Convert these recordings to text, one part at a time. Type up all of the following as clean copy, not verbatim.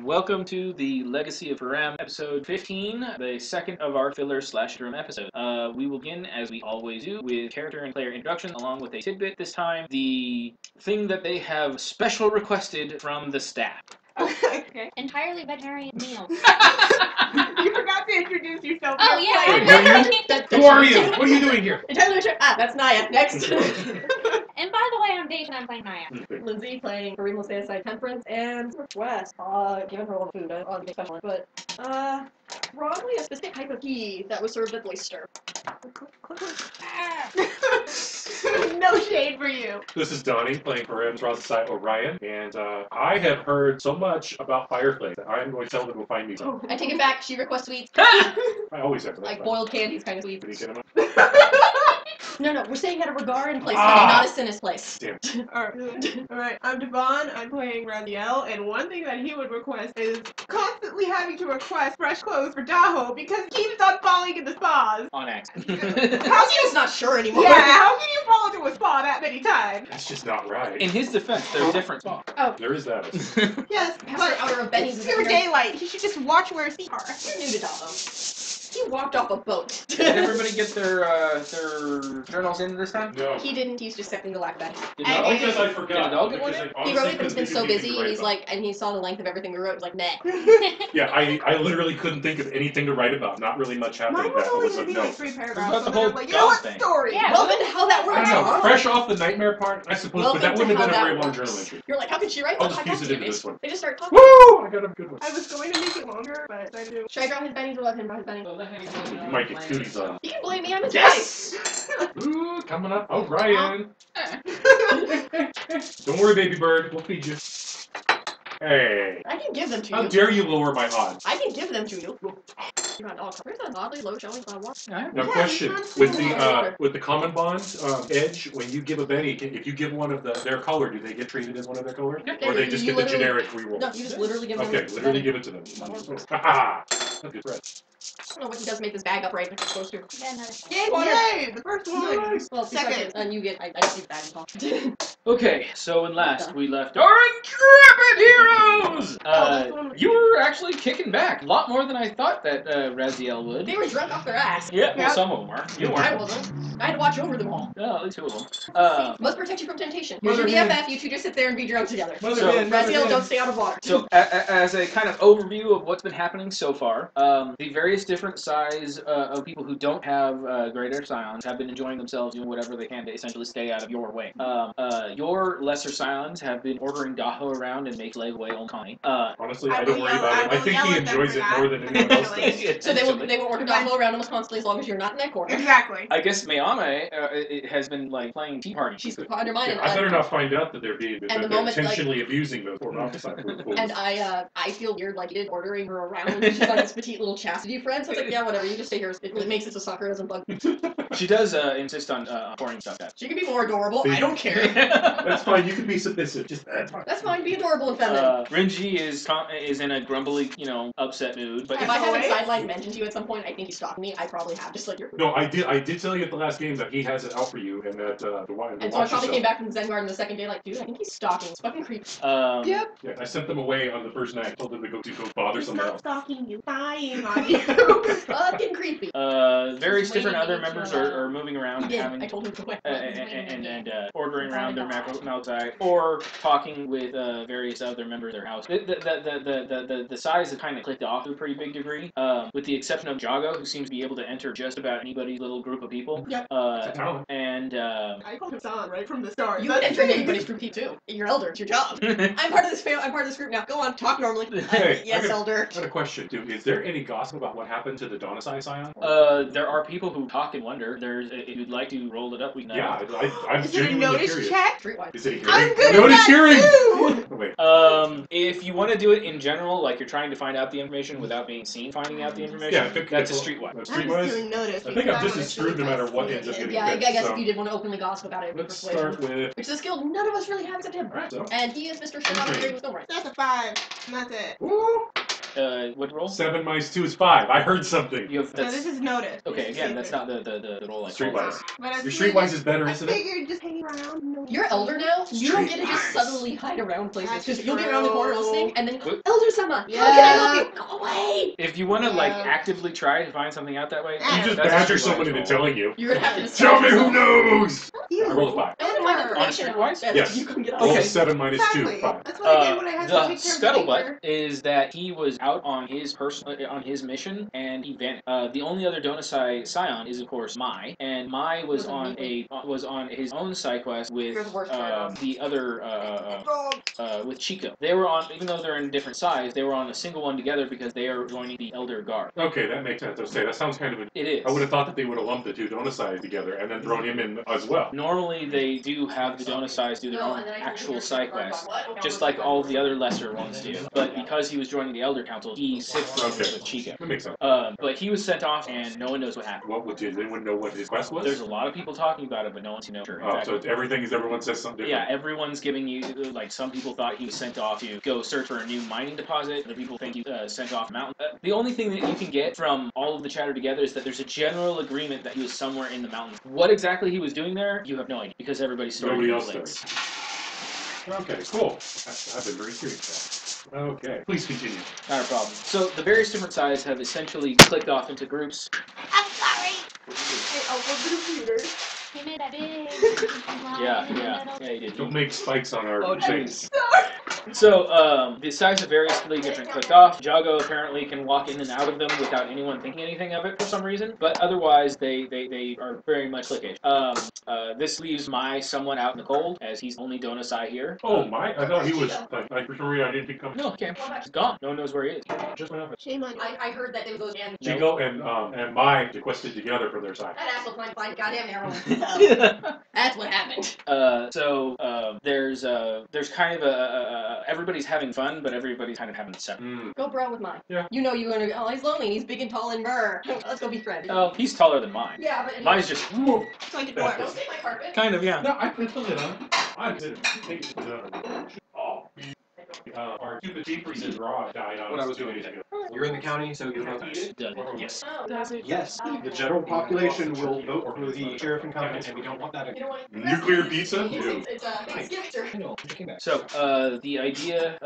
welcome to the Legacy of Ferem episode 15, the second of our filler/interim episode. We will begin, as we always do, with character and player introduction, along with a tidbit this time, the thing that they have special requested from the staff. Okay. Entirely vegetarian meal. You forgot to introduce yourself. Oh, yeah. Who are you? What are you doing here? Entirely vegetarian. That's Naya. Next. And by the way, I'm Dave and I'm playing Naya. Lindsay playing Kareem will stay aside Temperance and West. Given her all the food, I'll be special. But, probably a specific type of tea that was served at oyster. No shade for you. This is Donnie playing LegacyOfFeremS01E15 Orion, and I have heard so much about Fireplace that I am going to tell them to go find me some. I take it back. She requests sweets. I always have to. Like boiled candies, kind of sweet. Did you get them? No, we're saying out of regard and place, not a Sinus place. Damn. Alright, I'm Devon, I'm playing Raziel, and one thing that he would request is constantly having to request fresh clothes for Daho because he keeps on falling into spas. On accident. He's just not sure anymore. Yeah, how can you fall into a spa that many times? That's just not right. In his defense, they're different spots. Oh. There is that. Yes, But outer of Benny's it's pure daylight. He should just watch where his feet are. New to Davo. He walked off a boat. Did everybody get their journals in this time? No. He didn't. He's just accepting the lack of that. Did I- y'all Because get I forgot. Did y'all get one Because, in? like, He wrote it, but honestly, he's been so couldn't busy, think and of he's anything like, and he saw the length of everything we wrote. He's like, meh. to write about. Yeah, I literally couldn't think of anything to write about. Not really much happened. Mine was That only was going a to be like no. 3 What paragraphs, about so the then I'm whole like, you know what, dog thing? story? Yeah. Welcome to how that I works. don't know. out. Fresh off the nightmare part, I suppose, Welcome but that to wouldn't have how been a very that long works. journal entry. You're like, how could she write I'll that? just I fuse talked it to into you, this one. They just start talking. Woo! I got a good one. I was going to make it longer, but I do. Should I draw his bennies or let him draw his bennies? You might get cooties on. You can blame me, I'm his Yes! Ooh, coming up. Oh, Ryan. Don't worry, baby bird. We'll feed you. Hey. wife. I can give them to How you. dare you lower my odds? I can give them to you. Where's that oddly low showing water? Now, Yeah, question: it's with not the common bond edge, when you give a Benny, if you give one of their color, do they get treated as one of their color, or they just You get the literally- generic reroll? No, you just literally give them. Okay, literally give it to them. Haha. That's good thread. I don't know what he does to make this bag upright like it's supposed to. Yeah, another. Yay, water! Yay! The first one! Well, Second. And you get, I just keep that in top. Okay, so when last we left our intrepid heroes, you were actually kicking back a lot more than I thought that Raziel would. They were drunk off their ass. Yeah, well, Yep. some of them are. You I weren't. wasn't. I had to watch over them all. No, at least 2 of them. Must protect you from temptation. Here's Mother your hen. BFF, you two just sit there and be drunk together. Mother So- hen, mother Raziel, hen. don't stay out of water. So, as a kind of overview of what's been happening so far, the various different size of people who don't have greater scions have been enjoying themselves doing whatever they can to essentially stay out of your way. Your lesser scions have been ordering Daho around and make leg away on Connie. Honestly, I I don't will worry yell- about I it. I will think yell he at them enjoys for it that. more than anyone else does. So they will order Daho around almost constantly as long as you're not in that corner. Exactly. I guess Mayame has been like playing Tea Party. She's undermining I it. better not find out that they're being And that the they're moment, like- intentionally abusing those poor officers. And I feel weird, like, did ordering her around. She's like this petite little chastity friend. So it's like, yeah, whatever. You just stay here. It really makes it so soccer doesn't bug me. She does insist on pouring stuff out. She can be more adorable. I don't care. That's fine. You can be submissive. Just That's fine. Be adorable and feminine. Renji is in a grumbly, upset mood, but If I haven't always- sidelined mentioned to you at some point, I think he's stalking me. I probably have, just like you're. No, I did tell you at the last game that he has it out for you, and that the wine. And so I probably came back from Zen Garden the second day, like, dude, I think he's stalking. It's fucking creepy. Yep. Yeah, I sent them away on the first night. Told them to go bother He's someone not else. stalking you. Spying on you. Fucking creepy. Various Just different waiting other to members get to, are moving around He and did. having I told him to quit. and ordering around their outside, or talking with various other members of their house. The size have kind of clicked off to a pretty big degree, with the exception of Jago, who seems to be able to enter just about anybody's little group of people. Yep. It's a talent. And I called him son right from the start. You can enter anybody's group too. You're elder. It's your job. I'm part of this I'm part of this group now. Go on, talk normally. Hey, Yes, I got- elder. I got a question, dude. Is there any gossip about what happened to the Donasai Scion? there are people who talk and wonder. If you'd like to roll it up, we can. Yeah, I'm Is it a genuinely notice curious. check? Streetwise. Is it a I'm hearing? good at Notice that hearing! too! Oh, wait. If you want to do it in general, like you're trying to find out the information without being seen finding out the information, Yeah, I think that's a it's streetwise. I'm just Streetwise? feeling noticed. I think I'm just as screwed no matter what ends up getting Yeah, I picked, guess so if you did want to openly gossip about it, it would be let's persuasion. start with. Which is a skill none of us really have except him. Alright, so. And he is Mr. Shit Out of Great with Snowboard. That's a 5. And that's it. Woo! What roll? 7 minus 2 is 5. I heard something. You have So this is noted. okay. Again, that's not the roll. Streetwise. But I Your figured- streetwise is better, I isn't it? figured just hanging around. No. You're elder now. You don't get to just Streetwise. suddenly hide around places That's because you'll get around the corner true. listening, and then What? Elder Sama, Yeah. how can I help you? Go away. If you want to like Yeah. actively try to find something out that way, You You just that's a badger streetwise someone into roll. telling you. You're gonna have to Tell me yourself. who knows! You. I rolled a 5. I want to find On information Streetwise? about Yes. this. You can get Roll Okay. 7 minus 2. Exactly. 5. That's what I did when I had to The take care of scuttlebutt Baker. is that he was out on his on his mission and he vanished. The only other Donasai scion is of course Mai, and Mai was Wasn't me. was on his own side quest with You're the worst scion. the other with Chico. They were on, even though they're in different sides, they were on a single one together because they are joining the Elder Guard. Okay, that makes sense. I would say that sounds kind of a... It is. I would have thought that they would have lumped the two Donasai together and then thrown him in as well. Normally they do have the Donasais do their own actual side quests, just like all of the other lesser ones do. But because he was joining the Elder Council, he sifted Okay. with Chico. That makes sense. But he was sent off, and no one knows what happened. What would you... Anyone know what his quest was? There's a lot of people talking about it, but no one's sure. Oh, so it's everything is everyone says something different. Yeah, everyone's giving you, like, some people thought he was sent off to go search for a new mining deposit. Other people think he sent off a mountain. The only thing that you can get from all of the chatter together is that there's a general agreement that he was somewhere in the mountains. What exactly he was doing there, you have no idea, because everybody's story Nobody else conflicts. does. Okay, cool. I've been very curious. Okay, please continue. Not a problem. So the various different sides have essentially clicked off into groups. I'm sorry. I opened the computer. He made that big. Yeah, he did. Don't make spikes on our Oh, things. So, the sides have variously different clicked off. Jago apparently can walk in and out of them without anyone thinking anything of it for some reason, but otherwise they are very much clickish. This leaves Mai somewhat out in the cold, as he's only Donasai here. Oh, my! I thought he was... Like, for some reason I didn't think coming. No, okay. He's gone. No one knows where he is. Just went off it. Shame on you. I heard that it was and Chico and Mai quested together from their side. that asshole trying to find goddamn arrow. That's what happened. There's kind of everybody's having fun, but everybody's kind of having separate. Go bro with mine. Yeah. You know you're gonna. Oh, he's lonely. He's big and tall and brr. Let's go be friends. Oh, he's taller than mine. Yeah, but Mine's just It's like a door. Don't take my carpet. kind of, yeah. No, I put the lid on. I didn't take it down. Oh. Our Cuban deep freeze raw died on What I us was 2 doing days today. ago. You're in the county, so you don't have to. Done. Yes. Oh, Does it? Yes, the general population will vote for the sheriff and county, and we don't want that. You know what? Nuclear pizza? It's Thanksgiving, sir. I know, I came back. So, the idea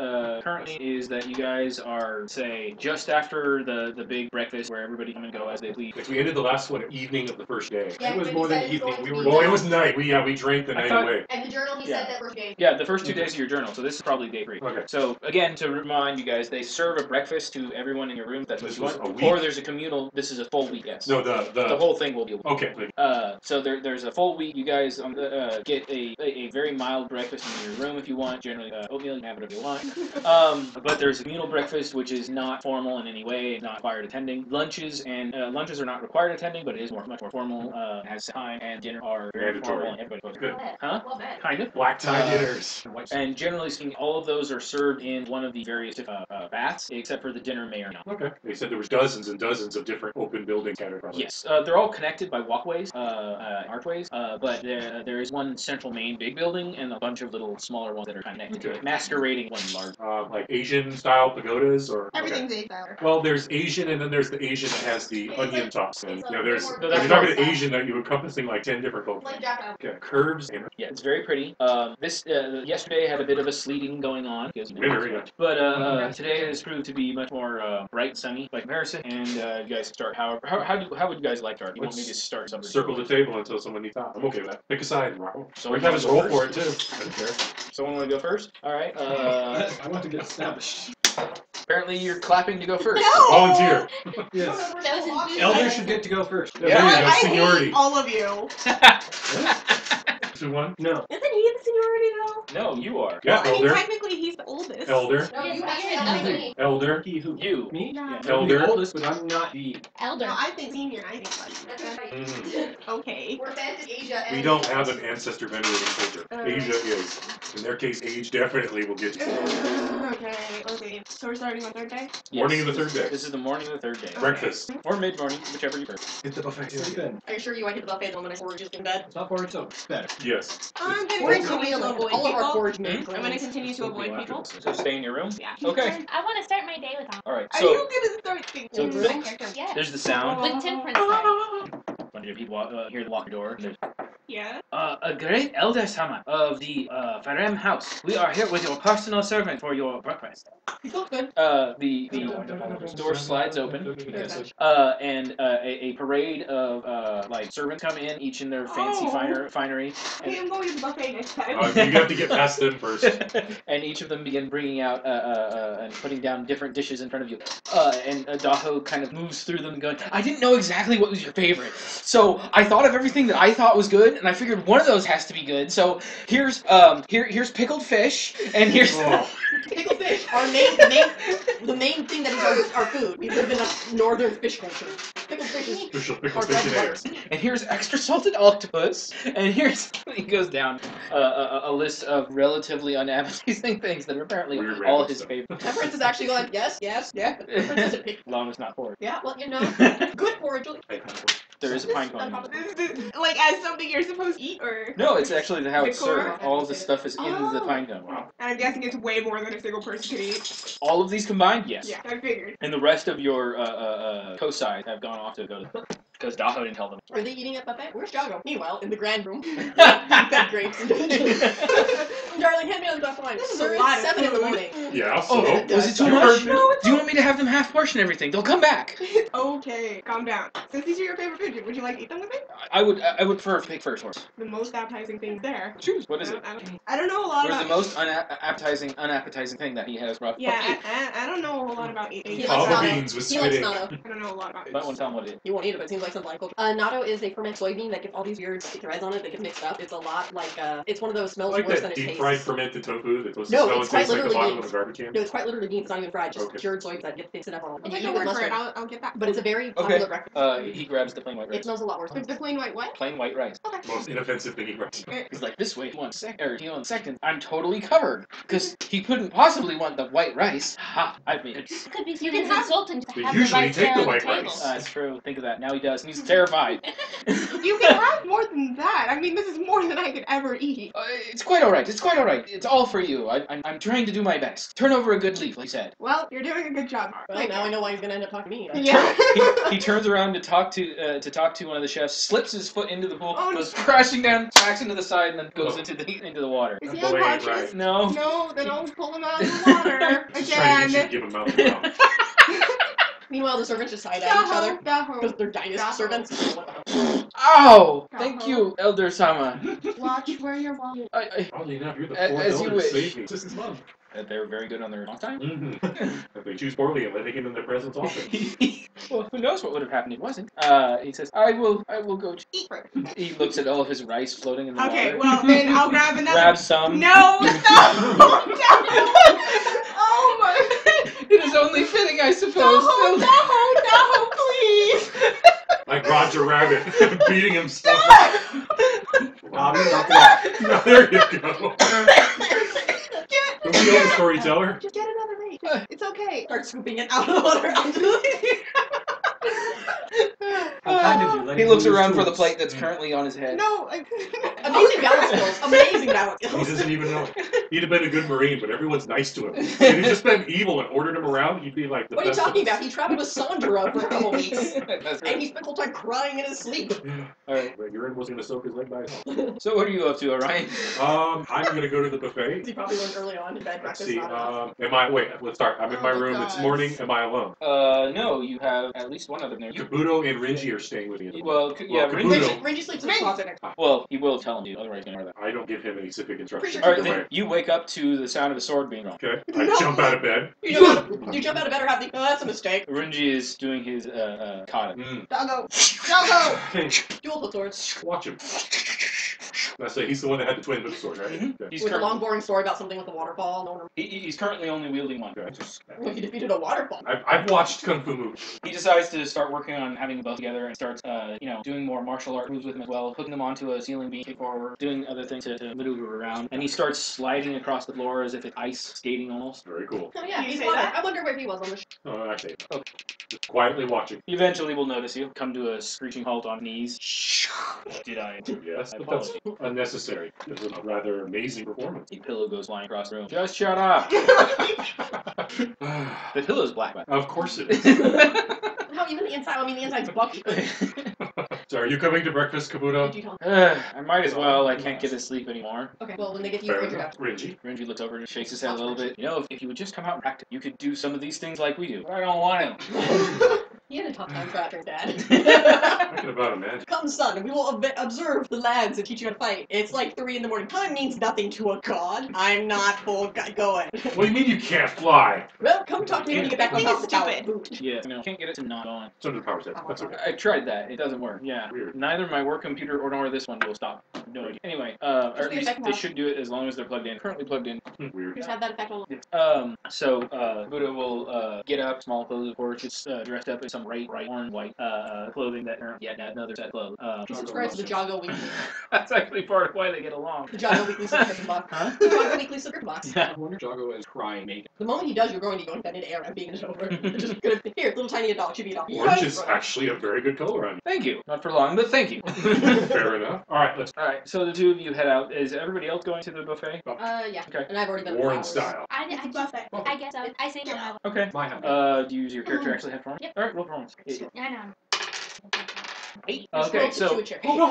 currently is that you guys are, say, just after the big breakfast where everybody come and go as they please. Because we ended the last evening of the first day. Yeah, It was but more he than said it's evening. going We to were- be- Well, it was night. We drank the I night thought- away. And the journal, he Yeah. said that first day. Yeah, the first 2 days of your journal, so this is probably day 3. Okay. So, again, to remind you guys, they serve a breakfast to everyone in your room, if that's what This you was want. a week. Or there's a communal, this is a full week, yes. No, The the whole thing will be a week. okay. So there's a full week. You guys get a very mild breakfast in your room if you want. Generally, oatmeal, you can have it if you want. But there's a communal breakfast, which is not formal in any way, not required attending. Lunches are not required attending, but it is much more formal, has time, and dinner are very Mandatory. formal, and everybody goes. Good. Huh? Love that. Kind of. Black tie Uh, dinners. And generally speaking, all of those are served in one of the various baths, except for the dinner may or not. Okay. They said there was dozens and dozens of different open buildings scattered around. Yes, they're all connected by walkways, archways, but there is one central main big building and a bunch of little smaller ones that are kind of connected to it, masquerading one large. Like Asian style pagodas or okay. Everything's $8. Well, there's Asian, and then there's the Asian that has the onion tops. And you know, there's No, if that's you're talking to Asian, that you're encompassing like 10 different folks. Like Jack. Okay, curbs and Yeah, it's very pretty. This yesterday had a bit of a sleeting going on, because, winter. Yeah. but today has proved to be much more bright and sunny by comparison. And you guys start. How would you guys like to start? You want me to start something? Circle the table until someone needs help. I'm okay with that. Pick a side. So we have us roll for it too. I don't care. Someone want to go first? All right. I want to get established. Apparently, you're clapping to go first. No! Volunteer. Yes. That was enthusiasm. Elders should get to go first. Yeah, there you go. I Seniority. hate all of you. 2-1. No. Isn't he the seniority though? No, you are. Yeah, I mean, elder. technically, he's the oldest. Elder. No, you Yes, have you're to elder. me. Elder. He who? You. Me? Yeah. I'm Elder. the oldest, but I'm not the... Elder. No, I think senior. I think like That's right. Mm. okay. We're fantasy Asia. We and- don't have an ancestor venerating culture. Asia is. In their case, age definitely will get you. Okay. So we're starting on third day? Morning of the third day. This is the morning of the third day. Breakfast. Or mid-morning, whichever you prefer. Hit the buffet. Sleep in. Are you sure you want to hit the buffet the moment I we're just in bed? It's not for itself. It's better. Yes. I'm getting We're ready to going be to avoid all of our Well, forge made I'm gonna friends. continue to avoid people. So stay in your room? Yeah. Okay. I want to start my day with all. Alright, Are so you gonna start thinking? So In the the thing- Yes. there's the sound. With temperance style. A bunch of people hear the walk door. There's Yeah. a great elder Sama of the Farem house. We are here with your personal servant for your breakfast. He looks good. The door slides open, and a parade of like servants come in, each in their fancy finery, Okay, I'm going to the buffet next time. You have to get past them first. and each of them begin bringing out and putting down different dishes in front of you. And Daho kind of moves through them, going, "I didn't know exactly what was your favorite, so I thought of everything that I thought was good, and I figured one of those has to be good. So here's pickled fish, and here's." Pickled fish. The main thing that is our food. We live in a northern fish culture. Pickled fish is Pickled our fish and bread eggs. And here's extra salted octopus, and here's he goes down a list of relatively unappetizing things that are apparently Weird all random his stuff. favorite. Temperance is actually going, yes. Temperance isn't picky. Long as not pork. Yeah, well, you know, good porridge. There is a pine cone. Like as something you're supposed to eat, or No, it's actually how it's Decor? served. All of the stuff is in the Oh. pine cone. I'm guessing it's way more than a single person could eat. All of these combined, yes. Yeah, I figured. And the rest of your co-side have gone off to go to because Daho didn't tell them. Are they eating at buffet? Where's Jago? Meanwhile, in the grand room, bed grapes individually. Darling, hand me another glass of wine. This is Sir, a lot it's of 7 in the food. morning. Yeah, so. Oh, was it too You much? heard me. Do you want me to have them half portion everything? They'll come back. Okay, calm down. Since these are your favorite food, would you like to eat them with me? I would prefer pig first horse. The most appetizing thing there. Choose. What is it? I don't know a lot What is about. the most unappetizing thing that he has brought? Yeah, I don't know a whole lot about eating. He Fava likes natto. beans with He likes squid ink. natto. I don't know a lot about You might want to tell him what it is. You won't eat it, but it seems like something like natto is a fermented soybean that gets all these weird threads on it that get mixed up. It's a lot like it's one of those smells Like worse that than it deep tastes. fried fermented tofu that's supposed No, to smell it's and quite taste like the literally bottom of beans. a garbage can. No, it's quite literally beans. It's not even fried. Just Okay. cured soybeans that get mixed up on. And I'll you eat take your it with word for it. mustard. I'll get that. But it's a very Okay. popular breakfast. He grabs the plain white It rice. smells a lot worse. The plain white what? Plain white rice. Most inoffensive thing he writes. He's like, this way, he wants second. I'm totally covered. Because he couldn't possibly want the white rice. Ha! I mean, it's... Could be You seen can as have- insulting to They have usually the rice take there the on white table. rice. That's true. Think of that. Now he does. And he's terrified. You can have more than that. I mean, this is more than I could ever eat. It's quite alright. It's quite alright. It's all for you. I'm trying to do my best. Turn over a good leaf, like he said. Well, you're doing a good job. Well, now I know why he's gonna end up talking to me. Yeah. He turns around to talk to one of the chefs, slips his foot into the pool, Oh, goes crashing down, smacks into the side, and then goes into the water. Is he The way unconscious? right. No. No, then I'll pull him out of the water Just trying to get you to again. give him mouth to mouth. Meanwhile, the servants just side at each other because Daho. they're dynasty Daho. servants. What the hell? Ow! Thank you, Elder Sama. Watch where you're walking. Oddly enough, you're the As fourth you elder to wish. save me just this month. They're very good on their talk time. Mm-hmm. If they choose poorly, I'm letting him in their presence often. Well, who knows what would have happened if it wasn't. He says, I will go. Eat first. He looks at all of his rice floating in the Okay, water. well then I'll grab another. Grab some. No, no, Oh my. It is only fitting, I suppose. No, please. Like Roger Rabbit beating himself. Bobby, knock it off. No, there you go. Don't you know the storyteller? Just get another rate. It's okay. Start scooping it out of the water. He looks around for the plate that's currently on his head. No. Amazing balance skills. Amazing balance He skills. doesn't even know it. He'd have been a good Marine, but everyone's nice to him. If he'd just been evil and ordered him around, he'd be like the What are you best of talking us. about? He traveled with Sandra for a couple weeks. That's And right. he spent the whole time crying in his sleep. Alright. But urine was gonna soak his leg by itself. So what are you up to, Orion? I'm gonna go to the buffet. He probably learned early on in bed Let's breakfast. see. Not Let's start. I'm in Oh my my room. It's God. morning. Am I alone? No, you have at least one other there. Kabuto and Rinji are staying with me. Well, yeah, Well, Rinji- Kabuto- Renji sleeps in the closet next to well, he will tell him to, otherwise he's gonna ignore that. I don't give him any specific instructions. Pretty Alright, sure then you wake up to the sound of a sword being drawn. Okay. I jump out of bed. You jump out of bed or have the. Oh, that's a mistake. Renji is doing his kata. Doggo. Doggo. Hey, Dual hilt swords. watch him. I say he's the one that had the twin hook sword, right? Mhm. Okay. He's, With a cur- long, boring story about something with a waterfall. No one. he's currently only wielding one. Okay. Well, he defeated a waterfall. I've watched Kung Fu movies. He decides to start working on having them both together and starts, doing more martial art moves with them as well, hooking them onto a ceiling beam, kick forward, doing other things to maneuver around. And he starts sliding across the floor as if it's ice skating almost. Very cool. Oh yeah, Can you he's say water. that? I wonder where he was on the show. Oh, actually. Just quietly watching. Eventually, we'll notice you. Come to a screeching halt on knees. Did I? Yes, I but that's apologize. unnecessary. It was a rather amazing performance. The pillow goes flying across the room. Just shut up. The pillow's black. By the Of course it is. No, even the inside. I mean, the inside's bucky. way. So are you coming to breakfast, Kabuto? Did you tell me? I might as well. I can't get to sleep anymore. Okay, well, when they get to you, Fair figure it enough. out. Renji? Renji looks over and shakes his head a little bit. You know, if you would just come out and practice, you could do some of these things like we do. But I don't want to. He had a tough time trapping, Dad. Talking about him, man. Come, son, we will observe the lads and teach you how to fight. It's like 3 in the morning. Time means nothing to a god. I'm not full going. What do you mean you can't fly? Well, come talk to me when you get back on Think top of it's the tower. stupid. Yeah, can't get it to not on. It's under the power set. That's okay. I tried that. It doesn't work. Yeah. Weird. Neither my work computer or nor this one will stop. No idea. Anyway, or at be a least second they house. should do it as long as they're plugged in. Currently plugged in. Weird. Just have that effect on. So Buddha will get up, small clothes, of course, just dressed up in some bright orange white clothing that another set of clothes. He subscribes to the Jago Weekly. That's actually part of why they get along. The Jago Weekly subscription box. Huh? The Jago Weekly subscription box. Yeah. I wonder if Jago is crying naked. The moment he does, you're going to go into air. I'm being it over. Just gonna here, little tiny dog, should be a dog. Orange is actually a very good color on Thank you. Not for long, but thank you. you. Fair enough. Alright, let's All right. So the two of you head out. Is everybody else going to the buffet? Yeah. Okay. And I've already been Warren flowers. style. I guess so. I say no. Okay. My house. Do you use your character actually have performance? Yep. All right. Roll performance. I know. 8. Just Okay. roll So to a cherry. All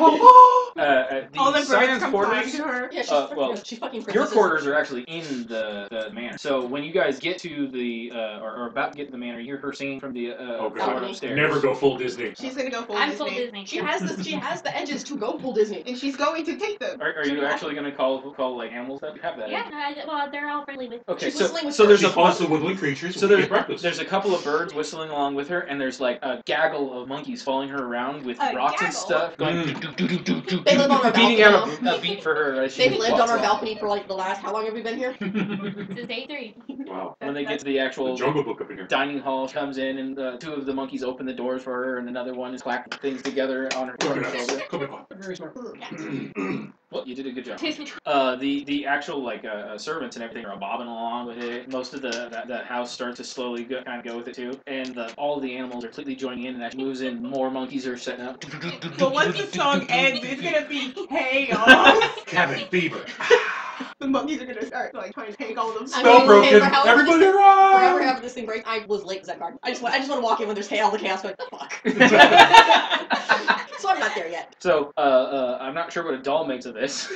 the the birds science come flying quarters. to her. Yeah, she's, well, she's fucking Your princesses. quarters are actually in the manor. So when you guys get to the or about to get to the manor, you hear her singing from the Oh, floor God. upstairs. Never go full Disney. She's gonna go full I'm Disney. full Disney. She has the edges to go full Disney. And she's going to take them. Are you actually going to call like animals that have that? Yeah, no, well, they're all friendly with. Okay, She's so whistling with so there's She's a also woodland creatures. so we there's get breakfast. there's a couple of birds whistling along with her, and there's like a gaggle of monkeys following her around with A rocks and gaggle? stuff, going They live on our beating out balcony a beat for her. As she They've lived walks on our along. balcony for like the last. How long have we been here? This is day 3. Wow. When they get to the The actual Jungle Book up in here. dining hall, she comes in, and 2 of the monkeys open the doors for her, and another one is clacking things together on her shoulder. Come on. Very smart. Well, you did a good job. The actual like servants and everything are bobbing along with it. Most of that house starts to slowly kind of go with it too, and all of the animals are completely joining in, and as she moves in, more monkeys are setting up. But once the song ends, it's gonna be chaos. Cabin fever. The monkeys are gonna start like trying to take all them. I Spell mean, broken. hey, for however Everybody this thing- run! Forever having this thing break. I was late to Zetgard. I just want to walk in when there's all the chaos going, the fuck. So I'm not there yet. So, I'm not sure what a doll makes of this.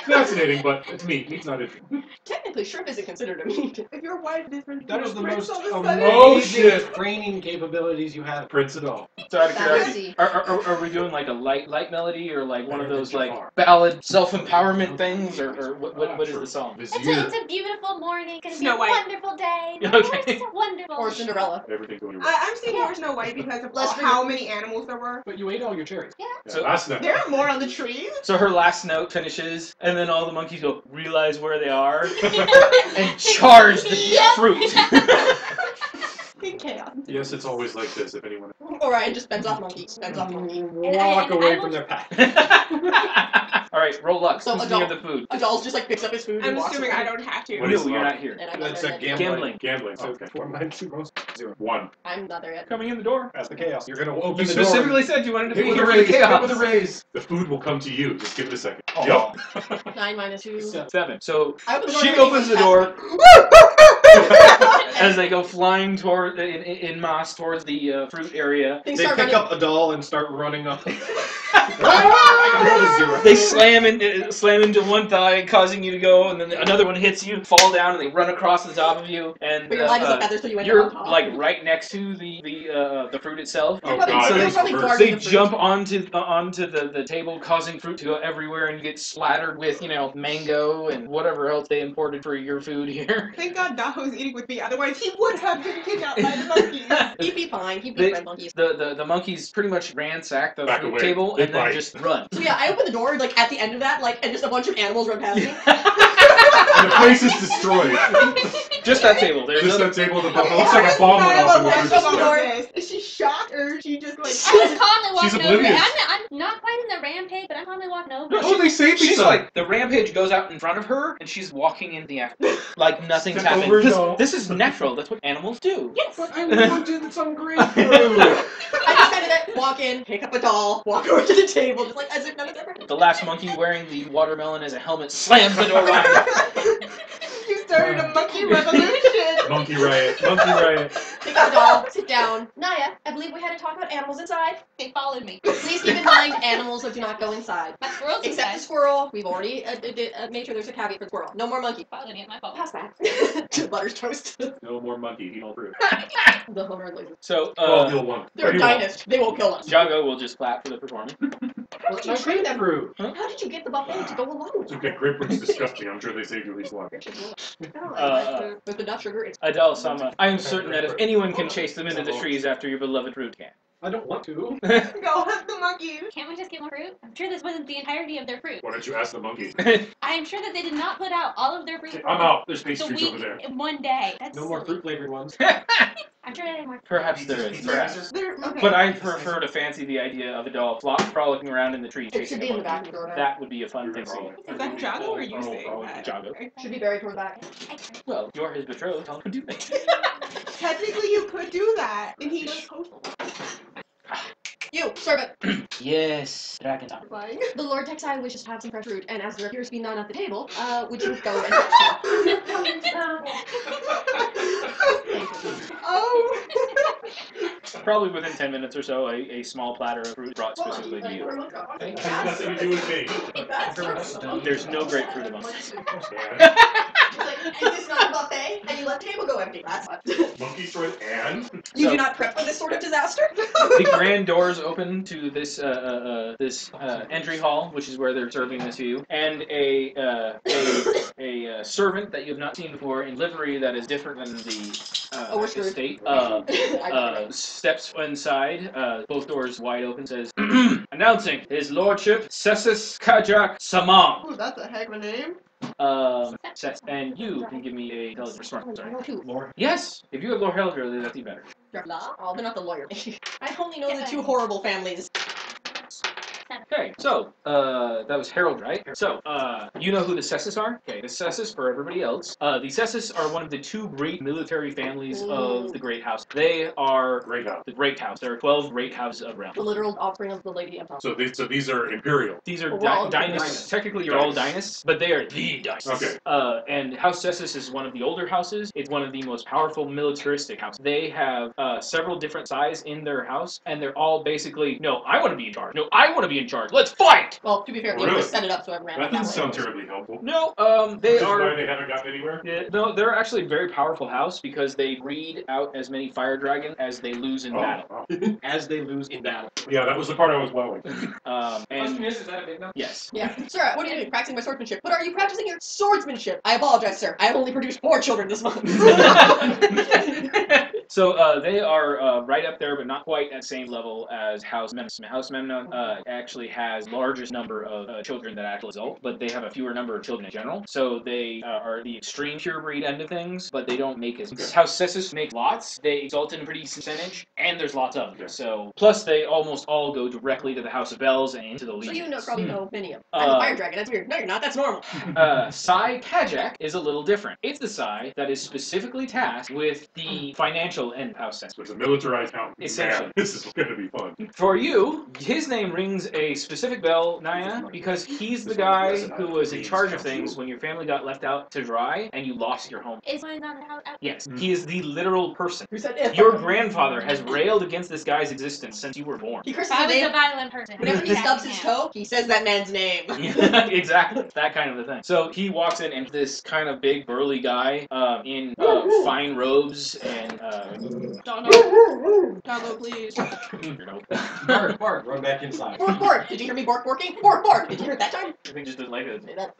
Fascinating, but it's meat. Meat's not interesting. Technically, shrimp isn't considered a meat. If your wife is That is the most all of a sudden, Oh, amazing shit. training capabilities you have. Prince it all. So out of That was curiosity, the- are we doing like a light melody, or like one of Better those than like Jafar. ballad self-empowerment things, or what is the song? It's Vizier. a beautiful morning. It's gonna Snow be a White. wonderful day. Okay. It's wonderful. Or Cinderella. Everything going wrong. I'm seeing more Snow White because of Let's how many animals there were. But you ate all your cherries. Yeah, So- last night. There are more on the trees. So her last note finishes, and then all the monkeys go realize where they are and charge the fruit. In chaos. Yes, it's always like this, if anyone... Orion just bends off monkey. Spends off monkey. Walk and away I from will- their path. All right, roll luck. So Who's a near doll. the food? A doll just like picks up his food I'm and walks assuming away. I don't have to. What No, is you're luck? not here. And I'm That's not a there yet. Gambling. Gambling. So Okay. 4 minus 2 goes 0. 1. I'm not there yet. Coming in the door. That's the chaos. You're gonna open You the door. specifically said you wanted to Hit be with a here for the raise. Hit chaos. with a raise. The food will come to you. Just give it a second. Oh. Yep. 9 minus 2. 7. So I open the door she and opens the everything's door as they go flying toward in mass towards the fruit area. Things They start pick running. up a doll and start running up. I rolled a 0. They slam into one thigh, causing you to go, and then another one hits you, fall down, and they run across the top of you. And But your line doesn't feather, so you end up you're on top. like right next to the fruit itself. Oh, Probably- God. so they're they- probably reverse. guarding They the fruit. jump onto the table, causing fruit to go everywhere, and you get splattered with mango and whatever else they imported for your food here. Thank God Daho's eating with me, otherwise he would have been kidnapped by the monkeys. He'd be fine. He'd be They- friend monkeys. The monkeys pretty much ransack the Back fruit away. table They and then bite. just run. So yeah, I open the door like at the end of that, like, and just a bunch of animals run past me. And The place is destroyed. Just that table. There's Just other... that table with the bomb. It looks like a bomb went off in the Nyla food walks store. over this. Is she shocked or is she just like? I was calmly She's walking over there. oblivious. I'm not quite in the rampage, but I'm calmly walking over. No, Oh, they saved me She's some. like, the rampage goes out in front of her, and she's walking in the after. Like nothing's Step happening. over it This, all. this is natural. That's what animals do. Yes. But I wanted some grapefruit. I just kind of walk in, pick up a doll, walk over to the table, just like as if none of it ever. The last monkey wearing the watermelon as a helmet slams the door behind him. You started a monkey revolution. Monkey riot. Monkey riot. Pick up a doll, sit down. Naya, I believe we had to talk about animals inside. They followed me. Please keep in mind, animals do not go inside. My squirrel's Except the inside. squirrel. We've already made sure there's a caveat for the squirrel. No more monkey. Followed me at my fault. Pass that. Butter's toast. No more monkey. Eat all fruit. The Homer and Laser. So, Well, kill one. They're Or you won't. dynast. They won't kill us. Jago will just clap for the performance. How did you train them? Grapefruit. How did you get the buffet to go along with It's it? okay. Grapefruit's disgusting. I'm sure they saved you at least one. With enough sugar, it's Adele Sama, I am certain that if anyone can chase them into the trees after your beloved fruit can. I don't want to. Go hunt the monkeys. Can't we just get more fruit? I'm sure this wasn't the entirety of their fruit. Why don't you ask the monkeys? I am sure that they did not put out all of their fruit. I'm out. There's The pastries week over there. in one day. That's No more silly. fruit flavored ones. I'm sure they had more. Perhaps there is. Perhaps. They're, okay. But I prefer to fancy the idea of a doll frolicking around in the trees. It chasing should be a in the monkey. back of the door. That would be a fun thing to see. Is that Jago or you saying oh, that? Jago. Should be buried toward the back. Well, you're his betrothed. Tell him to do that. Technically, you could do that, and he does post You, serve it. Yes, dragon time. flying. The Lord Texai wishes to have some fresh fruit, and as there appears to be none at the table, would you go and fetch some? Oh. Probably within 10 minutes or so, a small platter of fruit brought specifically to you. It has nothing to do with me. There's no grapefruit among us. Yeah. Is this not a buffet? And you let the table go empty. That's what. Monkey sword and You So- do not prep for this sort of disaster? The grand doors open to this entry hall, which is where they're serving this to you, and a servant that you have not seen before in livery that is different than Oh, we're the screwed. estate. I Steps inside, both doors wide open, says, announcing his lordship, Sessus Kajak Samam. Ooh, that's a heck of a name. And you can give me a intelligence response. Sorry. Lord. Yes, if you have Lord Helger, that's even better. Oh, they're not the lawyer. I only know the two horrible families. Okay, so, that was Harold, right? So, you know who the Sessus are? Okay, the Sessus, for everybody else, the Sessus are one of the two great military families of the Great House. They are Great House. the Great House. There are 12 Great Houses of realm. The literal offspring of the Lady Empire. So these are imperial. These are We're all dynasts. Technically, you're all dynasts, but they are the dynasts. Okay. And House Sessus is one of the older houses. It's one of the most powerful militaristic houses. They have several different sides in their house, and they're all basically, no, I want to be in charge. No, I want to be in charge. Let's fight! Well, to be fair, they Really? just set it up so everyone ran That out that doesn't way. sound terribly helpful. No, they Which is why are. they haven't gotten anywhere. Yeah, no, they're actually a very powerful house because they breed out as many fire dragons as they lose in battle. Wow. As they lose in battle. Yeah, that was the part I was wowing. And Is that a big number? yes, Yeah. Sir, what are you doing? Practicing my swordsmanship. But are you practicing your swordsmanship? I apologize, sir. I have only produced 4 children this month. so they are right up there, but not quite at the same level as House Memnon. House Memnon actually has largest number of children that actually result, but they have a fewer number of children in general. So they are the extreme pure breed end of things, but they don't make as. House Sessus makes lots. They exalt in a pretty percentage, and there's lots of them. So plus they almost all go directly to the House of Bells and into the So Legion. you probably know many of them. I'm a fire dragon. That's weird. No, you're not. That's normal. Sai Kajak is a little different. It's the Sai that is specifically tasked with the financial end of House Sessus. It's a militarized mountain. Essentially. Man, this is going to be fun. For you, his name rings a specific bell, Naya, because he's the guy who was in charge of things when your family got left out to dry and you lost your home. Is mine not out? Yes, he is the literal person. Who said if? Your grandfather has railed against this guy's existence since you were born. He curses If I his was a name. violent person. Whenever he stubs his toe, he says that man's name. Exactly, that kind of a thing. So he walks in, and this kind of big, burly guy in fine robes and Doggo, please. Bark, bark, run back inside. Bork, bork. Did you hear me bork, borking? Bork, bork. Did you hear it that time? I think just didn't like it. Say that.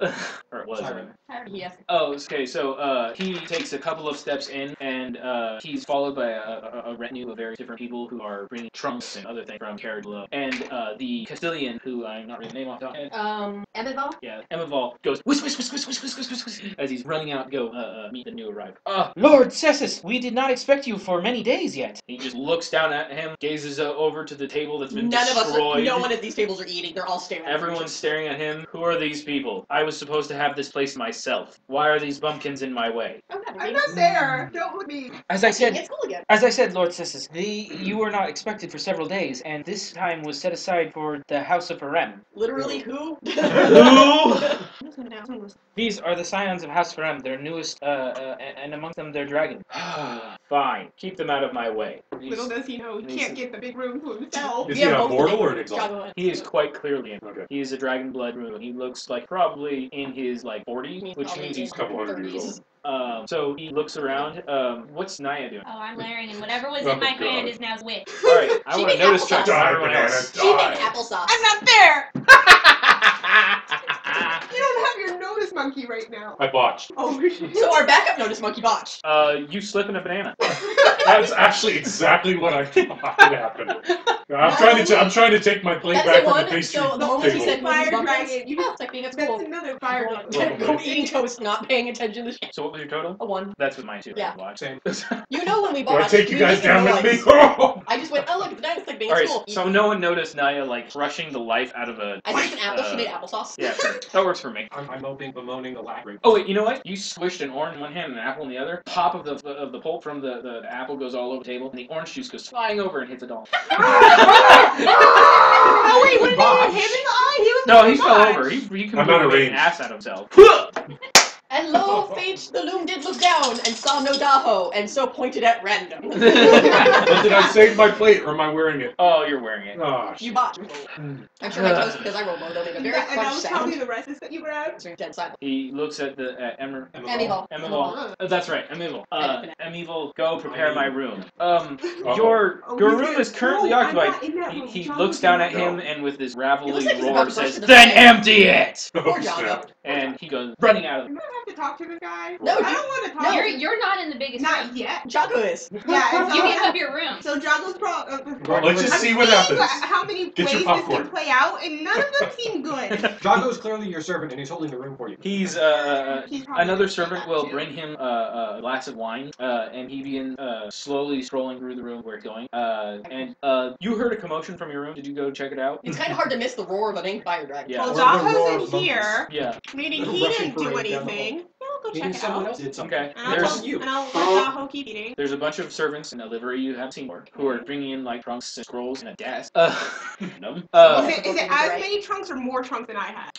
Or it was. Sorry. Yes. Oh, okay, so he takes a couple of steps in, and he's followed by a retinue of various different people who are bringing trunks and other things from carriage below. And the Castilian, who I'm not reading the name off the top of my head. Emival? Yeah, Emival goes whisk, whisk, whisk, whisk, whisk, whisk, whisk, whisk, whisk, as he's running out to go meet the new arrival. Lord Cessus, we did not expect you for many days yet. He just looks down at him, gazes over to the table that's been None destroyed. of us, no one at these tables are eating. They're all staring. Everyone's staring at him. Who are these people? I was supposed to have this place myself. Why are these bumpkins in my way? I'm not there. Don't look at me. As I It's said, cool again. Lord Cessus, you were not expected for several days, and this time was set aside for the House of Ferem. Literally who? Who? These These are the scions of House Ferem, their newest, and amongst them their dragon. Fine, keep them out of my way. Little does he know, he can't get the big room to himself. Is Yeah, he a both mortal of or an them. exalted? He is quite clearly in. Okay. He is a dragon blood rune. He looks like probably in his 40s, which means he's a couple hundred years old. so he looks around. What's Naya doing? Oh, I'm layering, and whatever was Oh in my my hand God. is now witch. All right, I She want to made notice check applesauce. on Die, everyone banana, else. She die. makes applesauce. I'm not there! You don't have your notice monkey right now. I botched. Oh, shit. So our backup notice monkey botched. You slip in a banana. That's actually exactly what I thought would happen. I'm trying to take my plate That's back the from the one. pastry So the moment he table. said Fire fire dragon, dragon, you oh, it's like being at That's school. another fire dragon. Go eating toast, not paying attention to shit. So what was your total? A 1. That's with mine too. Yeah. Watch. Same. You know when we Do I botched, take you we guys made a down with me? noise. I just went, oh look, it's like being All at right. school. So no one noticed Naya like crushing the life out of a. I think it's an apple. She made applesauce. Yeah, sure. That works for me. I'm moping, bemoaning the lack of. Oh wait, you know what? You squished an orange in one hand and an apple in the other. Pop of the pulp from the apple goes all over the table, and the orange juice goes flying over and hits a doll. Oh wait, what did they hit him in the eye? He was No, he fell gosh. over. He I'm out of completely made range. an ass out of himself. And lo, fate, the loom did look down and saw no Daho, and so pointed at random. But did I save my plate or am I wearing it? Oh, you're wearing it. Oh, You botched. I'm sure my toast, because I rolled low, made a very And that crunch was probably sound. the rest that you grabbed. It's dead silent. He looks at the Emival. Emival. That's right, Emival. Emival, go prepare my room. Uh-oh. Your Oh, room he is said, currently "No, I'm occupied. not in that room. He John looks was down in at that him room." and with this It looks ravelly like he's about roar to burst says, into "Then flames." empty it!" Poor Oh, Jago. snap. And he goes running out of I'm gonna have to talk to this guy. No, I don't want to talk. no. You're not in the biggest Not room. yet. Jago is. Yeah, You give up your room. So Jago's Well, let's just I'm see what seeing happens. how many Get your ways this popcorn. can play out, and none of them seem good. Jago is clearly your servant, and he's holding the room for you. He's He's probably another gonna say servant that will too. bring him a glass of wine, and he begins slowly strolling through the room where it's going. And you heard a commotion from your room. Did you go check it out? It's kind of hard to miss the roar of an ink fire dragon. Yeah. Well, Or the roar Jago's of in here, Yeah. meaning The he Russian didn't do parade down the anything. Yeah, I'll go Maybe check it someone out. else did something. Okay. And I'll There's tell- and I'll let Tahoe keep eating. There's a bunch of servants in a livery you haven't seen before who are bringing in like trunks and scrolls and a desk. No. Is it as many trunks or more trunks than I had?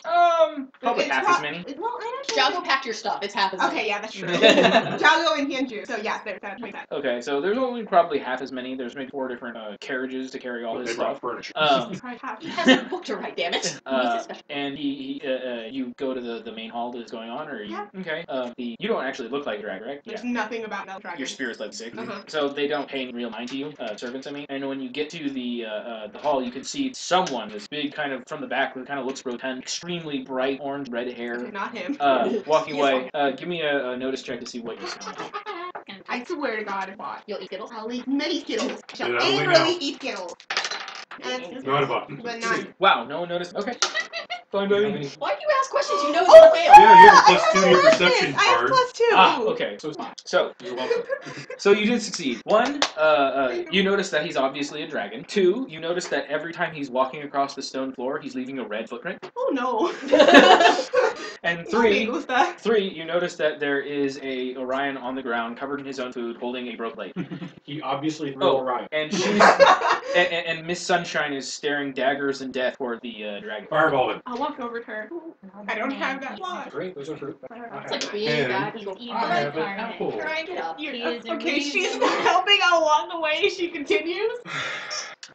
Probably It's half as many. Well, I actually. Jago packed your stuff. It's half as many. Okay, yeah, that's true. Jago and Hyunju. So yes, there's that. Okay, so there's only probably half as many. There's maybe 4 different carriages to carry all They his brought stuff. furniture. He has a book to write, damn it. And you go to the main hall that is going on, or you? Yeah. Okay. You don't actually look like a drag, right? There's nothing about that dragon. Your spirit's like sick. Uh-huh. So they don't pay any real mind to you, servants, I mean. And when you get to the hall, you can see someone, this big kind of, from the back, who kind of looks rotund, extremely bright orange, red hair, Not him. walking away. Give me a notice check to see what you smell. I swear to God, if I. You'll eat Skittles? I'll eat many Skittles. I shall Yeah, only angrily now. eat Skittles. Not a button. But not. Wow, no one noticed. Okay. Fine, How baby. many? Why do you ask questions you know is Oh, gonna fail? Yeah, you have a I +2 to your have perception I have card. +2. Ah, okay. So you're welcome. So you did succeed. 1, you notice that he's obviously a dragon. 2, you notice that every time he's walking across the stone floor, he's leaving a red footprint. Oh no. And No me 3, gusta. 3, you notice that there is a Orion on the ground, covered in his own food, holding a broke plate. He obviously threw Oh. Orion. And she's and Miss Sunshine is staring daggers and death toward the dragon. Fireball it. I'll walk over to her. I don't have that plot. Great, those are fruit. It's like a big And bad evil I have an incarnate. apple. Try and get up. He is a Okay, she's reason- helping along the way. She continues.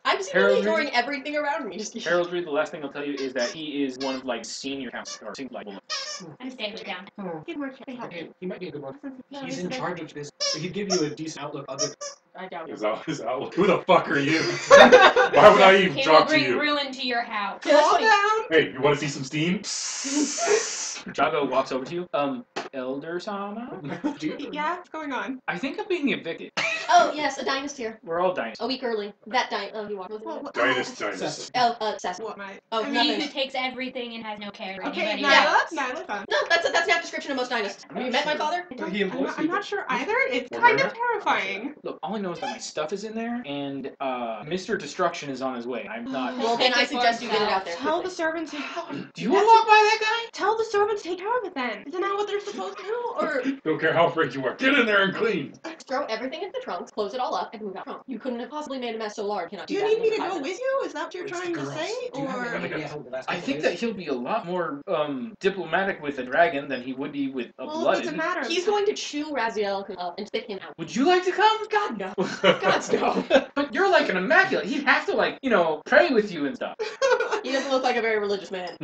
I'm secretly Heraldry. ignoring everything around me. Just Heraldry, the last thing I'll tell you is that he is one of like senior counselors, or like I'm staying with down. Get more check. Help. Okay, he might be a good one. No, He's it's in good. charge of this. He'd give you a decent outlook other I doubt it. Is that who the fuck are you? Why would I even He will talk to bring you? ruin to your house. Yeah, that's Calm funny. down. Hey, you want to see some steam? Jago walks over to you. Elder Sama? Yeah, what's going on? I think I'm being evicted. Oh, yes, a dynast here. We're all dying. A week early. That dynast. Oh, you want Dynast. Oh, Sassy. What, my? Oh, I He mean, who takes everything and has no care for okay, anybody Nyla, else. Nyla's fine. No, that's a apt description of most dynasts. Have you met my father? But he employs I'm not sure either. It's Well, kind where? of terrifying. Look, all I know is that my stuff is in there, and Mr. Destruction is on his way. I'm not. Well, then I suggest you get it out there. Tell the quickly. servants. Do you want to walk by that guy? Tell the servants to take care of it then. Isn't that what they're supposed to do? Or Don't care how afraid you are. Get in there and clean. Throw everything into the trunks, close it all up, and move out. You couldn't have possibly made a mess so large. Cannot do you that need in me to 5 go minutes. with you? Is that what you're trying to say? Do you have Or any idea how the last I couple think is? that he'll be a lot more diplomatic with a dragon than he would be with a well, it blooded. doesn't matter. He's going to chew Raziel up and spit him out. Would you like to come? God no. God no. But you're like an immaculate. He'd have to pray with you and stuff. He doesn't look like a very religious man.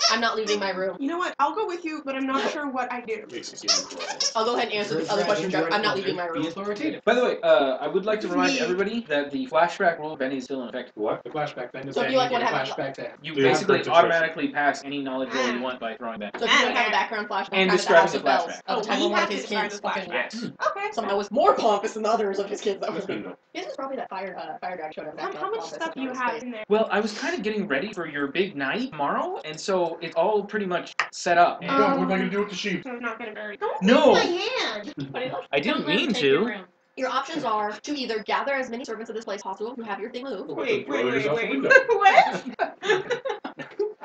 I'm not leaving my room. You know what? I'll go with you, but I'm not sure what I do. Makes it seem cruel. I'll go ahead and answer the other question, Joe. I'm not leaving my Be room. authoritative. By the way, I would like to remind Me. everybody that the flashback rule of Benny is still in effect. What? The flashback thing. So if you like what happened- flashback to You Yeah, basically concentration. automatically pass any knowledge roll you want by throwing that. So if you want to have a background flashback, And kind of the describing House the of Bells, flashback. of the time we when one have of to his describe kids the fucking flashback. Yes. Okay. somehow was more pompous than the others of his kids. That was That's good enough. This is probably that fire drag showed up. How much stuff do you have in there? Well, I was kind of getting ready for your big night tomorrow, and so it's all pretty much set up. Oh God, what am I gonna do with the sheep? So I'm not gonna bury. No, hand. I didn't Don't let him mean take your to. room. Your options are to either gather as many servants of this place possible who have your thing moved. Wait. Throw yourself the window. What?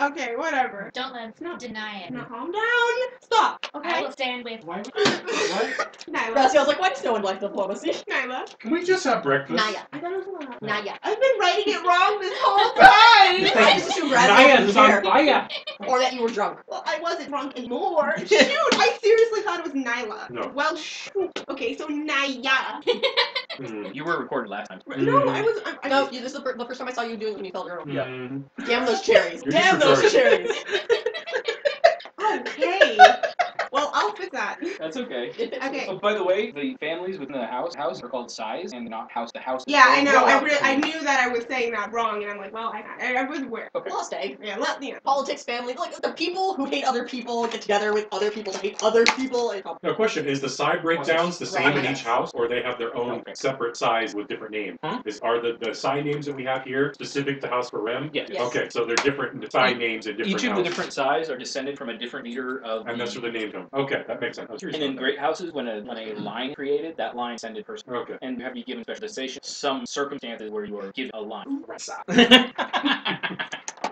Okay, whatever. Don't let him No. deny it. Now calm down. Stop. I Okay. will stand with. Why? What? Nyla. Raziel's like, why does no one like diplomacy? Nyla. Can we just have breakfast? Naya. I thought it was Nyla. Naya. I've been writing it wrong this whole time. I just assumed Raziel didn't care. Naya. Or that you were drunk. Well, I wasn't drunk anymore. Shoot, I seriously thought it was Nyla. No. Well, shoot. Okay, so Naya. You were recorded last time. No, I was. I No, just- this is the first time I saw you doing it when you felt your own. Yeah. Damn those cherries. You're Damn just those cherries. Okay. Well, I'll fix that. That's okay. Okay. Oh, by the way, the families within the house are called size and not house to house. Yeah, I know. Well, I knew that I was saying that wrong, and I'm like, well, I was aware. Okay. Lost egg. Yeah, Politics, family, like the people who hate other people get together with other people to hate other people. And Now, question: is the side breakdowns the same in Right. each house, or they have their own Okay. separate size with different names? Huh? Are the side names that we have here specific to House Ferem? Yes. Yes. Okay, so they're different side names in different Each of the houses. different size are descended from a different leader of And that's where the name comes. Okay, that makes sense. I was curious And in about great houses, when a line created, that line descended first. that. Okay. And you have to be given specialization. Some circumstances where you are given a line.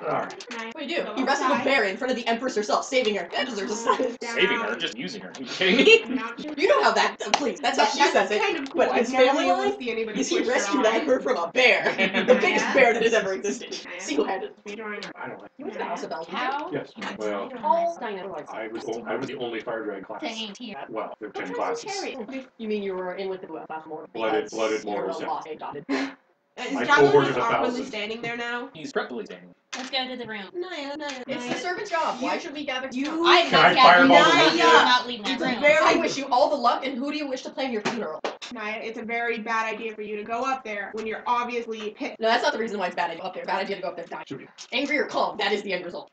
Alright. Nice. what do you do? He wrestled a bear in front of the Empress herself, saving her. That deserves a son. Saving her, just using her. Are you kidding me? I'm not sure. You know how that, please, that's how she That's says it. kind of cool. But I've his never family wanted was, to see anybody is he push her rescued on. her from a bear. The biggest Yeah. bear that has ever existed. See who had it. We don't know. I don't like. You went to the House of Bells. How? Yes. Well, All Steiner. I was the only fire dragon class. Saying here. Well, there are 10 What classes. type of cherry? You mean you were in with the class more? Blooded You were mortals, a yeah. lost adopted. Is My Jabba cohort just of awkwardly 1,000. standing there now? He's practically standing. Let's go to the room. Naya. It's the servant's job. Why should we gather? You- I am Can not I gathering fireball the the room. room? You will not leave my It's a room. very- I wish you all the luck, and who do you wish to plan your funeral? Naya, it's a very bad idea for you to go up there when you're obviously pissed. No, that's not the reason why it's bad idea to go up there. Bad idea to go up there and die. Should be. Angry or calm, that is the end result.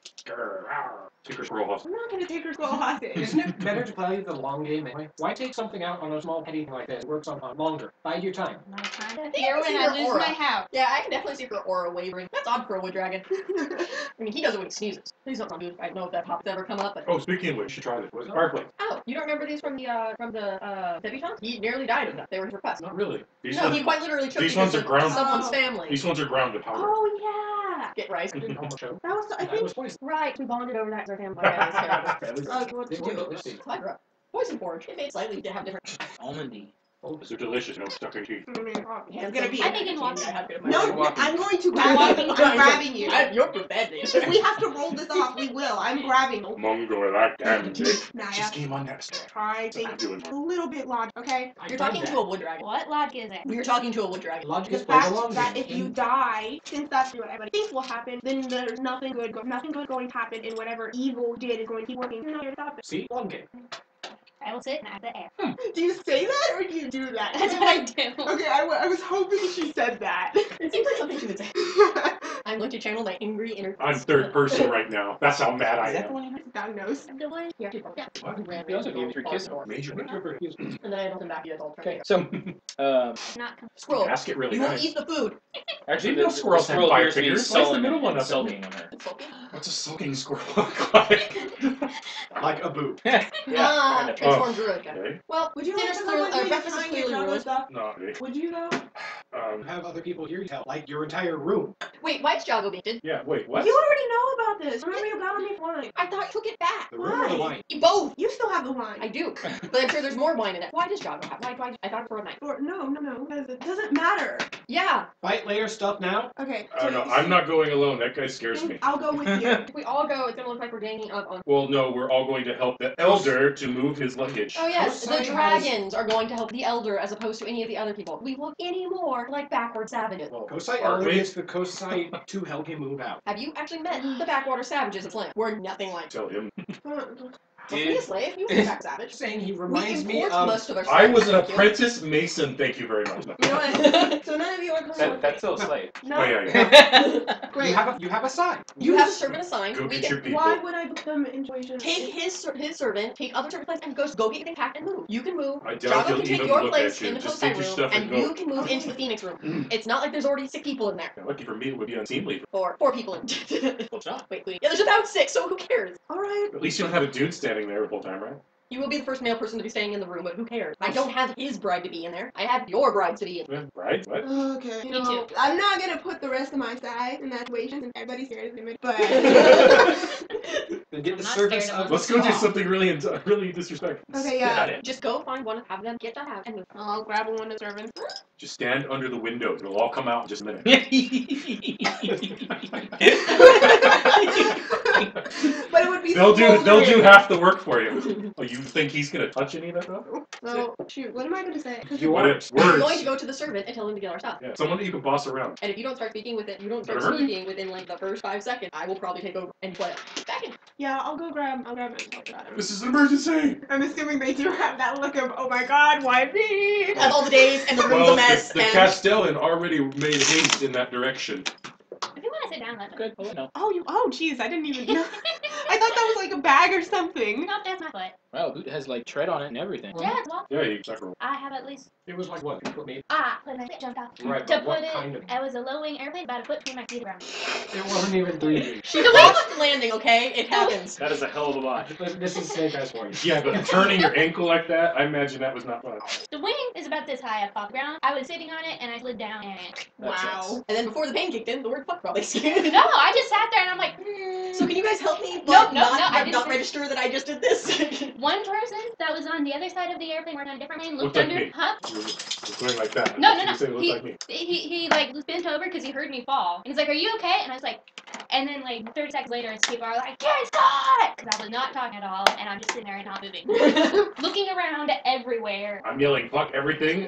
Secret squirrel hustle. I'm not gonna take her so hostage. Isn't it better to play the long game anyway? Why take something out on a small petty thing like this? It works on longer. Bide your time. I'm not trying to You hear can when see I her lose aura. my house. Yeah, I can definitely see her aura wavering. That's odd for a wood dragon. I mean, he does it when he sneezes. Please don't do it. I don't know if that topic's ever come up, but... Oh, speaking of which, you should try this. Was it Fireflame? Oh, you don't remember these from the debutante? He nearly died of them. They were his request. Not really. These No, ones, he quite literally took these because ones are of ground- someone's family. these ones are grounded powder. Oh yeah. Get right. I didn't almost show. That was. I That think. was poison. Right, we bonded over that. Our family. Yeah, that's terrible. What They to were do? delicious. Clever. Poison porridge. It made slightly to have different. Almondy. Those are delicious. No stuck in your teeth. It's gonna be. I think in one. No, I'm going to I'm grab you. I'm grabbing you. You're preventing. If we have to roll this off, we will. I'm grabbing you. Mungo, that damn dick. Naya, Just came on next. try I'm doing think a little bit logic, okay? You're talking to a wood dragon. What logic is it? You're talking to a wood dragon. Logic The is play the fact long that game. if you die, since that's what everybody thinks will happen, then there's nothing good going to happen, and whatever evil did is going to keep working. You're not here to stop it. See? Long game. I will sit and act the air. Do you say that or do you do that? That's what I do. Okay, I was hoping she said that. It seems like something she would say. I'm going to channel my angry inner. I'm third person right now. That's how mad I Is that the am. one you had? Diagnosed. I'm the one. Yeah, two Yeah. What? He also gave you 3 kisses. Major introvert. And then I held him back. He had all Okay, so Not. Squirrel. Ask it really You will nice. eat the food. actually, Maybe no squirrels have 5 appears to be fingers. Why is the sulking middle and one up? sulking on her. What's a sulking squirrel look like? Like a boob. Ah, transformed druid. Okay. Well, Would you dinner's like clearly, someone to breakfast is try and get clearly drunk and ruined. stuff? No, okay. Would you though? You have other people here to help, like your entire room. Wait, why is Jago being did? Yeah, wait, what? You already know about this. Remember you got on me wine. I thought you took it back. The room or the Why? wine? Both. You still have the wine. I do, but I'm sure there's more wine in it. Why does Jago have? Why? I thought it for a night. Or no, because it doesn't matter. Yeah. Fight later stuff now? Okay. I don't know. I'm not going alone. That guy scares me. I'll go with you. If we all go, it's gonna look like we're ganging up on. Well, no, we're all going to help the elder to move his luggage. Oh yes, the Kosai dragons are going to help the elder as opposed to any of the other people. We look any more like backward savages. Well, Kosai are Elder we? gets the Kosai to help him move out. Have you actually met the backwater savages of Slam? We're nothing like. Tell him. Wasn't he a slave? He was a back savage. Saying he We reminds me import of. most of our I slaves. was an Thank you. apprentice mason. Thank you very much. You know what? So none of you are coming. That's still a slave. No. Oh, yeah. Great. You have a sign. You have a servant assigned. Go We get get your people. Why would I put them in situations? take his servant, take other servant place, and go get your thing packed and move. You can move. I doubt Jago he'll can take even your look place at you. in the Just Kosai take your room, stuff and and go. you can move into the Phoenix room. It's not like there's already 6 people in there. Lucky for me, it would be unseemly. Or 4 people in. Well, it's not. Wait. Yeah, there's about 6, so who cares? All right. At least you don't have a dude standing there the whole time, right? You will be the first male person to be staying in the room, but who cares? I don't have his bride to be in there. I have your bride to be in. Yeah, right? What? Okay. Me too. I'm not gonna put the rest of my side in that situation since everybody's scared of him. But Then get I'm the not servants scared of of him. Let's go do something really disrespectful. Okay, Get yeah. at it. Just go find one, have them get that out, and move. I'll grab one of the servants. Just stand under the window. It'll all come out in just a minute. But it would be They'll do smoldering. half the work for you. Oh, you think he's gonna touch any of that stuff? So shoot, what am I gonna say? You What are. if We're going words? to go to the servant and tell him to get our stuff. Yeah, someone that you can boss around. And if you don't start speaking with it, you don't start Better hurry. speaking within like the first 5 seconds, I will probably take over and play it. Second. Yeah, I'll grab it and talk about him. This is an emergency. I'm assuming they do have that look of, oh my god, why me? As all the days and the room's Well, a mess. the and Castellan already made haste in that direction. If you want to sit down, let me. Good. Oh, no. Oh jeez, I didn't even know. I thought that was like a bag or something. No, that's my foot. Wow, boot has like tread on it and everything. Yeah, it's walk. Yeah, you sucker. I have at least. It was like what? You put me. When my foot jumped off. Right, To but what put it, kind of? it was a low wing airplane, about a foot between my feet around. It wasn't even 3D. She's a soft landing, okay? It happens. That is a hell of a lot. This is Snake Eyes for you. Yeah, but turning your ankle like that, I imagine that was not fun. The wing is about this high up off the ground. I was sitting on it and I slid down and. That Wow. sucks. And then before the pain kicked in, the word fuck probably No, I just sat there and I'm like. So can you guys help me? No, But no, I didn't not say- register that I just did this. One person that was on the other side of the airplane, working on a different plane, looked Looked like under. me. Huh? You're going like that. No. You say it looked like me. He like was bent over because he heard me fall. And he's like, "Are you okay?" And I was like, and then like 30 seconds later, his people are like, "Yes, God!" Because I was not talking at all, and I'm just sitting there and not moving, looking around everywhere. I'm yelling, fuck everything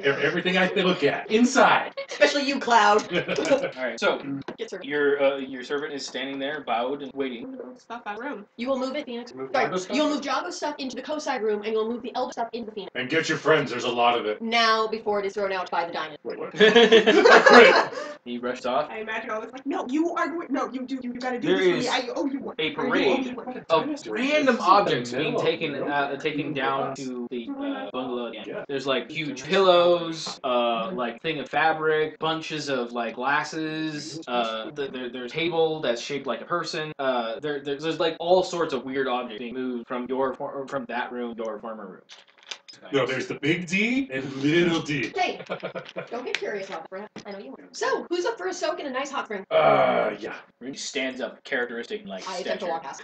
I look at. Inside. Especially you, Cloud. All right. So Get served. your servant is standing there, bowed and waiting. Stuff out of room. You will move it, Phoenix. Move Sorry, Jago's stuff? you'll move Jago's stuff into the Kosai room, and you'll move the Elder stuff into the Phoenix. And get your friends, there's a lot of it. Now, before it is thrown out by the dynamo. Wait, what? He rushed off. I imagine all this like, no, you are going. No, you gotta do There this for is me. I owe you one. a I owe parade you one. of random objects being taken Mellow. taken down to the bungalow again. Yeah. There's like huge pillows, like thing of fabric, bunches of like glasses. There's a table that's shaped like a person. There's like all sorts of weird objects being moved from that room to your former room. No, there's the big D and little D. Hey, don't get curious about that, Brad. I know you won't. So, who's up for a soak in a nice hot spring? Yeah. He stands up, characteristic like I attempt to stature. walk past.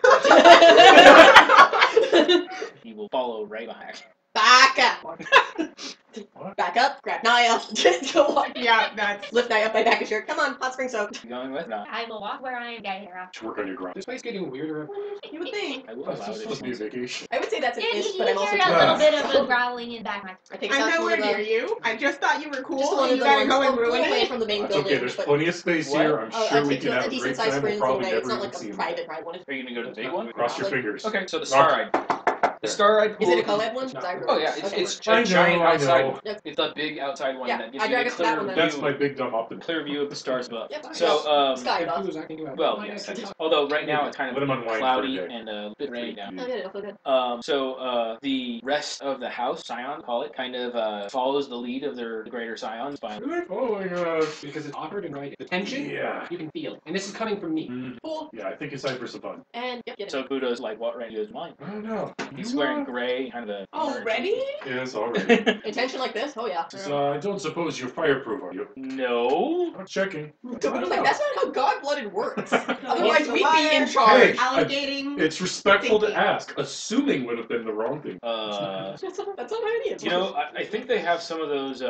He will follow right behind. Back up. What? Back up. Grab Naya. Just go walk. Yeah, that's. Lift Naya up by back of shirt. Come on, hot spring soak. You going with? No. I will walk where I am, get here. To work on your grind. This place getting weirder. You would think. I will It's allow just supposed to be a it. vacation. I would say that's an Yeah, ish, he but I'm also heard a glad. little bit of a growling in back. I think I'm that's nowhere one of near the you. I just thought you were cool. just one and of you the gotta ones go and ruin away it. from the main That's building. okay, there's but- plenty of space What? here. I'm sure we can have a great decent sized time. We'll spring probably way. never It's not even like see a him. private one. Are you gonna go to the big one? Cross your fingers. Okay, so the star ride. The Star-Eyed Pool. Is it a co-ed one? No. Oh yeah, it's, Okay. it's I a giant know, I outside know. one. It's a big outside one Yeah, that gives I you a drag us to that clear one then. That's view, my big dumb optimism. clear view of the stars above. Yep. So Sky If buff. he was acting you out. well, Why yes, not? that is. Although right now it's kind Let him of unwind cloudy for a day. and a bit rainy down. I did it. It'll feel good. The rest of the house, Scion, call it, kind of follows the lead of their greater Scions. By Are they following us? Because it's awkward and right. The tension, Yeah. you can feel it. And this is coming from me. Cool. Yeah, I think it's time for some fun. And yep, get it. so Kudo's like, what rank is mine? I don't know. He's You, wearing gray, kind of a. Already? Yes, already. Attention like this? Oh yeah. I don't suppose you're fireproof, are you? No. I'm checking. Kabuto's like, that's not how God-blooded works. Otherwise, Otherwise, we'd be in charge. Hey, Alligating. It's respectful to Thinking. ask. Assuming would have been the wrong thing. That's not my idea. You know, I think they have some of those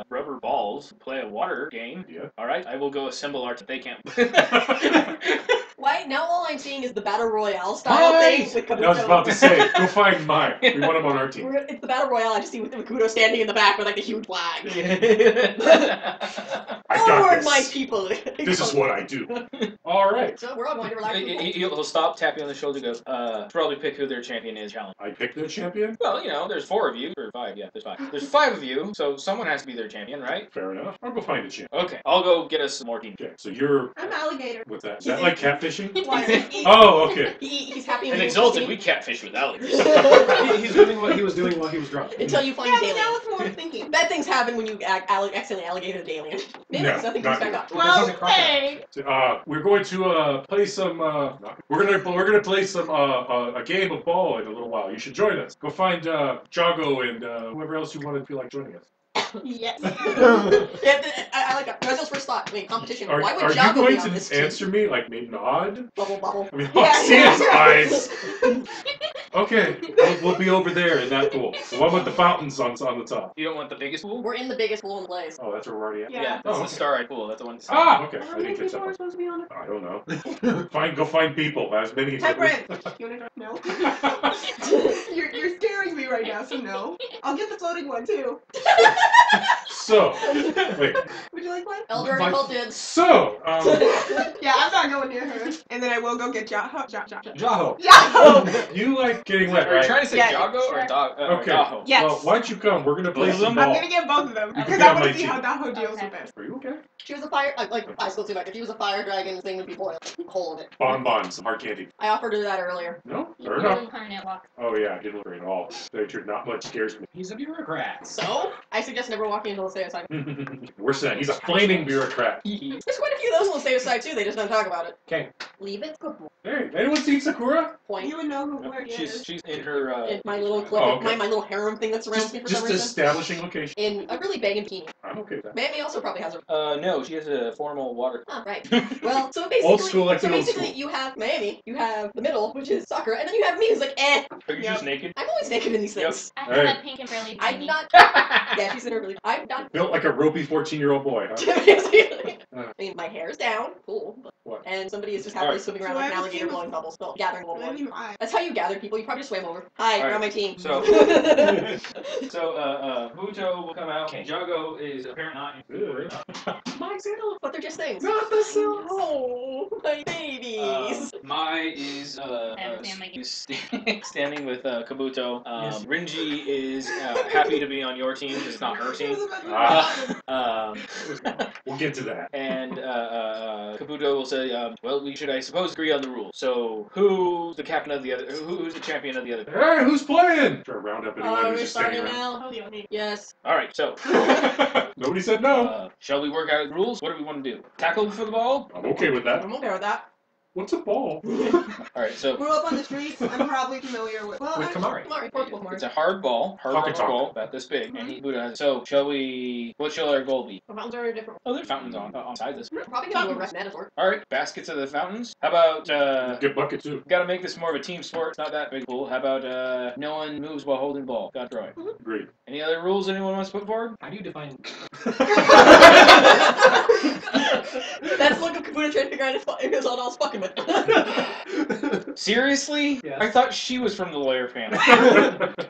rubber balls to play a water game. Yeah. All right, I will go assemble art that they can't. Why? Now all I'm seeing is the Battle Royale style Right. thing with Kabuto. I was about to say, go find mine. We want him on our team. It's the Battle Royale I just see with Kabuto standing in the back with like the huge flag. I got Forward, this. my people! This is what I do. All right. So we're all going to relax. He'll stop, tap you on the shoulder, goes, probably pick who their champion is, challenge. I picked their champion. Well, you know, there's 4 of you, or 5, yeah, there's 5. There's 5 of you, so someone has to be their champion, right? Fair enough. I'll go find a champion. Okay, I'll go get us some more team. Okay, so you're. I'm alligator. What's that? Is that like catfishing? Why? Oh, okay. He's happy And being Exalted, team we catfish with alligators. He's doing what he was doing while he was drunk. until you find Yeah, Dalian. now it's more thinking. Bad things happen when you accidentally alligator the alien. Maybe No, nothing not comes back you. up. Well, Because he's a hey. We're going to play some. We're gonna play some a game of ball in a little while. You should join us. Go find Jago and whoever else you want to feel like joining us. Yes. Yeah, I like that. That was first thought. Wait, competition. Are Why would you Jago going be on this to team? answer me like me nod? Bubble. I mean, Yeah, see his yeah. eyes. Okay, we'll be over there in that pool. The one with the fountains on the top. You don't want the biggest pool? We're in the biggest pool in the place. Oh, that's where we're already at. Yeah. Yeah, Oh, that's okay. the Star-Eyed Pool. That's the one. Ah, okay. How I many didn't catch people are that. supposed to be on it? I don't know. Go find people. As many as Temperance. You wanna no? You're scaring me right now, so no. I'll get the floating one too. So, wait. Would you like one? Elder My- Culted. So, Yeah, I'm not going near her. And then I will go get Jaho. Jaho. Jaho! you like getting wet, Are you right? trying to say Yeah, Jago or sure. Dog? Okay. Daho? Yes. Well, why don't you come? We're gonna play Both of some them? I'm ball. gonna get both of them. You Because can I be on want my to see team. how Daho deals Okay. with this. Are you okay? She was a fire, I still do that. If she was a fire dragon, thing would be boiled. Whole of it. Bonbons, some hard candy. I offered her that earlier. No? You Fair enough. really permanent walk. Oh yeah, I didn't look great at all. Nature not much scares me. He's a bureaucrat. So, I suggest never walking into the aside. We're saying he's a flaming bureaucrat. There's quite a few of those on the aside too, they just don't talk about it. Okay. Leave it, good boy. Hey, anyone seen Sakura? Point. You would know where he is. She's in her. In my little clip, Oh, okay. my little harem thing that surrounds me for Just some reason. establishing location. In a really big bikini. I'm okay with that. Mammy also probably has her. No, she has a formal water. Oh, right. Well, so basically, Old school, like so the old basically school. you have Miami, you have the middle, which is Sakura, and then you have me, who's like, eh. Are you Yep. just naked? I'm always naked in these Yep. things. I Hey. have a pink and fairly I'm tiny. not. Yeah, she's in her really. I'm not. Built like a ropey 14-year-old boy, huh? I mean, my hair's down, cool. But, What? and somebody is just happily Alright. swimming around So like an I have a alligator team of- blowing bubbles. No, gathering Let bubbles. me lie. That's how you gather people. You probably just swam over. Hi, you're Alright. on my team. So, Buto will come out. Okay. Jago is apparently not. My little, but they're just things. Not the silk. Oh, my babies. Mai is standing with Kabuto. Yes. Rinji is happy to be on your team. It's not her She was team. about to We'll get to that. And Kabuto will say, "Well, we should, I suppose, agree on the rules. So, who's the captain of the other? Who's the champion of the other?" Hey, who's playing? Try to round up anyone Are who's we just standing starting around. now? Oh, yeah, me. Yes. All right. So, Nobody said no. shall we work out the rules? What do we want to do? Tackle for the ball? I'm okay with that. I'm okay with that. What's a ball? All right. So. Grew up on the streets. I'm probably familiar with. Well, With Kamari. Kamari, portable Kamari. It's a hard ball, Talk and talk. ball, about this big, and Buddha has. So, shall we? What shall our goal be? The fountains are different. Oh, there's fountains on sides. This. Probably gonna do a rest metaphor. All right, baskets of the fountains. How about? Get bucket too. Got to make this more of a team sport. It's not that big pool. How about? No one moves while holding the ball. Got to throw it. Agreed. Any other rules anyone wants to put forward? How do you define? That's the look of Kabuto trying to figure out if it's all I was fucking with. Seriously? Yes. I thought she was from the lawyer family.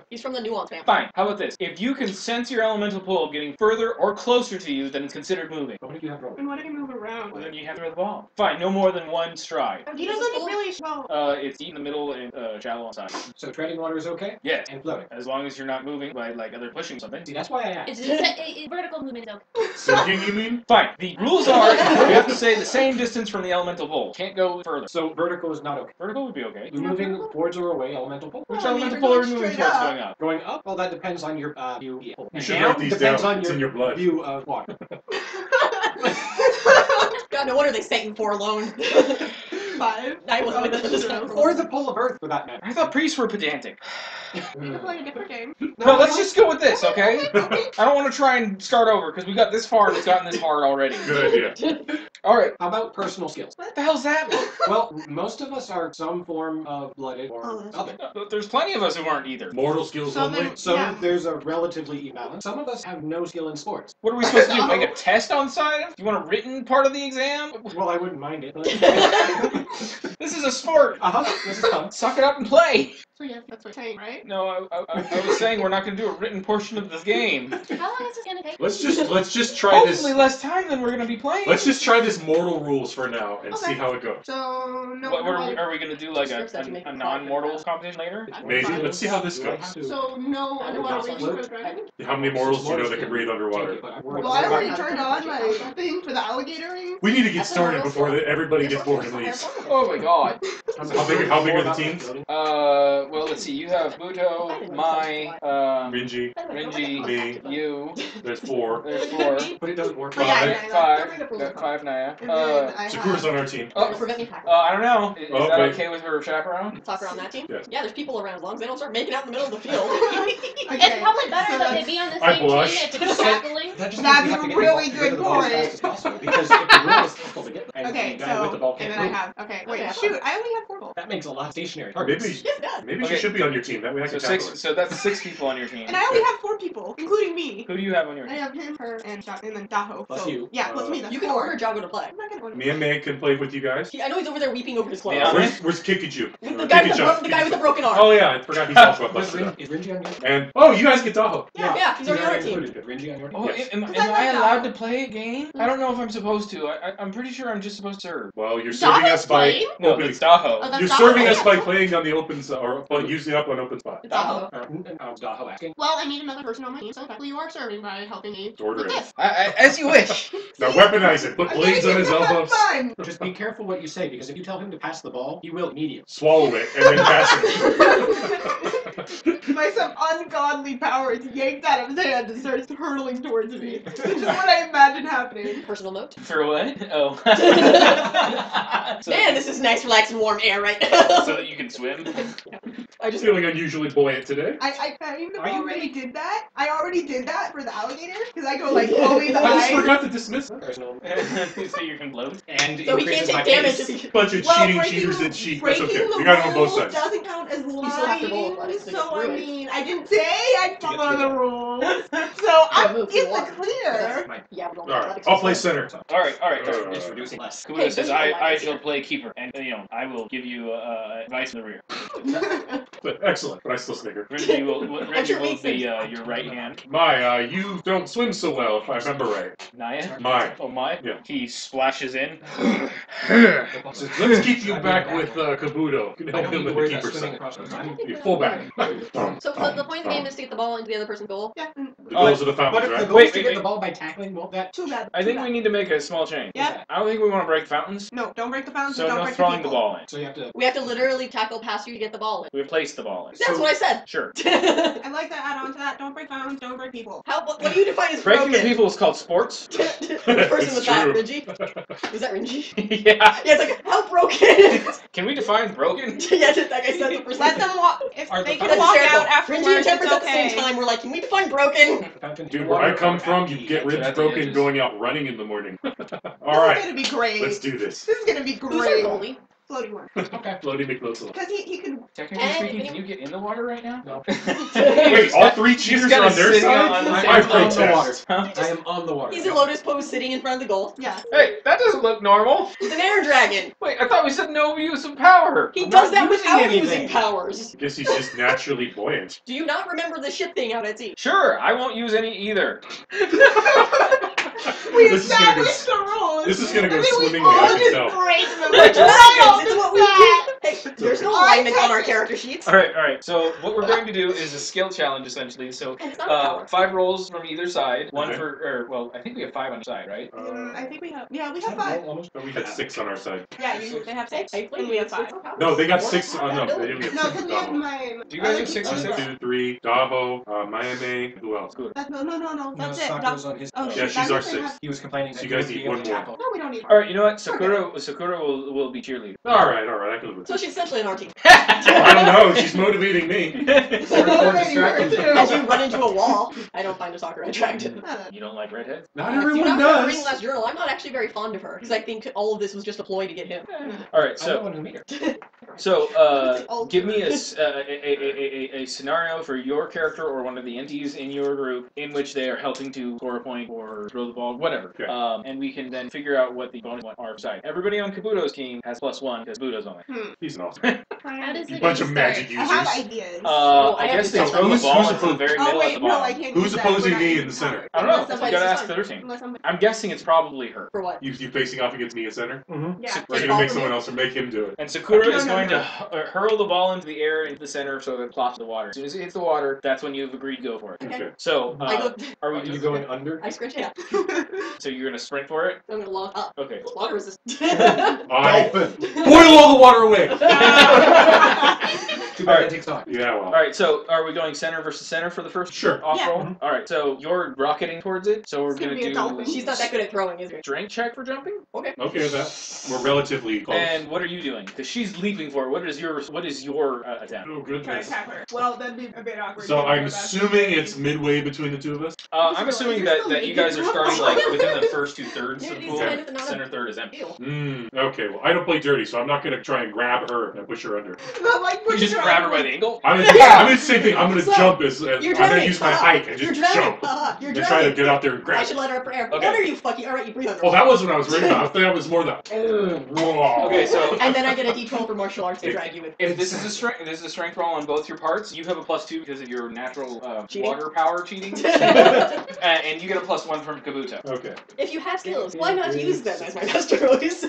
He's from the nuance family. Fine. How about this? If you can sense your elemental pull getting further or closer to you, then it's considered moving. But what if you have roll? And what if you move around? Well, then you have to throw the ball. Fine. No more than one stride. He doesn't really slow. It's deep in the middle and shallow on side. So treading water is okay? Yes. And floating. As long as you're not moving by like other pushing something. See, that's why I asked. It's vertical movement is okay. Sinking, you mean? Fine. The rules are you have to stay the same distance from the elemental pull. Can't go further. So vertical is not okay. Vertical would be okay. You're moving towards or away, elemental pull. Which Well, I mean, elemental if pull you're are we going moving straight towards up. going up? Going up? Well, that depends on your view. You should Down write these depends down. on It's your in your blood. view of water. God, no wonder they Satan 4 alone. 5. I wasn't with this Or the pull of Earth, for that matter. I thought priests were pedantic. We can play a different game. No, let's just go with this, okay? I don't want to try and start over because we got this far and it's gotten this hard already. Good idea. All right. How about personal skills? What the hell's that? Well, most of us are some form of blooded or Oh, that's other. There's plenty of us who aren't either. Mortal skills So only. then- So Yeah. there's a relatively even balance. Some of us have no skill in sports. What are we supposed to do? Make a test on science? Do you want a written part of the exam? Well, I wouldn't mind it. But... This is a sport. This is fun. Suck it up and play. So yes, that's what you're saying, right? No, I was saying we're not going to do a written portion of this game. How long is this gonna take? Let's just try this. Hopefully less time than we're going to be playing. Let's just try this mortal rules for now and see Okay. how it goes. So no. What, are we going to do like Scripts that you make a me non-mortals competition later? Maybe. Let's see how this Do I goes. have to- So no underwater reach for the dragon. How many mortals do you know that can breathe underwater? Well, I already turned on my thing for the alligator ring. We need to get That's a started mortal before skill. everybody gets bored and leaves. Oh my god. How big are the teams? Well, let's see. You have Buto, Mai, Rinji, Rinji, me. you. There's 4. There's 4. But it doesn't work. Oh, yeah, Five. yeah, Five. Got 5 Naya. And then I Sakura's have. on our team. Oh, Prevent me attacking. I don't know. Is Oh, that wait. okay with her chaperone? Soccer on that team? Yes. Yeah, there's people around as long as they don't start making out in the middle of the field. It's probably better so that they that's- be on the I same team blush. if it's tackling. That just That's means we have to a get really the ball- good get the ball as point. fast as possible, because if the rule is tackle to get and Okay, the guy with the so ball and can't then I move, have. Okay, wait, Okay, shoot! I only have 4 balls. that makes a lot of stationary Maybe, targets. Yes, it does. maybe Okay. she should be on your team. That way I So can tackle her. 6. So that's 6 people on your team. And I only have 4 people, including me. Who do you have on your I team? have him, her, and then Daho. Plus so, you. Yeah, plus me. That's You can 4. order Jago to play. I'm not gonna order. Me and May can play with you guys. I know he's over there weeping over his clothes. Yeah. Where's Kikiju? The guy, with Kikiju. the guy with the broken arm. Oh yeah, I forgot he's also a Is busted up. Rinji on your team? And oh, you guys get Daho. Yeah, he's already on our team. included. Is Rinji on your team? Oh, Yes. am Because I I like allowed Daho. to play a game? I don't know if I'm supposed to. I'm pretty sure I'm just supposed to serve. Well, you're serving Daho's us by playing? No, opening. it's Daho. Oh, that's You're Daho. serving us by playing on the open or using up on open spot. It's Daho. Daho asking. Well, I need another person on my team, so technically you are serving by helping me Order with it. this. As you wish. Now weaponize it. Put I'm blades gonna on his give him elbows. fun. Just be careful what you say, because if you tell him to pass the ball, he will immediately. Swallow it and then pass it. By some ungodly power, it's yanked out of his hand and starts hurtling towards me. Which is what I imagine happening. Personal note. For what? Oh. so, Man, this is nice, relaxing, warm air right now. so that you can swim. I just Feeling unusually buoyant today. I kind of Are you already did that. I already did that for the alligator, because I go like slowly the I just eye. forgot to dismiss it. Personal. So you can float. And so he can't increases my take damage pace. if he. Bunch of Well, cheating breaking cheaters the- and cheat. That's breaking okay. the We got it on both rules sides. doesn't count as lying, still have to roll athletics to get so I through it. mean, I didn't say I follow the rules. So I'm move in to the water. clear. Yeah, roll All right, athletics. I'll play center. All right. It's reducing less. Kuda Hey, says, there's no I lights shall here. play keeper, and I will give you advice in the rear. But excellent, but I still snicker. Reggie will means be your right hand. My, you don't swim so well, if I remember right. Naya? My. Oh, my? Yeah. He splashes in. So let's keep you back with Kabuto. You can I help don't him need to with worry the about keeper swimming side. across the time. You full back. So the point of the game is to get the ball into the other person's goal. Yeah, The goals of the But fountains, if the right? goal Wait, is to wait, get wait. the ball by tackling, won't that? too bad. I think we need to make a small change. Yeah. I don't think we want to break fountains, No, don't break the fountains. so don't no break throwing the the ball in. So you have to. We have to literally tackle past you to get the ball in. We place the ball in. That's what I said. Sure. I like to add on to that. Don't break fountains. Don't break people. What do you define as Breaking the broken? people is called sports. The person It's with that, true. Rinji? Was that Rinji? Yeah. Yeah, it's like, how broken? Can we define broken? Yeah, like I said, the person. Let them walk. If Are they the can That's walk hysterical. out afterwards, Rinji and it's Temperance at the okay. same time were like, can we define broken? Dude, where I come from, you get ribs broken edges. going out running in the morning. This is Alright, gonna be great. let's do this. This is gonna be Who's our great. goalie? floating one. Okay. Floaty McFloat's. Because he can. Technically And speaking, if can you get in the water right now? No. Wait, all three cheaters kinda are on their sitting side? on the I same I am on the protest. water. Huh? I am on the water. He's in lotus pose sitting in front of the goal. Yeah. Hey, that doesn't look normal. He's an air dragon. Wait, I thought we said no use of power. He I'm does not that using without anything. using powers. I guess he's just naturally buoyant. Do you not remember the ship thing out at sea? Sure, I won't use any either. We This is gonna go established the rules. This is gonna go And then swimmingly we all as just itself. break them. Which happens. It's what we that. do. Hey, there's no I alignment on our said- character sheets. All right. So what we're going to do is a skill challenge essentially. So And it's not a power. 5 rolls from either side. One Okay. well, I think we have 5 on each side, right? I think we have. Yeah, we have 5. Almost. We had 6 on our side. Yeah, they have 6. And we have 5. No, they got 6. No, they didn't get No, 6. because we have Dabo. mine. Do you guys other have 6 and people- 6? 1, 2, 3. Dabo, Miami. Who else? Good. No, that's it. Sakura's on his. Oh, Yeah, shit, she's that our means they 6th. have- He was complaining So that you guys he need wouldn't one be able to more. tackle. No, we don't need. All right. You know what? Sakura will be cheerleader. Alright, I can live with So it. she's essentially an RT. I don't know, she's motivating me. As you run into a wall, I don't find a Sakura attractive. You don't like redheads? Not If you everyone not reading does. last journal, I'm not actually very fond of her because I think all of this was just a ploy to get him. All right. I don't So want to meet her. give me a scenario for your character or one of the entities in your group in which they are helping to score a point or throw the ball, whatever. Okay. And we can then figure out what the bonus are side. Everybody on Kabuto's team has +1 because Kabuto's on it. He's an awesome. How does You it bunch of start? magic I have users. ideas. I I have guess to they tell throw the who's ball into opposed- the very Oh middle at wait, the no, bottom. I can't. Who's use that. opposing We're not me in using the center? power. I don't know. That's You why gotta this ask is the fun. other team. Unless I'm. I'm guessing it's probably her. For what? You facing off against me in center? Mm-hmm. Yeah. We're gonna make someone else or make him do it. And Sakura No, is no, going no. to hurl the ball into the air into the center so that it plops to the water. As soon as it hits the water, that's when you've agreed to go for it. Okay. So, I go. are we Are you doing? going under? I scratch it out. So you're gonna sprint for it? I'm gonna log up. Okay. Water resistant. I. Boil all the water away. Too bad that takes time. Yeah, well. All right. So, are we going center versus center for the first Sure. off Yeah. roll? All right. So you're rocketing towards it. So we're It's gonna gonna be a do dolphin. She's not that good at throwing, is she? strength check for jumping. Okay with that. We're relatively close. And what are you doing? Because she's leaping for it. What is your attempt? Oh, Try to goodness. tap her. Well, that'd be a bit awkward. So given I'm we're about to assuming do it's midway between the two of us? I'm assuming that you guys are starting like within the first 2/3 Yeah, of the these pool. kind of not a Center third is empty. deal. Okay, well, I don't play dirty, so I'm not gonna try and grab her and push her under. Not like You just grab her by the ankle. I'm gonna do the same thing. I'm gonna So, jump as You're I'm gonna drowning. use my height and You're just drowning. jump. You're And try to drowning. get out there and I grab. should let her prayer. Okay. What are you fucking? All right, you breathe under. Well, that wasn't what I was worried about. I think that was more the. Okay, so And then I get a D12 for martial arts to drag you with. if this is a strength roll on both your parts, you have a +2 because of your natural Cheating? water power cheating, and you get a +1 from Kabuto. Okay. If you have skills, why not use them as my master release?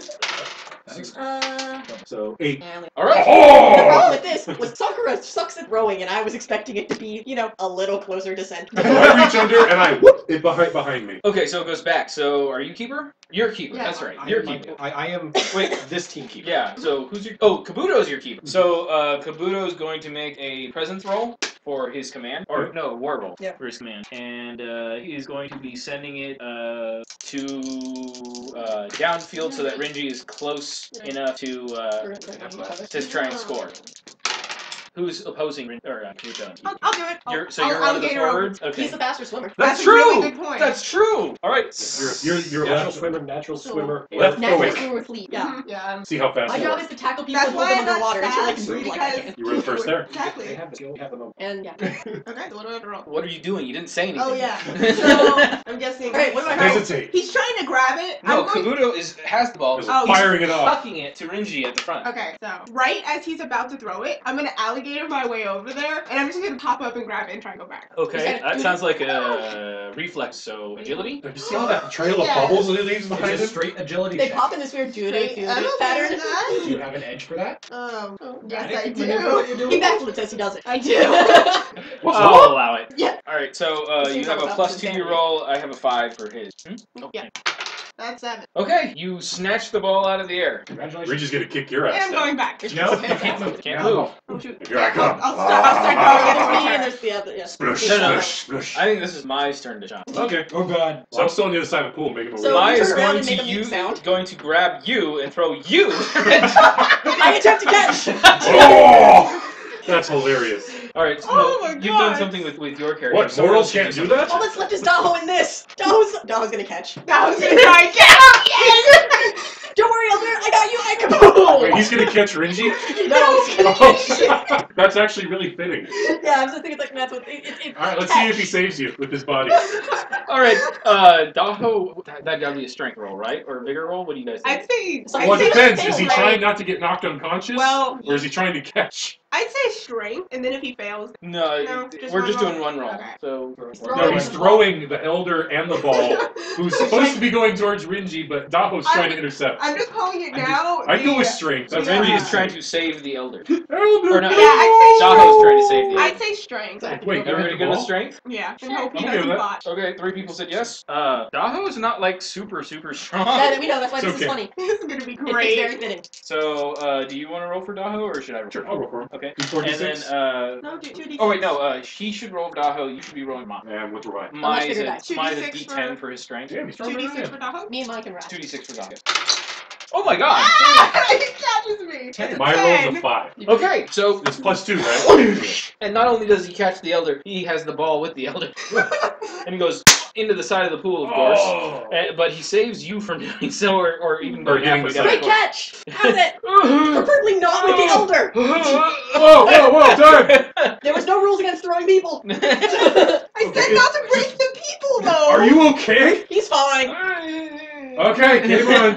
So 8. All right. The Oh! problem with this was Sakura sucks at rowing, and I was expecting it to be, a little closer descent. So I reach under and I whoop it behind me. Okay, so it goes back. So are you keeper? You're keeper. Yeah. That's right. You're I keeper. am Wait. this team keeper. Yeah. So who's your? Oh, Kabuto's your keeper. So Kabuto's going to make a presence roll for his command, or no, a war roll Yeah. for his command, and he is going to be sending it to downfield so that Renji is close enough to try and score. Who's opposing Kabuto? I'll do it. You're one of the forwards. Okay. He's the faster swimmer. That's a true. really good point. That's true. All right. You're Natural So- swimmer. Left Natural forward. swimmer with lead. Yeah. Yeah. See how fast My you job are. is to tackle people That's and hold why them I'm not underwater until I can fast, breathe like I because can. You were the first there. They Exactly. have this. You only have the moment. And yeah. Okay, so what do I have to roll? What are you doing? You didn't say anything. Oh yeah. So I'm guessing. Alright, what do I so, roll? Hesitate. He's trying to grab it. No, I'm going. Kabuto has the ball. Is Oh, firing it off. Tucking it to Renji at the front. Okay, so right as he's about to throw it, I'm gonna alligator my way over there, and I'm just gonna pop up and grab it and try and go back. Okay, that sounds like a reflex. So agility. Have you seen all that trail of Yeah. bubbles that he leaves It's behind a him? straight agility They check. pop in this weird Wait, I don't pattern. think that. Do you have an edge for that? Yes, I think we know what do. you're doing. He backflips says he does it. I do. I'll allow it. Yeah. All right, so This you is have all a about +2 to your insanity. roll. I have a 5 for his. Yeah. That's 7. Okay, you snatch the ball out of the air. Congratulations. Regis gonna kick your And ass I'm now. going back. No, Can't move. Can't No. move. Oh shoot. Here I come. I'll start going. There's me and there's the other. Yeah. Splish, No, no. splish, splish. I think this is Mai's turn to jump. Okay. Oh god. So I'm still on the other side of the pool making my So- way. Mai you is turn around going and to make a leap sound. going to grab you and throw you. I attempt to catch. Oh! That's hilarious. All right, so Oh my you've done God. something with your character. What, Someone mortals else should can't do something. that? All that's left is Daho in this. Daho's gonna catch. That was gonna try and get out. Yes. Don't worry, Elder. I got you. I can. Wait, he's gonna catch Rinji? No, he's gonna catch you. That's actually really fitting. Yeah, I was just thinking like that's what. Alright, let's see if he saves you with his body. All right, Daho, that gotta be a strength roll, right? Or a vigor roll? What do you guys think? I'd say. I'd Well, say it depends. fail, Is he right? trying not to get knocked unconscious? Well, or is he trying to catch? I'd say strength, and then if he fails, No, No, just we're one just roll? doing one roll. Okay. So No, he's throwing the elder and the ball, who's supposed to be going towards Rinji, but Daho's trying to intercept. I'm just calling it now. I go with strength. So That's Renji what is trying to save the elder. Elder! Or no, Yeah, I'd say Daho's trying to save the I'd elder. say strength. Wait, Everybody the good with ball? strength? Yeah, and Sure. hope he I'm okay doesn't with that. botch. Okay, 3 people said yes. Daho is not like super strong. Yeah, we know. That's why It's this is okay. funny. This is gonna be It's very great. fitting. So, do you want to roll for Daho or should I roll? Sure, I'll roll for him. Okay. D4, And D6. then, No, do 2d6. oh wait, no, he should roll Daho, you should be rolling mine. And what do I? much bigger dice? Mine's a 2d6 D10 for his strength. Damn, he's stronger than I 2d6 am. for Daho. Me and Mike can ride. 2d6 for Daho. Oh my god! Ah! He catches me. It's a My roll's 10. a 5. Okay, so, It's +2, right? and not only does he catch the elder, he has the ball with the elder. And he goes into the side of the pool, of course. Oh. But he saves you from doing so, or even Or going getting halfway the down. Great the course. catch! How's it? Preferably not with the elder. Whoa, time! There was no rules against throwing people. I said not to break the people, though. Are you okay? He's fine. Okay, game on.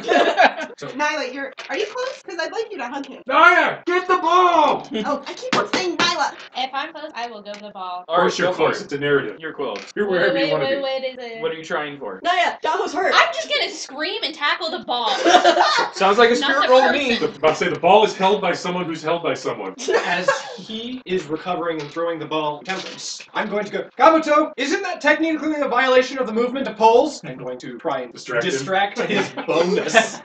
Nyla, are you close? Because I'd like you to hug him. Naya, get the ball! Oh, I keep on saying Nyla. If I'm close, I will go for the ball. Of course you're Go for close. it. It's a narrative. You're close. You're wherever you want to be. What is it? What are you trying for? Naya, Daho's hurt. I'm just gonna scream and tackle the ball. Sounds like a Not spirit the roll to me. person. About to say the ball is held by someone who's held by someone. As he is recovering and throwing the ball temperance, I'm going to go, Kabuto, isn't that technically a violation of the movement of poles? I'm going to try and Distract him. his bonus.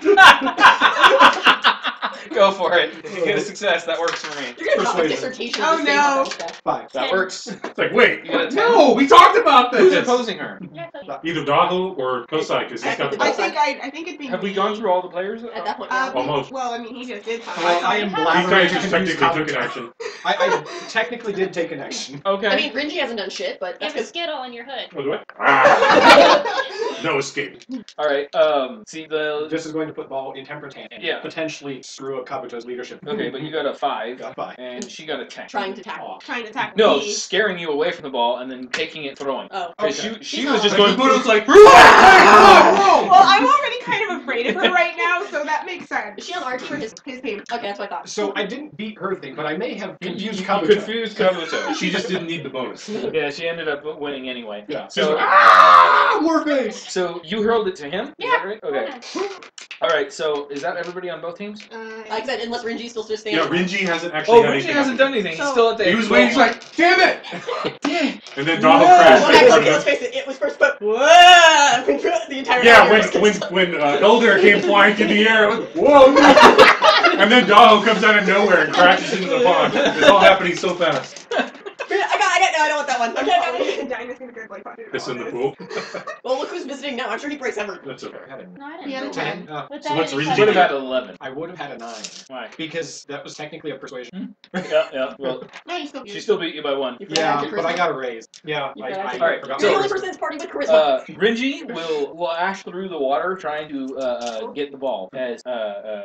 Go for it. If you get a success, that works for me. You're gonna drop a Persuasion. dissertation. Oh, just saying no. about that. 5. That works. It's like, wait, You got a 10? no, we talked about Who's this! opposing her? Yeah, so Either Daho or Kosai, because he's got the I ball. think it'd be. Have we me. gone through all the players? At that point, yeah. Almost. Well, I mean, he just did. Well, I am He blabbering to technically confuse took an Kabuto. action. I technically did take an action. Okay. I mean, Rinji hasn't done shit, but you that's have a because skittle in your hood. What do I? Ah. No escape. all right. See the. This is going to put ball in temperance hand and Yeah. potentially screw up Kabuto's leadership. Okay, but you got a 5, Got 5. and she got a 10. trying to tackle. Trying to attack No, me. scaring you away from the ball and then taking it, throwing. Oh. 'Cause Okay. she He's was not just like- going. Kabuto's like. Well, I'm already kind of afraid of her right now, so that makes sense. Is she on archer or his? His team. Okay, that's what I thought. So I didn't beat her thing, but I may have confused You Kabuto. confused Kabuto. She just didn't need the bonus. Yeah, she ended up winning anyway. Yeah. So, Ah, Warface! so you hurled it to him? Is Yeah. that right? Okay. All right. So is that everybody on both teams? Like I said, unless Rinji's still just standing. Yeah, Rinji hasn't actually Oh, had Richie anything hasn't happen. done anything. He's So- still at the. He was waiting, he's like, damn it! And then Daho Well, crashed right in actually, front okay, of let's him. face it. It was first, but whoa! The entire. Yeah, area when Elder came flying through the air, it was, whoa! And then Daho comes out of nowhere and crashes into the pond. It's all happening so fast. I don't want that one. Okay. Dinah's gonna go like It's in the pool. Well, look who's visiting now. I'm sure he breaks every. That's okay. I had a No, I He had a didn't. 10. But So that what's is Rinji like- Would have had 11. I would have had a 9. Why? Because that was technically a persuasion. Yeah. Well, No, you still she still beat you by 1. You forgot your but I charisma. got a raise. Yeah, You I forgot your Alright, forgot You're the my only raise. person that's party with charisma. Rinji will ash through the water trying to get the ball as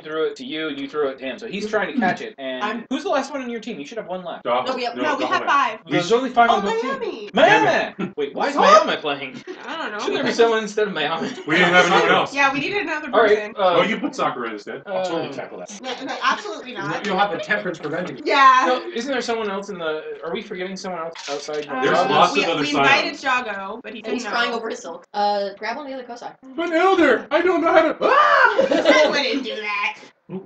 threw it to you and you threw it to him. So he's trying to catch it. And who's the last one on your team? You should have 1 left. Daho. No, we have- No, we Daho have went. 5. There's only 5 Oh, on both teams. Miami. Miami! Wait, why is Miami playing? I don't know. Shouldn't there be someone instead of Miami? We didn't have anyone else. Yeah, we needed another All right. person. Oh, you put Sakura instead. I'll totally tackle that. No, absolutely not. You'll have the temperance preventing you. Yeah. No, isn't there someone else in the? Are we forgetting someone else outside? There's lots we, of other we invited scions. Jago, but he And said he's no. crying over his silk. Grab one of the other Kosai. But Elder, I don't know how to. Ah! I wouldn't do that.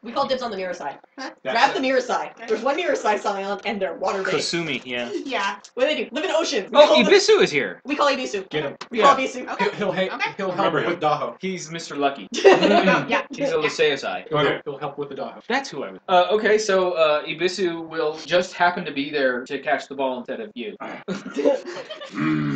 We call dibs on the mirror side. Huh? Grab the mirror side. There's one mirror side scion, and they're water-based. Kasumi, yeah. Yeah. What do they do? Live in oceans. We Oh, call them- Ibisu is here. We call Ibisu. Get him. We call Ibisu. Okay. He'll help Remember him. with Daho. He's Mr. Lucky. Yeah. He's a Lysaeusai. Okay. He'll help with the Daho. That's who I was. Okay, so Ibisu will just happen to be there to catch the ball instead of you.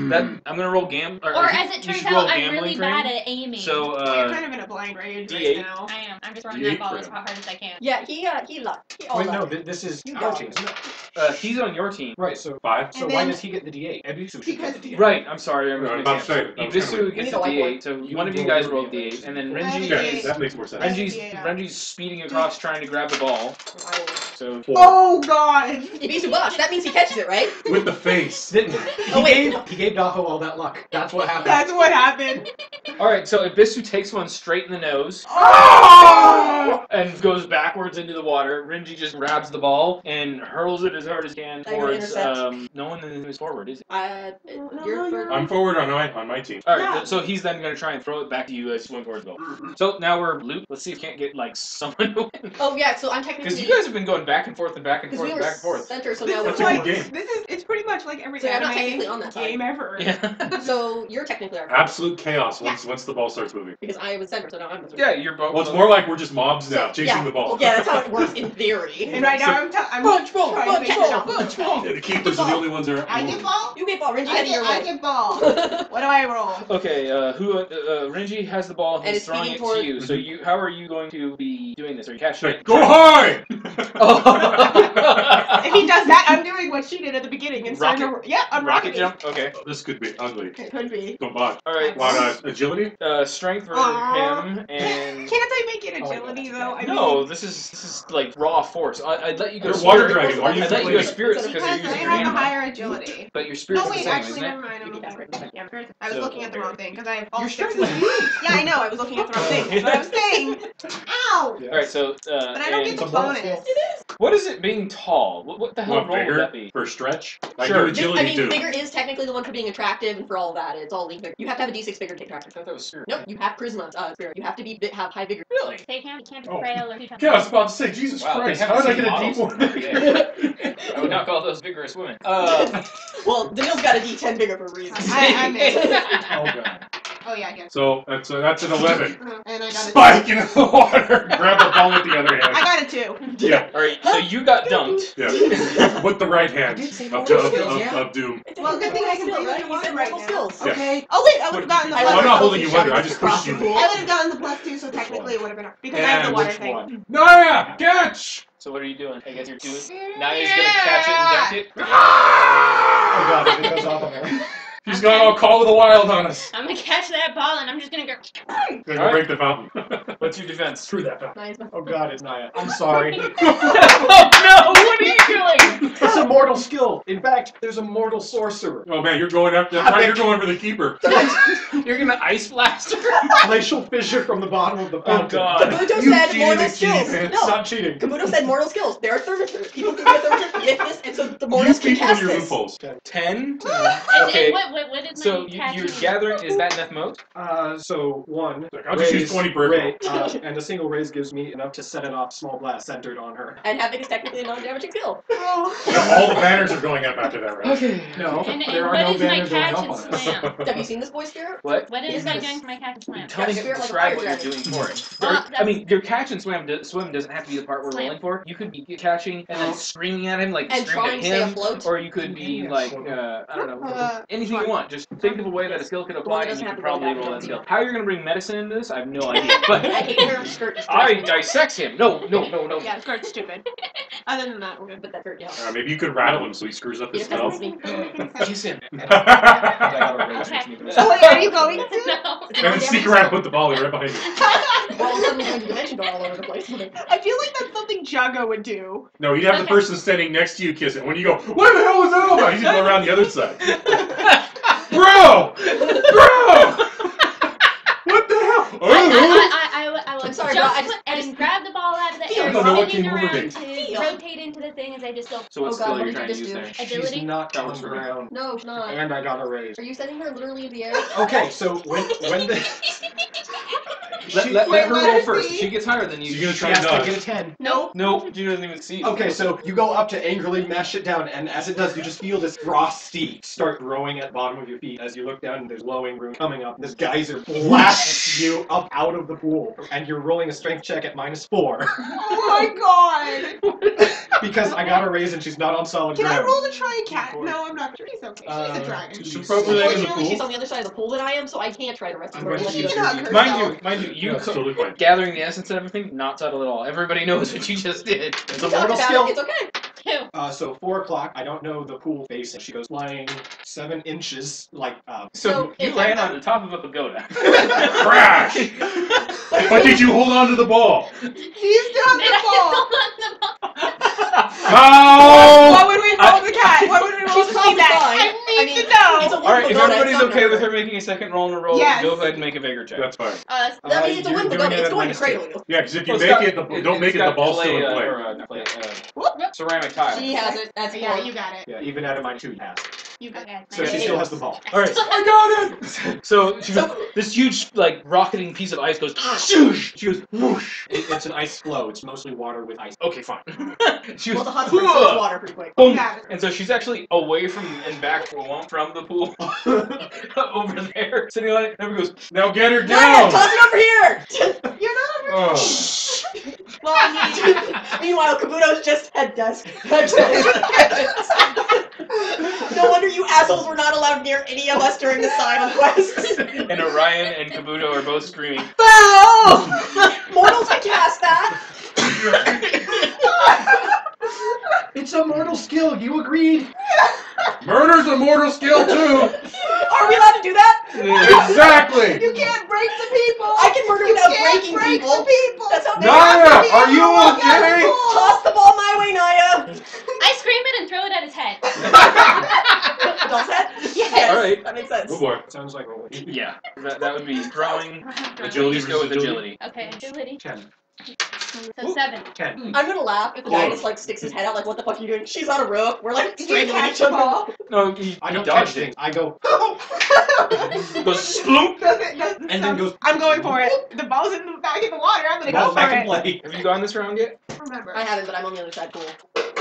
That I'm gonna roll Or as it you turns should roll out, I'm gambling really for him. bad at aiming. So You're kind of in a blind rage D8. right now. I am. I'm just running D8 that ball for as him. hard as I can. Yeah, he all Wait, no, luck. this is You our go. team, isn't it? He's on your team. Right, so 5. so And why then- does he get the D8? Ebisu should Because- get the D8. Right, I'm sorry. I'm I was about to say, that was Ibisu kinda gets weird. the D8, so You one of you roll guys your roll D8. D8, and then I have Renji. a Yeah, D8. that makes more sense. Renji's speeding across trying to grab the ball. I will. So 4. Oh God! Ibisu Bosh, that means he catches it, right? With the face. Didn't he? Oh, wait, Gave, no. he gave Daho all that luck. That's what happened. That's what happened. all right, so Ibisu takes one straight in the nose Oh! and goes backwards into the water. Renji just grabs the ball and hurls it as hard as he can I will towards. intercept. No one is forward, is it? You're first. I'm forward on my team. All right, Yeah. so he's then going to try and throw it back to you as you swing towards the ball. So now we're loop. Let's see if we can't get like someone to win. Oh yeah, so I'm Because technically you guys have been going back and forth and back and because forth we and were back and forth. center, so This now is That's we're a like good game. it's pretty much like every So I'm not anime technically on that side. game ever. Yeah. So you're technically our first, Absolute chaos once the ball starts moving. because I was center, so now I'm the Yeah, you're both. Well, it's more like we're just mobs now, chasing yeah. the ball. Yeah, that's how it works in theory. And right now I'm Punch ball, trying to punch make ball, it up. punch ball. Yeah, the keepers are the only ones that are. I get ball. You get ball, Renji, I head of your way. get ball. What do I roll? Okay, Renji has the ball and And he's it's throwing feeding it toward- to you. So how are you going to be doing this? Are you catching Like, it? go high! If he does that, I'm doing what she did at the beginning and starting to. Yeah, I'm Rocket jump? Okay. This could be ugly. It could be. Don't botch. Alright, Want agility? strength for Aw. him and... Can't I make it Oh, agility yeah. though? I No, this is like raw force. I'd let you go You're water spirits. dragon. Why are you I'd let you go complaining? spirits mean, because you're because I using your have a animal. higher agility. But your spirit's No, the wait, same, actually, isn't it? never mind. I'm looking at yeah, I was So- looking at the wrong thing because I have all Your sixes. strength is Yeah, I know. I was looking at the wrong thing. But I'm saying, ow! Alright, so, But I don't and get the bonus. what is it being tall? What the hell Want role would bigger that be? for stretch? I Sure. do agility I mean, too. bigger is technically the one for being attractive and for all that. It's all linked. You have to have a D6 figure to take attractive. I thought that was spirit. Nope, you have charisma, spirit. You have to have high vigor. Really? They can't be Oh. frail or too tough. Yeah, I was about to say, Jesus Wow, they Christ, haven't how did I seen get a models D4? every day. I would not call those vigorous women. Well, Daniil's got a D10 bigger for a reason. I'm in. Oh god. Oh yeah, I guess. So that's an 11. And I got a Spike into the water. Grab the ball with the other I hand. got a 2. Yeah, Alright, so you got dunked. yeah. With the right hand did say of, motor of, skills, of, yeah. of doom. Well, good thing I can Skill, breathe right? underwater You said right multiple now. skills. Yeah. Okay. Oh wait, I would have gotten the I Well, I'm plus. not holding you under. I just pushed you. I would have gotten the +2, so technically it would have been because I have the And water which thing. one? Naya, catch! So what are you doing? I guess you're doing. Now he's gonna catch it and dunk it. Oh god, it goes off of her. He's gone all Call of the Wild on us. I'm gonna catch that ball and I'm just gonna go. Gonna go Alright. break the fountain. What's your defense? Screw that fountain. Nice. Oh god, it's Naya. I'm sorry. Oh no! What are you doing? It's a mortal skill. In fact, there's a mortal sorcerer. Oh man, you're going up. That's right, you're going for the keeper. You're gonna ice blast her? Glacial fissure from the bottom of the Oh fountain. god. Kabuto You said cheated mortal and cheated, skills. man. No, Stop cheating. Kabuto said mortal skills. There are thermistors. People can get thermistors with this, and so the You mortals can keep cast your this. loopholes. 10? And Okay. what is So my catching? you're gathering. Is that enough moat? So one. I'll just use 20 per ray, and a single raise gives me enough to set it off small blast centered on her. And having is technically a non-damaging skill. Yeah, all the banners are going up after that, right? Okay. No, And there are what no is my banners going catch up and on us. slam? Have you seen this boy spirit? What? What is Is that this- doing for my catch and slam? Tell me, Yeah, spirit like a describe fire what you're dragon. doing for it. Well, I mean, your catch and swim doesn't have to be the part we're Slam. rolling for. You could be catching and then screaming at him, like And scream trying at to stay him, afloat. or you could be like, I don't know, anything you want. Just think of a way that a skill could apply, and doesn't you have could to roll probably that roll that much. skill. How you're gonna bring medicine into this, I have no idea. But I hate her skirt. I dissect him. No. Yeah, it's quite stupid. Other than that, we're good. But that hurt, yeah. Maybe you could rattle him so he screws up his He doesn't spell. listen to me. Kiss him. Okay. So wait, are you going to? No. And then sneak around and put the ball right behind you. We're all suddenly going to dimension door all over the place. I feel like that's something Jago would do. No, you'd have the person standing next to you kiss it. When you go, what the hell was that all about? He's gonna go around the other side. Bro! What the hell? I will I'm sorry, jump bro, I just- and grab the ball out of the Feel. air, I don't know what spinning came over me. around to rotate into the thing as I just go. So what Oh, God, skill what are you did you trying to just use do? there? Agility? She's not That on works the for me. ground. No, it's not. And I got a raise. Are you setting her literally in the air? Okay, so when the Let Wait, her let roll her first. see. If she gets higher than you, So you're gonna she try has and to dodge. get a 10. Nope. Nope, she doesn't even see. Okay, so you go up to angrily mash it down, and as it does, you just feel this frosty start growing at the bottom of your feet. As you look down, and there's glowing room coming up. This geyser blasts you up out of the pool, and you're rolling a strength check at -4 Oh my god! because I got a raise and she's not on solid Can I ground. roll to try and cat? No, I'm not. She's okay. She's a dragon. She's appropriately in the Unfortunately, she's pool. on the other side of the pool than I am, so I can't try to rescue I'm her. going to unless use you- can hug her. Mind you, you That's totally fine. gathering the essence and everything, not subtle at all. Everybody knows what you just did. It's We a talked mortal about skill. it. It's okay. So 4 o'clock. I don't know the pool facing. She goes flying 7 inches, like. So So you if land I'm- on the top of a pagoda. Crash! But did you hold on to the ball? You still have the ball. How? What would we roll the cat? What would we roll She's to probably see that? fine. I need to It's know. a All right, if pagoda, everybody's it's not okay gonna with her hurt. making a second roll in a roll, Yes. go ahead and make a vigor check. That's fine. I mean, it's a you're wooden doing pagoda. it It's at going to -2. cradle you. Yeah, because if you Well, make Scott, it, don't make it. The ball's still in play. Not play, ceramic tile. She has it. That's Yeah, four. you got it. Yeah, even out of my 2 pass. You got it. Okay. So she still has the ball. All right. I got it. So she goes, this huge like rocketing piece of ice goes. Shoosh. She goes whoosh. It's an ice flow. It's mostly water with ice. Okay, fine. She Well, goes. the hot spring fills water pretty quick. Boom. Got it. And so she's actually away from and back from the pool over there, sitting on it. And everyone goes, Now get her Ryan, down. toss it over here! You're not over. Oh. Well, I mean, Meanwhile, Kabuto's just head desk. No wonder you assholes were not allowed near any of us during the side quest. and Orion and Kabuto are both screaming. Mortals can cast that. It's a mortal skill. You agreed. Murder's a mortal skill too. Are we allowed to do that? Exactly. you can't break the people. I can murder You without can't breaking break people. the people. That's how Naya, are you okay? Toss the ball my way, Naya. I scream it and throw it at his head. Doll's head? Yes. All right. That makes sense. Good boy. Sounds like rolling. Yeah, that would be throwing. Agility Just go with versus agility. Okay, agility. 10. So 7. 10. I'm gonna laugh if the guy just like sticks his head out like, what the fuck are you doing? She's on a rope. We're like Did you strangling catch each the other. ball? No, he I don't catch dodged things. it. I go. He goes sploop. And then goes. I'm going for it. The ball's in the back in the water. I'm gonna go Ball's for back in it. play. Have you gone this round yet? Remember. I haven't, but I'm on the other side pool.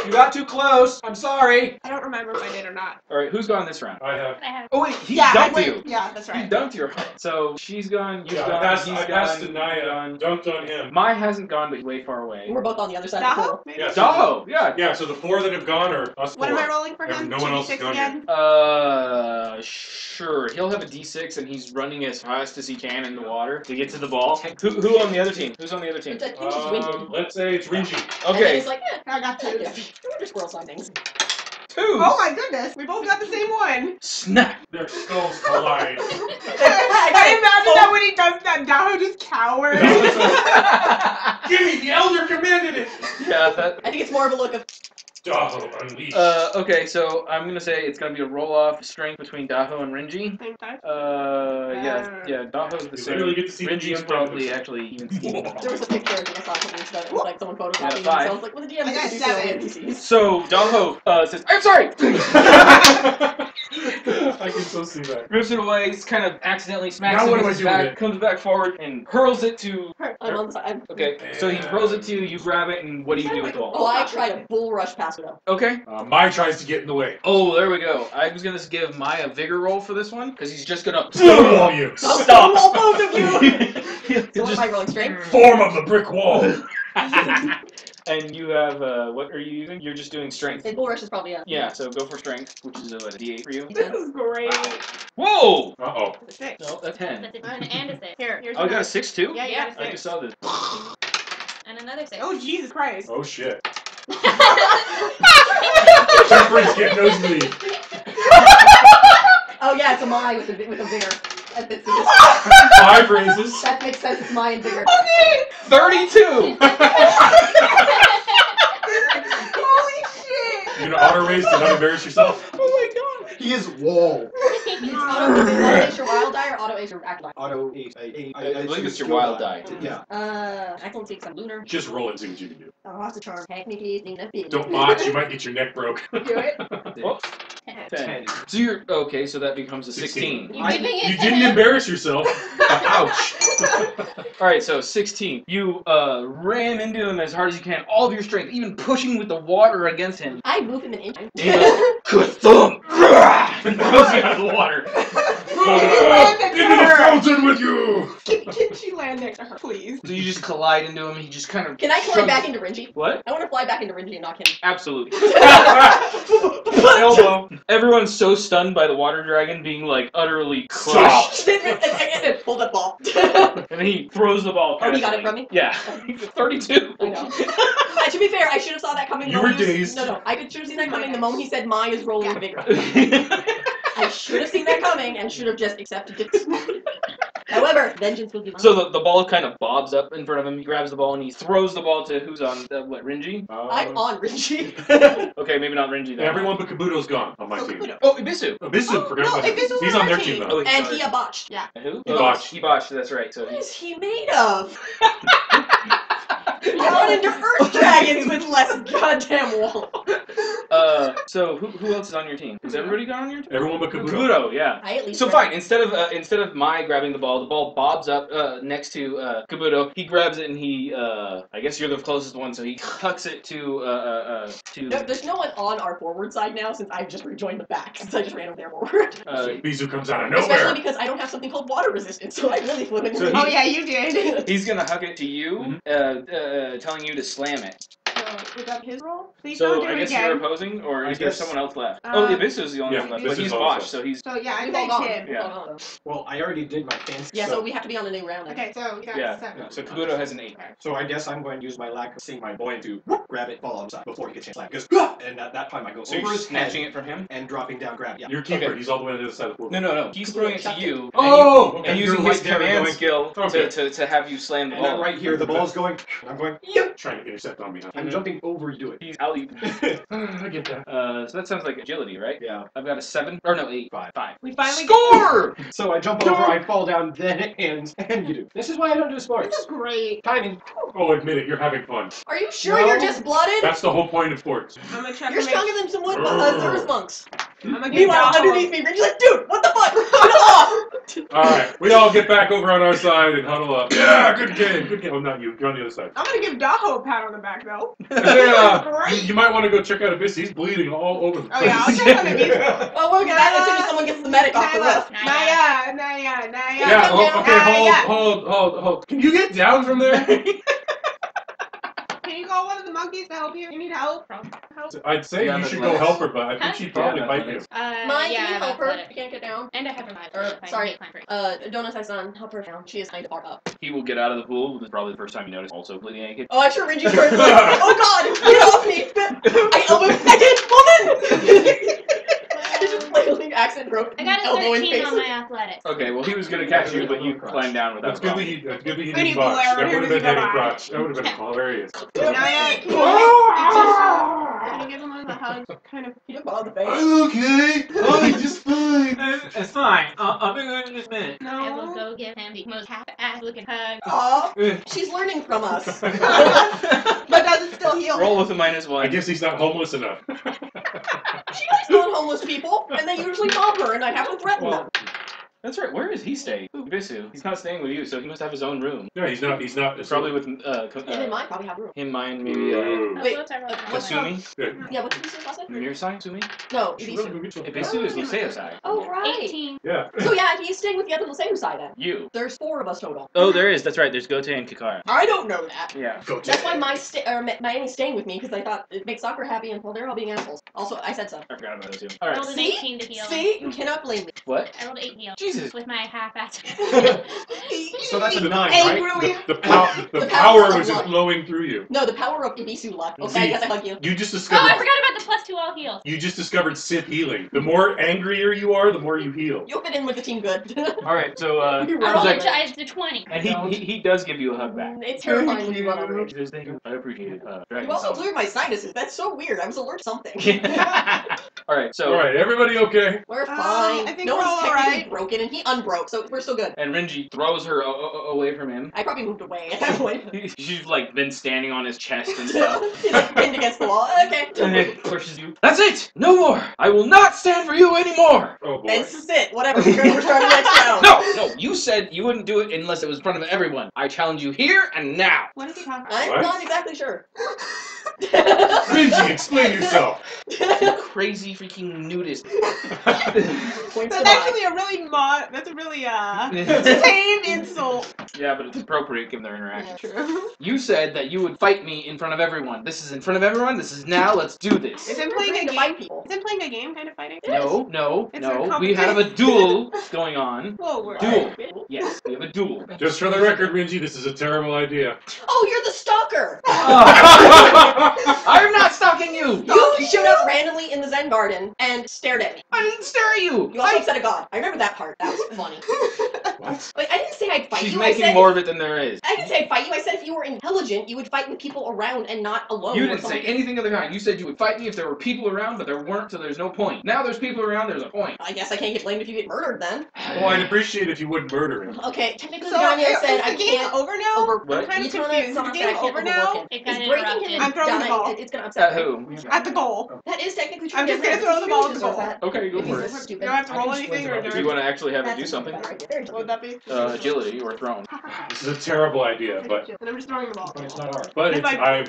You got too close. I'm sorry. I don't remember if I did or not. All right, who's gone this round? I have. I have. Oh wait, he Yeah, I dunked went. you. Yeah, that's He right. dunked you. So she's gone. You've Yeah, gone. I passed He's to gone. Naya. You've gone. Dunked on him. Mai hasn't gone, but he's way far away. We're both on the other side of the Daho? pool. Maybe? Yeah, so Daho, yeah. Yeah, so the 4 that have gone are us 4. What am I rolling for him? No one else has 2d6 gone again? Sure. He'll have a D6 and he's running as fast as he can in the water to get to the ball. Who on the other team? Who's on the other team? I think she's winded. Let's say it's Rinji. And then Okay, he's like, I got two. yeah, wonder squirrel sign things. 2. Oh my goodness, we both got the same one. Snap. Their skulls collide. I imagine that when he does that, Daho just cowers. Gimme, the elder commanded it. Yeah. That. I think it's more of a look of, Daho unleashed. Okay, so I'm gonna say it's gonna be a roll-off strength between Daho and Rinji. Same time. Yeah, Daho's the You same. literally get to see the Rinji's DM probably play actually even. there was a picture I think I saw a couple weeks ago that was like someone photocopying Yeah, 5. themselves. Like, well, the DM I got doesn't do so 7. NPCs. So Daho says, "I'm sorry." I can so see that. Rips it away. He's kind of accidentally smacks Now it what with do I his do with back, it? comes back forward and hurls it to. I'm on the side. Okay, so he hurls it to you. You grab it, and what do you do with the Oh, ball? I tried a bull rush past it though. Okay. Mai tries to get in the way. Oh, there we go. I was gonna give Mai a vigor roll for this one because he's just gonna Stonewall you. Stop. Well, both of you. He'll So what just- am I rolling strength? Form of the brick wall. And you have what are you using? You're just doing strength. And bull rush is probably Yeah, so go for strength, which is a D8 for you. This is great. Whoa! Uh-oh. The 6. No, that's 10. That's a 10 and a 6. Here's Oh, I got a 6 too? Yeah, you got a I 6. just saw this. And another 6. Oh, Jesus Christ. Oh shit. Temperance get nosebleed. Oh yeah, it's a my with a vigor. That fits in. 5 raises. That makes sense. It's my and vigor. 32! Holy shit. You gonna auto raise to not embarrass yourself? Oh my god! He is wall. Auto ace your wild die or auto ace your active die? Auto ace. I believe it's your wild die. Yeah. Excellent takes on lunar. Just roll it and see what you can do. Oh, that's a charm. Technically, need a bit. Don't botch, you might get your neck broke. Do it. Whoops. 10. So you're okay, so that becomes a 16. You giving it You to didn't him? embarrass yourself. Ouch. Alright, so 16. You ram into him as hard as you can, all of your strength, even pushing with the water against him. I move him an inch. And he goes, good thump! And throws you out of the water. land next to Into the her. fountain with you! Can she land next to her, please? So you just collide into him. He just kind of. Can I fly back into Ringy? What? I want to fly back into Ringy and knock him. Absolutely. Elbow. Everyone's so stunned by the water dragon being like utterly crushed, and pull that ball. and he throws the ball. Oh, he got casually. it from me? Yeah. 32. I know. To be fair, I should have saw that coming. You were dazed. No, I should have seen that coming the moment he said Mai is rolling bigger. I should have seen that coming and should have just accepted it. However, vengeance will be mine. So the ball kind of bobs up in front of him. He grabs the ball and he throws the ball to who's on what? Ringy? I'm on Ringy. Okay, maybe not Ringy then. Everyone but Kabuto's gone on my team. Oh, Ibisu. Abisu, forget no, about him. Ibisu's He's on on their our team team. though. Oh, And sorry. he botched. Yeah. Who? He botched. He botched. That's right. So What he's. is he made of? I run into Earth Dragons with less goddamn wall. So who else is on your team? Is everybody gone on your team? Everyone but Kabuto. Kabuto, yeah. I at least So read- fine. Instead of Mai grabbing the ball bobs up next to Kabuto. He grabs it and he. I guess you're the closest one, so he tucks it to. No, there's no one on our forward side now since I've just rejoined the back since I just ran over there forward. Bizu comes out of Especially nowhere. because I don't have something called water resistance, so I really flew into So the Oh yeah, you did. He's gonna hug it to you, telling you to slam it. So was that his role? Please So don't do I it guess again. you're opposing, or I is there guess- someone else left? Uh, Oh, Ibisu's the only yeah, one left, Ibisu's but he's also- botched, so he's. So yeah, I We've all begged gone. him. Yeah. Well, I already did my fancy. Yeah, so we have to be on a new round. Okay, so we got Yeah. 7. So Kabuto has an 8. So I guess I'm going to use my lack of seeing my boy to grab it, fall outside before he gets hit. Because and at that time I go So over you're his snatching head it from him? and dropping down, grab. Yeah. Your keeper, Okay. he's all the way on the other side of the pool. No. He's throwing it to you. Oh! And you're using right his there command going- skill Okay. to have you slam the And then ball. right here, the ball's going. And I'm going. Yep. Trying to intercept on me. Huh? I'm jumping over you do it. He's alley. I get that. So that sounds like agility, right? Yeah. I've got a 7. Or no, 8. 5. We finally Score! So I jump over, I fall down, then it ends, and you do. This is why I don't do This sports. is great. Timing. Oh, admit it, you're having fun. Are you sure No. you're just blooded? That's the whole point of sports. I'm gonna check You're to make stronger than some wood Oh. service monks. I'm gonna get Meanwhile, Daho. underneath me, Ringy's like, dude, what the fuck? Get off! Alright, we all get back over on our side and huddle up. Yeah, good game, good game. Oh, not you, you're on the other side. I'm gonna give Daho a pat on the back though. Yeah, you might want to go check out Abyss. He's bleeding all over the place. Oh yeah, I'll check on the beach. Oh, we'll get that until someone gets the medic off the roof. Naya. Yeah, Come down. okay, hold. Can you get down from there? Can you call one of the monkeys to help you? You need help? Help? I'd say Yeah, you but should go let's- help her, but I think she'd probably Yeah, bite you. let's- Mine, Yeah, can you help her? athletic. I can't get down. And I have revive. Sorry. Donuts has son, help her down. She is kind of far up. He will get out of the pool. This is probably the first time you notice. Also bleeding naked. Oh, I'm sure Ringy turns like, oh god, get off me! I elbow naked woman! He's just flailing, accent broke, I got a elbow in 13 face. on my athletics. Okay, well he was gonna catch you, but you climbed down without That's good that problem. that's good that he We didn't need botch. Blair That here would have to been go heavy by. crotch. That would have been hilarious. Naya, can you give him a hug? Kind of. He took ball in the face. okay. I'm just fine. It's fine. I'll be there in just a minute. I will No. go give him the most half-ass looking hug. Aw, she's learning from us. But does it still heal? Roll with a -1. I guess he's not homeless enough. She likes non-homeless people, and they usually mob her, and I have to threaten them. That's right. Where is he staying? Ibisu. He's not staying with you, so he must have his own room. Yeah, he's not. It's probably with Him and mine probably have room. him, mine, maybe Wait, Whoops, I rolled a what's nine. Kasumi. Yeah, what's the last name? Mirsai? Sumi? No, Should Ibisu. really go get some- Ibisu is Luceosai. Oh, right. 18. Yeah. So yeah, he's staying with the other Laseu side then. You. There's 4 of us total. Oh, there is. That's right. There's Gote and Kikara. I don't know that. Yeah. Go That's why Miami's staying with me, because I thought it makes soccer happy, and well, they're all being assholes. Also, I said so. I forgot about those two. I All rolled right. an See? 18 to heal. See? You cannot blame me. What? I rolled 8 heal. Jesus. With my half-ass. So that's a 9, right? Angrily. The The power power was of just luck. flowing through you. No, the power of Ibisu luck. Okay, See? I guess I hug you. You just Oh, I discovered. forgot about the +2 all heals. You just discovered Sith healing. The more angrier you are, the more you heal. You'll fit in with the team good. All right. So You I rolled rolled like- a 20. and he does give you a hug back. It's terrifying when you run on rage. I appreciate it. You Dragon. also cleared my sinuses. That's so weird. I was allergic to something. All right. So. All right, everybody okay? We're I fine. think No we're one's all technically right. broken, and he unbroke, so we're still good. And Renji throws her away from him. I probably moved away at that point. She's like been standing on his chest and stuff. He's like pinned against the wall. Okay. And it pushes you. That's it! No more! I will not stand for you anymore! Oh boy. This is it. Whatever. We're starting next round. No! You said you wouldn't do it unless it was in front of everyone. I challenge you here and now. What is he talking about? I'm What? not exactly sure. Minji, explain yourself. You crazy freaking nudist. Points That's to actually a really that's a really tame insult. Yeah, but it's appropriate given their interaction. True. You said that you would fight me in front of everyone. This is in front of everyone. This is now. Let's do this. Isn't We're playing a agreeing to game? fight people. Isn't playing a game kind of fighting? No, no, It's a no. We have a competition. duel going on. Whoa, we're Duel. Yes, we have a duel. Just for the record, Minji, this is a terrible idea. Oh, you're the stalker! I'm not stalking you. You showed up randomly in the Zen garden and stared at me. I didn't stare at you. You also said a god. I remember that part. That was funny. What? Like, I didn't say I'd fight She's you. making I said more of it than there is. I didn't say I'd fight you. I said if you were intelligent, you would fight with people around and not alone. You or didn't say something. anything of the kind. You said you would fight me if there were people around, but there weren't, so there's no point. Now there's people around, there's a point. I guess I can't get blamed if you get murdered then. Well, I'd appreciate if you wouldn't murder him. Okay, technically So Daniel is said the I game can't over now? over. What? I'm kind of Each one of confused. Is them the said I game can't over overwork now? him. It Is kinda breaking him interrupted. I'm throwing the dying, ball. It's gonna upset At me. who? At the goal. That is technically true. I'm just Yeah, gonna throw the ball at the deserve goal. that. Okay, go If for you it. guys were stupid. Do I have to I roll can anything swing or the do Do I you want to actually have it That's do a something? better idea. Very What would that be? Agility or thrown. This is a terrible idea, but And I'm just throwing the ball. But it's not ours. it's, If I- I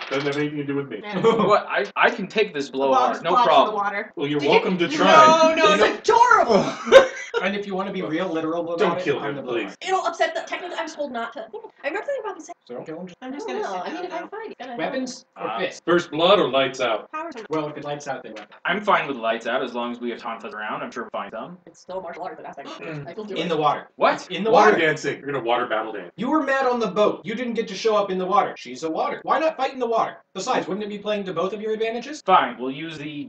doesn't have anything to do with me. Yeah. What? I can take this The blow ball hard, just no flops in the problem. water. Well, you're Did welcome to No, try. no, It's no. adorable. And if you want to be real literal about Don't it, kill I'm him, the please. black. It'll upset the. Technically, I'm told not to. I remember thinking about this. So don't kill him. I'm just I gonna don't know. sit I mean, down if I'm now. fighting, it's gonna Weapons or fists? First blood or lights out? Power. Well, if it lights out, then weapons. I'm fine with lights out as long as we have Tonfas around. I'm sure we'll find some. It's still martial arts, but that's I still do In it. the water. What? In the Water water. dancing. You're gonna water battle dance. You were mad on the boat. You didn't get to show up in the water. She's a water. Why not fight in the water? Besides, wouldn't it be playing to both of your advantages? Fine, we'll use the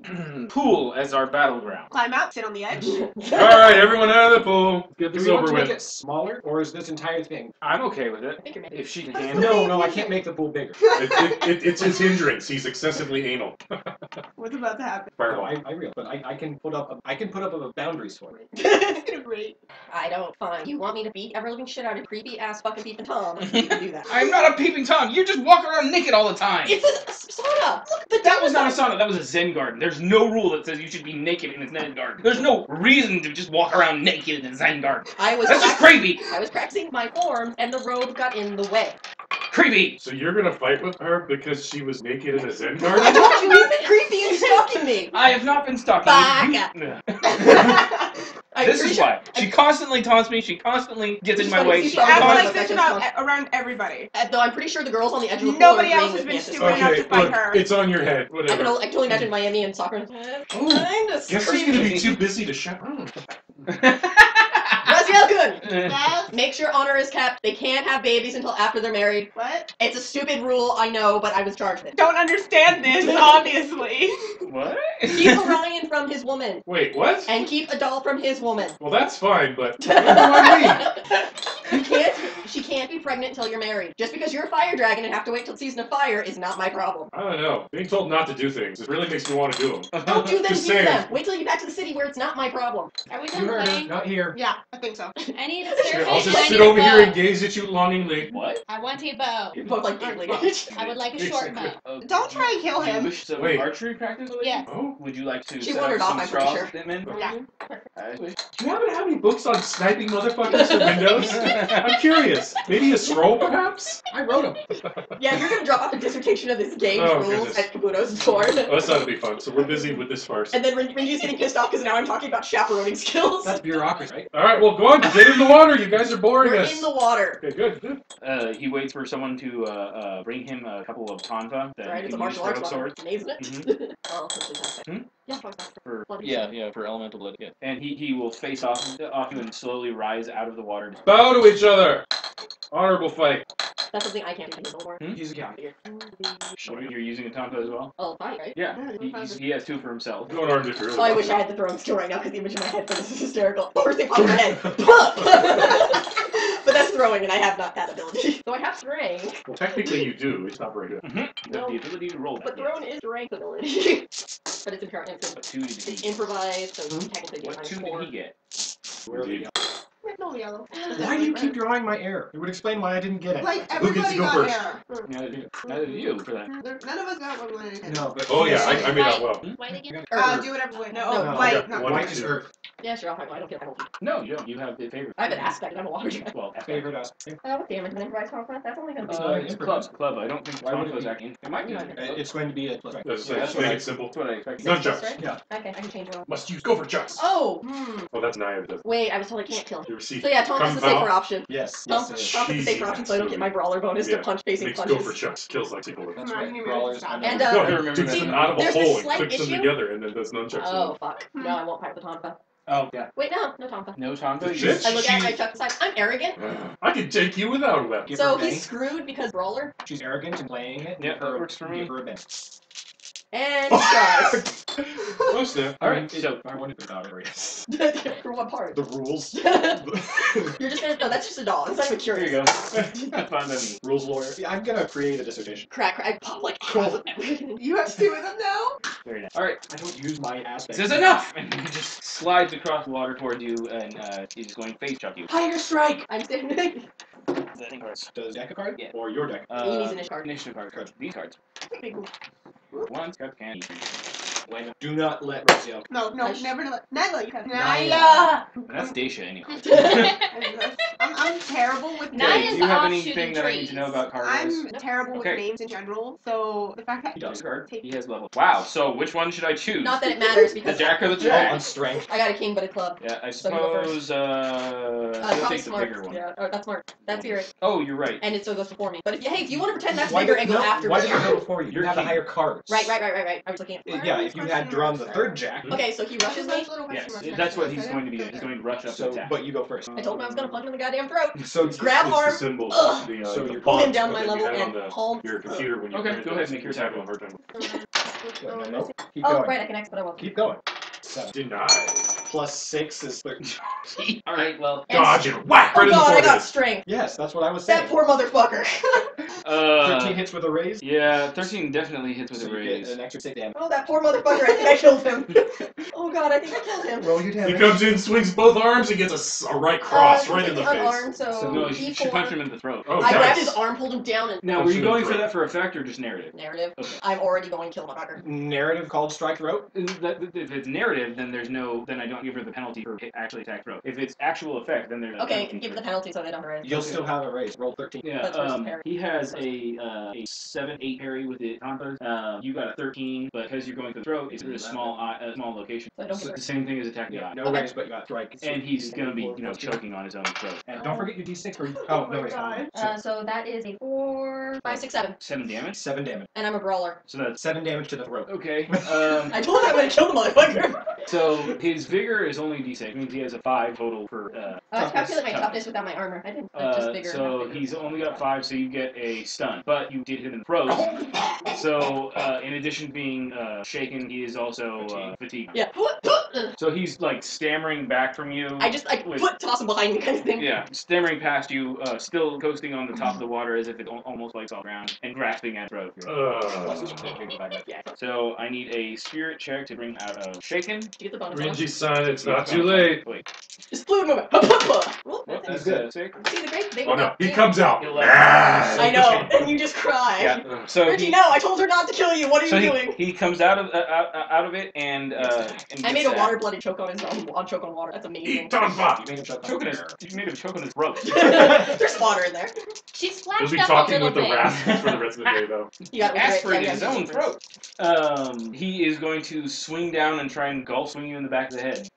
pool as our battleground. Climb out, sit on the edge. Alright, everyone out of the pool. Get Do this we want over to make with. it smaller, or is this entire thing? I'm okay with it. I think you're making If she can handle it. No, no, I can't make the pool bigger. It's his hindrance. He's excessively anal. What's about to happen? No, Fireball. I realize, but I can put up boundaries for it. It's gonna break. I don't. Fine. You want me to beat ever living shit out of creepy ass fucking peeping Tom? You can do that. I'm not a peeping Tom. You just walk around naked all the time. It's a sauna. Look, the That was not a sauna. That was a Zen garden. There's no rule that says you should be naked in a Zen garden. There's no reason to just walk around naked in a Zen garden. That's just creepy. I was practicing my form, and the robe got in the way. Creepy. So you're gonna fight with her because she was naked in a Zen I garden? told you he's been creepy and stalking me. I have not been stalking you. This is why. She constantly taunts me. She constantly gets in my way. She She She acts Constantly- like this about around everybody. Though I'm pretty sure the girls on the edge of the pool Nobody are else has agreeing been with me. stupid enough Okay, to fight look, her. it's on your head. I can Whatever. totally imagine Miami and soccer. Ooh. Guess who's gonna be too busy to shut Raziel-kun! Yes. Make sure honor is kept. They can't have babies until after they're married. What? It's a stupid rule, I know, but I was charged with it. Don't understand this, obviously. What? Keep Orion from his woman. Wait, what? And keep Adal from his woman. Well, that's fine, but what do I mean? She can't be pregnant until you're married. Just because you're a fire dragon and have to wait till season of fire is not my problem. I don't know. Being told not to do things, it really makes me want to do them. Don't do them, Just do saying. them. Wait till you get back to the city where it's not my problem. Are we You done heard her. playing? Not here. Yeah, I think so. I need a Sure, surface. I'll and I just sit need a over here bow. and gaze at you longingly. What? I want a bow. You're both like giggling. I would like a short bow. Don't try and kill Do you him. wish some Wait. archery practice? Yeah. Oh? Would you like to She set wandered up off, some I'm pretty straws sure. with them in? Yeah. I wish. Do you happen to have any books on sniping motherfuckers through windows? I'm curious. Maybe a scroll, perhaps? I wrote them. Yeah, you're gonna drop off a dissertation of this game's Oh, rules goodness. at Kabuto's door. Oh, that's not to be fun, so we're busy with this farce. And then Renji's getting pissed off because now I'm talking about chaperoning skills. That's bureaucracy, right? Alright, well, go on, get in the water. You guys are boring We're us. in the water. Okay, good, good. He waits for someone to bring him a couple of tonfa that Right, he it's a can use martial for arts hook weapon. swords. Amazing it? Mhm. Oh, that's Hmm? Yeah, For bloody yeah, for elemental blood. Yeah. And he will face off you and slowly rise out of the water. Bow to each other. Honorable fight. That's something I can't do anymore. He's a guy. You're using a tonfa as well? Oh, fine, right? Yeah. He has two for himself. Going armed if you're really Oh, I wish I had the throwing skill right now because the image in my head for this is hysterical. First thing popped in my head. But that's throwing, and I have not that ability. So I have strength, Well, technically you do. It's not very good. You have the ability to roll that. but yes. throwing is strength ability. But it's inherent. What two did It's he? improvised, so technically What two get did -4. he get? Where are we Indeed. going? Magnolia yellow. Why do you keep drawing my error? It would explain why I didn't get it. Like Who gets everybody to go got first? error. Neither do you for that. None of us got what we wanted. No, but Oh yeah, I made out well. White again? Do whatever way. No, No, white. I got Not one. white is Earth. Yeah, sure, I'll I don't get penalty. No, you don't. You have the favorite. I have an aspect, I'm a water dragon. Well, Favorite aspect. What damage and improvise combat? That's only gonna be it's club. I don't think Why would it Tonko's be? acting. It might be. It's going to be a plus. That's Yeah, like, that's what make I- it simple. That's what I expected. Nunchucks. right? Yeah. Okay, I can change it. Must use gopher chucks. Oh! Oh, that's Naya. Does. Wait, I was told I can't kill him. You receive. So yeah, Tom is the safer option. Yes. Tom Yes. is the safer option, so I don't get my brawler bonus Yeah. to punch facing Makes punches. gopher chucks. Kills like single. That's Come on, right. give me Brawlers. this. I'm And, not- No, I he remember takes that. them out of a There's this hole and slight clips them issue. together and then does nunchucks. Oh, fuck. No, I won't fight with Tonka. Oh, yeah. Wait, no Tonka. No Tonko. Shit. I look at my chuck side. I'm arrogant. I can take you without a weapon. Give So her a he's bang. screwed because brawler. She's arrogant and playing it. Yeah, Give her that a- works for me. Give her a bang. And he dies. Close there. All right, so I wanted to doubt it. For what part? The rules. You're just gonna. No, that's just a doll. It's not even here you curious. go. Have fun with me. Rules lawyer. Yeah, I'm gonna create a dissertation. Crack. I pop like half of everything. You have two of them now? Very nice. All right. I don't use my aspect. This is enough. And he just slides across the water towards you, and he's going to face chuck you. Tiger strike. I'm standing. That thing hurts. Does deck a card? Yeah. Or your deck? Amy's initiative card. Initiative card. These cards. Okay, cool. One's got candy. When do not let Raziel. No, never let Nyla. You have Nyla. And that's Dacia anyway. I'm terrible with Naya's Okay, names. do you have off anything shooting that I need to trees. know about Carlos? I'm terrible with Okay. names in general, so the fact that He does. Card. Take- He has level. Wow. So which one should I choose? Not that it matters The because Jack or the On Jack? strength. I got a king, but a club. Yeah, I So you go suppose. He'll Probably take the smart. bigger one. Yeah, oh, that's smart. That's spirit, Oh, you're right. and it still goes before me. But if you, hey, if you want to pretend that's Why bigger do- and go no, after Why me. do you go before you? You're You have the king. higher cards. Right. I was looking at. Yeah, if you had drawn the third Jack. Okay, so he rushes me. Yes, that's what he's going to be doing. He's going to rush up So, and attack. but you go first. I told him I was gonna punch him in the goddamn throat. So Grab It's arm. the symbol. Ugh. The, So the you're Pull him font down my that you level had on and the- palm. your computer when you Okay, printed go ahead, this. make your You're having a hard time. No. Keep Oh, going. right, I can X, but I won't. Keep going. 7 Denied. plus 6 is 13. All right. Well. And- Dodge and whack Oh right in the god, I got forehead. strength. Yes, that's what I was saying. That poor motherfucker. 13 hits with a raise. Yeah, 13 definitely hits with So a you raise. get an extra 6 damage. Oh, that poor motherfucker. I think I killed him. Oh god, I think I killed him. Roll your He damage. comes in, swings both arms, and gets a right cross right in the face. Unarmed, so No, you should punch E4. him in the throat. Oh, I grabbed nice. his arm, pulled him down, and Now, Punch were him you in going the for throat. that for effect or just narrative? narrative. Okay. I'm already going to kill the motherfucker. Narrative called strike throat. If it's narrative, then then I don't give her the penalty for actually attack throw. If it's actual effect, then there's a Okay, penalty give for the penalty so they don't raise. You'll still have a raise. Roll 13. Yeah, That's versus parry. he has a 7-8 parry with the combos. You got a 13, but because you're going for the throat, it's a small location. So I don't So get the same thing as attack the eye. No Okay. raise, but you got strike. And he's gonna be, choking on his own throat. And don't forget your d6 for. Oh Oh, no, my wait. God. So that is a 4, 5, 6, 7. 7 damage. 7 damage. And I'm a brawler. So that's 7 damage to the throat. okay. I told him I'm gonna kill the motherfucker. So his vigor is only d6. Means he has a 5 total for. I calculated my Toughness. toughness without my armor. I didn't. Just bigger. So not bigger. he's only got 5, so you get a stun. But you did hit him in the throat. So in addition to being shaken, he is also fatigued. Yeah. So he's like stammering back from you. I just toss him behind me kind of thing. Yeah, stammering past you, still coasting on the top of the water as if it almost like off the ground, and grasping at throat. Yeah. So I need a spirit check to bring him out of shaken. You get the bonus. Renji-san, it's not too late. Wait, Just fluid movement. Well, what? that's That's 6. See the great thing. Oh no, he comes out. You'll let- Ah! I know, and you just cry. Yeah. So Reggie, no, I told her not to kill you. What are so you doing? he comes out of it and I made a water-blooded choke on his own. Choke on water. That's amazing. Eat Tonfa! You made him choke on choking his. air. You made him choke on his throat. There's water in there. She He'll splashed be up a talking little with the bit. rascals for the rest of the day, though. You got Aspirated his own throat. He is going to swing down and try and golf swing you in the back of the head.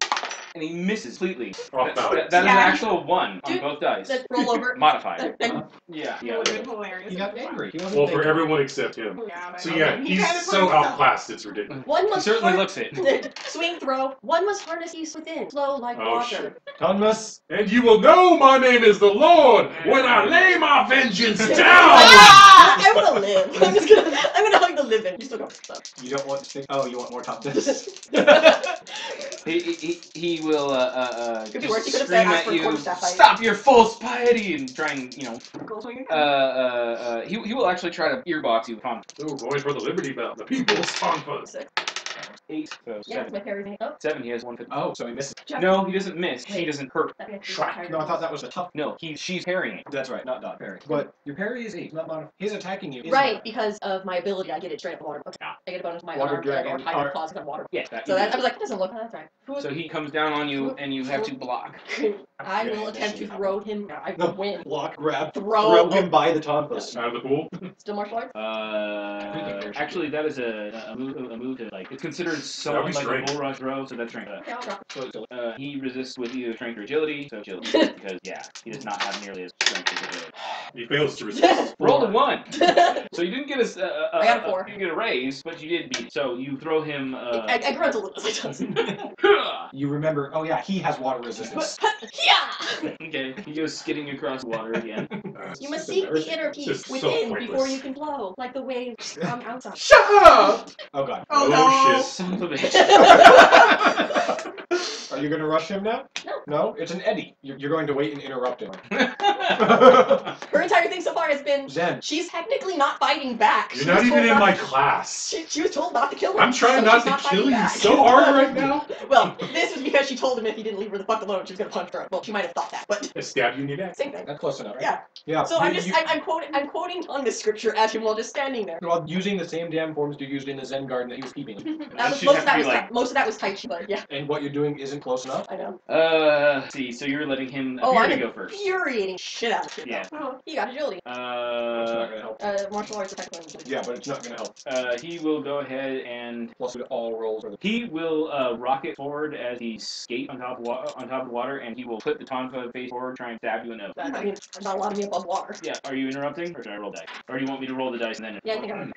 And he misses completely. Off balance. That is an Yeah. actual 1 on Dude, both dice. Then roll over. Modified. And Yeah. It would have been hilarious. He got angry. He wasn't Well, for thinking. everyone except him. Yeah, but So yeah, he he's kinda put so himself- outclassed, it's ridiculous. one He must certainly looks it. swing throw. One must harness east within. Flow like Oh, water. shit. Thomas. And you will know my name is the Lord when I lay my vengeance down! I wanna live. I'm gonna hug the living. You still go. So. You don't want to think. Oh, you want more toughness. He will Could be just worse. He could have scream said, "Ask at for a you, quarterstaff fight." stop your false piety, and try and Go swing he will actually try to earbox you. Con. Ooh, going for the Liberty Belt. The people's Tonfas. 6. 8, so Yeah, 7. my parry's me. Oh, 7, he has 150. Oh, so he misses. No, he doesn't miss. She Wait. doesn't hurt. that makes me Shrek. tired. No, I thought that was a tough. No, she's parrying. That's right, not dot parry. But your parry is 8, not modified. He's attacking you. Right, because of my ability, I get it straight up water. Okay. Ah. I get a bonus to my Water unarmed dragon, or higher or- claws of water. Yeah, that So you that, I do. was like, it doesn't look. That's right. So he comes down on you, and you have to block. I will attempt to throw him. I No. will win. Block, grab, Throw. throw him by the tonfas. Out of the pool. Still martial arts? Actually, that is a move to, like, it's considered That'd somewhat be like a strength. bull rush throw, so that's strength. Yeah, I'll drop it. So he resists with either strength or agility, so agility, because, yeah, he does not have nearly as strength as agility. He fails to resist. Roll a 1! So you didn't get a I got a 4. you didn't get a raise, but you did beat. So you throw him. I grunt a little as I does. You remember, oh yeah, he has water resistance. Yeah! Okay, he goes skidding across the water again. You must seek the inner peace Just so within pointless. before you can flow, like the waves from outside. Shut up! Oh god. Oh, Oh, no. shit. Son of a bitch. Are you gonna rush him now? No. No? It's an eddy. You're going to wait and interrupt him. Her entire thing so far has been, Zen. she's technically not fighting back. You're She not was even told in not my to- class. She was told not to kill him. I'm trying so not she's to fighting kill you back. so hard right now. Well, this was because she told him if he didn't leave her the fuck alone, she was gonna punch her. Well, she might have thought that, but I stab you in your neck. same thing. That's close enough. Yeah. Yeah. So I'm quoting Tonga's scripture at him while just standing there. Well, using the same damn forms you used in the Zen garden that he was keeping. That was, She'd most have of that to was be like- most of that was Tai Chi, but yeah, And what you're doing isn't close enough. I know. Let's see, so you're letting him Oh, appear I'm to go first. infuriating shit out of shit. Yeah. Oh, He got agility. It's not gonna help. Martial arts attack one. Yeah, but it's not gonna help. He will go ahead and Plus, with all rolls are the. he will rocket forward as he skates on top of the water, and he will put the tonfa face forward, try and stab you in the nose. I mean, there's not a lot of me above water. Yeah, are you interrupting, or should I roll dice? Or do you want me to roll the dice and then? Yeah, I think I'm.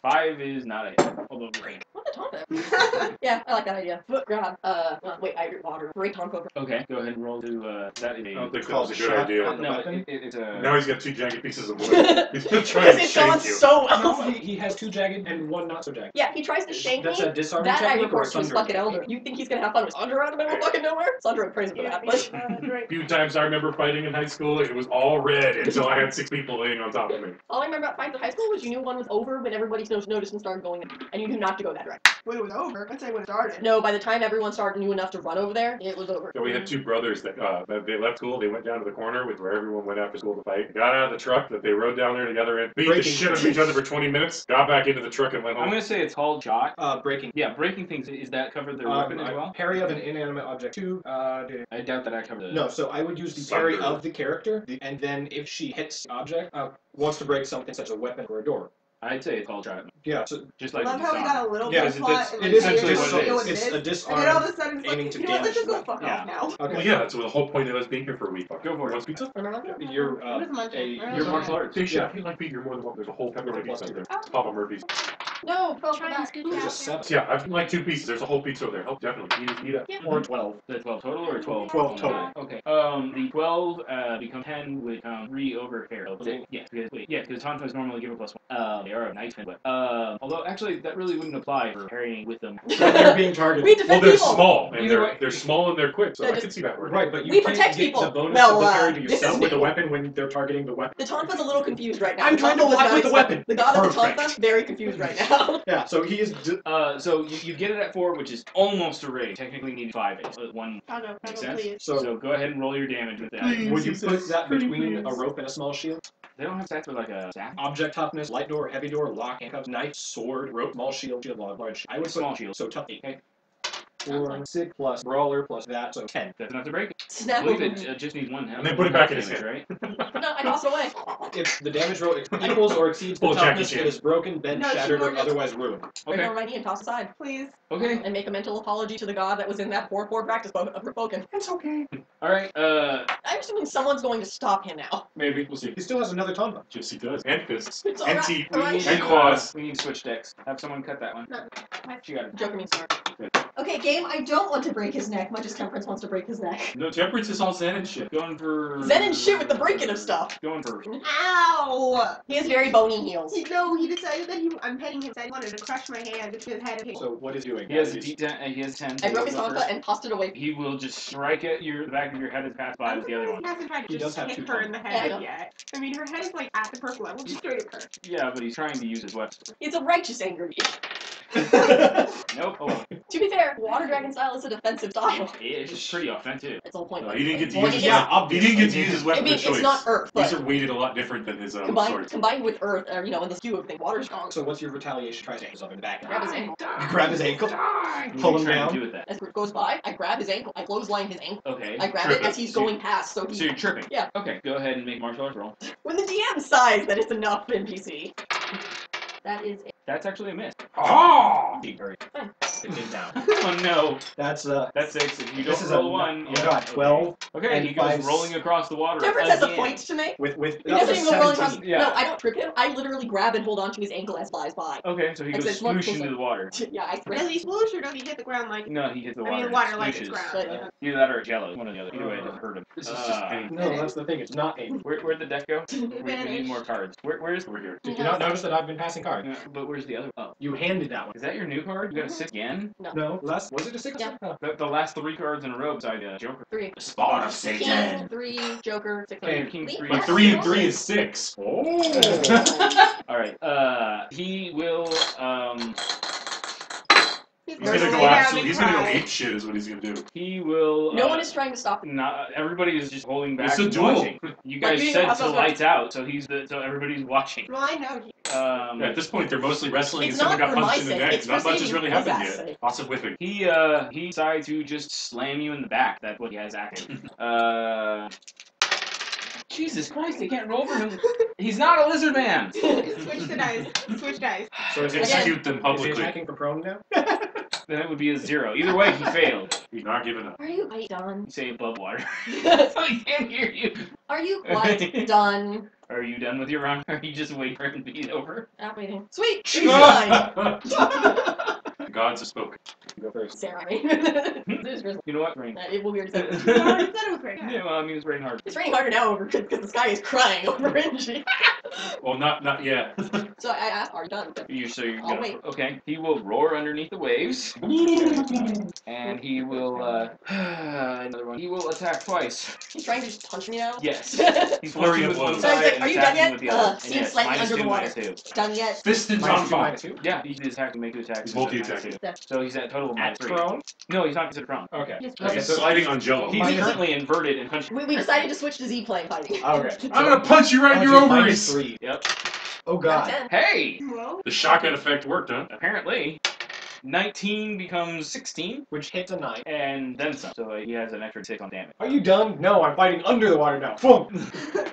5 is not a hit. Although great. What the Tonka? Yeah, I like that idea. Foot grab. Wait, I drink water. Break Tonka. Okay, go ahead and roll to that is I don't a. think Called that's a good shot idea. on the No, weapon? it's a. Now he's got 2 jagged pieces of wood. He's gonna try and Because it's gone shank you. so No, well. he has 2 jagged and 1 not so jagged. Yeah, he tries to shank That's me. a disarming That I technique or a report to his sundering fucking elder. You think he's gonna have fun with Sandra out of the middle of fucking nowhere? Sandra would praise him for yeah, that, but right. A few times I remember fighting in high school, it was all red until I had 6 people laying on top of me. all I remember about fights in high school was you knew one was over when everybody noticed and started going, and you knew not to go that direction. When it was over, let's say when it started. No, by the time everyone started knew enough to run over there, it was over. So we had 2 brothers that they left school, they went down to the corner with where everyone went after school to fight, got out of the truck that they rode down there together and beat the Breaking. shit out of each other for 20 minutes, got back into the truck and went I'm home. gonna say it's called shot. Breaking. Yeah, breaking things. Is that covered their weapon as well? Parry of an inanimate object. 2. I doubt that I covered it. No, so I would use the parry Sunder. of the character, and then if she hits the object, wants to break something such as a weapon or a door. I'd say it's called shot. Yeah, so Just I like love the how we disarm. got a little Yeah, bit of because plot. it's- and it then is you essentially just what it go is. with It's this, a and disarm then all of a sudden it's aiming like, to you know what, let's just go damage fuck Yeah. off now. okay. Well, yeah, that's the whole point of us being here for a week. Go for it. Wants pizza? Remember? You're What is munching? Your martial arts. They should. I feel like you're more than one. There's a whole pepperoni pizza there. Papa Murphy's. No, I'll try and back. scoot There's down. a 7. Yeah, I've like 2 pieces. There's a whole pizza over there. Oh, definitely. Eat it. Or 12. The 12 total or 12? 12 total. Okay. The 12 becomes 10 with 3 over hair. Yeah, because Tonfas normally give a +1. They are a nice but although actually that really wouldn't apply for parrying with them. They're being targeted. We Well, defend they're people. small and Either way. they're small and they're quick, so They're I just- can see that working. Right, but you We can't protect get people. the bonus Well, of the parry to this yourself is with the new. weapon when they're targeting the weapon. The Tonfa's a little confused right now. I'm trying to Tonfa was block not with the expect- weapon. The god of the Perfect. Tonfa, very confused right now. Yeah, so he is. So you get it at 4, which is almost a raise. Technically need 5 aids. 1 Taco, makes taco, sense. please. So go ahead and roll your damage with that. Please. Would you He put says, that "Pretty between a please." rope and a small shield? They don't have stats with like a staff. Object toughness, light door, heavy door, lock, handcuffs, knife, sword, rope, small shield, large. I would Small put, shield. so tough 8. Okay. 4, 6 plus brawler plus that, so 10. That's enough to break it. I Snap believe him. it just needs 1 health. And then put it back in his damage, head. right? No, I tossed it away. If the damage roll equals or exceeds the Full Jackie toughness, Chan. it is broken, bent, No, shattered, she or won't. otherwise ruined. Bring Okay. over my knee and toss aside. Please. Okay. And make a mental apology to the god that was in that poor practice book of spoken. It's okay. All right. I'm assuming someone's going to stop him now. Maybe. We'll see. He still has another tonfa. Yes, he does. And fists. It's And alright. teeth. We Alright. need And to, claws. we need to switch decks. Have someone cut that one. No. She got it. Joker means smart. Okay, game, I don't want to break his neck, much as Temperance wants to break his neck. No, Temperance is all Zen and shit. Going for. Zen and shit with the breaking of stuff. Going first. Ow! He has very bony heels. No, he decided that I'm petting him. I wanted to crush my hand with his head. So what is he doing? He has a D10. He has 10. I broke his Go tonfa first. and tossed it away. He will just strike at the back of your head as pass by with the other one. He hasn't tried He to does just have hit two her in the Yeah, I head know. yet. I mean, her head is like at the perk level. Just straight at her. Yeah, but he's trying to use his weapon. It's a righteous anger. Nope. Oh, well. To be fair, water dragon style is a defensive style. It's just pretty offensive. It's all point. No, he didn't get to Well, use his yeah, weapon. He didn't get to use his I weapon mean, of choice. it's not earth, These but are weighted a lot different than his combined swords. with earth, or in the skew of things, water's strong. So what's your retaliation? Tries to hit up in the back. Grab his ankle. You grab his ankle, What pull are you him trying down. to do with that? As it goes by, I grab his ankle. I clothesline his ankle. Okay. I grab Trip it as it. he's So you- going past, so So you're tripping. Yeah. Okay. Go ahead and make martial arts roll. when the DM decides that it's enough NPC, that is it. That's actually a miss. Oh! Sorry. 15 down. Oh no. That's That's 6. If you This don't is roll a one, oh god, 12 Okay, and he goes 5. rolling across the water. Temperance has a again. point to make. with He that was doesn't a even go rolling across. 17. Yeah. No, I don't trip him. I literally grab and hold onto his ankle as flies by. Okay, so he Like goes this one swoosh person. into the water. Yeah, I Does he swoosh or does he hit the ground like? No, he hits the I water. mean, and water like swooshes. it's ground. But, yeah. Either that or it's yellow. One or the other. Either way, it doesn't hurt him. This is just painful. No, that's the thing. It's not painful. Where'd the deck go? We need Advantage. more cards. Where's over here? Did you not notice that I've been passing cards? Yeah, but where's the other? Oh, You handed that one. is that your new card? You got a 6 again? No, last was it a 6? Yeah. Oh. The last 3 cards in a row beside Joker. 3. Spawn of King, 3, Joker, 6. Okay, King Leave 3. But us 3 and alone. 3 is 6. Oh! Alright, he will, He's gonna go Lay down absolutely. and He's gonna go cry. ape shit, is what he's gonna do. he will, No one is trying to stop him. not, everybody is just holding back It's a and duel. watching. You Like, guys you know, said I to thought- lights out, so so everybody's watching. Well, I know. Yeah, at this point, they're mostly wrestling, It's and someone not got for punched in my the sake, neck. it's Not for much has saving really his happened ass yet. sake. Lots of whipping. He decided to just slam you in the back. That's what he has active. Jesus Christ, I can't roll for him. He's not a lizard man. Switch the dice. Switch dice. So is he, Execute them is he publicly. attacking from prone now? Then it would be a 0. Either way, he failed. He's not giving up. Are you quite done? You say above water. So he can't hear you. Are you quite done? Are you done with your round? Or are you just waiting for him to be over? Not waiting. Sweet! She's done! The gods have spoken. Go first. Sarah, I mean. This is Grizzly. You know what? Rain. It will be You already said it was great. Yeah, well, I mean, it's raining hard. It's raining harder now over because the sky is crying over Renji. Well, not yet. So I asked, are you done? You're I'll gonna, wait. okay. He will roar underneath the waves. And he will, another one. He will attack twice. He's trying to just punch me now? Yes. He's Flurry flirting of with one blows. So I was side like, and are you done attacking yet? with the other. And Seems yes, slightly minus under two, the water. minus two. Done yet? Pistons Minus on two, fire. minus 2. Yeah, he did attack to make the attack. He's so it's multi-attacking. minus two. So he's at total of At -3. prone? No, he's not considered prone. Okay. Yes, Okay, He's so sliding on jello. He's Minus- currently inverted and punching. We decided to switch to Z play fighting. Okay. I'm gonna punch you right in your ovaries! -3. Yep. Oh Got god. 10. Hey! Well, The shotgun effect worked, huh? Apparently, 19 becomes 16, Which hits a 9. and then some. So he has an extra 6 on damage. Are you done? No, I'm fighting under the water now. Boom.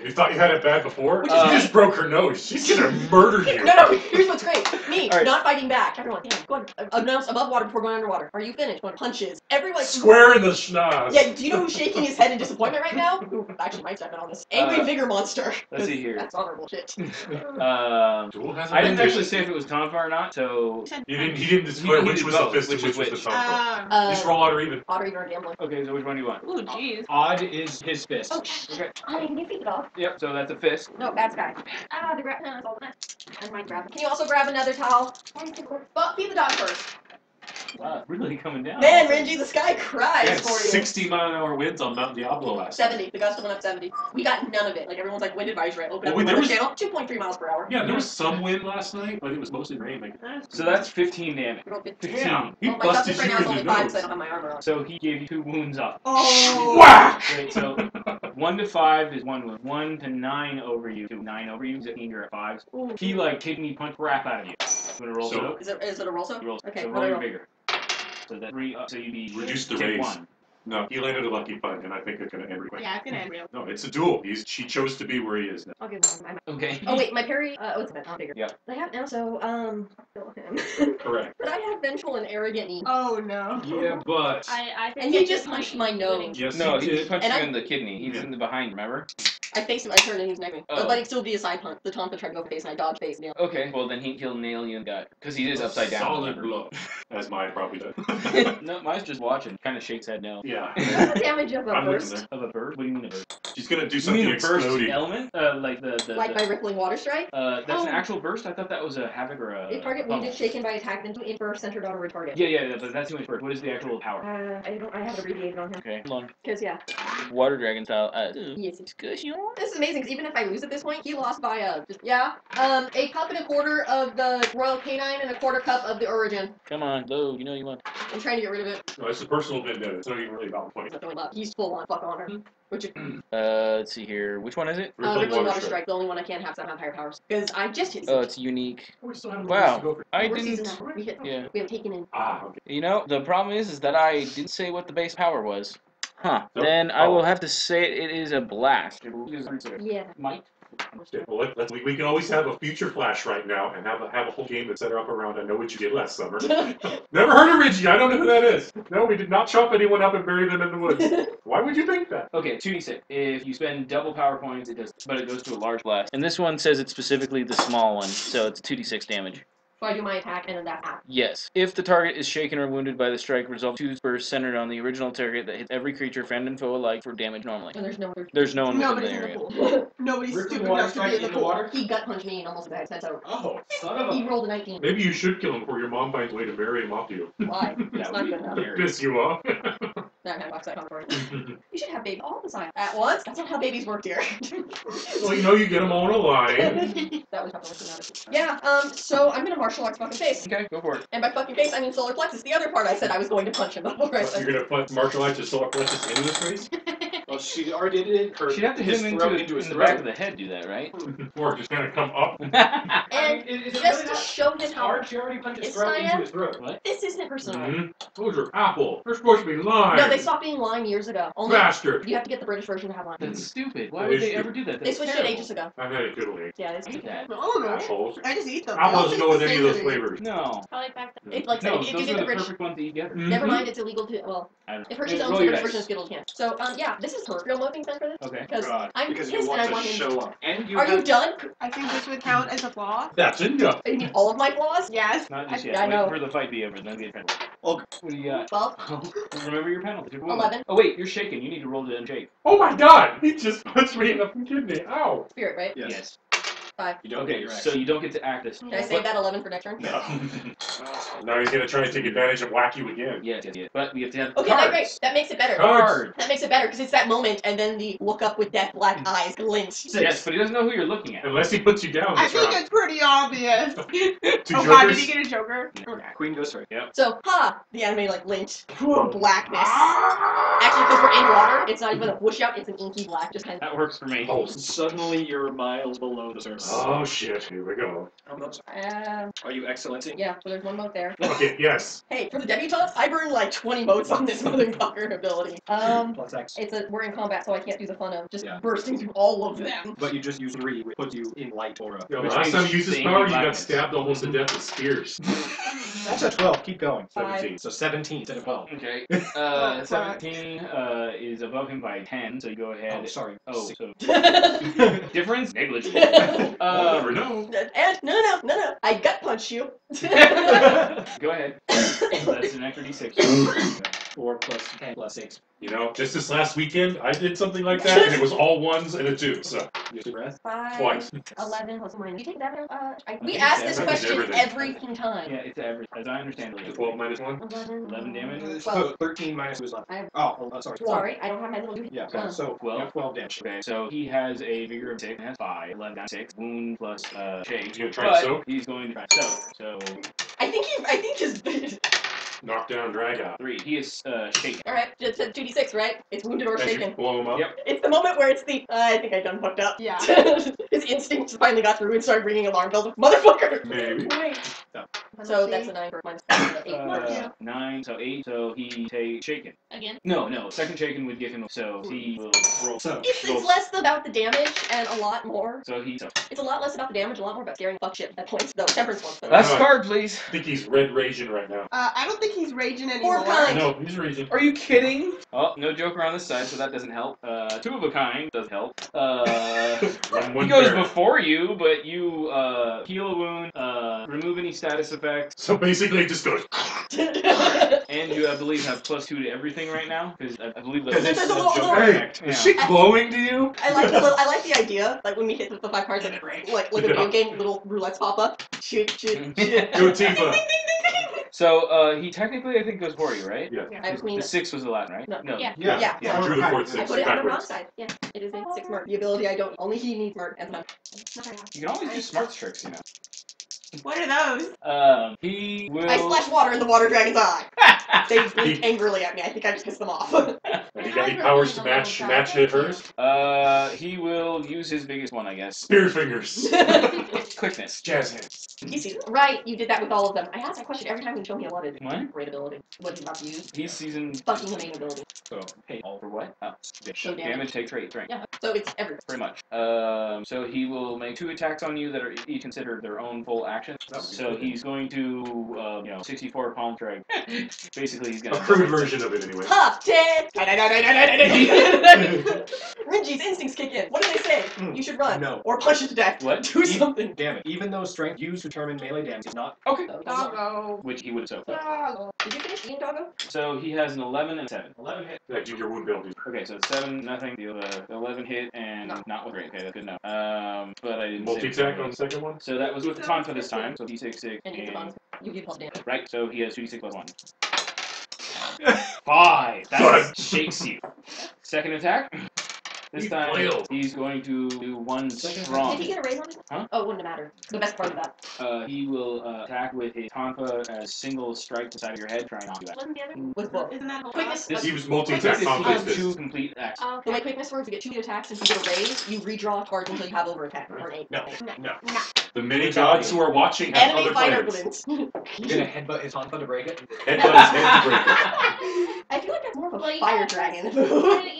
You thought you had it bad before? Which is- You just broke her nose. She's gonna murder you. No, here's what's great. Me, All right. not fighting back. Everyone, yeah, go ahead. Announce above water before going underwater. Are you finished? Going punches. Everyone. Square in the schnoz. Yeah, do you know who's shaking his head in disappointment right now? Who actually might step in on this? Angry Vigor Monster. let's see here. That's honorable shit. Duel hasn't I didn't been actually say if it was Confire or not, so... He didn't declare He which did was the both, fist and which which is was the which. thumb. Just roll odd or even. Otter even or gambling. Okay, so which one do you want? ooh, jeez. Odd is his fist. Oh, Okay. can you feed it off? Yep, so that's a fist. No, bad guy. Ah, the grab. No, that's all the I might grab it. Can you also grab another towel? But feed the dog first. Wow, really coming down. Man, Renji, the sky cries Yeah, for you. 60-mile-an-hour winds on Mount Diablo last night. 70. The gust went up 70. We got none of it. Like, everyone's like, wind advisory. Open Well, up wait, the there weather was- channel. 2.3 miles per hour. Yeah, there was some wind last night, but it was mostly rain. Like, So that's 15 damage. We rolled 15. 15. he Oh, my toughness busted right you now is in only the 5 because I nose. don't have my armor on. So he gave you 2 wounds off. Oh. Whack! Wait, so 1 to 5 is 1 wound. 1 to 9 over you. 9 over you. Does that mean you're at 5s? Ooh. He, like, kidney punch crap out of you. You wanna roll So- so? Is it a roll so? You roll Okay, so what roll do I your roll? bigger. So that 3 so you'd be... Reduce the take raise. 1. No, he landed a lucky punt, and I think it's gonna end quick. Yeah, it's gonna end real. No, it's a duel. She chose to be where he is now. I'll give him my Okay. Oh wait, my parry. It's a bit. I'll figure. Yep. I have now, so kill him. Correct. But I have vengeful and arrogant knee. Oh no. Yeah, but... I think And he at just this punched point, my nose. including- Yes, No, he he did. punched And you I- in the kidney. He's Yeah. in the behind, remember? I faced him. I turned and he's next to me. Oh. But it still be a side punch. The Tonka tried to go for face and I dodged face. Nail. Okay, well then he'll nail you in the gut. Because he is upside down. Solid remember? blow. As mine probably does. No, mine's just watching. Kind of shakes head no. Yeah. What's the damage of a I'm looking burst? there. Of a bird? What do you mean a bird? She's gonna do You something mean a burst exploding. element? Like the Like my rippling water strike? that's Oh. an actual burst? I thought that was a havoc or a... If target pummel. wounded, shaken by attack, then a burst centered on a target. Yeah, but that's too much burst. What is the actual power? I have it abbreviated on him. Okay, hold on. Cause yeah. Water dragon style. Yes. Discussion. This is amazing, because even if I lose at this point, he lost by a cup and a quarter of the Royal Canine and a quarter cup of the Origin. Come on, load. You know you want. I'm trying to get rid of it. No, it's a personal vendetta. It's not even really about the point. It's not going up. He's full on fuck honor. Which is Let's see here. Which one is it? Rippling Water Strike, the only one I can't have, so I have higher powers. Because I just hit. Oh, it's unique. We still have Wow. to go for. I We're didn't. season now. We hit. Yeah. We have taken in. Ah, okay. You know, the problem is that I didn't say what the base power was. Huh. Nope. Then I Oh. will have to say it is a blast. Yeah. Might. Okay, well, we can always have a future flash right now and have a whole game that's set up around I know what you did last summer. Never heard of Reggie. I don't know who that is. No, we did not chop anyone up and bury them in the woods. Why would you think that? Okay, 2d6. If you spend double power points, it does, but it goes to a large blast. And this one says it's specifically the small one, so it's 2d6 damage. So I do my attack and then that happens. Yes. If the target is shaken or wounded by the strike, resolve 2 spurs centered on the original target that hits every creature, friend and foe alike, for damage normally. And there's no. There's no one within Nobody's the in the area. pool. Nobody's Rippling stupid water enough to strike be in the into pool. water? He gut punched me and almost died. That's over. Oh, son of He a... rolled a 19. Maybe you should kill him before your mom finds a way to marry him off you. Why? It's That not would good be enough. hilarious. Piss you off. That kind of box that comes for it. You should have babies all the time. At once? That's not how babies work, dear. Well, you know you get them all in a line. That was probably working. Yeah, so I'm gonna martial arts fucking face. Okay, go for it. And by fucking face, I mean solar plexus. The other part I said I was going to punch him before I What, said. you're gonna put martial arts and solar plexus into his face? Oh, she already did it. Her, She'd have to hit his him throat into his the throat. back of the head, do that, right? Or just kind of come up? And Is it just really to not show him how hard? She already punched his It's throat not into yet. his throat. What? this isn't personal. Mm-hmm. Those are apple. They're supposed to be lime. No, they stopped being lime years ago. Only Bastard. you have to get the British version to have lime. That's stupid. Why That would is they stupid. ever do that? They That's switched it terrible. ages ago. I've had it totally. Yeah, I it's hate that. I don't know. Assholes. I just eat them. Apple All doesn't go with any of those taste flavors. No. Probably back then. It's like No, if you those get are the the British. perfect ones to eat together. Never mind, it's illegal to. Well, I don't if know. Hershey's owns Roll the your British version dice. of Skittles, you can't. So, yeah, this is her real moving sense for this. Okay. Because God, I'm because pissed you and want I to want him. show up. And you Are you have- done? I think this would count as a flaw. That's enough. You mean all of my flaws? Yes. Not just I yet. know. Wait for the fight to be over, then get penalty. Okay. What do you got? 12? Remember your penalty. 11. Oh wait, you're shaking. You need to roll to unshake. Oh my god! He just punched me in the kidney. Ow. Spirit, right? Yes. 5. You don't get Okay, your so action. you don't get to act this. Can I save that 11 for next turn? No. Now he's gonna try and take advantage and whack you again. Yes, yes, yes. But we have to have Okay, cards. that's great. That makes it better. Cards. That makes it better because it's that moment and then the look up with death black eyes glint. Yes, but he doesn't know who you're looking at. Unless he puts you down I this think round. it's pretty obvious. Two Oh god, did jokers. he get a joker? Okay. Queen goes first. So, the anime like glint. Blackness. Actually, because we're in water, it's not even a whoosh out, it's an inky black. Just kind of. That works for me. Oh, Suddenly you're miles below the surface. oh shit, here we go. Are you excellenting? Yeah, so there's one mote there. Okay, yes. Hey, for the debutantes, I burned like 20 motes on this motherfucker ability. Plus X. We're in combat, so I can't do the fun of just Yeah. bursting through all of them. But you just use 3, which puts you in light aura. Yeah, Which last means time you used this same power, you got blackness. stabbed almost to death with spears. That's a 12. Keep going. 17. So 17 instead of 12. Okay. Oh, 17 is above him by 10, so you go ahead. Oh, sorry. Oh, Six. so difference? Negligible. I'll never know. And no, I gut punch you. Go ahead. That's an extra d6. 4 plus 10 plus 6. You know, just this last weekend, I did something like that, and it was all 1s and a 2, so Use your breath. 5, twice. 11 plus 1. You take that? We think ask this that covers question everything. every fucking time. Yeah, it's average, as I understand it. 12 minus 1. 11 damage? 12. So 13 minus who's left. I have- Sorry. Sorry, I don't have my little dude. Yeah, so 12. 12 damage. Okay, so he has a vigor of 6 and has 5. 11 down 6. Wound plus shake. He's gonna try to But soak? he's going to try to soak. So I think his. Knock down, drag out. 3. He is shaken. Alright, just said 2d6, right? It's wounded or As you shaken. blow him up. Yep. It's the moment where it's the, I think I done fucked up. Yeah. His instincts finally got through and started ringing alarm bells. Motherfucker! Maybe. Wait. So that's a 9 for minus 8. 9, so 8, so he takes shaken. Again. No, second shaken would give him, so he will roll. So, It's less about the damage and a lot more. So he, so. It's a lot less about the damage, a lot more about scaring fuck shit at points. Though, temperance ones. Last card, please. I think he's red raging right now. I don't think he's raging Or anymore. kind. No, he's raging. Are you kidding? Oh, no Joker on this side, so that doesn't help. 2 of a kind does help. And one He goes bear. before you, but you heal a wound, remove any status effects, So basically it just goes. and you, I believe, have +2 to everything right now, because I believe that's There's a the little- Joker Hey, effect. is she glowing to you? I like the idea, like when we hit the 5 cards, like a video game, little roulettes pop up. Shoot. Go Tifa. So he technically, I think, goes for you, right? Yeah. I clean The 6 was the Latin, right? No. Yeah. Yeah. Yeah. Drew the fourth I six put it on the wrong backwards. side. Yeah, it is a 6 mark. The ability I don't. Only he needs mark and not. You can always do smarts tricks, you know. What are those? He will. I splash water in the water dragon's eye. They blink angrily at me. I think I just pissed them off. Have you got any powers to match hit hers? He will use his biggest one, I guess. Spear fingers. Quickness. Jazz hands. You see, right? You did that with all of them. I ask that question every time you show me a lot of What? great ability. What he's about to use. He's seasoned. Fucking amazing ability. So, hey, all for what? Oh, So damage, take trait, strength. Yeah. So it's everywhere. Pretty much. So he will make 2 attacks on you that are each considered their own full action. So he's going to, 64 palm strike. Basically, he's A gonna. crude version of it, anyway. Ha! Dead! Renji's instincts kick in. What do they say? You should run. No. Or punch it to death. What? Do something. Damn it. Even though strength used to determine melee damage is not. Okay. Doggo. Which he would have soaked. Doggo. Did you finish eating doggo? So he has an 11 and 7. 11 hit. That do your wound building. Okay, so 7, nothing. The 11 hit and No. not with great. Okay, that's good enough. But I didn't. Multi save attack on the second one. So that was with the taunt for this time. So D6 6 And you get the bonus. You get plus damage. right. So he has 2d6 plus 1. 5. That shakes you. Second attack. This He time flailed. he's going to do 1 strong. Did he get a raise on it? Huh? Oh, it wouldn't have mattered. The best part of that He will attack with his tonfa as single strike to the side of your head, trying not to do that. Wasn't the other? was both. Isn't that Quickness. This- He was multi-attack Quickness combo is fist. 2 complete acts. Oh, The way okay. quickness works, you get 2 attacks, and if you get a raise, you redraw cards until you have over attack. Or an 8. No. No. The many gods who are watching have Enemy other fighter plans. balloons. You're gonna headbutt his Hanfa to break it? Headbutt his head to break it. I feel like that's more of a Well, you fire gotta- dragon. You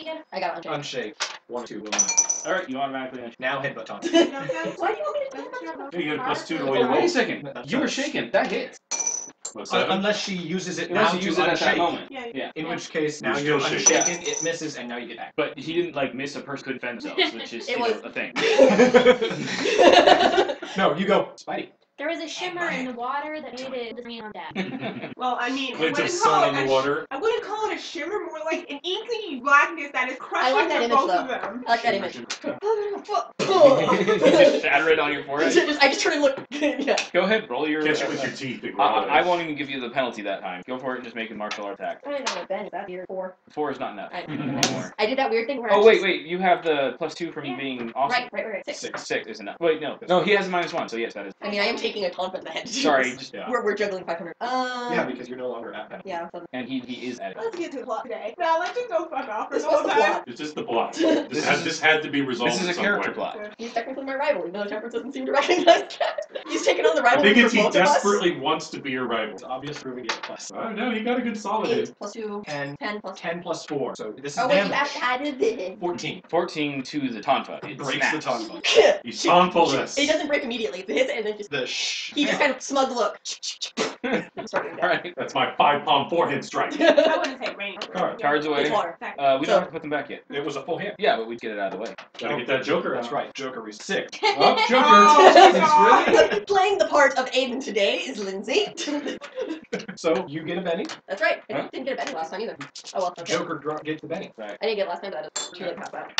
gotta- I got it on Unshake. 1, 2, will not. Alright, you automatically. Now headbutt taunt. Why do you want me to do that? You get a +2 to all Oh, your wait a rolls. second. You were shaken. That hits. What, 7? Unless she uses it Unless now you to use it at that unshake. moment. Yeah. Yeah. In which case, now You're you're still shaken. unshaken, it misses, and now you get back. But he didn't miss a person could defend themselves, which is It you know, was- a thing. No, you go, Spidey. There was a shimmer in the water that made it remain on deck. Well, I mean, I Glint of wouldn't sun call on it the water. I wouldn't call it a shimmer, more like an inky blackness that is crushing like that for image, both though. of them. I like that image. You just shatter it on your forehead. I just turn and look. Yeah. Go ahead, roll your. Catch it with your teeth. and I won't even give you the penalty that time. Go for it and just make a martial art attack. I don't know what Ben is that weird 4. 4 is not enough. More. I did that weird thing where I Oh just- wait, you have the +2 from Yeah. being awesome. Right. 6. 6 is enough. Wait, no, he has a -1, so yes, that is. I mean, I am taking a taunt in the head. Sorry, just Yeah. We're juggling 500. Yeah, because you're no longer at penalty. Yeah. So and he is at it. Let's get to the plot today. Now let's just go fuck off for this the was whole the time. plot. It's just the plot. This had to be resolved. This is a in some character way. plot. He's technically my rival, even though Temperance doesn't seem to recognize that. He's taken on the I rival think for it's he both of us. desperately wants to be your rival. It's obvious proving it plus. Oh no, he got a good solid 8 hit. plus 2. 10. 10 plus 10 plus 4. So this is Oh, wait, you damage. added this. 14. 14 to the tonfa. It Breaks the snaps. tongue. He's tonful-less. It doesn't break immediately. It hits it and then just. The shh. He just kind of smug look. I'm sorry. All right, That's my 5-palm forehead strike. I wouldn't say rain. cards away. It's water. We So- don't have to put them back yet. It was a full hit. Yeah, but we'd get it out of the way. Gotta get that Joker That's out. right. Joker is 6. Oh, Joker! Oh, Jesus, God. really? Playing the part of Aiden today is Lindsay. So you get a Benny. That's right. I Huh? didn't get a Benny last time either. Oh well. Okay. Joker gets the Benny. I didn't get it last time, but that is too late past that.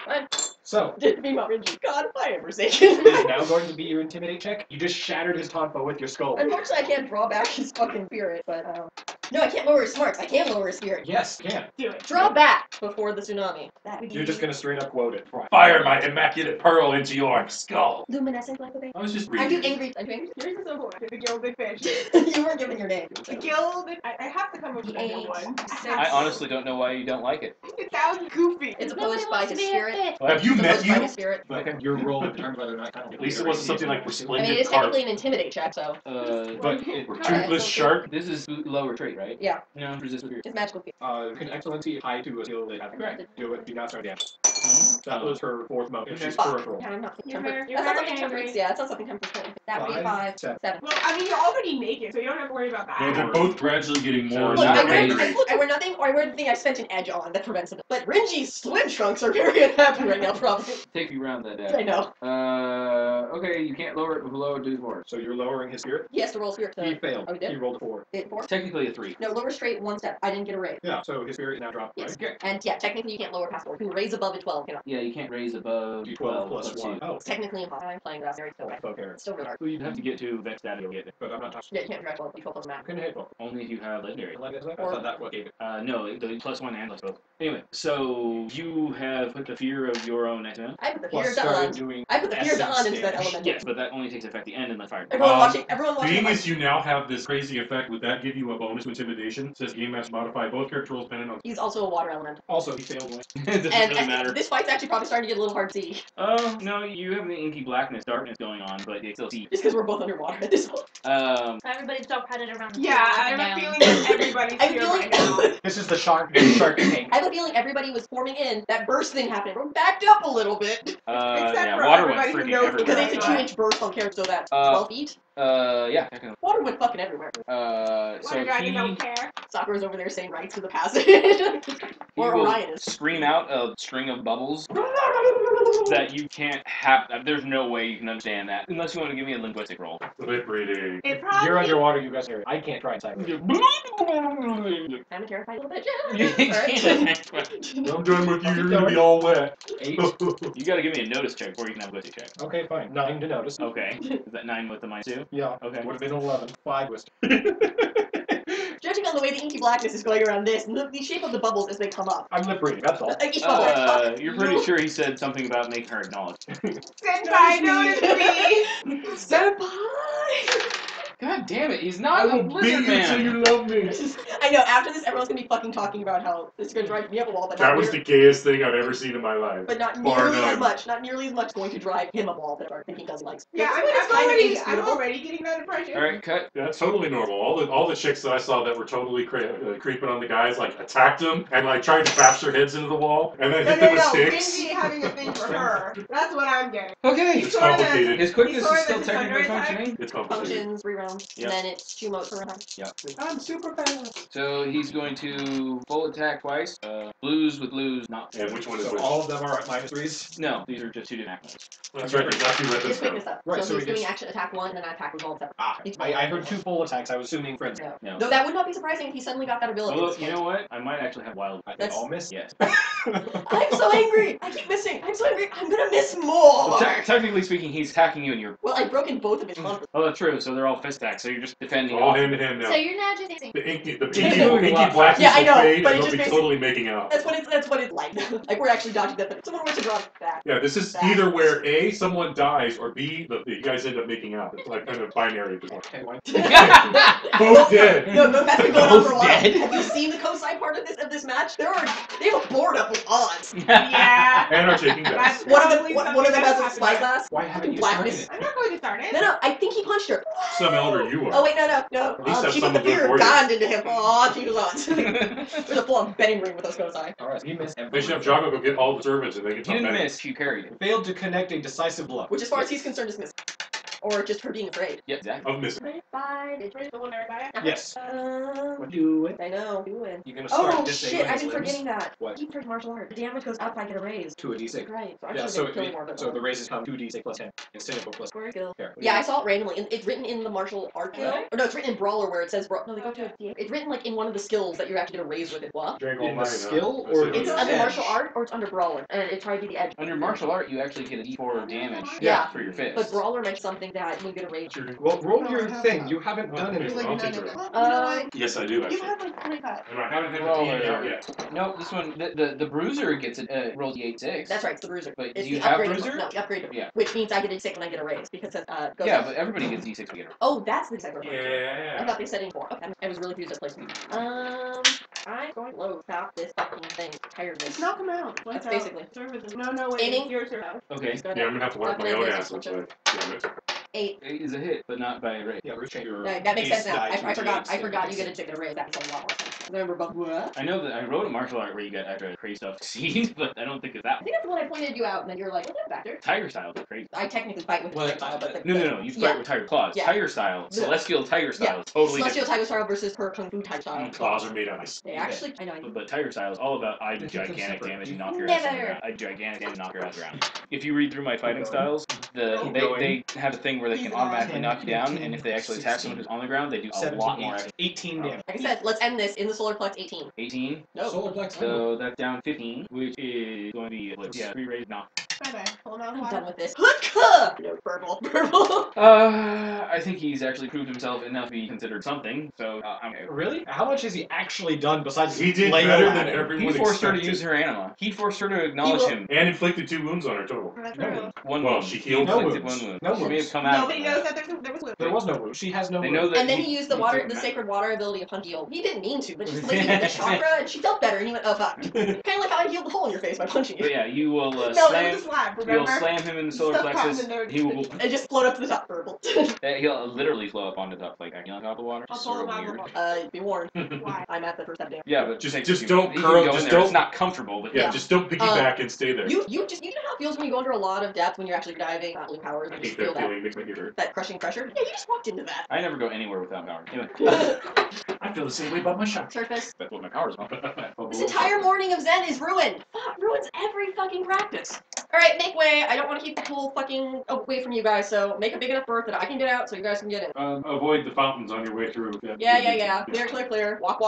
Fine. So Didn't be Renji. God, if I am it is forsaken. now going to be your intimidate check. You just shattered his tonfa with your skull. Unfortunately, I can't draw back his fucking spirit, but no, I can't lower his smarts. I can lower his spirit. Yes, you can. Do it. Draw back before the tsunami. That would be You're just gonna straight up quote it. Right. Fire my immaculate pearl into your skull. luminescent like a baby. I was just I'm too reading. angry. I'm too angry. Here's the simple one. The gilded fish. You weren't given your name. The gilded. I have to come up with a new 8, one. 6. I honestly don't know why you don't like it. It sounds goofy. It's Nobody opposed by wants to his be a spirit. fish. Have you It's met opposed by you? his spirit. But your roll determines whether or not kind of. At least it wasn't something like I mean, it resplendent is carp technically an intimidate check, so But it, or toothless shark. This is lower trait, right? yeah, No, resist with your. it's magical. Fear. can excellency high to a skill they have. Correct. Do it. Do not start damage. That was her 4th mode. She's Fuck. peripheral. Yeah, I'm not You're temperate. very- That's not you're something very temperate. angry. Yeah, that's not something temperate. That would be 5, 7. 7. Well, I mean, you're already naked, so you don't have to worry about Yeah, that. they're both gradually getting more and Look, more not angry. I wear nothing, or I wear the thing I spent an edge on that prevents it. But Renji's swim trunks are very unhappy right now, probably. Take you around that I day. know. Okay, you can't lower it below a D4. So you're lowering his spirit? He has to roll spirit. He failed. Oh, he did? He rolled a 4. It 4? It's technically a 3. No, lower straight 1 step. I didn't get a raise. Yeah, so his spirit now dropped, Yes. right? And yeah, technically you can't lower past 4. You can raise above a 12. Cannot. Yeah, you can't raise above D12 plus 1. Oh, It's technically impossible. I'm playing that very still. okay. It's still really hard. So you'd have to get to Vex Data to get it. But I'm not touching. Yeah, you can't drag 12. D12 plus math. Couldn't hit. Well, Only if you have legendary. I thought that what gave it. No, the +1 and +2. Anyway, so you have put the fear of your own X-Men? I put the Plus fear started done. doing I put the fear essence done into that damage. element. Yes, but that only takes effect at the end and the fire. Everyone watching. Being like, as you now have this crazy effect, would that give you a bonus to intimidation? It says game master modify both character rolls depending on. he's also a water element. Also, he failed one. It doesn't And really matter. this fight's actually probably starting to get a little hard to see. Oh, no, you have the inky blackness, darkness going on, but you still see. Just because we're both underwater at this point. So everybody's still crowded around. the Yeah, table I have now. a feeling that everybody's I here feel right now. like This is the shark tank. I have a feeling everybody was forming in. That burst thing happened. We're backed up a little bit. Except for water went everybody who freaking knows Because everywhere. it's a 2-inch burst on character, so that's 12 feet. Yeah, technically. Water went fucking everywhere. Water So dragon don't care. Sakura's over there saying rights to the passage. he Or will Orion is. scream out a string of bubbles that you can't have. There's no way you can understand that unless you want to give me a linguistic roll. Lip reading. It probably. You're underwater, you guys are. I can't try inside. I'm terrified a little bit. Alright. I'm done with you. You're gonna be all wet. 8. You gotta give me a notice check before you can have a linguistic check. Okay, fine. 9 to notice. Okay. Is that 9 with the -2? Yeah. Okay. Would have been 11. 5 was. Judging on the way the inky blackness is going around this, and the shape of the bubbles as they come up. I'm lip reading, that's all. Like each bubble. You're pretty sure he said something about making her acknowledge. Senpai, notice me! Senpai! God damn it, he's I not a will beat lizard you till man. you love me. I know, after this, everyone's gonna be fucking talking about how this is gonna drive me up a wall, but That not was the near, gayest thing I've ever seen in my life. but not Bar nearly as none. much. Not nearly as much going to drive him a wall that I think he does likes. Yeah, I It's mean, I'm kind of already indisputable. getting that impression. Alright, cut. That's totally normal. All the chicks that I saw that were totally creeping on the guys, like attacked them and like tried to bash their heads into the wall and then No, hit them with no, sticks. Windy having a thing for her. That's what I'm getting. Okay. It's Sort of complicated. His quickness He's is sort of still the technically thunder type. functioning. It's complicated. Functions, 3 rounds, Yep. and then it's 2 modes per round. I'm super fast. So he's going to full attack twice. Blues with blues, not. And which one is So which? all of them are at -3s? No, these are just 2 different actions. That's right. There's actually weapons It's now. quickness up. Right, so so he's he doing gets- action attack 1, and then attack was all separate. Ah, I heard 2 full attacks. I was assuming friends. No. No. Though that would not be surprising if he suddenly got that ability. Although, you know what? I might actually have wild. I That's- all miss. Yes. I'm so angry! I keep missing! I'm so angry! I'm gonna miss more! Technically speaking, he's attacking you and you're. Well, I've broken both of his combos. Oh, that's true. So they're all fist attacks. So you're just defending. All off. hand to hand now. So you're now just dancing. The inky doing a lot. blackness Yeah, I know, will fade but and it they'll just be makes totally making out. That's what it's like. Like, we're actually dodging that, but if someone were to draw back. Yeah, this is either where A, someone dies, or B, you guys end up making out. It's like kind of binary at this point. Okay, one. Both dead. No, that's been going on for a while. Dead. Have you seen the co-side part of this match? They have a board up with odds. Yeah. And are taking That's bets. One probably of them something has a that's spyglass. Why haven't you Blackness. started I'm not going to start it. No, I think he punched her. Some elder you are. Oh wait, no. At least have She put the someone good fear for of you. God into him. Oh, she was on. There's a full-on betting ring with those co-side. it? Alright, he missed They should have Jago go get all the servants and they can You talk didn't back. miss. You carried it. Failed to connect a decisive blow. Which, as far as he's concerned, is missing. Or just her being afraid. Yeah, exactly. Of missing. Bye. The one that I got. Yes. Do it. I know. Doing. You're gonna start Oh disabling shit! I've his been limbs. forgetting that. What? Keep trying martial art. The damage goes up. I get a raise. To a d6. Right. So I Yeah, should so have been killing more. so the raises come 2d6 plus 10 instead of plus. Score skill. Here. Yeah, I saw it randomly. It's written in the martial art skill. Really? Or no, it's written in Brawler where it says No, they go to a D8. It's written like in one of the skills that you actually get a raise with it. What? Drink In all the mine, skill That's or it. It's Edge. under martial art or it's under Brawler, and it tried to be the edge. Under martial art, you actually get a D4 of damage. Yeah. For your fist. But Brawler makes something that you get a raise. Well, roll your I have thing. that. You haven't done Okay. anything. I'll take it. You Yes, I do You actually. have like 25. And I haven't had Roller. the out yet. No, this one, the bruiser gets a roll D8/6. That's right, it's the bruiser. But It's do you the have upgraded bruiser? one. No, the upgraded one. Yeah. Which means I get a 6 when I get a raise because it goes Yeah, up. but everybody gets D6 to get her. Oh, that's the second one. I Yeah. thought they said in 4. Okay, I was really confused at placement. I'm going low. Stop this fucking thing. Tiredness. Knock them out. That's basically. Services. No, wait. Aiming. It's your turn. Okay. Just go Yeah, I'm down. gonna have to work my own ass. Looks like. Damn it. 8. 8 is a hit, but not by a rate. Yeah, Bruce, change your. No, that makes sense now. base die I to forgot. D8 I forgot you instead get of a 6 raise. That makes a lot more sense. I remember both. What? I know that I wrote a martial art where you get extra crazy stuff to succeed, but I don't think it's I that one. think that's when I pointed you out, and then you're like, "What's that factor?" Tiger style is crazy. I technically fight with Well, the style, but No, you fight Yeah. with tiger claws. Yeah. Tiger style, Yeah. celestial tiger style, Yeah. is totally Celestial different. Tiger style versus her Kung Fu type style. Claws are made out of ice. They actually, I know. But tiger style is all about I do I think they're gigantic separate. damage and knock your ass on the Never. ground. I gigantic damage and knock your ass around. If you read through my fighting styles, they have a thing where they He's can an automatically arm. knock you down, 15, and if they actually attack someone who's on the ground, they do a 17, lot more. 18 damage. Like I said, let's end this in the solar plex 18. 18. No. Solar plex. So that's down 15, which is going to be 3 raised knock. Okay, hold on. I'm Hold done on. with this. No, purple. Purple. I think he's actually proved himself enough to be considered something. So I'm. Really? How much has he actually done besides He did lay better at than him? everyone He forced her to expected. use her anima. He forced her to acknowledge will- him. And inflicted 2 wounds on her total. That's No. true. One Well, wound. she healed No inflicted wounds. one wound. No She may have wounds. come out. Nobody of knows that. that there was wound. There was no wound. She has no They wound. know that. And then he used the water, the took sacred water ability of Hunt Heal. He didn't mean to, but just like he hit the chakra and she felt better and he went, oh fuck. Kind of like how I healed the hole in your face by punching But you. yeah, you will No, slam. it was a slab, You'll remember? slam him in the solar Stuff caught plexus. in there. He will. And just float up to the top, purple. He'll literally flow up onto top, like on top of the water. I'll Sort pull of him out of the weird. water. Be warned. Why? I'm at the first step down. Yeah, but Just takes you- don't he can curl, go in just there. don't- It's not comfortable, but Yeah, Yeah. just don't piggyback and stay there. You know how it feels when you go under a lot of depth when you're actually diving, not blue powers, I and you just hate feel that that, feeling. Makes me hurt. that crushing pressure? Yeah, you just walked into that. I never go anywhere without power. Anyway, I feel the same way about my shot. Surface. that's what my power is about. This entire morning of Zen is ruined. Fuck, ruins every fucking practice. Alright, make way. I don't want to keep the pool fucking away from you guys, so make a big enough berth that I can get out so you guys can get in. Avoid the fountains on your way through. Yeah. Clear, clear, clear. Walk.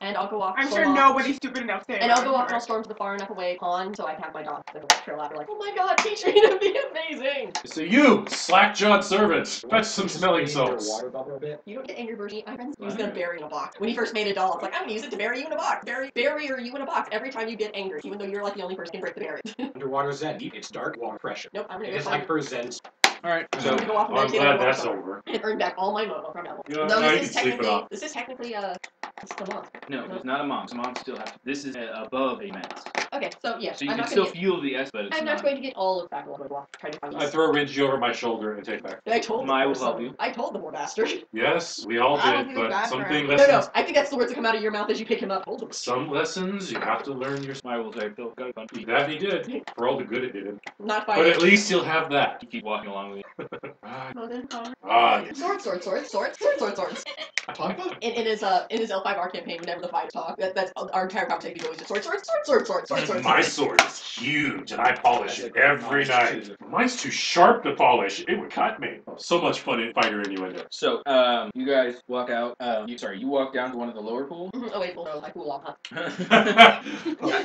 And I'll go off. I'm storm sure off. nobody's stupid enough to. And I'll go off and I'll storm to the far enough away pond so I can have my dog trail after like, oh my god, teach me to be amazing. So you, slack-jawed servant, fetch some smelling salts. Water bubble a bit. You don't get angry Bertie. My friends. He was gonna bury you in a box. When he first made a doll, it's like, I'm gonna use it to bury you in a box. Bury you in a box every time you get angry, even though you're like the only person who can break the barrier. Underwater Zen. It's dark water pressure. Nope, I'm gonna It go is find like her Zen. Alright, I'm so gonna go off and I'm meditate glad on the that's water over. and earn back all my mono from that one. Yeah, Though now you this is can sleep it off. this is technically this is the month. no, it's not a monk. Monks still have to. This is above a max. Okay, so yeah, So you I'm can not still gonna get. feel the S, but it's I'm not. not going to get all of back along block. Trying to find I these. throw Ridgy over my shoulder and take back. I told I the will poor help son. you. I told the poor bastard. Yes, we all I don't did, think but that's something right. lessons. I think that's the words that come out of your mouth as you pick him up. Hold him. Some lessons you have to learn yourself. I will say, Bill, got a bunch. That he did, for all the good it did him. Not But fighting. at least you'll have that. You keep walking along with me. Yes. Swords. Tonka? In his L5R campaign, whenever the fights talk, that's our entire conversation is always just swords. My sword is huge, and I polish it every night. Mine's too sharp to polish. It would cut me. So much fun in fighter innuendo. So, you guys walk out. You walk down to one of the lower pools. Oh wait, no, I cool off, huh?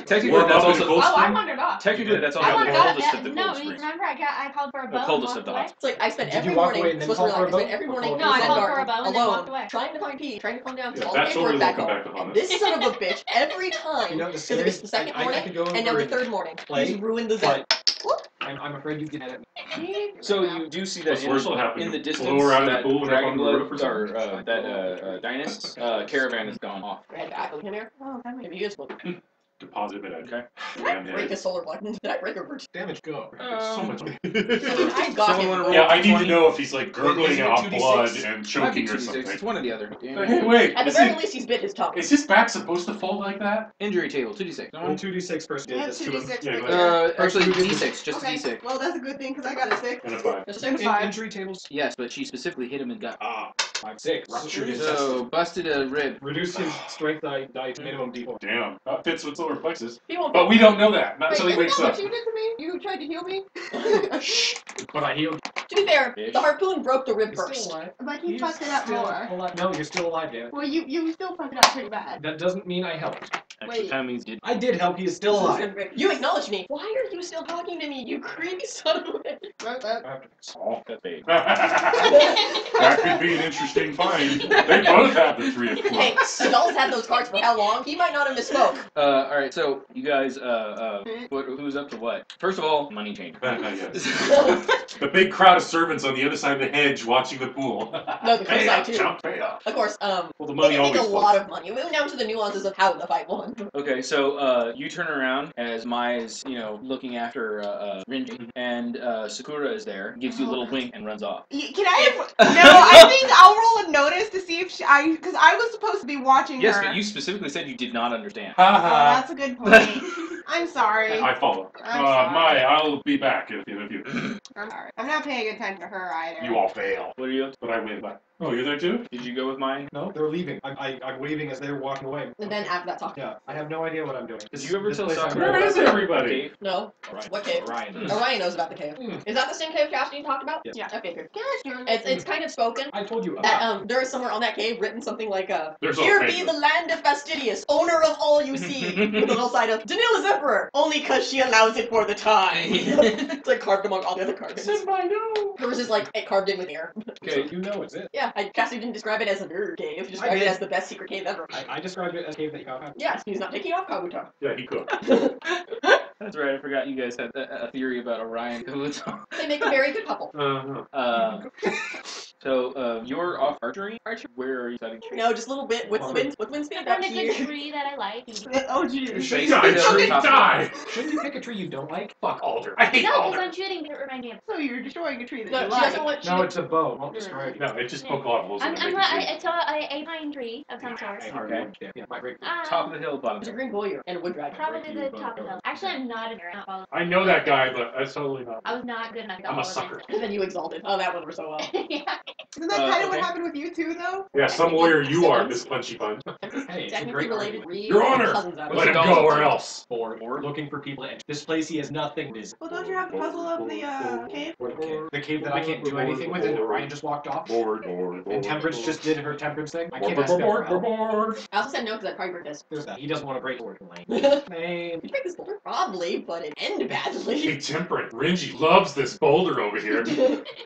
Technically, Warm that's up in also the cold Oh, I spring? wandered off. technically that's I also want the to go. coldest of the No, cold springs. remember I called for a bow. The coldest and of the walked hot. away? It's like I spent Did every you walk morning. away and then Supposed call to for a relax. I spent boat? every morning No, I in called Zen for a Garden, bow and then alone, walked away. trying to find pee, trying to come down to Yeah, all the that paperwork totally back will come home. back to haunt And us. this son of a bitch, every time, You know, the because thing it was is, the second I morning, could go and now over the and third morning. play, He's ruined the Zen. I'm afraid you get it. So you do see that What's worse will happen? in the You distance, blow her out of the that pool and up dragon on the blood roof or or something? that dynast's caravan has gone off. Red back, look at him here. Oh, that makes Maybe he is looking. Deposit it. Okay. Damn Break it. a solar button. Did I break a bird? Damage go. So much. I got Someone him. wanna roll? Yeah, I need to 20? know if he's like gurgling Is it out 2d6? blood and Might be choking or 2d6. something. It's one or the other. But hey, wait, At the very least, he's bit his tongue. is his back supposed to fall like that? Injury table 2d6. Roll 2d6 first. I Did have this to him. 2d6 Yeah, right go there. Actually Actually, d6, just Okay, d6. well that's a good thing because I got a 6. And a 5. Just In, say injury tables. Yes, but she specifically hit him in the gut. 5, 6. Ruptured his So busted a rib. Reduce his strength die to minimum D4. Damn. That fits with solar plexus. He won't. But we don't know that. Not until he Wait, wakes isn't that up. what you did to me? You tried to heal me? But I healed. To be fair, Ish. the harpoon broke the rib He's still first. alive. But he He's fucked it up still more. alive. No, you're still alive, Dan. Well, you still fucked it up pretty bad. That doesn't mean I helped. Actually, Wait. that means did. I did help. He is still alive. You acknowledged me. Why are you still talking to me, you creepy son of a bitch? Oh, that's big. That could be an interesting find. They both have the 3 of Hey, clubs. the dolls had those cards for how long? He might not have misspoke. Alright, so you guys, who's up to what? First of all, money change. Yes. The big crowd of servants on the other side of the hedge watching the pool. No, the Pay side up, too. chump, pay up. Of course, Well, the they money didn't make always a lot of money. We went down to the nuances of how the fight won. Okay, so you turn around as Mai's, looking after Rinji, and Sakura is there, gives you a little wink, and runs off. Can I have... No, I think I'll roll a notice to see if because I was supposed to be watching Yes, her. but you specifically said you did not understand. Oh, Ha that's a good point. I'm sorry. I follow. I'm sorry. Mai, I'll be back in a few. I'm sorry. I'm not paying attention to her either. You all fail. What are you up to? But I win. Oh, you're there too? Did you go with mine? No, they're leaving. I'm waving as they're walking away. And then after that, talk. Yeah, I have no idea what I'm doing. Did you ever This tell place Sakura I'm Where about is the everybody? cave? No. Orion. What cave? Orion. Orion knows about the cave. Is that the same cave Cassidy talked about? Yes. Yeah. I figured. Gosh, It's kind of spoken. I told you That about. there is somewhere on that cave written something like There's "Here all be kinds the land of Fastidious, owner of all you see," with a little sign of "Danil is emperor, only 'cause she allows it for the time." It's like carved among all the other carvings. Senpai, no. Hers is like it carved in with air. Okay. You know it's it. Yeah, Cassidy didn't describe it as a nerd cave. He described it did. as the best secret cave ever. I described it as a cave that you found. Yes, he's not taking off Kabuto. Yeah, he could. That's right. I forgot you guys had a theory about Orion. They make a very good couple. So you're off archery. Where are you studying? No, just a little bit. What's the wind speed I about found a good here? tree that I like. Oh, geez. Base Die, is on tree, top of die! Shouldn't you pick a tree you don't like? Fuck Alder. I hate No, because Alder. I'm shooting to remind me of. So you're destroying a tree that No, you she like. doesn't want. No, it's a bow. Won't destroy it. No, it just spoke off. I saw a pine tree of some sort. Okay. Yeah, my great. Top of the hill, bottom. It's a green warrior and a wood dragon. Probably the top of the hill. Actually, I'm not a nerd. I'm not following. I know that guy, but that's totally not. I was not good enough to I'm a follow sucker. And then you exalted. Oh, that one were so well. Yeah. Isn't that kind of what okay. happened with you two, though? Yeah, some lawyer you are, Miss Punchy Punch. Hey, it's a Technically great related. argument. Your Honor, Cousins out of Let it. him go or else. Or looking for people to enter. This place he has nothing. Well, don't you have the puzzle of the cave? The cave that I can't do anything with, and Orion just walked off. And Temperance just did her temperance thing. I can't ask him for help. I also said no because I'd probably break this. There's that. He doesn't want to break the word. You Lame. break this boulder? Probably, but it ended Hey, badly. Temperate. Renji loves this boulder over here.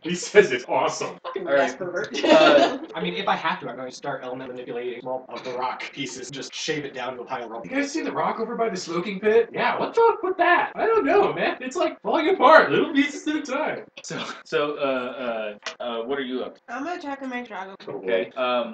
He says it's awesome. Fucking All right. ass pervert. I mean, if I have to, I'm going to start element manipulating small of the rock pieces, just shave it down to a pile of rubble. You guys see the rock over by the smoking pit? Yeah, what's up with that? I don't know, man. It's like falling apart, little pieces at a time. What are you up to? I'm gonna check and make sure I go. Okay. Oh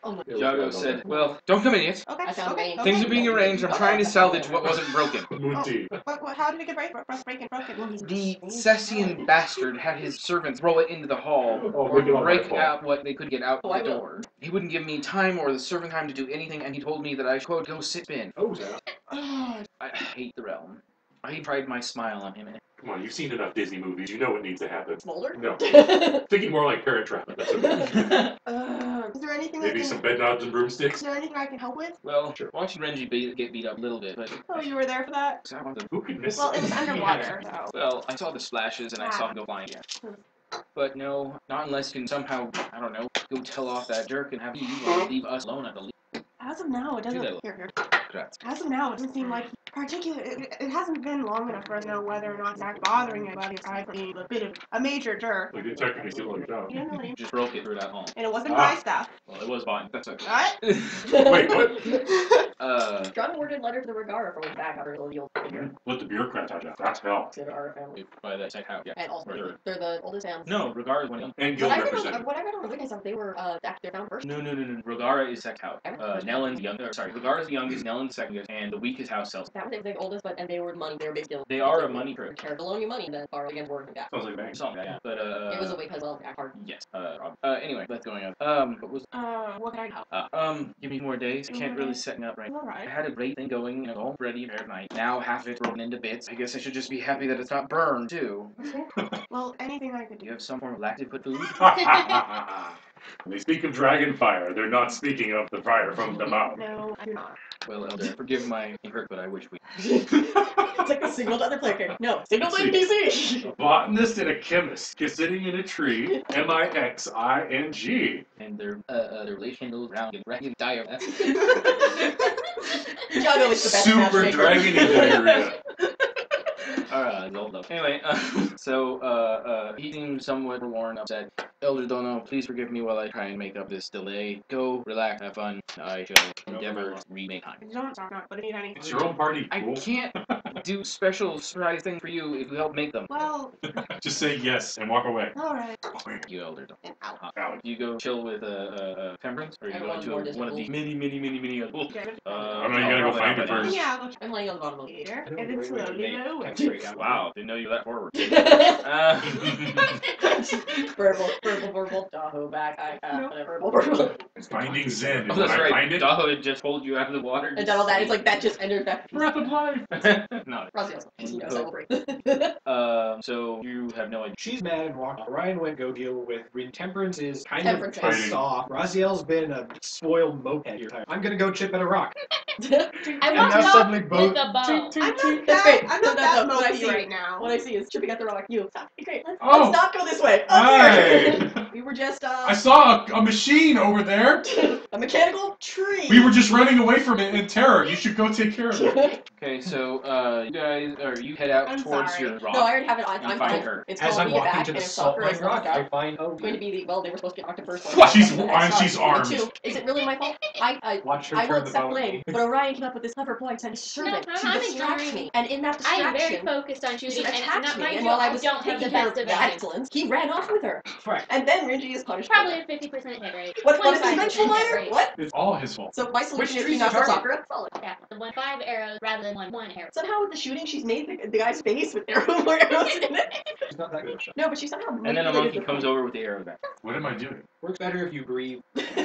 my Jago said, well, don't come in yet. Okay. I found okay. veins. Things are being arranged. I'm trying to salvage what wasn't broken. Munti. What, how did it get broken? The Cessian bastard had his servants roll it into the hall Oh, or look at all my break fault. out what they could get out Oh, I the will. door. He wouldn't give me time or the servant time to do anything, and he told me that I should, quote, go sit in. Oh, yeah. I hate the realm. I tried my smile on him, and Come on, you've seen enough Disney movies. You know what needs to happen. Smolder? No. Thinking more like Parent Trap. But that's okay. Is there anything Maybe I some can? bed knobs and broomsticks. Is there anything I can help with? well, watching Renji get beat up a little bit, but Oh, you were there for that. I want the Who could miss Well, it was it? underwater, so. well, I saw the splashes and I saw him go flying. Yeah. But no, not unless you can somehow, I don't know, go tell off that jerk and have you leave us alone at the least. As of now, it doesn't. that. Here. Congrats. As of now, it doesn't seem like it hasn't been long enough for us to know whether or not Zach's bothering anybody aside from being a bit of a major jerk. We did technically steal like that. You don't know what he Just broke it through that home. and it wasn't Ah. my stuff. Well, it was fine. That's okay. What? Wait, what? John awarded letter to the Regara for his back after the yield figure. Let the bureaucrats have that. That's hell. Consider our family. By that second house, yeah. And also, Sure. they're the oldest family. No, Regara is one of them. And guild What I representative. read on the wiki stuff, they were they're found first. No. Regara is second house. Nellen's the youngest. Sorry, Regara's the youngest, Nellen's second youngest, and the weakest house sells. That was the oldest, and they were money. They were big deal. They are a money crew. They're loan you money, then borrow again, work and back. Sounds like a bank. Something like that. But It was a way because well, act hard. yes. Anyway, that's going on. What was? What can I help? Give me more days. I can't really set me up right. All I right. had a great thing going, all ready every night. Now half of it's broken into bits. I guess I should just be happy that it's not burned too. Well, anything I could Do do. you have some form of lactic put food? When they speak of dragon fire, they're not speaking of the fire from the mouth. No, I do not. Well, Elder, forgive my hurt, but I wish we. It's like a signal to other player. No, signal to NPC. A botanist and a chemist sitting in a tree. MIXING. And their relation goes around and dragon diarrhea. Jago is the best Super matchmaker. dragony diarrhea. Alright, old love. Anyway, he seems somewhat forlorn, upset. Elder Dono, please forgive me while I try and make up this delay. Go, relax, have fun. I shall endeavor to remake time. Don't talk not, but if you need anything. It's your own party. I Fool. can't do special surprise things for you if you help make them. Well, Just say yes and walk away. all right. You Elder Dono. And out. Out. You go chill with Temperance, or you go Everyone's more into one of the distant. many. Okay. Oh, no, you gotta go find it first. Yeah, I'll go I'm laying on the bottom of the later, and then slowly lower. Wow, didn't know you were that forward. verbal, Daho back, verbal. Finding Zen. Oh, When that's I right. find it, Daho had just pulled you out of the water. And all that, it's like that just entered back. breath of life. No. Raziel's. She knows I will break. So you have no idea. She's mad and walked. Ryan went go deal with Temperance is kind Temperance of is. pissed off. Raziel's been a spoiled moped your time. I'm gonna go chip at a rock. I And want now to suddenly with both. a bow. That's great. I'm not that What I see mopey right now. What I see is chipping at the rock. You. Okay, great. Let's not go this way. Hey. We were just I saw a machine over there. a mechanical tree. We were just running away from it in terror. You should go take care of it. Okay, so you guys, or you head out I'm towards sorry. your rock. No, I already have it. You I'm find fine. her. It's As called I'm We Get walking Back, to and the it's salt soccer. mine It's rock, I going find to be the they were supposed to get knocked the first one. What? She's armed. Two. Is it really my fault? I Watch her will turn the accept bow at blame, me. but Orion came up with this clever ploy to servant No, to I'm distract ignoring me, and in that I am very distraction, focused on she shooting, and attacked not me, mind and you, while I I was don't have taking the care best of of that aim. excellence, he ran off with her, Right. and then Rinji is punished. Probably a 50% hit rate. What is 25% conventional hit mire? rate. What? It's all his fault. So my solution is tree's to knock your the target? Sakura. Solid. Yeah, the 5 arrows rather than one arrow. Somehow with the shooting, she's made the guy's face with more arrows in it. She's not that good of a shot. No, but she somehow And then a manipulated monkey the comes over with the arrow back. What am I doing? Works better if you breathe. Here's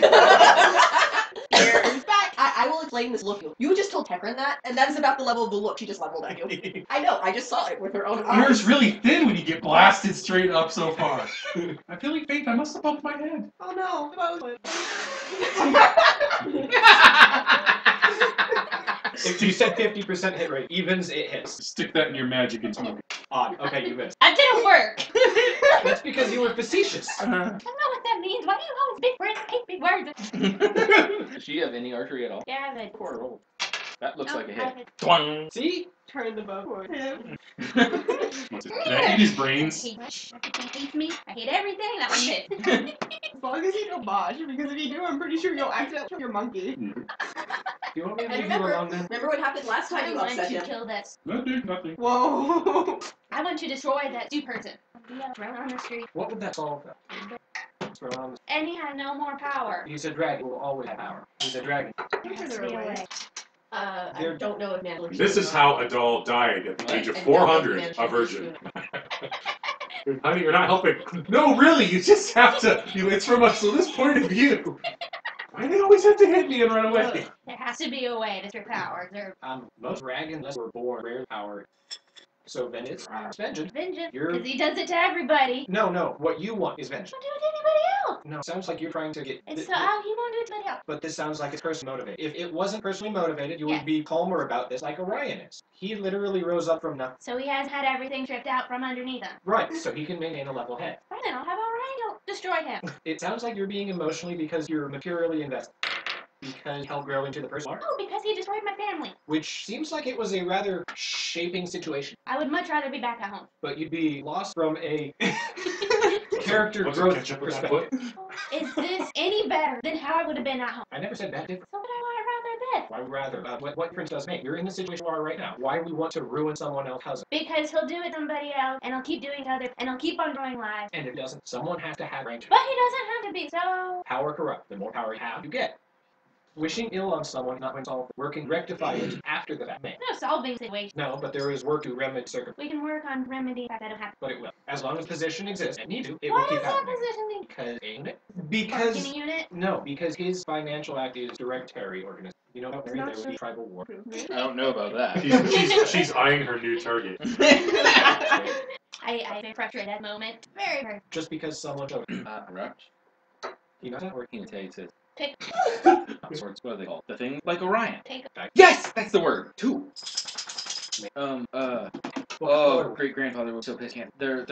back. I will explain this look. You just told Tekrin that, and that is about the level of the look she just leveled at you. I know, I just saw it with her own eyes. Yours really thin when you get blasted straight up so far. I'm feeling faint. I must have bumped my head. Oh no. If you said 50% hit rate, evens, it hits. Stick that in your magic and smoke. Odd. Okay, you missed. That didn't work. That's because you were facetious. I don't know what that means. Why do you always big words? I hate big words. Does she have any archery at all? Yeah, but Poor roll. That looks No, like a I hit. hit. Twang. See? Turn the bow towards him. What's it? Did I eat his I brains? hate everything hates me. I hate everything. That one hit. As long as you don't botch, because if you do, I'm pretty sure you'll accidentally kill your monkey. Do you want me to And leave you alone then? remember what happened last time I you want upset to him? kill this. Nothing. Whoa. I want to destroy that zoo person. Yeah, throw it on the street. What would that solve though? Throw it on the- And he had no more power. He's a dragon. Will always have power. He's a dragon. There has to be a way. I They're- don't know if Mandalorian. This is how a doll died at the age of 400, a virgin. Honey, you're not helping. No, really, you just have to. It's from a Slyth's point of view. Why do they always have to hit me and run away? There has to be a way to strip powers or Most dragons were born rare power. So then it's vengeance. vengeance. You're- Because he does it to everybody. No. What you want is vengeance. Don't do it to anybody else. No, sounds like you're trying to get. It's so, oh, he won't do it to anybody else. But this sounds like it's personally motivated. If it wasn't personally motivated, you Yes. would be calmer about this, like Orion is. He literally rose up from nothing. So he has had everything stripped out from underneath him. Right, so he can maintain a level head. Fine, then I'll have Orion destroy him. It sounds like you're being emotionally because you're materially invested. Because he'll grow into the person you are, Oh, because he destroyed my family. which seems like it was a rather shaping situation. I would much rather be back at home. But you'd be lost from a character What's growth catch up with that perspective. foot? Is this any better than how I would have been at home? I never said that different. So would I rather this? Why rather? What difference does it make? You're in the situation you are right now. Why we want to ruin someone else's cousin? Because he'll do it to somebody else, and he'll keep doing it to others, and he'll keep on growing lives. And if it doesn't, someone has to have rank. But he doesn't have to be, so... Power corrupt. The more power you have, you get. Wishing ill on someone, not when solved. Working rectify it after the fact. May. No solving situation. No, but there is work to remedy circumstances. We can work on remedy that don't happen. But it will. As long as position exists and need to, it Why will keep is that happening. positioning? Because ain't it? Bargaining unit? No, because his financial act is directory organization. You know, there would be tribal war. I don't know about that. She's eyeing her new target. I'm very frustrated at the moment. Very, very. Just because someone showed Right. you know that or He takes it. Take What are they called? The thing like Orion. Take Yes, that's the word. Two. Oh, great grandfather was so pissed. They're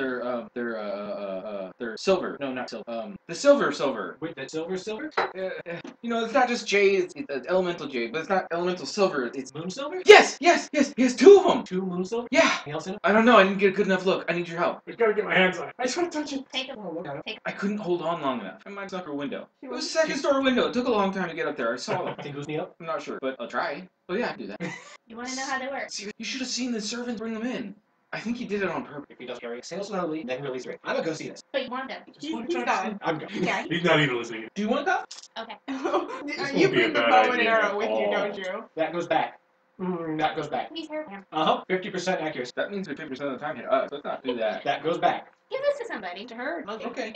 silver. No, not silver. The silver. Wait, that silver? You know, it's not just jade. It's elemental jade, but it's not elemental silver. It's Moon silver? yes. He has two of them. 2 moon silver? Yeah. Anything else in it? I don't know. I didn't get a good enough look. I need your help. I gotta get my hands on it. I just want to touch it. Take a Oh, look at it. I couldn't hold on long enough. I might suck her window. It was a second story window. It took a long time to get up there. I saw them. Think who's me up? I'm not sure, but I'll try. Oh yeah, I can do that. You want to know how they work? See, you should have seen the servant bring them in. I think he did it on purpose. If he does carry it, sail slowly, then release rate. I'm gonna go see this. But you want them. He's done. I'm going. Yeah. He's not even listening. Do you want that? Okay. You won't be a bring the bad bow and idea arrow at with you, all. don't you? That goes back. That goes back. Please hurt him. 50% accuracy. That means we 50% of the time hit us. Let's not do that. That goes back. Give this to somebody. To her. Okay.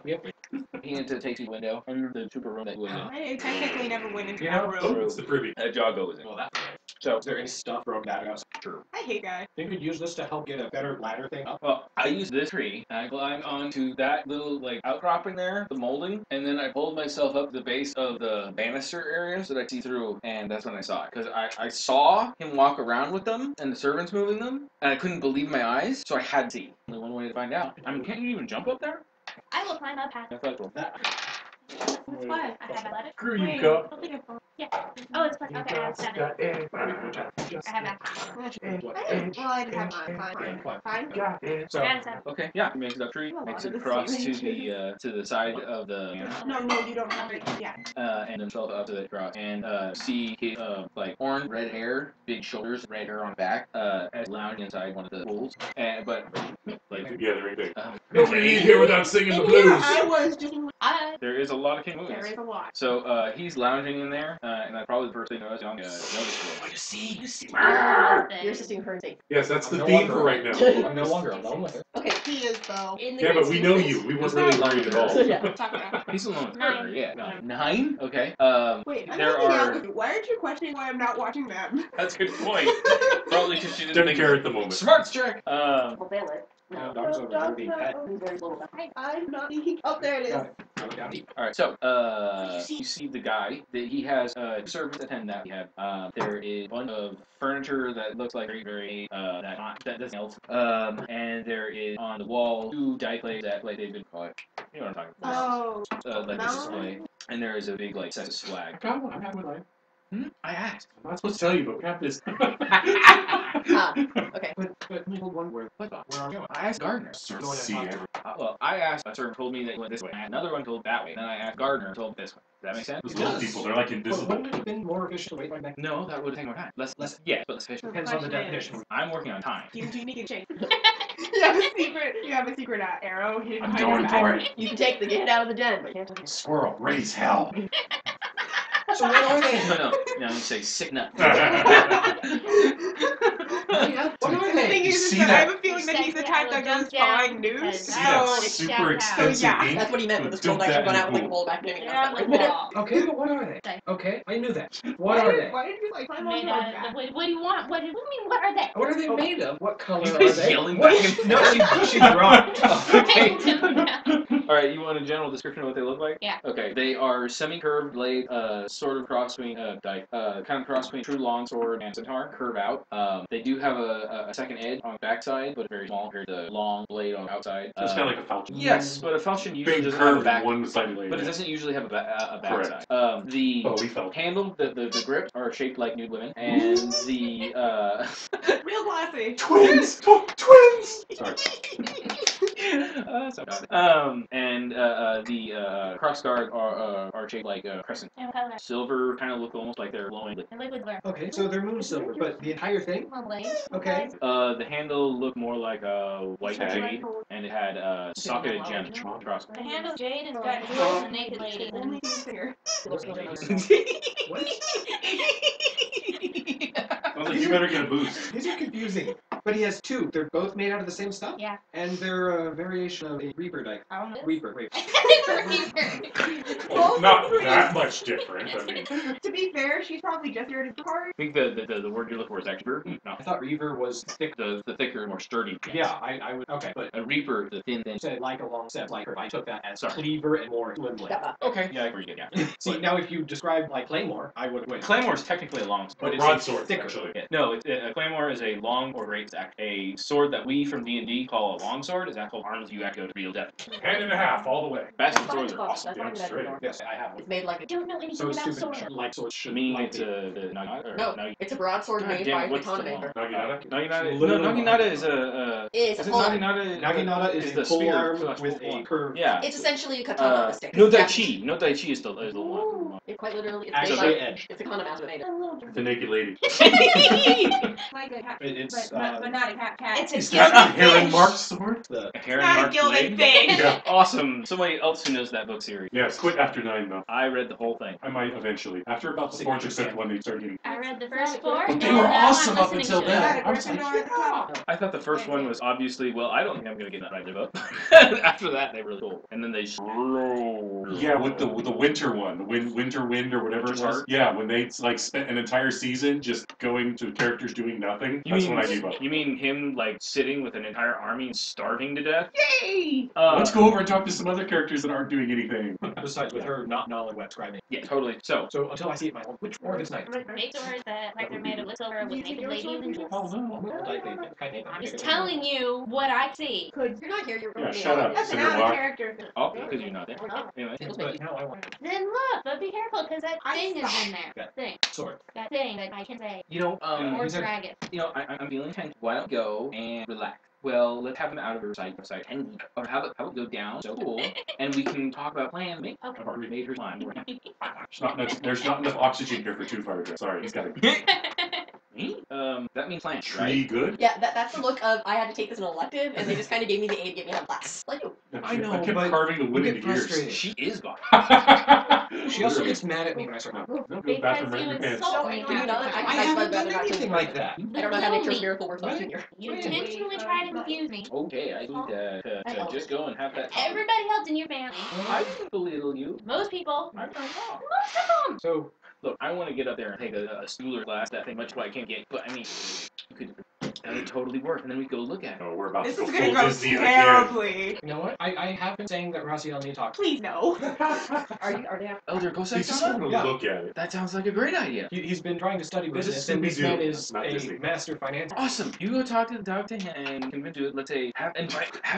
Yep. He had to take the window and the super room that was in. I technically never went into You that know, room. It's the privy. A jaw goes in. Well, that's So, Is there any stuff from that house? sure. I hate guys. Think we could use this to help get a better ladder thing up? Well, I used this tree, and I climbed onto that little, like, outcropping there, the molding, and then I pulled myself up to the base of the banister area so that I could see through, and that's when I saw it. Because I saw him walk around with them, and the servants moving them, and I couldn't believe my eyes, so I had to see. Only one way to find out. I mean, can't you even jump up there? I will climb up. That's not cool. That's fine. I have athletics. Screw you, Wait, cup. I don't think I've gone. Yeah. Oh, it's plus. Okay, I have 7. I have that. I didn't have mine. Fine. So, I have 7. Okay, yeah, makes it up tree, makes it across to the side of the No, you don't have it. Yeah. and himself up to the cross, and see his like orange red hair, big shoulders, red hair on back, as lounging inside one of the pools, but like Yeah, they're big. Nobody leave here without singing the blues. I was just. there is a lot of king There movies. is a lot. So he's lounging in there, and that's probably the first thing I was notice. you see? You're assisting her in safety. Yes, that's the I'm no theme longer- for right now. I'm no longer alone with her. Okay. He is though. In the Yeah, but great we know secret. you. We weren't really worried at all. Yeah. Talk about. He's alone with 9. her, yeah. 9? Okay. Wait, I'm There helping out are. with you. Why aren't you questioning why I'm not watching them? That's a good point. Probably because she didn't Didn't think. care at the moment. Smarts check. We'll fail it. No, dogs over there being pet. Who's very little about I'm not. Oh, there it is. Got it. Got it. All right, so you see the guy that he has servants attend that we have. There is a bunch of furniture that looks like very that doesn't help. And there is on the wall 2 die plates that like they've been you know what I'm talking about. Oh. Like this display. And there is a big like set of I swag. got one. I have one. I asked. I'm not supposed to tell you, but we have this. Okay. But hold one word. What the? Where are you? I asked Gardner. See it. Well, I asked a servant told me that he went this way. Another one told that way. Then I asked Gardner told this way. Does that make sense? Those little people, they're like But invisible. wouldn't it have been more efficient to wait right back? No, that would have taken more time. Less, yeah, but less efficient. Depends on the Question is- definition. I'm working on time. You need to change. You have a secret arrow hidden I'm behind going your for back. it. You can take the get out of the den, but you can't. Squirrel, raise hell. So what are they? No, you say sick nut. What are The they? thing You is see that I that- have a feeling that he's the type that goes buying news. See that So it's super downtown. expensive Yeah. ink? That's what he meant with the Dump skull that actually went in out the with like a pool. bowl back maybe. They're on the wall. Okay, but what are they? Okay. Okay, I knew that. What are they? Why did you like climb on Made your out of back? what do you want? What do you mean? What are they? What are they made of? What color You are guys they? yelling What? back and No, she dropped. Okay. All right, you want a general description of what they look like? Yeah. Okay, they are semi-curved blade, sort of cross between kind of cross between true longsword and centaur, curve out. They do have a second edge on the backside, but very small compared to the long blade on the outside. So it's kind of like a falchion. Yes, but a falchion usually Big doesn't have a curve back, one side blade. but it doesn't usually have a backside. Correct. The Oh, we felt. handle, the grips are shaped like nude women, and the Real classy. Twins! Twins! Sorry. so bad. And the cross guard are shaped like a crescent. And what color? Silver, kind of look almost like they're glowing. And liquid blur. Okay, so they're moon silver, but the entire thing? Small blade. Okay. The handle looked more like a white Okay. jade, and it had socketed gems across. The handle's jade and it's got jewels and naked lady. Only finger. What? I was like, you better get a boost. These are confusing. But he has 2. They're both made out of the same stuff? Yeah. And they're a variation of a Reaper die. I don't know. Reaper, wait. Well, not that much different. I mean, To be fair, she's probably just here to support. I think the word you're looking for is actually no, I thought Reaver was thick. the thicker, more sturdy. Yeah, I would. Okay, but A reaper, the thin. said like a long set, like her. I took that as Sorry. cleaver and more slim blade. Okay, yeah, I agree. Yeah. See, now if you describe like Claymore, I would win. Claymore is technically a long sword. But it's broadsword, thicker. actually. Yeah. No, a claymore is a long or great stack. A sword that we from D&D call a long sword is actual arms you actually go to real depth. hand and a half all the way. Bastard swords are awesome. That's not Damn straight. bad. Yes, I have one. It's made like I don't know anything So it's about stupid. swords. Like swords I should. mean, like it's be. the Naginata. Or No, it's a broadsword God made damn, by the what's the Katana one? maker. Naginata? Naginata. Literally No, Naginata is a. It's a Is it pole. Naginata is the a pole spear arm slash with pole a arm. curve. Yeah. It's essentially a katana on a stick. No Yeah. Daichi. No Daichi is the one. It quite literally. It's Actually, made like edge. it's a katana master made it. A little The different. naked lady. Like a hat. It's But but not a cat. It's a Is that a gilded heron fish. marked sword? A heron Not a marked gilded blade? fish. Yeah. Awesome. Somebody else who knows that book series. Yes, quit after 9 though. I read the whole thing. I might eventually. After about the 4th or 5th one, they start getting. I read the first four. But they and were now awesome I'm up listening until to then. it. I was like, yeah. I thought the first one was obviously, well, I don't think I'm going to get that right book. After that, they were really cool. And then they slow. Yeah, with the winter one, the winter wind or whatever it was. Winter. Yeah, when they like spent an entire season just going to characters doing nothing. You That's mean when I gave up. you mean him like sitting with an entire army and starving to death? Yay! Let's go over and talk to some other characters that aren't doing anything. Besides, with her not knowing web scribing. Yeah, totally. So So until I see it myself, which one is nice? Make swords that like they're made of silver with naked ladies and just. Oh no. I'm just telling you what I see. You're not here, you're Yeah, going shut up, That's an Cinder out Block. of character. oh, because you're not there. Anyway, But now I want Then look, but be careful because that thing is in there. Okay. Thing. sword. That thing that I can say. Mm. Or these are- dragon. I'm feeling tense. Why don't we go and relax? Well, let's have him out of her sight, and or have it go down. So cool, and we can talk about plan. Make Okay. I've already made her plan. There's not enough oxygen here for 2 fire drives. Sorry, he's got it. Me? That means plan, Tree right? good? Yeah, that's the look of I had to take this in an elective, and they just kind of gave me the A to get me on class. Like, oh, I know, I kept but carving the wood you into get gears. frustrated. She is gone. She also gets mad at me when I start moving. No, go bathroom right in your Because you pants. insult no, me. can you not? I haven't done anything like that. I don't know how Nature's Miracle works on Junior. You intentionally try to confuse me. Okay, I need to just go and have that. Everybody else in your family. I didn't belittle you. Most people. I'm not wrong. Most of them. So, Look, I want to get up there and take a Stuhler class, that thing, much what I can't get. But I mean, that would totally work, and then we go look at it. No, we're about This to is go gonna full go Disney again. terribly. you know what? I have been saying that Raziel need to talk. Please no. Are they? Elder, go say He's just something. going to Yeah. look at it. That sounds like a great idea. He's been trying to study This is business, and this Scooby-Doo, man is not a Disney. master financier. Awesome. You go talk to him and convince him. Let's say have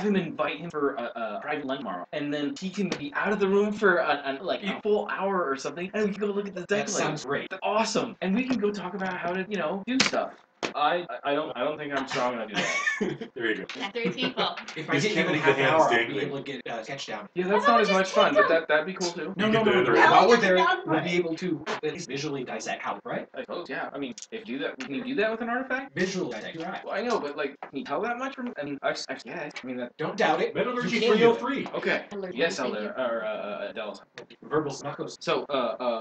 him invite him for a private lunch tomorrow, and then he can be out of the room for like a full hour or something, and we can go look at the deck. That sounds great. Awesome. And we can go talk about how to do stuff. I don't think I'm strong enough to do that. There you go. Yeah, 3 people. If I He's get even keeping half the an hands hour, I'll be dangling. able to get sketch down. Yeah, that's not as much fun, but that'd be cool too. No, You no, get no, the no. other- While we're Yeah, there, yeah, we'll right. be able to at least visually dissect how, right? I suppose, yeah. I mean, if you do that, can you do that with an artifact? Visually dissect, you're right. Well, I know, but like, can you tell that much from? I mean, yeah. I mean that. Don't doubt it. Metallurgy You can do it. 303. Okay. Allergy, Yes, thank Elder or Adele. Verbal knuckles. So,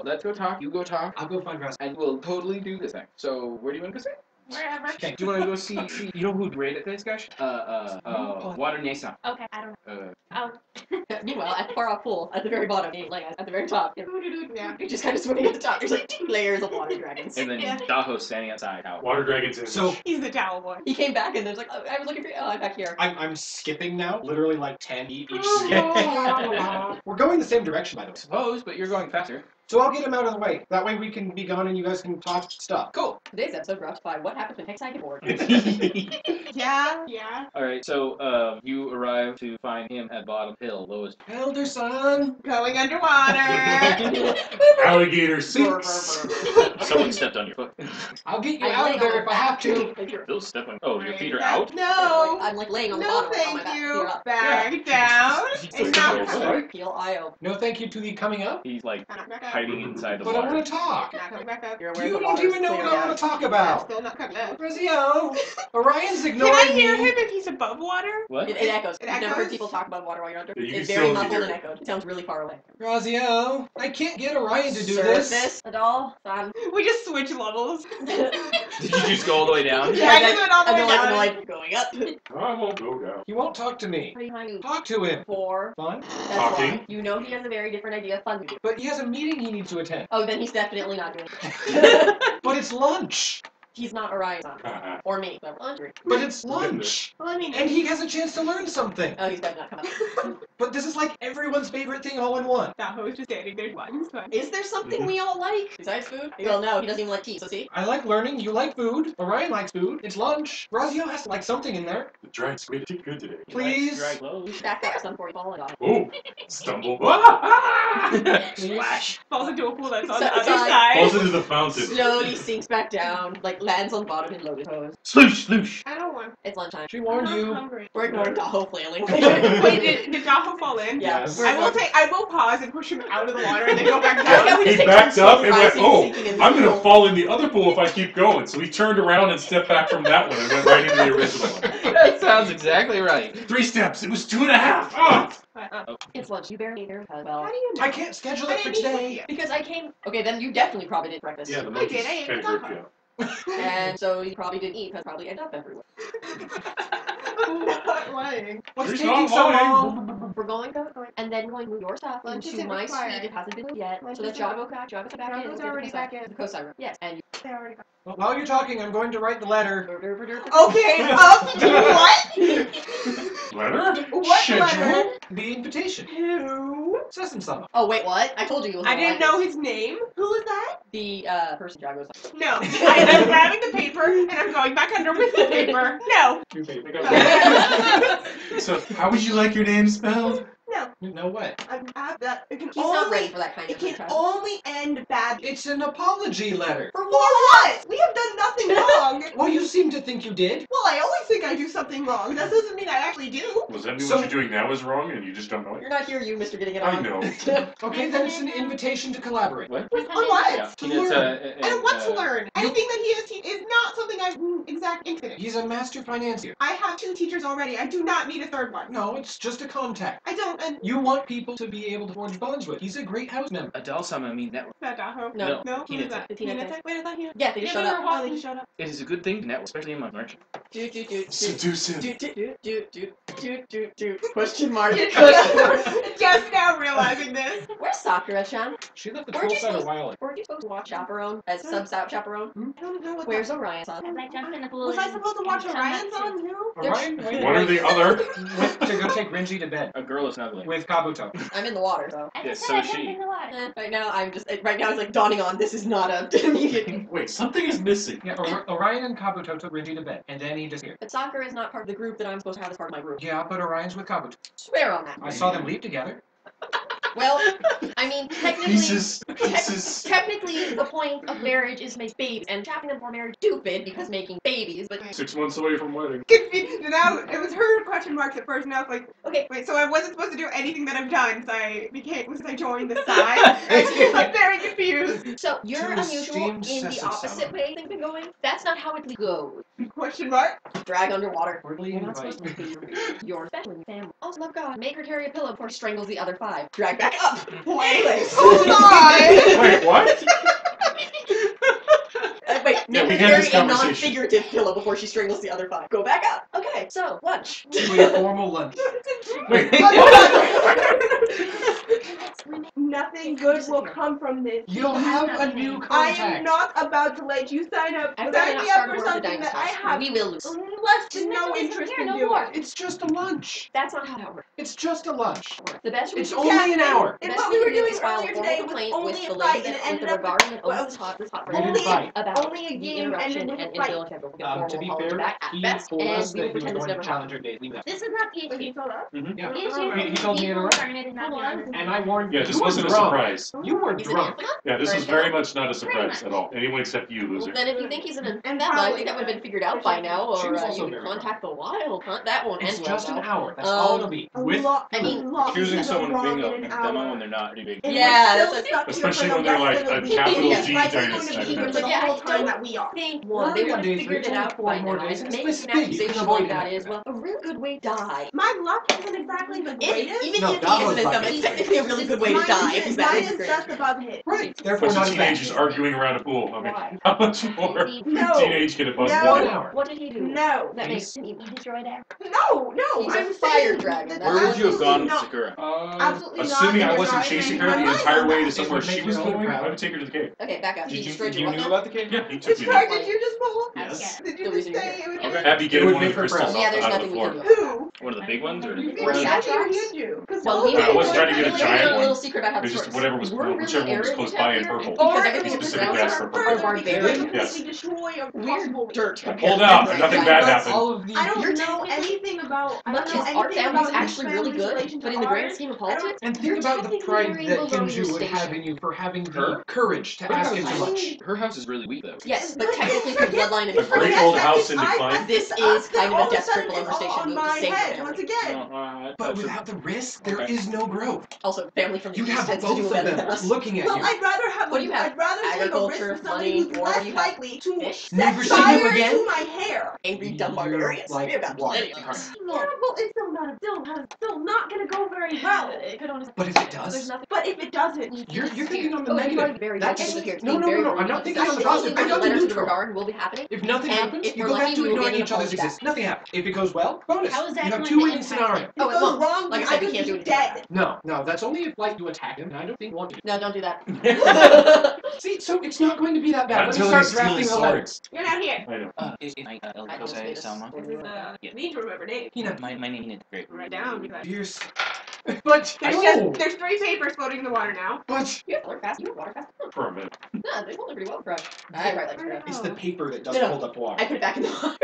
let's go talk. You go talk, I'll go find Raziel. and we'll totally do this thing. So, where do you want to go? Wherever. Okay. Do you want to go see? You know who's great at this, guys? Water Nesa. Okay, I don't know. Uh, Meanwhile, at the far off pool, at the very bottom, like at the very top, Yeah. you're just kind of swimming at the top. There's like 2 layers of water dragons. and then Yeah. Daho's standing outside. Out. Water dragons in. So He's the towel boy. He came back and there's like, oh, I was looking for you. Oh, I'm back here. I'm skipping now, literally like 10 each Oh. skip. We're going the same direction, by the way. Suppose, but you're going faster. So I'll get him out of the way. That way we can be gone and you guys can talk stuff. Cool. Today's episode brought to you by what happens when Hexai get bored. Yeah. Alright, so you arrive to find him at bottom hill, lowest. Elder son. Going underwater. Alligator soups. Someone stepped on your foot. I'll get you I'm out laying of there on if my I have to. back. Bill stepped on. Oh, your feet are out. No. I'm like laying on the No, bottom on my thank back. you. You're up. Back down. And not Right? Heel IO. No thank you to the coming up. He's like coming back up. hiding inside the But I water. want to talk. Not coming back up. You're aware You the don't water's even know what cleared I out. want to talk I'm about. still not coming up. Razio, Orion's Can ignoring I hear me. him if he's above water? What? It echoes. It You've never heard echoes? people talk about water while you're under? Yeah, you It's can very still muffled hear and it. echoed. It sounds really far away. Razio, I can't get Orion to do Surface this. at all? Son. We just switch levels. Did you just go all the way down? Yeah, I just went all the I'm way like, down. I'm like, going up. I won't go down. He won't talk to me. What are you trying to do? Talk to him. For? Fun. That's Talking. why. You know he has a very different idea of fun. But he has a meeting he needs to attend. Oh, then he's definitely not doing it. But it's lunch. He's not Orion's son. Or me. So I'm hungry. But it's lunch. Well, I mean, And he has a chance to learn something. Oh, he's definitely not coming. But this is like everyone's favorite thing all in one. that host is standing there. It's fine. Is there something we all like besides food? Well, no, he doesn't even like tea. So see, I like learning, you like food, Orion likes food, it's lunch. Razio has to like something in there. The dried squid did good today. Please. Dry clothes. back up some before you fall and die. Oh, stumble. Splash. Falls into a pool that's on So- the other so I- side. Falls into the fountain. Slowly sinks back down, like lands on the bottom in loaded pose. Sloosh, sloosh. I don't want. It's lunchtime. She I'm warned not you. hungry. We're ignoring Tahoe flailing. Wait, did Daho fall in? Yeah. Yes. I will pause and push him out of the water and then go back Yeah, down. we He just take backed turns up and went, rising, oh, sinking in the I'm going to pool. fall in the other pool if I keep going. So he turned around and stepped back from that one and went right into the original one. That sounds exactly right. 3 steps. It was 2.5. Oh! It's lunch. You barely ate your well. How do you know? I can't schedule I it for didn't eat with today. you. Because I came. Okay, then you definitely probably did breakfast. Yeah, the I monkeys did, I ate kind of the gripped you up. And so you probably didn't eat because probably ended up everywhere. I'm not lying. What's He's taking not so lying. long? We're going and then going to move your stuff Lunch into isn't my required. suite. It hasn't been moved yet. Lunch So that isn't- Jago back in. Jago's already back in. The co-siren. Yes. And They already got. Well, while you're talking, I'm going to write the letter. Okay, what? Letter? What Schedule letter? the invitation. Who? Sesame. Oh wait, what? I told you. I didn't know his name. Who was that? The person Jago's. No. I'm grabbing the paper and I'm going back under with the paper. No. So, how would you like your name spelled? No. You know what? I'm at that. It can He's not ready for that kind It of can child. only end bad. It's an apology letter. For what? We have done nothing wrong. Well, you seem to think you did. Well, I always think I do something wrong. That doesn't mean I actually do. Does that mean So- what you're doing now is wrong and you just don't know it? You're not here, you Mr. Getting It I On. know. Okay, then it's an invitation to collaborate. What? On what? Yeah. To It's, learn. I don't want to uh, learn. Anything that he is not something I'm exact infinite. He's a master financier. I have 2 teachers already. I do not need a 3rd one. No, it's just a contact. I don't. And You want people to be able to forge bonds with. He's a great house member. Adele-sama mean network. is that Daho? No. No. Who is Hinata. that? It's Hinata. Hinata? Wait, I thought Hinata. Yeah, they just shut up. Oh, they just shut up. It is a good thing to network, especially among merchants. Seducive. Question mark. Just now realizing this. Where's Sakura-chan? She left the Where'd you pool side a supposed- while ago. Weren't you supposed to watch Chaperone as sub-chaperone? I don't know what Where's that. Orion-san? As I jumped in the pool. Was I supposed to watch and Orion's come back on too? Orion went One or the other. to go take Renji to bed A girl is snuggling. with Kabuto. I'm in the water, so. I Yeah, just so said I is jumped she. in the water. Right now, right now it's like dawning on, this is not a immediate. Wait, something is missing. Yeah, Orion and Kabuto took Renji to bed, and then he disappeared. But Sakura is not part of the group that I'm supposed to have as part of my group. Yeah, but Orion's with Kabuto. Swear on that. I saw them leave together. Well, I mean, technically, Pieces. technically, the point of marriage is to make babies, and trapping them for marriage is stupid because making babies. But 6 months away from wedding. Confused. Now it was her question marks at first. Now it's like, okay, wait. So I wasn't supposed to do anything that I've done. So I joined the side. I'm very confused. so you're To unusual esteemed in the Sesame. opposite way things been going. That's not how it goes. Question mark. Drag underwater. Weirdly You're not invite. supposed to be your family. Also, love God. Make her carry a pillow before she strangles the other 5. Drag back up. Anyways. Hold on. Wait, what? Wait, Yeah, make we her had carry this a conversation. non-figurative pillow before she strangles the other 5. Go back up. Okay, so lunch. To a formal lunch. Wait. Nothing good will come from this. You'll have a new I contact. am not about to let you sign up. I would Sign rather me not up start for a war with the something that I dinosaurs. have We will lose. less Just to no mention this interest here, in no doing. more. It's just a lunch. That's not how that works. It's just a lunch. The best It's we only can an hour. And Best what we were can do doing is file earlier a formal today was complaint only with a the fight, lady and it that with ended the up regarding that well, owns this hot We didn't only- fight. about only a the game interruption ended with and a fight. inability to have a formal To be apology fair, back at he best, told and us we that will he was pretend this going never to happened. challenge her daily method. This is not the Wait, issue. you told us? Yeah. The Oh, issue right. is He told me in a people row. are in it not Hold be on. honest. And I warned you. Yeah, this You were wasn't a drunk. surprise. You were Is it drunk. anathema? Yeah, this Or was is very it- much not a Pretty surprise much. at all. Anyone except you, Well, loser. then if you think he's an And anathema, I probably think that would have been not. figured out by now, She or was also you could very contact the wild hunt. That won't It's end well. just an though. hour. That's all it'll be. A With lot. I mean, a lot Accusing is someone of wrong being in a an demo hour. when they're not pretty big. And Yeah, we're that's still stuck here Especially for when the they're rest like of the a week. capital It's G likely giant going to be size. here for the Yeah, whole I time don't that we are. Think Well, they we would got have day figured 3, it out 4 by more now, days, and and maybe it's an big. You can accusation avoid like that it. is, well, a really good way to die. My luck isn't exactly the greatest. Even No, if that he was isn't like- anathema, it's technically a really good way to Mine die. is- Because that mine is is great. just above hit. Right. Therefore, Bunch not of as bad. teenagers arguing around a pool. I mean, Why? how much more No. teenage can a bug No. 1 be? hour. What did he do? No. That He's- makes He destroyed it. No. He's a I'm fire saying dragon, that that's Where would you have gone with absolutely Sakura? Absolutely not. Assuming I You're wasn't driving chasing my her the mind entire on way to that. somewhere It would she make was you really going, I proud. would take her to the cave. Okay, back up. He Did destroyed you your what know now? about the cave? Yeah, he took Which me card there. did you just pull? Yes. Did you The just reason say it would Okay. Abby It gave would one of make the her crystals proud. Yeah, off there's out of nothing the we floor. can do. Who? One of the big ones or the You Or said that you tracks? hand you. Well, we I wasn't trying to get a really giant a one. little secret about how It's this just works. whatever was We're really whichever one was arrogant close by in out here, purple. because Or everything it is was Specifically asked for are purple. barbarians. Yes. We destroy a We're possible dirt. Hold out, nothing bad happen. all of the. I don't You're know technically- anything about. I But don't know his art anything family's about his actually really family's good, relation but to in the grand art. scheme of I don't- politics, And you're think about the technically pride very that below Kenju your would have station. in you for having the Her? courage to ask him so much. Her house is really weak though. Yes, but technically through bloodline and A great old house in decline. This Then is kind of all a of desperate sudden below it's her station all on move to my save the head family. once again. But without the risk, there Okay. is no growth. Also, family from the You'd east have tends to do both of better than them us. looking at Well, you. I'd rather have. What do you have? I'd rather take a risk Agriculture, with somebody money, who's or what do less you have? likely to Fish? set Never seen fire him again? to my hair. Angry dumb You're barbarians. like We have got what? plenty of us. Yeah, well, it's still not gonna go very well. It could honestly. But if it There's does, nothing. But if it doesn't, you're thinking on the Oh, you're negative. very That's disappeared. no. I'm not thinking on the positive. I A got the letter to the neutral. regard will be happening. If nothing And happens, if you we're go back lucky, to we will ignoring get an each other's apology back. existence. Nothing happens. If it goes well, bonus. How is that You have going two to winning impact scenario. if Oh, it it goes won't. wrong, Like I then said, we could can't do be anything about dead. No, that's only if like you attack him, and I don't think you want to. No, don't do that. See, so it's not going to be that bad. Not Let me until start he's stealing drafting a letter. swords. Get out here. I know. Is my El I almost Jose made us. Salma? This is Yeah. need to remember names. Peanut. My name is great. Write down because Fierce. But there's 3 papers floating in the water now. but You have water fast. You have water fast. For a minute. No, they hold it pretty well, fresh. I write like crap. it's the paper that does No. hold up water. I put it back in the water.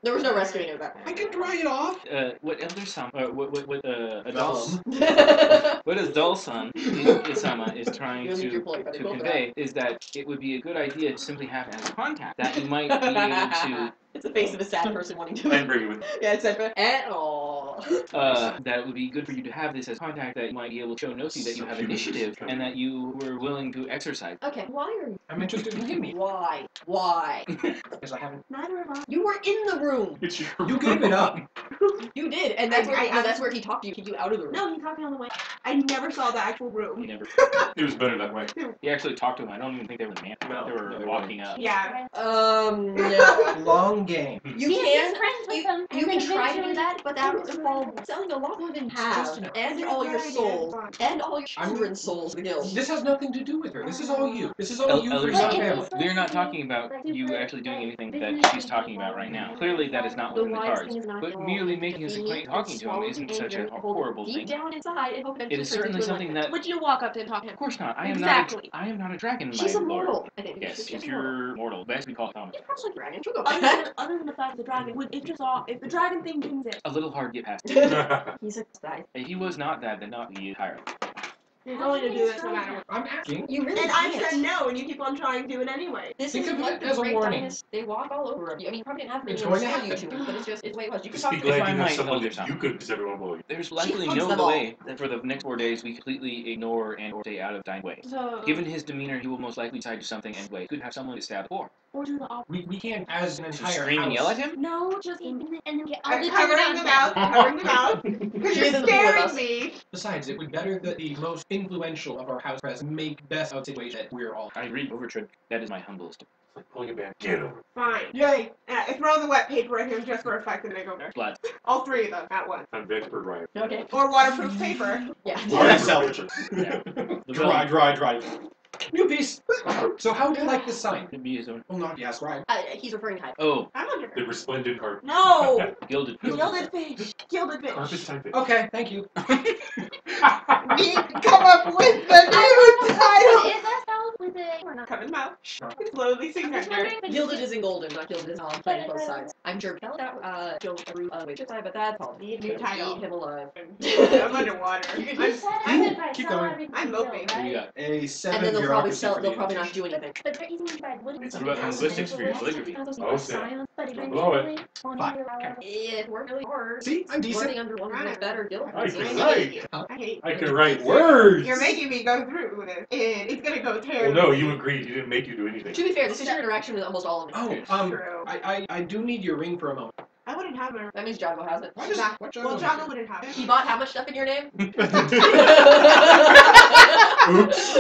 There was no rescuing it back. I can dry it off. What Elder Salma? What adults? Vellum. What Adulson Isama is trying You and your to employee, but they both convey is that it would be a good idea to simply have as a contact that you might be able to It's the face of a sad person wanting to. And bring you with. Yeah, etc. At all. that it would be good for you to have this as contact that you might be able to show Nosy that you have initiative and that you were willing to exercise. Okay, why are you? I'm interested in him. Why? Why? Because I haven't. Neither of us. You were in the room. It's your You gave it up. You did, and that's where I- that's where he talked to you, kicked you out of the room. No, he talked me on the way. I never saw the actual You room. never. It was better that way. He actually talked to him. I don't even think they were man. No, They were no, they walking up. Yeah. No. Long game. You He's can. friends with them, You and can try to do eventually- that, but that would involve selling a lot more than you have, and all your souls, and all your children's souls to the guild. This has nothing to do with her. This is all you. This is all you Elder for your But Salma, family. we're not talking about you actually doing anything that she's talking about right now. Clearly, that is not The within the wise cards. thing is not But to merely all making us convenient acquainted talking and to him swallow isn't the such anger a and hold it horrible deep thing. down inside and hope It eventually is turns certainly into something enlightenment. that. Would you walk up to him and talk to him? Of course not. I am Exactly. not. I am not a dragon. She's my lord. immortal, I think. Yes, She's if immortal. you're mortal, best be called Thomas. You're probably like a dragon. She'll go Other back. than, other than the fact that the dragon would, if the dragon thing didn't exist, A little hard to get past. He's a guy. If he was not that, then not the entirely. you're going to do this no matter what. I'm asking. You really And I can't. said no, and you keep on trying to do it anyway. This Think is of what it the as a great warning. dynasty, they walk all over. I mean, you probably didn't have It's many going to for you happen. two, but it's just, it's the way it was. You could Just talk be to glad If I you might, have someone Elder that Salma. you could, because everyone will. There's likely hunts no them all. way that for the next 4 days we completely ignore and or stay out of Dine's way. So, Given his demeanor, he will most likely decide to something anyway. Could have someone to stab for. or do the opposite. We can't, as an To entire scream and house. yell at him? No, just And then get all I'm the covering the mouth, covering the mouth, because She you're is in the pool with scaring us. me. Besides, it would better that the most influential of our house presidents make best of the situation that we're all. I agree, Overtrid. That is my humblest. It's like pulling a band. Get over. Fine. Yay! I throw the wet paper at him just for effect, and I go there. Blood. All 3 of them at once. I'm Bedford Ryan. Okay. Or waterproof paper. Yeah. Alright, salvage. Yeah. Dry. New piece. So how do you like this sign? Could be his own. Oh, not yes, right. He's referring to hype. Oh, I'm under. The resplendent carpet. No! gilded. Gilded fish. Gilded Carpet fish. type it. Okay, thank you. We come up with the new title. Is that spelled with a or not? Cover the mouth. Slowly sing I'm just under. wondering if it's Gilded is in golden, not gilded is on playing both sides. I'm sure Bell that Joe wait, but that's all. Need new title. Eat him alive. I'm underwater. You I'm, said I could keep sell going. everything I'm still, moping. What do you right? got? A 7 And then they'll probably bureaucracy sell. for They'll the probably not invitation. do anything. But they're easily read. What What about linguistics for your calligraphy? Oh, snap. But Blow it. eventually, Fine. If we're really hard. See, I'm decent. Working under one of the better guild. I ones. can write. I hate I can write words. You're making me go through this, and it's gonna go Well, terribly. no, you agreed. You didn't make you do anything. To be fair, this is your interaction with almost all of them. Oh, True. I do need your ring for a moment. I wouldn't have her. That means Jago has it. Why does Nah. what Well, Java wouldn't have He it. bought how much stuff in your name? Oops.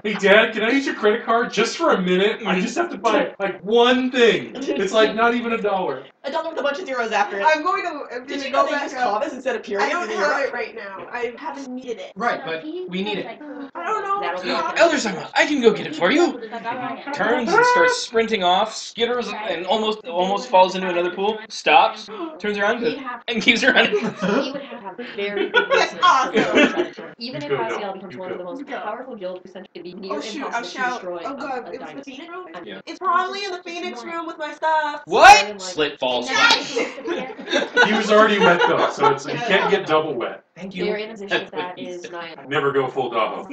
Hey, Dad, can I use your credit card just for a minute? I just have to buy like one thing. It's like not even $1. A dollar with a bunch of zeros after it. I'm going to. Did you go know they back use up. commas instead of periods? I don't in have Europe? it right now. I haven't needed it. Right, but we need it. I don't know. That'll be Stop. like Elder Sama, I can go get it for you. Turns and starts sprinting off, skitters, and almost falls into another pool. Stops, turns around, and keeps running. He would have to have very good That's reason awesome. to go inside the tournament. Even if You go, Pascal no. becomes You one of the go. most You go. powerful guilds, essentially it'd be near Oh shoot! I'll impossible to shout. destroy Oh god! a It was the dynasty. Phoenix room. Yeah. It's probably in the Phoenix room with my stuff. What? Slit falls. He was already wet though, so it's, he can't get double wet. Thank They're you. in a position That's what that he is said. nine. Never go full Daho.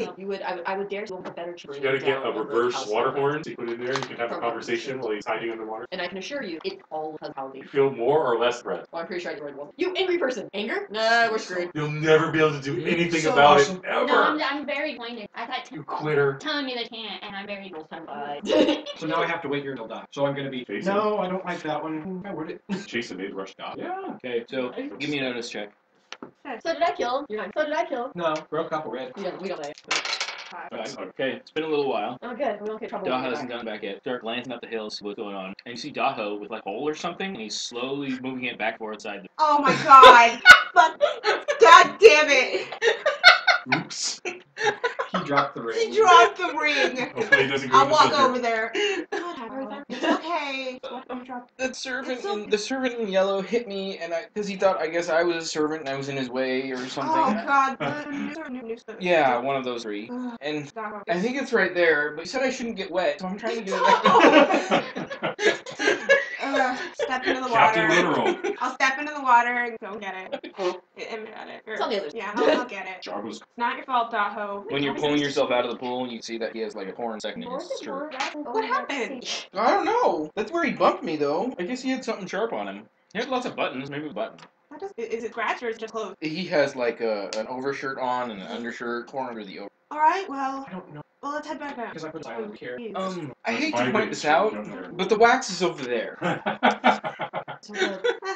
I would dare to look a better chance. You gotta get a reverse water horn to put in there. You can have a conversation while he's hiding underwater. And I can assure you, it's all because You feel more or less threat. Well, I'm pretty sure I already won. You angry person! Anger? Nah, we're screwed. You'll never be able to do anything So about awesome. it No, ever. I'm very pointed. I thought You quitter. telling me they can't, and I'm very. Bye. So now I have to wait here until die. So I'm gonna be. Jason. No, I don't like that one. I would it. Jason made rush dot. Yeah. Okay, so give me a notice check. So did I kill him? You're not. So did I kill him? No, broke couple red. We don't say. That's Okay, it's been a little while. Oh, good. We don't get trouble. Daho hasn't gotten back yet. Start glancing up the hills, see what's going on. And you see Daho with like a pole or something, and he's slowly moving it back towards side. Oh my god! Fuck! God damn it! Oops. He dropped the ring. He dropped the ring. Hopefully he doesn't go I'll in the walk filter. over there. Whatever. It's okay. The servant, It's okay. the servant in yellow hit me, and because he thought I guess I was a servant and I was in his way or something. Oh god. New stuff. Yeah, one of those three. Ugh. And Stop. I think it's right there, but you said I shouldn't get wet, so I'm trying to get it. Step into the Captain water. Literal. I'll step into the water and go get it. And get it. It's on the other side. Yeah, I'll get it. Jarbo's It's not your fault, Daho. When you're pulling yourself out of the pool, you see that he has like a torn second in his shirt. What happened? I don't know. That's where he bumped me, though. I guess he had something sharp on him. He had lots of buttons, maybe a button. Is it scratched or is it just closed? He has like an overshirt on and an undershirt torn under the over. Alright, well, I don't know let's head back up. because I put silent here. I hate to point this out, but the wax is over there.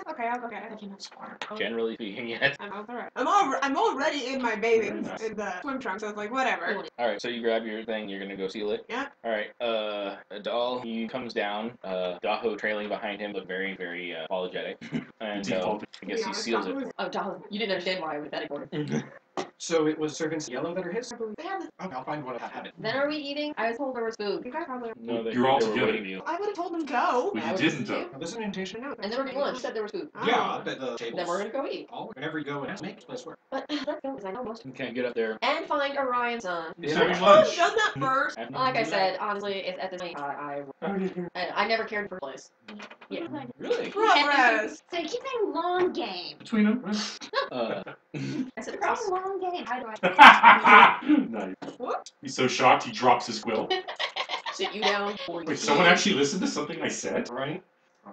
Okay, I'll go get it. Generally speaking, yes. I'm already in my bathing in the swim trunks, so it's like whatever. Alright, so you grab your thing, you're gonna go seal it? Yeah. Alright, Adal, he comes down, Daho trailing behind him, look very, very apologetic. And I guess he seals it. Oh, Daho, you didn't understand why I was betting for him. So it was servants yellow that are his? They have this. Okay, I'll find one that had it. Then are we eating? I was told there was food. You guys probably. No, You're all they were together. waiting for you. I would have told them go. Well, I you would didn't listen to though. you. Now, this is an invitation. No, And then we're lunch. You said there was food. Oh. Yeah, but the tables. Then we're gonna go eat. All whenever you go, it has to make this place work. But let's go, because I know most. Okay, get up there. And find Orion's son. He's having I've lunch. done that first. Like I said, honestly, it's at this point, I never cared for place. Yeah. Really? Progress. So you keep saying long game. Between them. I said It's across. a long game. How do I? Nice. What? He's so shocked he drops his quill. Sit you down. Wait, someone actually listened to something I said? Right?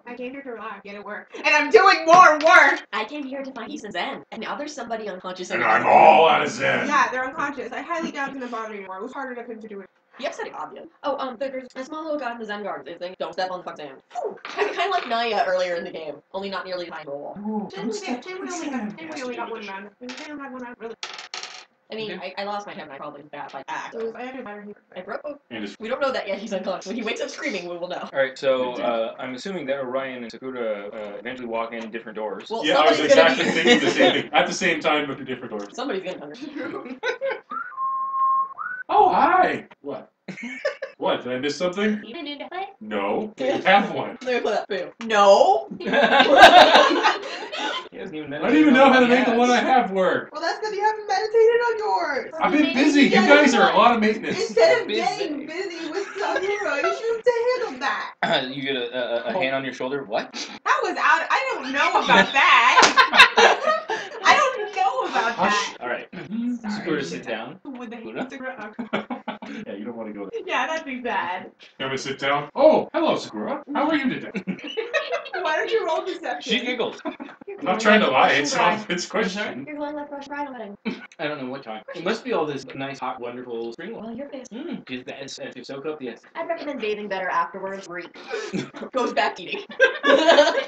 I came here to relax, get it work. And I'm doing more work! I came here to find peace and zen. And now there's somebody unconscious. And I'm all out of zen. Yeah, they're unconscious. I highly doubt it's gonna bother me more. It was harder for him to do it. The upsetting obvious. Oh, there's a small little guy in the zen garden. They think, don't step on the fuck sand. Kind of like Naya earlier in the game, only not nearly as high roll. Didn't we only got one round? We only got one round, really. I mean, I lost my head and I probably bad by act. So I had to matter I broke. And his We don't know that yet. He's unconscious. When he wakes up screaming, we will know. Alright, so I'm assuming that Orion and Sakura eventually walk in different doors. Well, yeah, I was somebody's gonna exactly be. thinking the same thing. At the same time, but the different doors. Somebody's getting hungry. Oh, hi! What? What? Did I miss something? You didn't need to play? No. I have one. Let me put that for you. No. He hasn't even I don't even know how to make the one I have work. Well, that's because you haven't meditated on yours. I've been busy. You guys are a lot of maintenance. Instead of Busy. getting busy with Sakura, you should have handled that. You get a hand on your shoulder. What? That was out. I don't know about that. I don't know about that. Alright. Sakura, sit down. With the Sakura? Sakura. Yeah, you don't want to go there. Yeah, that'd be bad. You want me to sit down? Oh, hello, Sakura. How are you today? Why don't you roll deception? She giggles. I'm not trying to lie. It's not. It's question. You're going like Rush Bridal Wedding. I don't know what time. It must be all this nice, hot, wonderful spring water. Well, your face. Just that to soak up the acid. I'd recommend bathing better afterwards. Greek. Goes back eating. I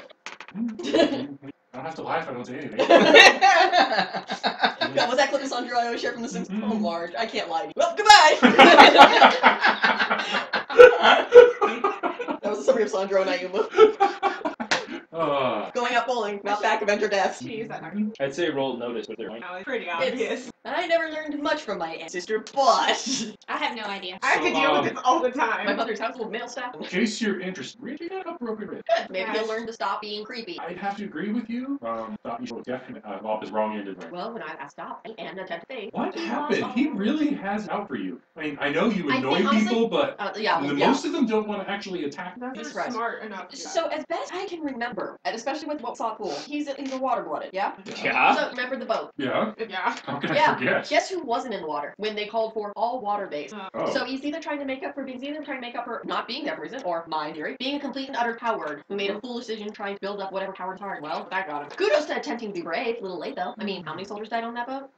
don't have to lie if I don't say anything. God, was that clip of Sandra I always share from The Simpsons? Oh, Marge, I can't lie to you. Well, goodbye! That was the summary of Sandro and Ayuma. Going out bowling, not back of enter death. She used that hard. I'd say roll notice with their point. No, it's pretty obvious. I never learned much from my ancestor, but I have no idea. I have to deal with this all the time. my mother's household male staff. In case you're interested, Richie got a broken rib. Good. Maybe Yes. he'll learn to stop being creepy. I'd have to agree with you. Thought you were definitely off his wrong end of the Well, when I stopped and attempt to fade. What he happened? lost He all- really has it out for you. I mean, I know you I annoy think, honestly, people, but yeah. most of them don't want to actually attack. That's He's not right. smart enough. To do that. So as best I can remember, and especially with what saw pool, he's a water-blooded, yeah? Yeah. So remember the boat. Yeah. Yeah. How can I Yeah. forget? Guess who wasn't in the water when they called for all water-based? Oh. So he's either trying to make up for not being there for reason, or my theory, being a complete and utter coward who made a foolish decision trying to build up whatever coward's heart. Well, that got him. Kudos to attempting to be brave. A little late though. I mean, how many soldiers died on that boat?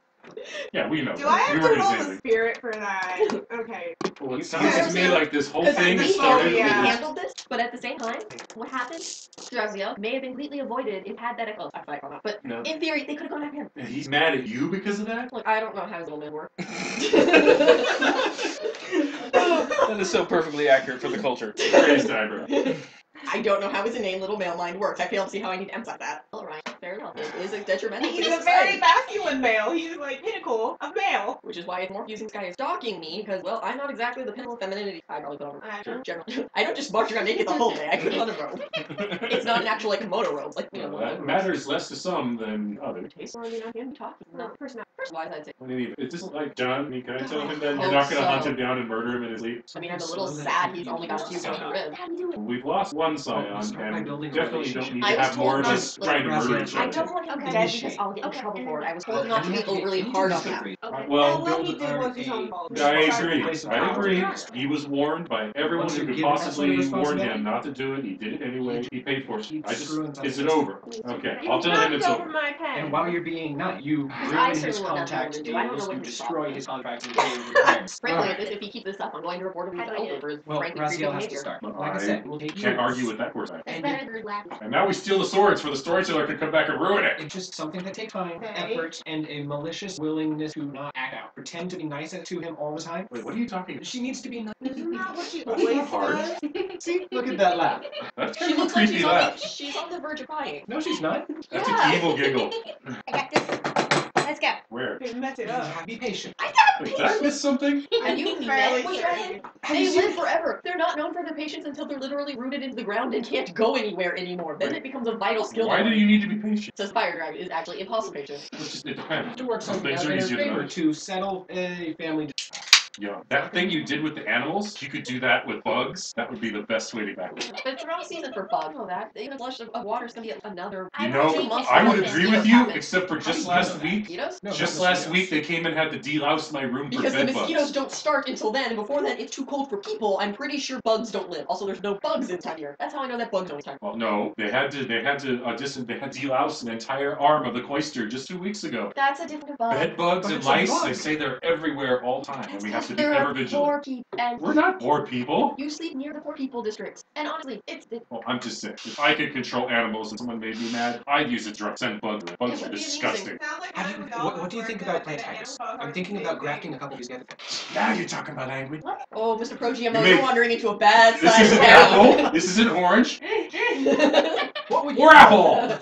Yeah, we know. Do that. I have We to weren't roll saying the that. spirit for that? Okay. Well, it You sounds sound- to me like this whole Because thing we, has started. we yeah. handled this, but at the same time, what happened? Draziel may have been completely avoided if had that. Oh, I don't know. But No. in theory, they could have gone after him. And he's mad at you because of that? Look, I don't know how his little men work. That is so perfectly accurate for the culture. Raised eyebrow. I don't know how his inane little male mind works. I fail to see how I need to emphasize that. All right, fair enough. It is a detrimental to He's his a very society. masculine male. He's like pinnacle of male. Which is why it's more confusing this guy is stalking me, because, well, I'm not exactly the pinnacle of femininity. I probably put on general. I don't just march around naked the whole day. I put on a robe. It's not an actual, like, kimono robe. Like, you know, Well, that matters less to some than others. Taste or you know him talking. No, first-wise, I'd say. What do you- It isn't like John. You kind of tell him then you're not going to hunt him down and murder him in his sleep. I mean, I'm a little sad he's only got a few broken ribs. How do you do it? We've lost one scion, Start by and building a definitely don't relationship. need I to was have more told of not us to- trying to murder each I other. don't want him Okay. dead because I'll get in trouble for it. I was told not to be overly harsh on him. Okay. Well, what he did was his own fault. I agree. I agree. He was warned by everyone Once who you could give him that sort of possibly warn responsibility, him not to do it. He did it anyway. He paid for it. I just, Screw is it over? Okay, I'll tell him it's over over. my pen. And while you're being nice, you I ruin his certainly want contact nothing to do. I don't know deals, what you his destroy problem his is. contract and deals with parents. Frankly, if he keeps this up, I'm going to report him How to do I the do elder for his Well, frankly creepy Raziel has to behavior. start. Like I said, we'll take Can't years. argue with that course. It's And better than laughing. And now we steal the swords for the storyteller could come back and ruin it. it's just something that takes time, Okay. effort, and a malicious willingness to not act out. Pretend to be nice to him all the time. Wait, what are you talking? She needs to be nice. Isn't that what she That's always not hard. does? See, look at that laugh. That's She kind of a looks like creepy laugh. she's on the verge of crying. No, she's not. That's Yeah. an evil giggle. I got this. Let's go. Where? They mess it You up. have to be patient. Wait, did I miss something? And you Fairly met certain. They live forever. They're not known for their patience until they're literally rooted into the ground and can't go anywhere anymore. Then it becomes a vital skill. Why do you need to be patient? Says fire dragon is actually impossible patient. It depends. To work something Things out are in her easier than favor others. to settle a family. Yeah. That thing you did with the animals, if you could do that with bugs, that would be the best way to back it. But it's the wrong season for bugs. Know that. Even a flush of water's gonna be another. You I know, think it's I would happen. agree with you, except for just last week. Mosquitoes? No, Just not last mosquitoes. week, they came and had to delouse my room for Because the bed mosquitoes bugs. don't start until then, and before then it's too cold for people. I'm pretty sure bugs don't live. Also, there's no bugs in time here. That's how I know that bugs don't time. Well, no, they had to delouse an entire arm of the cloister just 2 weeks ago. That's a different bug. Bed bugs But and it's a lice, bug. they say they're everywhere all the time, and we have to be There ever are vigilant. poor people, and We're not poor people. you sleep near the poor people districts. And honestly, it's Well, I'm just saying, if I could control animals and someone made me mad, I'd use a drug. Send bugs. Bugs It are would be amusing. disgusting. Sounds like How do you, mine with all what the do you think work about that plantitis? the animals I'm are thinking doing. about grafting a couple of these together. Now you're talking my language. Oh, Mr. Pro GMO, You you're make- wandering into a bad This side isn't of town. apple. This isn't orange. What would Or apple.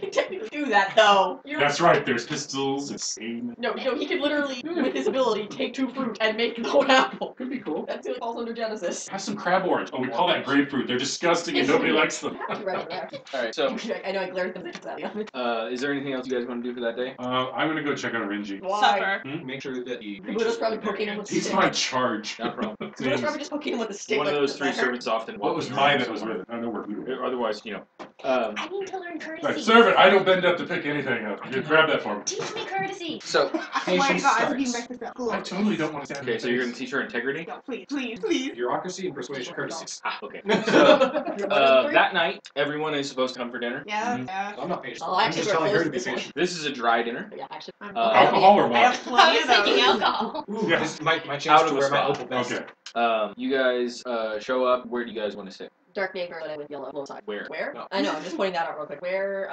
You technically do that though. That's right. There's pistols. It's same. No, he could literally, with his ability, take two fruit and make an apple. Could be cool. That's what falls under Genesis. Have some crab orange. Oh, we call that grapefruit. They're disgusting and nobody likes them. Right there. All right. So, I know I glared at them at the is there anything else you guys want to do for that day? I'm gonna go check out Renji. Why? Supper. Make sure that he Buddha's probably poking him with the He's stick. my charge. Not a problem. Buddha's probably just poking him with a stick. One of like those the three letter. servants often. What was mine that was with it? I don't know where food was. Otherwise, I need to learn Right, courtesy. servant, I don't bend up to pick anything up. You grab that for me. Teach me courtesy. So, Oh my Patience god, starts. he messed this up. I totally don't want to stand okay, so you're gonna teach her integrity. No, please, please, please. bureaucracy and persuasion, courtesy. Ah, okay. Your So, mother's three? that night, everyone is supposed to come for dinner. Yeah, Mhm. yeah. I'm not patient. Oh, I'm actually, just we're telling her to be close to this patient. This is a dry dinner. Yeah, actually. Alcohol or I have what? plenty I of was thinking those. alcohol. Ooh, Yeah. this is my Out chance of to a wear my spot. opal vest. Okay. You guys show up. Where do you guys want to sit? Dark neighborhood with yellow low side. Where? Where? No. I know, I'm just pointing that out real quick. Where,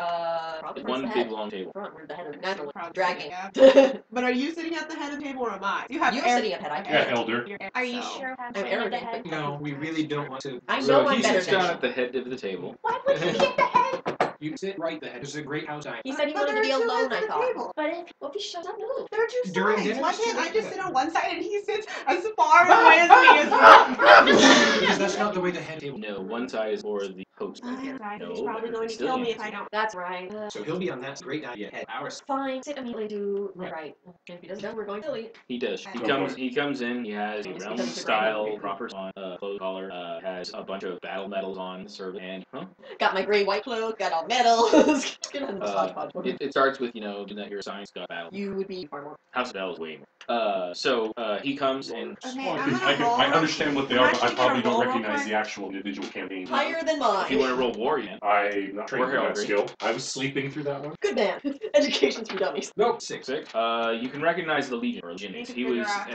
probably One towards the big head. long table. Front, where the head of naturally. Probably, Dragging. yeah. But are you sitting at the head of the table or am I? You have You're air- sitting up head, I Okay. Yeah, elder. You're- Are you so- sure I'm I'm sitting at the arrogant, head? No, we really don't want to. I So know he I'm better sits than down you. at the head of the table. Why would he be at the head? You sit right there. There's a great house dining. He said he But wanted to there be are two alone, ends I of the thought. table. But if he shows up, no. There are two During sides. dinner, Why just can't I sit just there. sit on one side and he sits as far away as me as well? Because that's not the way the head table. No, one side is for the host. He's No, probably there's going to still kill me the if I don't. That's right. So he'll be on that great idea. Head ours. Fine. Sit immediately to the right. If he doesn't, we're going to Philly. He does. He Go comes. for it. He comes in. He has a It's realm because it's a style grand- proper on clothes collar. Has a bunch of battle medals on the servant. And Got my gray white cloak. Got all medals. it starts with that you're assigned Scott battle. You would be far more. House of Battle is way more. So he comes and Okay, Well, I'm gonna roll. I understand what they I'm are, but I actually gonna probably don't roll real recognize quick. the actual individual campaign. Higher than if you want mine. to roll war, you can. I'm not trained in We're that hungry. skill. I was sleeping through that one. Good man. Education's for dummies. Nope. 6. You can recognize the Legion. Or Legion. Need to He figure was out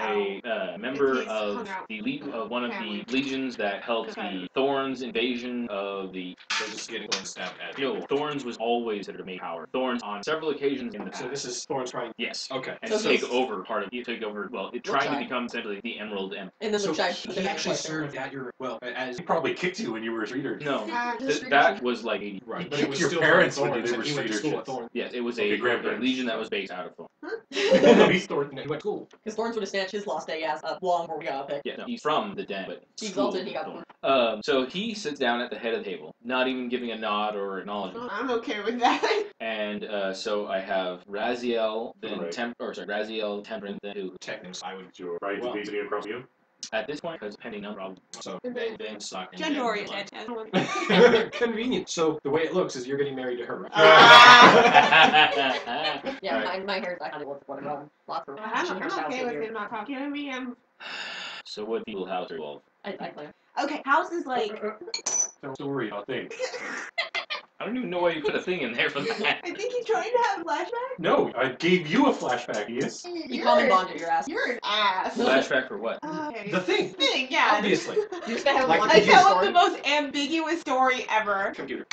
a member he's of hung out the one of the family. legions that helped Okay. the Thorns invasion of the. So just getting one step at No, Thorns was always considered a main power. Thorns on several occasions in the So past. this is Thorn's trying. Yes. Okay. And So take he's- over part of it. Take over. Well, it tried to side? become essentially the Emerald Empire. And then So the guy. he actually served at your as He probably kicked you when you were a reader. No, Just that was like 80. right, You but it was kicked your still parents Thorns, when they and were he went to street school at urchins. Thorns. Yes, it was Okay, a grandparents. legion that was based out of Thorn. He's Thorn. He went to school. Because Thorns would have snatched his lost day ass up long before we got picked. Yeah, no, he's from the den, but He exalted, he got Thorn. So he sits down at the head of the table, not even giving a nod or acknowledgement. I'm okay with that. And so I have Raziel, then Right. Raziel, Temperance, then who? Technically, I would. Your right to be sitting across you. At this point, because pending no problem. So And then- then suck. and Gender then oriented. blood. Convenient. So the way it looks is you're getting married to her. Yeah, Alright. my hair's back on it. What about lots of I'm okay with him not talking to me. So what people house are involved? I play. Okay, house is like. Don't worry about things. I don't even know why you put a thing in there for that. I think he's trying to have a flashback. No, I gave you a flashback, yes. You common bonded your ass. You're an ass. Flashback for what? Okay. The thing. Thing, yeah. Obviously. You just gotta have Like one I the tell story. him the most ambiguous story ever. Computer.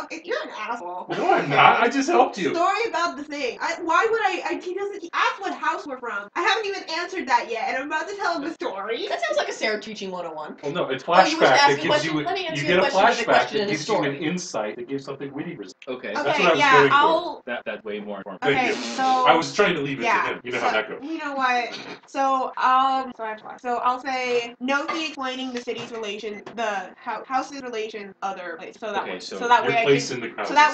Okay, you're an asshole. No, I'm not. I just helped you. Story about the thing. Why would he asked what house we're from. I haven't even answered that yet, and I'm about to tell him the story. That sounds like a Sarah teaching 101. Well, no, it's Oh, you wish to flashback ask that a gives question? you. Let me answer You your get a question with a flashback question that and a gives you an story. insight that gives something witty. Okay, That's what I Okay, was yeah, going for. I'll. that's way more important. Thank Okay, you. so. I was trying to leave it Yeah. to him. You know how that goes. You know what? So I'll say note the explaining the city's relation, the house's relation, other place. So that Okay, way, so so that Your way I place can. in the houses. So that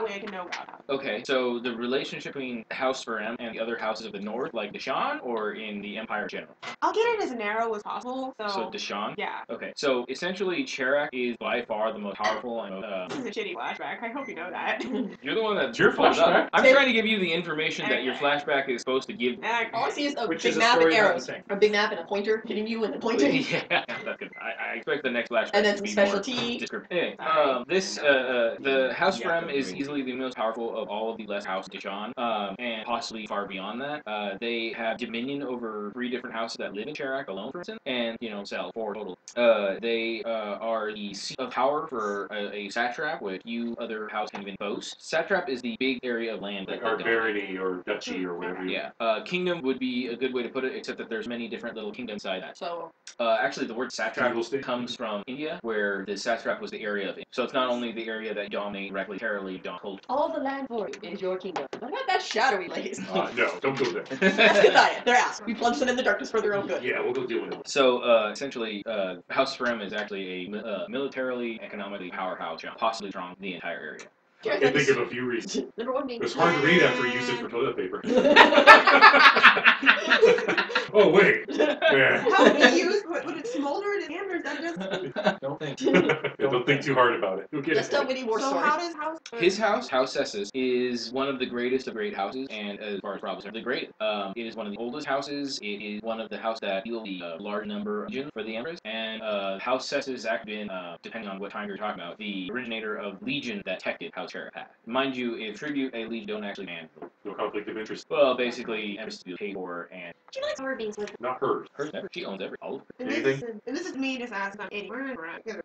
way I can know about house. Okay, so the relationship between House Ferem and the other houses of the north, like Deshaun, or in the Empire in general? I'll get it as narrow as possible. So Deshaun? Yeah. Okay, so essentially Cherak is by far the most powerful and This is a shitty flashback. I hope you know that. you're the one that It's your pulled it up. flashback. I'm trying to give you the information that your flashback is supposed to give. All I see is a Which big is a map and story about arrows. the thing. A big map and a pointer hitting you and then pointing. Yeah, that's good. I expect the next flashback And then to some be specialty. more descriptive. Anyway, Sorry. the House Yeah, Frem don't is read it. easily the most powerful of all of the less House Deshaun, and possibly far beyond that. They have dominion over 3 different houses that live in Cherak alone, for instance, and sell 4 total. They are the seat of power for a satrap, which you other house can even boast. Satrap is the big area of land that Like our they dominate. barony or duchy or whatever. Yeah, kingdom would be a good way to put it, except that there's many different little kingdoms inside that. So Actually, the word satrap Feudal state. comes from India, where the satrap was the area of it. So it's not only the area that you dominate directly, terribly, all the land for you is your kingdom. What about that shadowy place? No, don't go there. That's Githaya. They're asked. We plunge them in the darkness for their own good. Yeah, we'll go deal with it. So essentially, House Frem is actually a militarily, economically powerhouse, possibly strong in the entire area. I can think of a few reasons. Number 1 being It was hard to read after we used it for toilet paper. Oh, wait. Yeah. How would you use? Would it smolder in his hand, or is that just? Don't think. Don't think too hard about it. You'll get Just it. a witty war So story. how does house? His house, House Sessus, is one of the greatest of great houses, and as far as problems are, the greatest. It is one of the oldest houses. It is one of the houses that deal the large number of legions for the Empress, and House Sessus has actually been, depending on what time you're talking about, the originator of legion that protected House Cherak. Mind you, if tribute a legion don't actually man. No conflict of interest. Well, basically, Empress is paid for, and Do you like sour beans with Not hers. her never. She owns all of it. And this is me just asking. I'm 80.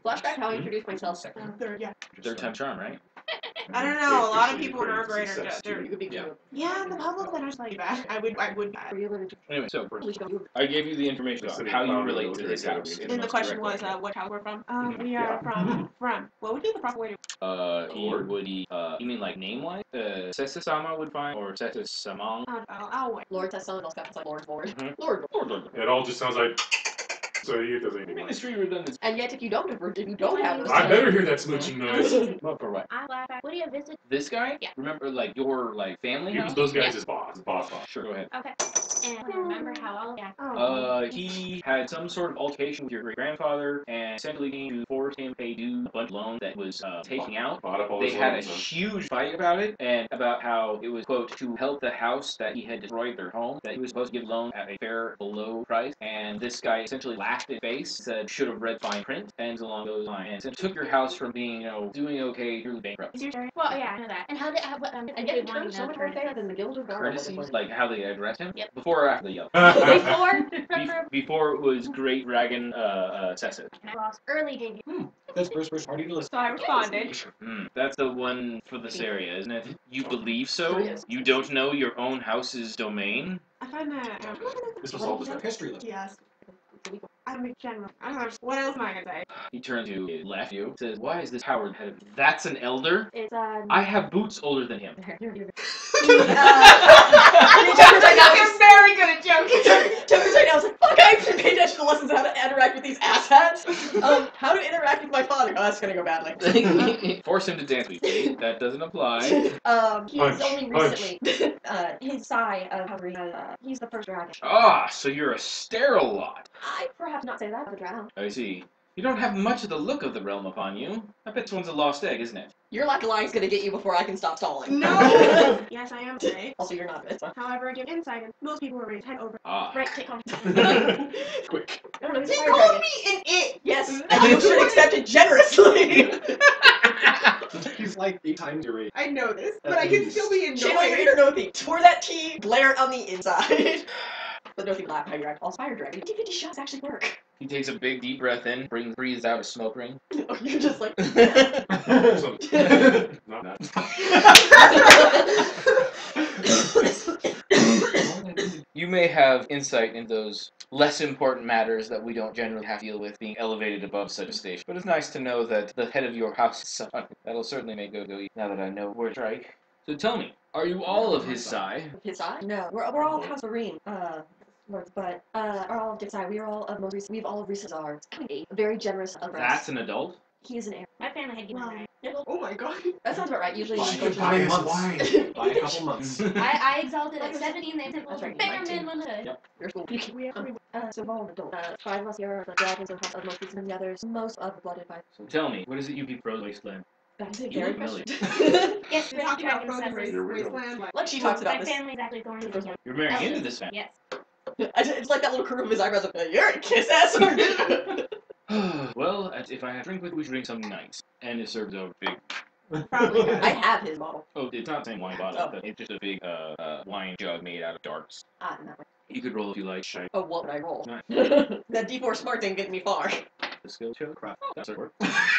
flashback? How I introduced myself. Third, yeah. Third time charm, right? I don't know. A lot of people in our grade are just. You could be Yeah. Yeah, the public center's like bad. I would. for you living. Anyway, so I gave you the information about how you relate to this house. in And the most question direct was, way. what house we're from? Mhm. We are from. What would be the proper way to? He Lord? would be, you mean like name-wise? Sesasama would find, or Sesasamang. I'll wait. Lord says someone else got like Lord. Mhm. Lord. It all just sounds like. So it doesn't even work. Ministry redundancy. And yet, if you don't have those, I better hear that smooching noise. What for what? I'm glad. Would you visit? This guy? Yeah. Remember, like, your, like, family Use house? those guys as boss. Boss. Sure, go ahead. Okay. And I remember how all. Yeah. He had some sort of altercation with your great-grandfather, and essentially came to force him to pay due a bunch of loans that was taking out. Bought up all They his had a loans, huh? huge fight about it, and about how it was, quote, to help the house that he had destroyed their home, that he was supposed to give loans at a fair below price, and this guy essentially laughed in face, said, should have read fine print, and along those lines, and took your house from being, doing okay to bankrupt. Is your story? Well, yeah, I know that. And how did what? and yet in turn so much more fair than the Guild of Guard. Courtesies, like how they addressed him? Yep. Before or after the yell? Before it was Great Dragon Cessa. And I lost early debut. That's first party to listen. So I responded. That's the one for this area, isn't it? You believe so? Yes. You don't know your own house's domain? I find that. This was all just History lesson. Yes. I'm a general. I don't know. What else am I gonna say? He turns to his left you, says, why is this coward head of... That's an elder? It's I have boots older than him. I'm very good at joking. Toby's right now. I was like, fuck, I actually paid attention to lessons on how to interact with these asshats. How to interact with my father. Oh, that's gonna go badly. Force him to dance with you. That doesn't apply. He's Punch, only punch. recently, his Sai of how he's the first dragon. Ah, so you're a sterile lot. I perhaps not say that, but drown. I see. You don't have much of the look of the realm upon you. I bet this one's a lost egg, isn't it? Your lack of lying's gonna get you before I can stop stalling. No. Yes, I am today. Also, you're not good. So. However, I give insight, and most people are raised head over. Ah. right. Take on. quick. I don't know, he's a They fire called dragon. me an it. Yes, and you should accept it generously. He's like 8 times your age. I know this, but I can still be Channel your annoyed. inner Nothi. Pour that tea, glare on the inside. But Nothi laughed how you act. Also, fire dragon. 50-50 shots actually work. He takes a big deep breath in, breathes out a smoke ring. You're just like. So, not. You may have insight into those less important matters that we don't generally have to deal with being elevated above such a station. But it's nice to know that the head of your house is son. That'll certainly make go now that I know where to strike. So tell me, are you all of his Sai? His Sai? No, we're all of House Marine. But are all of Dick's Sai. We are all of most recent. We've all of recent are very generous of us. That's an adult? He is an heir. My family had given me Oh my god. That sounds about right. Usually, Buy it's a couple months. Buy a couple months. I exalted at 17. They said, That's right, "Bigger 19. man womanhood." Yep. Your school. So we're all adult. 5 of us here are the dragons of House of most recent than the others. Most of the blooded by. So tell me, what is it you keep Rose Wasteland? That is a You very look familiar. question. Yes, We the talked about dragon frozen suffers. Here we go. wasteland. Like, Like she talks about My this. family's actually thorns in the You're marrying into this family. Yes. It's like that little curve of his eyebrows. Like, you're a kiss ass. Well, if I have drink with, we should drink something nice. And it serves over big. probably good. I have his bottle. Oh, it's not the same wine bottle. Oh. It's just a big wine jug made out of darts. No. You could roll if you like. Shite. Oh, what would I roll? Nice. That D4 smart didn't get me far. The skill show? Crap. That's it.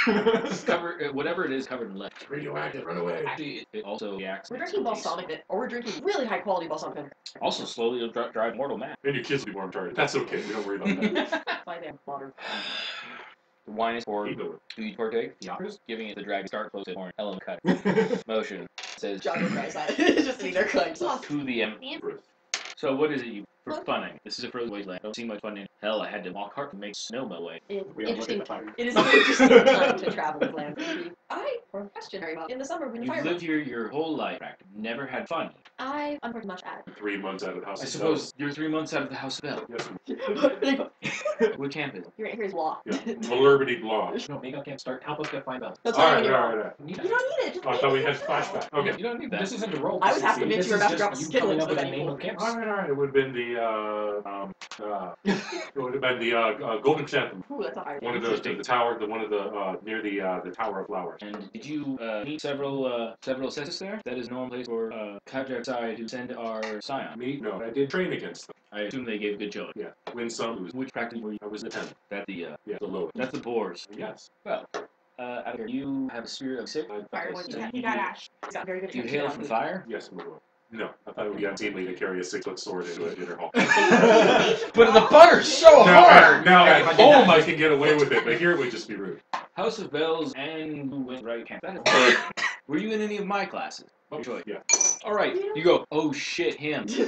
It's covered, whatever it is, covered in lead. Radioactive, run away. Actually, it also reacts. We're drinking balsamic vinegar, or we're drinking really high quality balsamic vinegar. Also, slowly it'll drive mortal mad. And your kids will be more retarded. That's okay. We don't worry about that. By them, modern. The wine is poured. Keep going. Do you partake? Yeah. Giving it the dragon start close to horn. Element cut. Motion. Says John cries that. Just sitting there crying. to the end. So what is it you for funning? This is a frozen wasteland. Don't see much fun in. Hell, I had to walk hard to make snow melt away. We all look at Interesting. the fire. It is an interesting time to travel this land. I, for a question, very much. In the summer when the You've fire lived here your whole life, practically. Never had fun. I'm pretty much at 3 months out of the house. I suppose you're 3 months out of the House of Bell. Yes. it. What camp is it? Here's law. Yeah. Malurbity Blanche. No, makeup can't start. Help us get 5 bells. That's All all I right, need. all right, all right. You You don't need it. Just I thought we had flashback. Okay. You don't need that. This isn't a roll. I was half See, convinced this you were is about to just drop a you skittle coming into up the with a menu name pool. of camps. All right. It would have been the Golden Chapel. Ooh, that's a high One of the tower, the one of the near the Tower of Flowers. And did you meet several census there? That is a normal place for Kajaksai to send our scion. Me? No, I did train against them. I assume they gave good showing. Yeah, win some, lose. Which practically I was the 10th. that the Yeah, the lowest. that's the boars. Yes. Well, out of here, you have a spirit of 6. Fire Okay, was- so He got Ash. He's got very good you attention hail to from food. fire? Yes, my lord. No, I thought it would be unseemly to carry a 6-foot sword into a dinner hall. But the butter's so hard! Now Hey, at if I did home that- I can get away with it, but here it would just be rude. House of Bells and who went right camp. Were you in any of my classes? Oh, Choice. yeah. Alright, you go, oh shit, him. You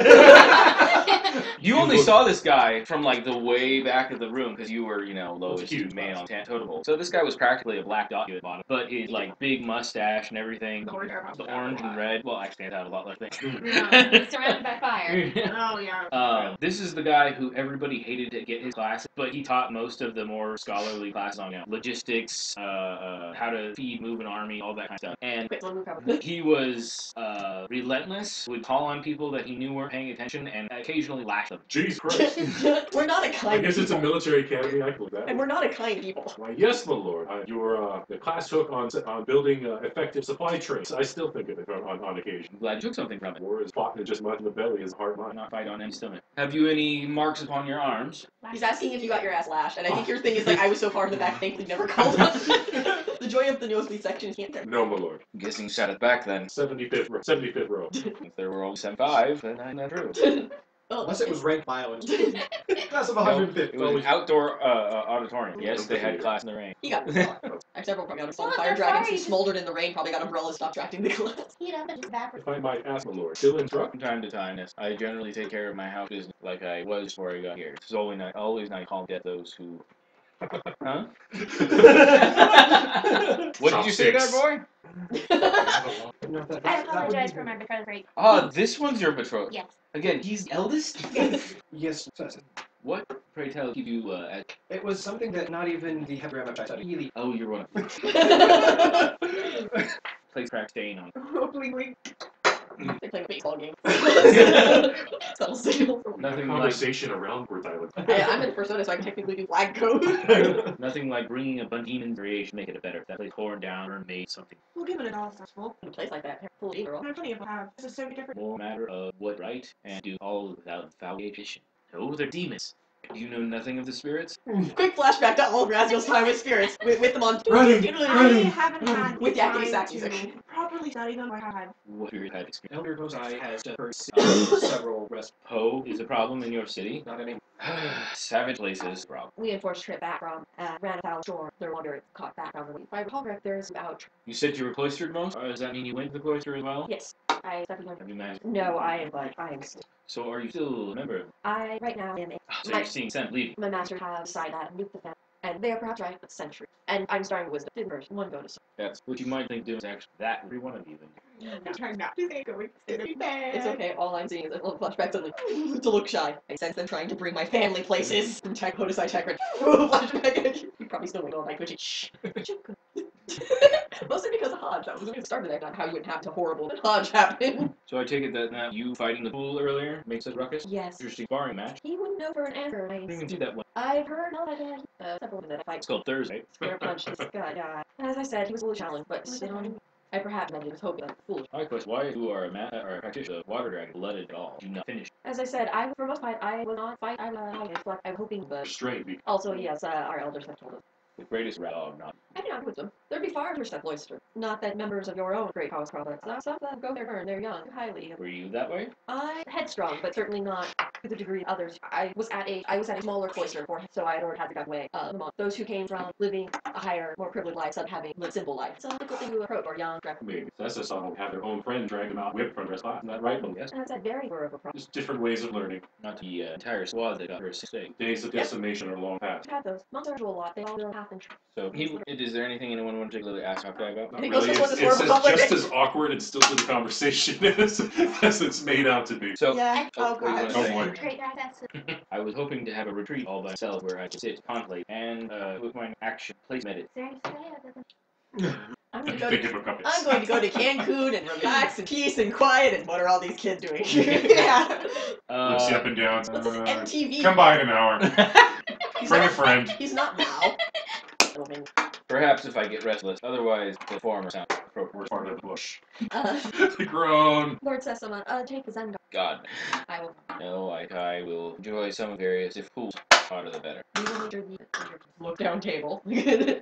You only look- saw this guy from like the way back of the room because you were, lowest huge man class. on totem pole. So this guy was practically a black dot at the bottom, but his like big mustache and everything, The orange hair. the orange and red, well, actually stands out a lot like that. He's surrounded by fire. Oh, yeah. This is the guy who everybody hated to get his classes, but he taught most of the more scholarly classes on logistics, how to feed, move an army, all that kind of stuff. And Quick, slow move cover. he was relentless, would call on people that he knew weren't paying attention, and occasionally lash them. Jeez Christ. We're not a I kind guess it's a people. military academy. I believe that. And we're not a kind people. Why, yes, my lord. The class took on building effective supply trains. I still think of it on occasion. I'm glad you took something from it. War is fought in just mud in the belly is a hard line. Not fight on any stomach. Have you any marks upon your arms? He's asking if you got your ass lashed, and I think your thing is like, I was so far in the back, thankfully never called up. The joy of the nosebleed section can't tell. No, my lord. I'm guessing you sat at the back then. 75th row. If there were only 75, then I'm not true. Oh, Unless it was ranked violence. Class of No, 150. it was an outdoor auditorium. Yes, they had class in the rain. He got I have several probably got Well, fire they're dragons who fire. smoldered in the rain, probably got umbrellas, stopped attracting the class. Heat up and just evaporate. If I might ask, my lord, still instruct? From time to time, yes. I generally take care of my house business like I was before I got here. It's always not call death those who... Huh? What did you say there, boy? No, that I would apologize be- for my betrothed rape. Oh, this one's your betrothed. Yes. Again, he's the eldest? Yes, What, pray tell, keep you at... it was something that not even the Hebrew tried really. Oh, you're one of... Place crack stain on. Hopefully, we. They're playing a baseball game. Subtle signal. Nothing like... Conversation around Worth Island. I'm in persona, so I can technically do flag code. Nothing like bringing a bunch of demons variation to make it better. That place torn down or made something. We'll give it a all successful. In a place like that, full of girl. I have plenty of have. This is so different. More matter of what right and do all without foulation. No, they're demons. Do you know nothing of the spirits? Quick flashback to all of Raziel's time with spirits, with them on. I haven't had With the time yakety sax to music. properly study them. I had. What spirit had experience? Elder Gosai has heard several rest. Poe is a problem in your city. Not any. Savage places, problem. We enforced trip back from Ranathow Shore. No longer it's caught back on the week. If I recall correct, there's about. You said you were cloistered most? Or does that mean you went to the cloister as well? Yes, I definitely. Have you managed? No, I am, but I am. So are you still a member? I right now am a. So you're seeing Sen leaving. My master have decided that nuke the family, and they are perhaps right, but century. And I'm starting with wisdom. Didn't first, one go to. That's what you might think doing is actually that every one of you. I'm trying not to say going. It's gonna be bad. It's okay. All I'm seeing is a little flashback suddenly to look shy. I sense them trying to bring my family places from Tech Hodosai Tech. Flashback. You probably still wait on my Gucci. Shh. Mostly because of Hodge. That was the start of that. Not how you went happen to horrible and Hodge happened. So I take it that now you fighting the pool earlier makes a ruckus? Yes. Interesting sparring match. He wouldn't know for an answer. I didn't even see that one. I've heard several women that I fight. It's called Thursday. Square punch this guy. As I said, he was a little challenged, but I perhaps was hoping that foolish. My question: why you are a practitioner of water dragon blooded at all? Do not finish. As I said, for most part, I will not fight. I'm hoping, but Restrained. also yes, our elders have told us. The greatest rat dog, not. I can argue with them. There'd be far worse at Cloister. Not that members of your own great house products. Some of them go there burn. They're young, highly. Were you that way? I headstrong, but certainly not to the degree others. I was at a smaller cloister before, so I had already had to get away. Those who came from living a higher, more privileged life, some having a simple life. It's a difficult thing to approach or young. Maybe that's just some have their own friend drag them out whipped from their class. Isn't that right? Yes. And that's very rare of a problem. Just different ways of learning. Not the entire squad that got her sick. Days of decimation are long past. I've had those. Monks are a lot. They all will have and So is there anything anyone want to particularly ask Hawkeye about? I think Really, those are it's the sort of conflict. just as awkward and still to the conversation as it's made out to be. So Yeah. Oh what do you god. wanna say? boy. Great access. I was hoping to have a retreat all by myself where I could sit, contemplate, and with my action place medit. Is there any say other than I'm going Think to of a couple. I'm going to go to Cancun and relax and peace and quiet. And what are all these kids doing? Yeah. Looks you up and down. What's this MTV? Come by in an hour. He's Bring a not, friend. he's not now. Little man. Perhaps if I get restless. Otherwise, the former sounds appropriate. We're part of the bush. The Grown. Lord says someone, take the Zendar. God. I will. No, I will enjoy some various if fools. hotter the better. We will enter the look down table.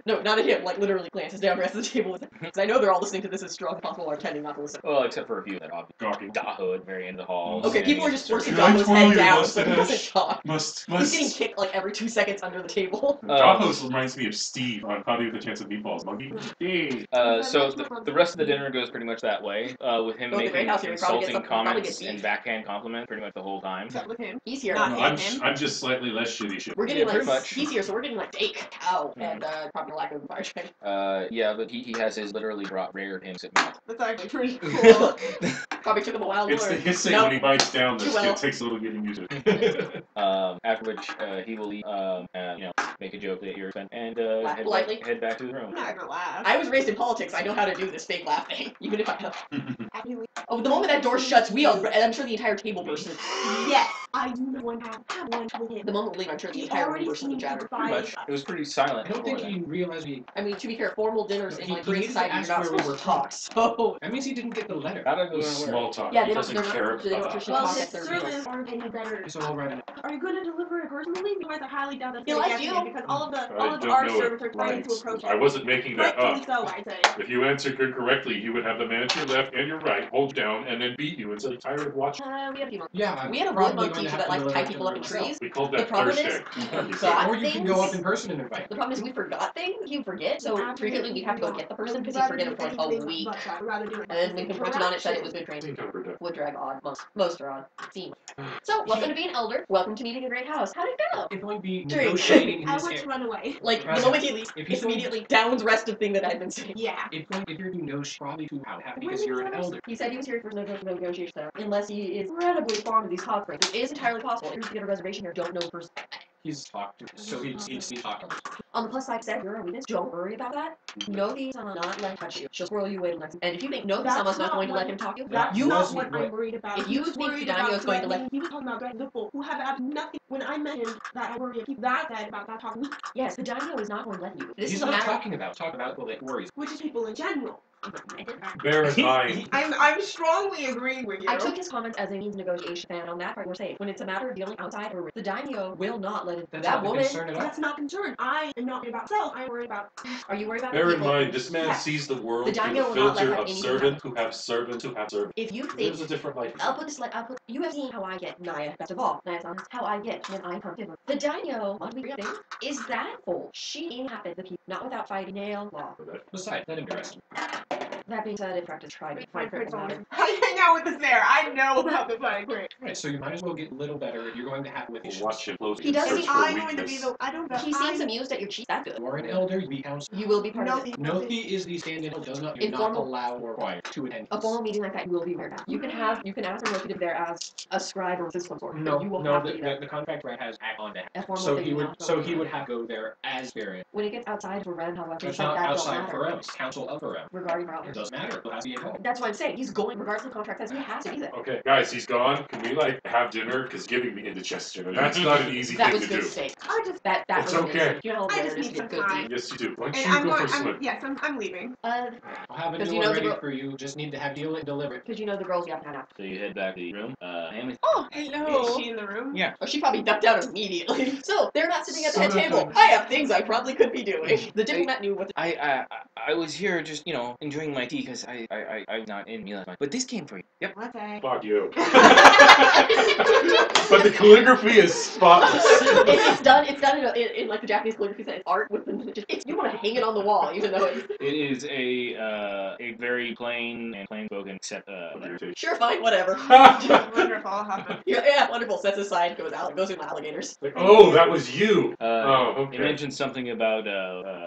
No, not at him. Like literally glances down the rest of the table. Because I know they're all listening to this as strong as possible, or tending not to listen. Well, except for a few that obviously. Gawking. Daho at the very end of the hall. Okay, people are standing just at the forcing circle. Can I Daho's twirl head your down so he mustache? doesn't talk. Must. He's getting kicked like every 2 seconds under the table. Davos reminds me of Steve on Cloudy with a Chance of Meatballs. Monkey. So the rest of the dinner goes pretty much that way, with him Go to the making Great House here, we probably get insulting some- we probably comments get and beef. backhand compliments pretty much the whole time. Except with him. He's here. Not No, him. I'm just slightly less shitty shit. We're getting Yeah, like pretty much. he's here, so we're getting like steak, cow, and probably lack of fire train. Yeah, but he has his literally brought rare him sitting out. That's actually pretty cool. Probably took him a while to It's the learn. hissing Nope. when he bites down. Too This well. it takes a little getting used to. After which he will leave, make a joke at your expense and Laugh politely. head back to the I'm room. not gonna laugh. I was raised in politics. I know how to do this fake laugh thing, even if I have. Happily. Oh, the moment that door shuts, we all. And I'm sure the entire table bursts. Yes, I do know one have one with him. The moment we leave, I'm sure the He entire room already bursts into seemed to chatter. Pretty much. It was pretty silent. I don't before think then. he realized he. I mean, to be fair, formal dinners in He- like he Great needed to Society, you're ask not where we supposed were to talk. So That means he didn't get the letter. How did I It go was on small talk. yeah, he they doesn't don't care traditionally about. talk Well, at their his meals. servants aren't any better. It's all right. Are you going to deliver it personally? Because I highly doubt that's He going likes to you. get because all of I don't our know servants are it. trying to approach I it. wasn't making that Rightfully up. so, I say. If you answered correctly, he would have the man to your left and your right hold down and then beat you instead of tired of watching. We had a few more. Yeah, I'm We had a wood probably monk going to teacher have that to liked to deliver tie it people up in myself. trees. We called The that problem Thursday. is, God Or you can go things- up in person and invite. The problem is we forgot things. You forget, so frequently we'd have to go get the person because you forget it for like a week. And then when confronted on it, said it was good training. Would drag odd. Most are odd. Seem. So, welcome to being an elder. Welcome to meeting a great house. How'd it go? It might be Drink. negotiating in I this want to area. run away. Like, the Right. moment he leaves, If it's he's immediately Down's rest of thing that I've been saying. Yeah. If you're negotiating, probably too how happy because When you're was an yours? elder. He said he was here for negotiation, unless he is incredibly fond of these hot springs. It is entirely possible. If you get a reservation here, don't know the person. He's talked to, so he's talking. On the plus side, said you're a weakness. Don't worry about that. No, he's not let him touch you. She'll squirrel you away next. And if you think no, That's someone's not not going to let what- him talk to you, That's You not wasn't what what- I'm worried about. If He you was think worried Daniel's about going to let- threatening- He was talking about threatening people who have nothing. When I mentioned that I worry, that said about that talking, yes, the daimyo is not going to let you. This He's is a not matter. talking about well, it worries. which is people in general. Bear in mind, I'm strongly agreeing with you. I took his comments as a means of negotiation, and on that part, we're safe. When it's a matter of dealing outside or with, the daimyo will not let it. That's That not the woman. concern at all. That's not concerned. I am not worried about self. I'm worried about. Are you worried about bear in people? mind, this man Yes. sees the world The through daimyo the will not let filter have of anything servant who have servant who have servant. If you think There's a different life. you have seen how I get Naya, best of all. Naya's honest, how I get when I come to her. The daimyo, must we agree, is that full. She inhabits the people, not without fighting nail law. Besides, let him rest. That being said, in practice, try to find critical matter. I hang out with the Sarah. I know about the fine print. Right, so you might as well get a little better if you're going to have with issues. Watch him closely. He does Search seem- for I'm going to be weakness. the. I don't know. He seems amused at your cheeks. That's good. You are an elder, we counsel. You will be part of it. Nothi is the stand-in who does not, you're not Informal- allowed or required to attend. A formal meeting like that, you will be aware of. You can ask for Loki to be there as a scribe or some sort. No, but you will no, have to be there. the contract right has act on that. A formal So thing he you would, have to so go he to. would have to go there as variant. When it gets outside for Ren, however, It's things like not that don't outside matter. Ferem, Council of Ferem. Regarding It problems. doesn't matter, it has to be involved. That's what I'm saying. He's going, regardless of the contract says he has to be there. Okay, guys, he's gone. Can we like have dinner? Because giving me indigestion, and that's not an easy That thing was to good do. steak. I just. That It's was okay. amazing. You know how I dinner just is need to some get good time. deep. Yes, you do. Why don't And you I'm go going. for a swim? Yes, I'm leaving. I'll have a Because new you know one the ready girl- for you, just need to have deal it and deliver it. Because you know the girls you have to hang out. So you head back to the room. Amy. Oh, hello. Is she in the room? Yeah. Oh, she probably ducked out immediately. So, they're not sitting at the head Son of table. a- I have things I probably could be doing. The diplomat knew what I was here just, enjoying my tea because I'm not in meal last night. But this came for you. Yep. Okay. Fuck you. But the calligraphy is spotless. it's done in like the Japanese calligraphy says, art with the, you want to hang it on the wall, even though it's, It is a very plain and plain spoken except letter. sure, fine, whatever. Wonderful. I'll have to. Yeah, wonderful, sets aside, goes in the alligators. Like, oh, that was you. Oh, It okay. mentioned something about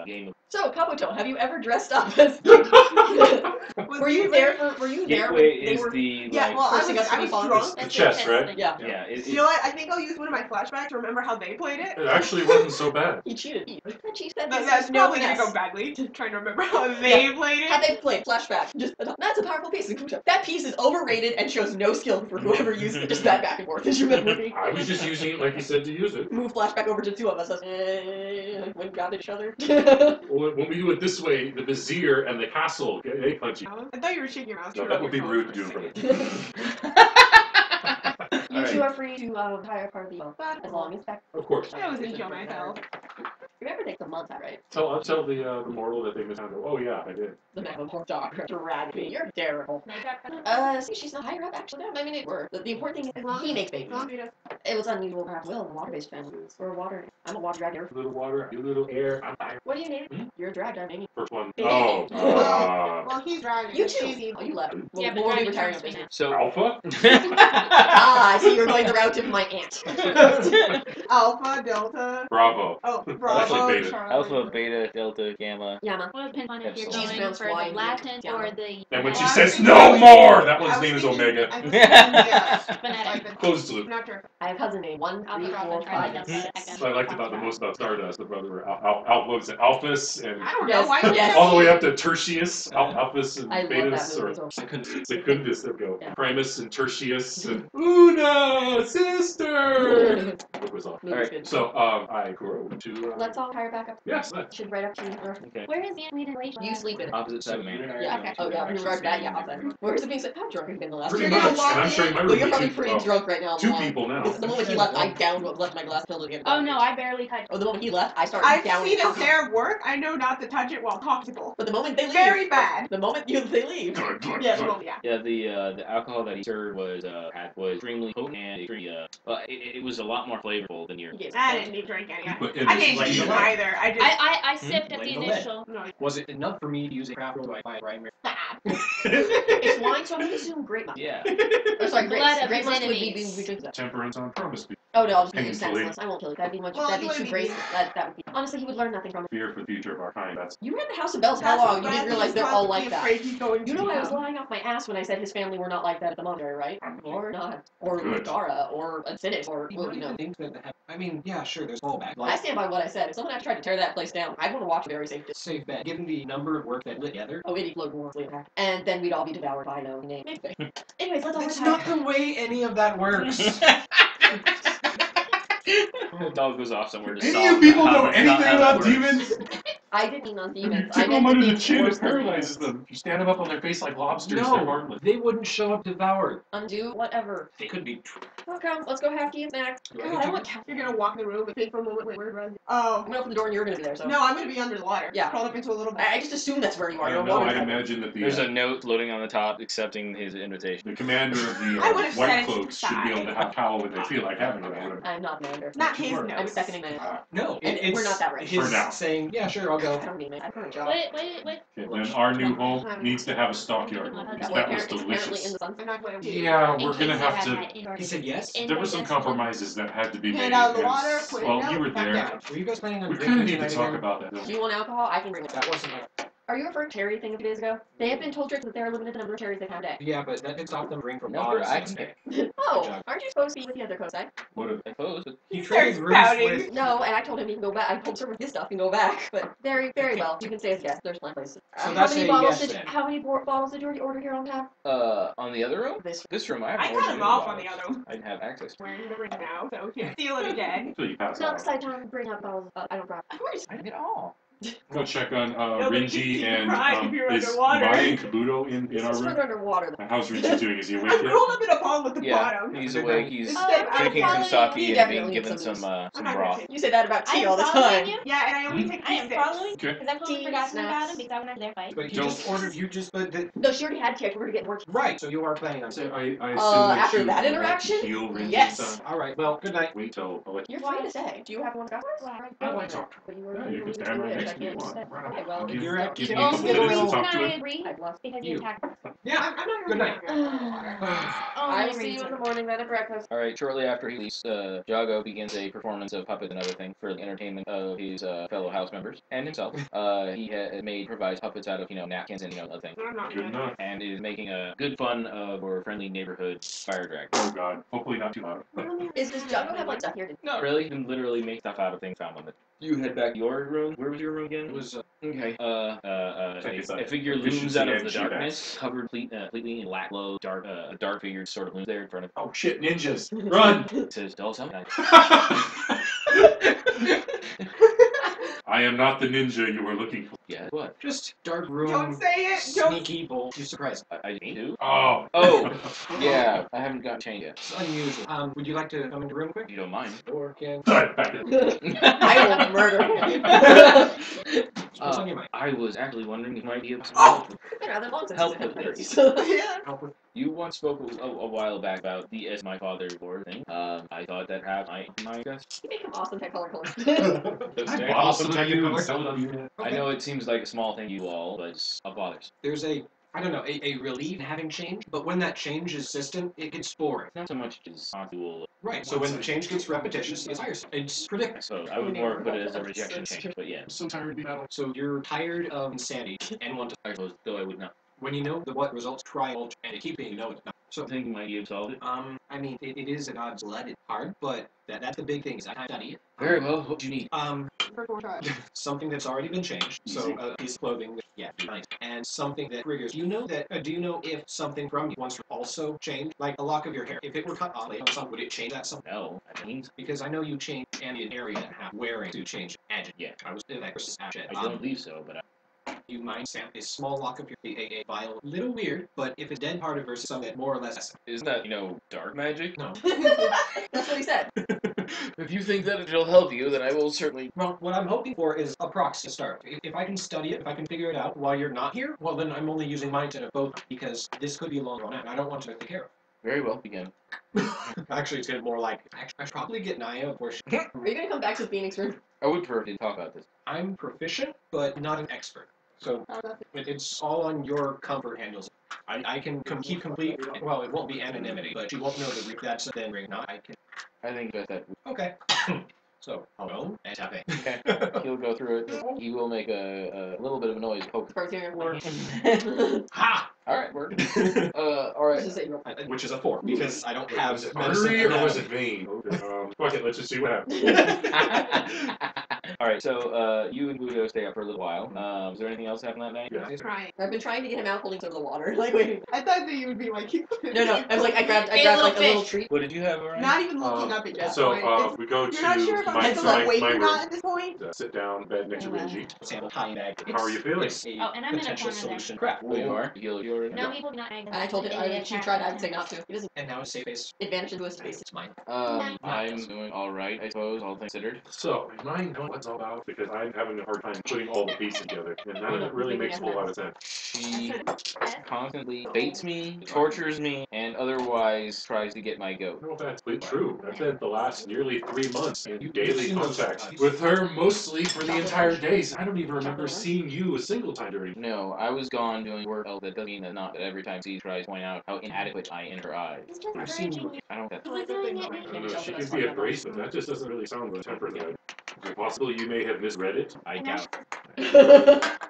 game of So, Kabuto, have you ever dressed up as, were you there when Gateway they is were, the Yeah, like well, I forcing was, us to I be was fun? drunk. The chest, right? yeah, yeah. You know what? I think I'll use one of my flashbacks to remember how they played it. It actually wasn't so bad. he cheated. She said That's probably gonna go badly. Trying to remember how they played Had it. they played flashback, that's a powerful piece. That piece is overrated and shows no skill for whoever used it. Just that back and forth is your memory. I was just using it like you said to use it. Move flashback over to the two of us as when we got each other. Well, when we do it this way, the vizier and the castle, they punch you. I thought you were shaking your mouth. No, that would be rude to do in front of you. You two Alright. are free to hire a party as long as that. Of course. I always enjoy myself. Remember, it takes a month, right? Tell the mortal that they mishandled. Oh yeah, I did. The Macbook doctor dragged me. You're terrible. See, she's not higher up actually. I mean, it worked. The important thing is he makes babies. It was unusual, perhaps. Will in a water-based family. We're water. I'm a water dragon. A little water, you little air. I'm fire. What do you name? You're a drag, I name. First one. Baby. Oh. Well, he's driving. You She's too. evil. Oh, you left. Well, Yeah, but we'll be dragon retiring turns on me business. now. So Alpha? I see you're going the route of my aunt. Alpha, Delta. Bravo. Oh, Actually, Bravo, beta. Charlie. alpha, beta, delta, gamma. Yama. Well, it depends on if you're Epsilon. going Pronounced for the flying Latin yeah. or the. And when she Well, I says was no thinking- more, that I one's was name is thinking- Omega. I was thinking, Phonetic. like the- Closed loop. Not sure. I have cousin name 1, 3, Alpha, 4, Bravo, 5, Charlie, 6. Delta, What I liked about the most about Stardust, the brother were Alphas and Alphas and I don't Yes, know. Why would yes. you all the way up to Tertius, Alphas and I love Betas, that movie or so much. Secundus, there we go. Yeah. Primus and Tertius and Una, sister! It was all. Movie's Alright, good. so I grow to. Let's all hire back up. Yes, let's. Should right up to you. Okay. Where is the animated relation? You sleep in it. Opposite side of man. Yeah. Okay. Oh, yeah. In regards to that, yeah. Outside. Where's it being said? How drunk have you been the last Pretty You're week? gonna much, walk and I'm sharing my in? room Well, you're with probably two, pretty well, drunk right now. two Mom. people now. Because the moment he left, I downed left my glass filled again. Oh no, I barely touched. Oh, the moment he left, I started I've down. seen his hair work. I know not to touch it while toxical. But the moment they leave, Very bad. the moment they leave. Yeah, well, yeah. Yeah, the alcohol that he served was extremely potent and extremely it was a lot more flavorful than your. He gave I us didn't need drink any. But in I this didn't like eat the lead. either. I just I sipped at Like the the lead. initial. no. Was it enough for me to use a craft roll? Do I buy it right? Bad. It's wine, so I'm going to assume grape month. Yeah. Or sorry, grapes. Blood of Grape his month would be enemies. we drink that. Temperance on promise. Oh no, I'll just be Painfully. senseless. I won't kill you. That'd be much. Well, that'd you be too wouldn't great. be- That would be. Honestly, he would learn nothing from it. Fear for the future of our kind. That's You were at the House of Bells how long? You didn't realize they're all like that. Afraid he's going You to know I was become. lying off my ass when I said his family were not like that at the monastery, right? Or not. Or Good. Gara, or a Cynic, or, You well, don't you know. even think that. I mean, yeah, sure. There's fallback. I Like, stand by what I said. If someone had tried to tear that place down, I'd want to watch a very safe distance. safe bet. Given the number of work that lit together. Oh, it'd float more attack. And then we'd all be devoured by no name. Anyways, let's all That's retire. not the way any of that works. The dog goes off somewhere to Any solve of you people how- know not anything how about that works. demons? I didn't mean on demons. I Tickle them meant under the things chin worse and than paralyzes them. You stand them up on their face like lobsters. They're No, harmless. they wouldn't show up devoured. undo, whatever. They could be. Okay, let's go have tea and snacks. Do I God, get I to- want cat. You're gonna walk in the room and think for a moment, wait, where's Red? Oh. I'm gonna open the door and you're gonna be there, so. No, I'm gonna be under the water. Yeah. Crawled up into a little bit. I just assume that's where you are. I You're don't a know. water I'd type. imagine that There's the a note floating on the top accepting his invitation. the commander of the I would've said White it to the Cloaks should be able to side. have power when they feel like having it. I'm not Mander. Not his Sure. nose. I'm seconding Mander. No, And it's we're not that rich. his For now. saying, yeah, sure, I'll I go. don't need Mander. I've heard a job. Wait. And then our new home needs to have a stockyard. That Because Well, that was apparently in delicious. the sun. I'm not going to. Yeah, In we're case gonna you have had to. that indoor He said yes. in There were some digestion. compromises that had to be made. Hand out the because- water, put it well, out, you were back there. down. Were you guys planning on We kind of drinking need to tonight talk again? about that. Do you want alcohol? I can bring it. That wasn't my. Are you referring to cherry thing a few days ago? They have been told tricks that they're limited the number of cherries they can have a day. Yeah, but that did stop them bring from Number bottles. I can pick. Oh, job. aren't you supposed to be with the other co-side? What if I suppose. But He He traded starts rooms pouting. with. No, and I told him he can go back. I told him his stuff can go back, but very, very well. You can say as guest. There's plenty of places. So how that's many a bottles yes did then. how many bottles did you already order here on tap? on the other room? This Room, I have I more cut than him one off on bottle. the other one. I didn't have access to. Wearing the ring now, so can't steal it again. until you pass No, out? because I don't bring up bottles. I don't grab. Of course. I did it all. Go check on Nobody can Rinji see and your eyes if you're is underwater. Mai and Kabuto in This our is room? further underwater. And how's Rinji doing? Is he awake I'm yet? rolled up in a ball at the Yeah, bottom. he's awake. He's Oh, I'm drinking some following sake you. and Definitely being given need some some I'm broth. not You say that about I tea am all the following time. you. Yeah, and I only take I am 2 following Okay. because I totally Tea, forgot about snacks. him because I went to their fight. But he Don't- just ordered you just. But the, No, she already had tea. I told her to get more tea. right, so you are planning on. So I assume that after you that want to interaction? heal Rinji's Yes. son. All right. Well, good night. Wait till I'll let you. You're free to say. Do you have one got? I'd like to. But you were Yeah, you can stand right next to me if you want. Okay, well, Give- You're at- give give me me a some couple minutes to little- talk to Can I him. agree? I've lost. Because You. you attacked me. Yeah. I'm not Good really night. I see you in the morning then at breakfast. All right. Shortly after he leaves, Jago begins a performance of puppets and other things for the entertainment of his fellow house members and himself. He provides puppets out of napkins and other things, I'm not Good really. enough. and is making a good fun of our friendly neighborhood fire dragon. Oh god. Hopefully not too loud. Does Juggo have like stuff here? Not really. You can literally make stuff out of things found on it. You head back to your room. Where was your room again? It was. Okay. Think it's A figure efficiency looms out of and the cheap darkness, covered completely in black glow. A dark figure sort of looms there in front of Oh shit, ninjas! Run! it. Says, "Doll, something." I am not the ninja you were looking for. Yeah. What? Just dark room. Don't say it. Don't. Sneaky bull. You surprised. I do? Oh. Oh, yeah. I haven't got changed yet. It's unusual. Would you like to come into the room quick? If you don't mind. Or can... Back in. I will murder him. What's on your mind? I was actually wondering if you might be able to Rather long since help it's with been this. Yeah. Help with... You once spoke a while back about the as my father board thing. I thought that had my guess. You make him awesome technicolor colors. I'm Awesome technicolor. technicolor. I know it seems like a small thing to you all, but it's a bothers. There's a, I don't know, a relief in having change, but when that change is consistent, it gets boring. Not so much as dual. Right, so when the change gets repetitious, it's tiresome. It's predictable. So I would more put it as a rejection change, but yeah. I'm so tired of being battle. So you're tired of insanity and want to, I suppose, though I would not. when you know the what results, try alter, and it keeps being you know it's not. So, I think you might be able to solve it. I mean, it is a god's blood. It's hard, but that's the big thing, is I study it. Very well, what do you need? First one try. Something that's already been changed. So a piece of clothing, yeah, nice. And something that triggers. You know that? Do you know if something from you once also changed, like a lock of your hair? If it were cut off, like, something, would it change that something? No, I mean, Because I know you changed and an area and half wearing to change agent. Yeah. I was that versus agent. I don't believe so, but You mind Sam a small lock of your a vial, little weird, but if it's dead part of versus something that more or less. isn't that, dark magic? No. That's what he said. If you think that it'll help you, then I will certainly. Well, what I'm hoping for is a proxy to start. If I can study it, if I can figure it out while you're not here, well then I'm only using mine instead of both, because this could be long run out and I don't want to take care of. Very well, begin. Actually, it's gonna be more like, I should probably get Naya before she... Are you gonna come back to the Phoenix room? I would prefer to talk about this. I'm proficient, but not an expert. So it's all on your comfort handles. I can keep complete, well, it won't be anonymity, but she won't know that that's a then ring, not I can... I think that Okay. So, hello, and tapping. okay. He'll go through it. He will make a little bit of a noise. Poke. First here. Ha! Alright, work. Alright. Just say your Which is a 4, because I don't have Was it medicine artery or was anatomy. it vein? Fuck it, let's just see what happens. Alright, so you and Guido stay up for a little while. Was there anything else happen that night? Yeah. Crying. I've been trying to get him out holding some of the water. Like, wait. I thought that you would be like. No. I was like, I grabbed Be a like little a little fish. treat. What did you have, alright? Not even looking up at that So point. we go You're not sure if to I'm my, supposed to my, wait my or not room. at this point? Sit down, bed next to Reggie. Sample tie bag. How are you feeling? It's a Oh, and I'm in a potential corner there. solution. Crap. Where you are? You're No, he will not. I told him, she tried, I would say not to. He doesn't And now it's safe space. advantage into his space. It's mine. I'm doing alright, I suppose, all things considered. So, in mind knowing what it's all about, because I'm having a hard time putting all the pieces together, and none of it really makes a whole lot of sense. She constantly baits me, tortures me, and otherwise tries to get my I goat. don't know if that's really true. I've spent the last nearly 3 months in daily contact with her, mostly for the entire days. I don't even remember seeing you a single time during. No, I was gone doing work. Oh, that doesn't mean that not that every time she tries to point out how inadequate I am in her eyes. I've seen you. I don't get I don't know, she can be abrasive. That just doesn't really sound the temper that is it possible you may have misread it? I doubt.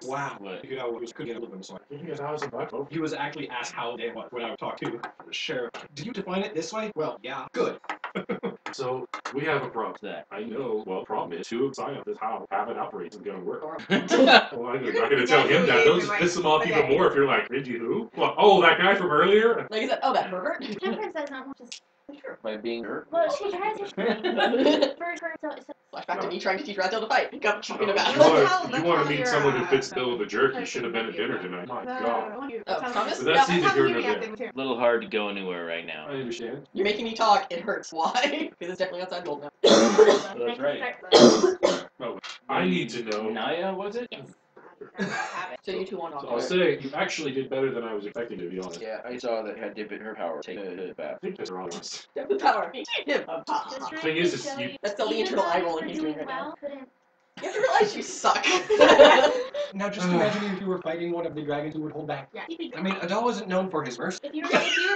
Wow. What? You know, it could get a little bit so Give me $1,000. Oh, he was actually asked how they when I would talk to the sheriff. Did you define it this way? Well, yeah. Good. so, we have a problem. That. I know, well, problem is, 2 of science is how having outbreaks is going to work. Well, Well, I'm not going to tell him that. Those piss him off even more if you're like, Reggie who? Well, oh, that guy from earlier? Like I said, oh, that pervert. Temperance does not want to. by being hurt. Well, she tries to. So Flashback to me trying to teach Razel to fight. He got talking about You want to meet someone who fits the bill of a jerk, you should have been at dinner tonight. My God. Thomas? But that's neither here nor there. A little hard to go anywhere right now. I understand. You're making me talk. It hurts. Why? Because it's definitely outside gold now. That's right. Well, I need to know. Naya, was it? Yes. So you two want So off. I'll say, you actually did better than I was expecting, to be honest. Yeah, I saw that had dip in her power. Take a I bath. think that's wrong. You have the power. Give him a pop. Thing is, you- That's still the internal eye rolling he's doing right now. Couldn't. You have to realize you suck. Now just imagine if you were fighting one of the dragons who would hold back. Yeah. I mean, Adal isn't known for his mercy. If you were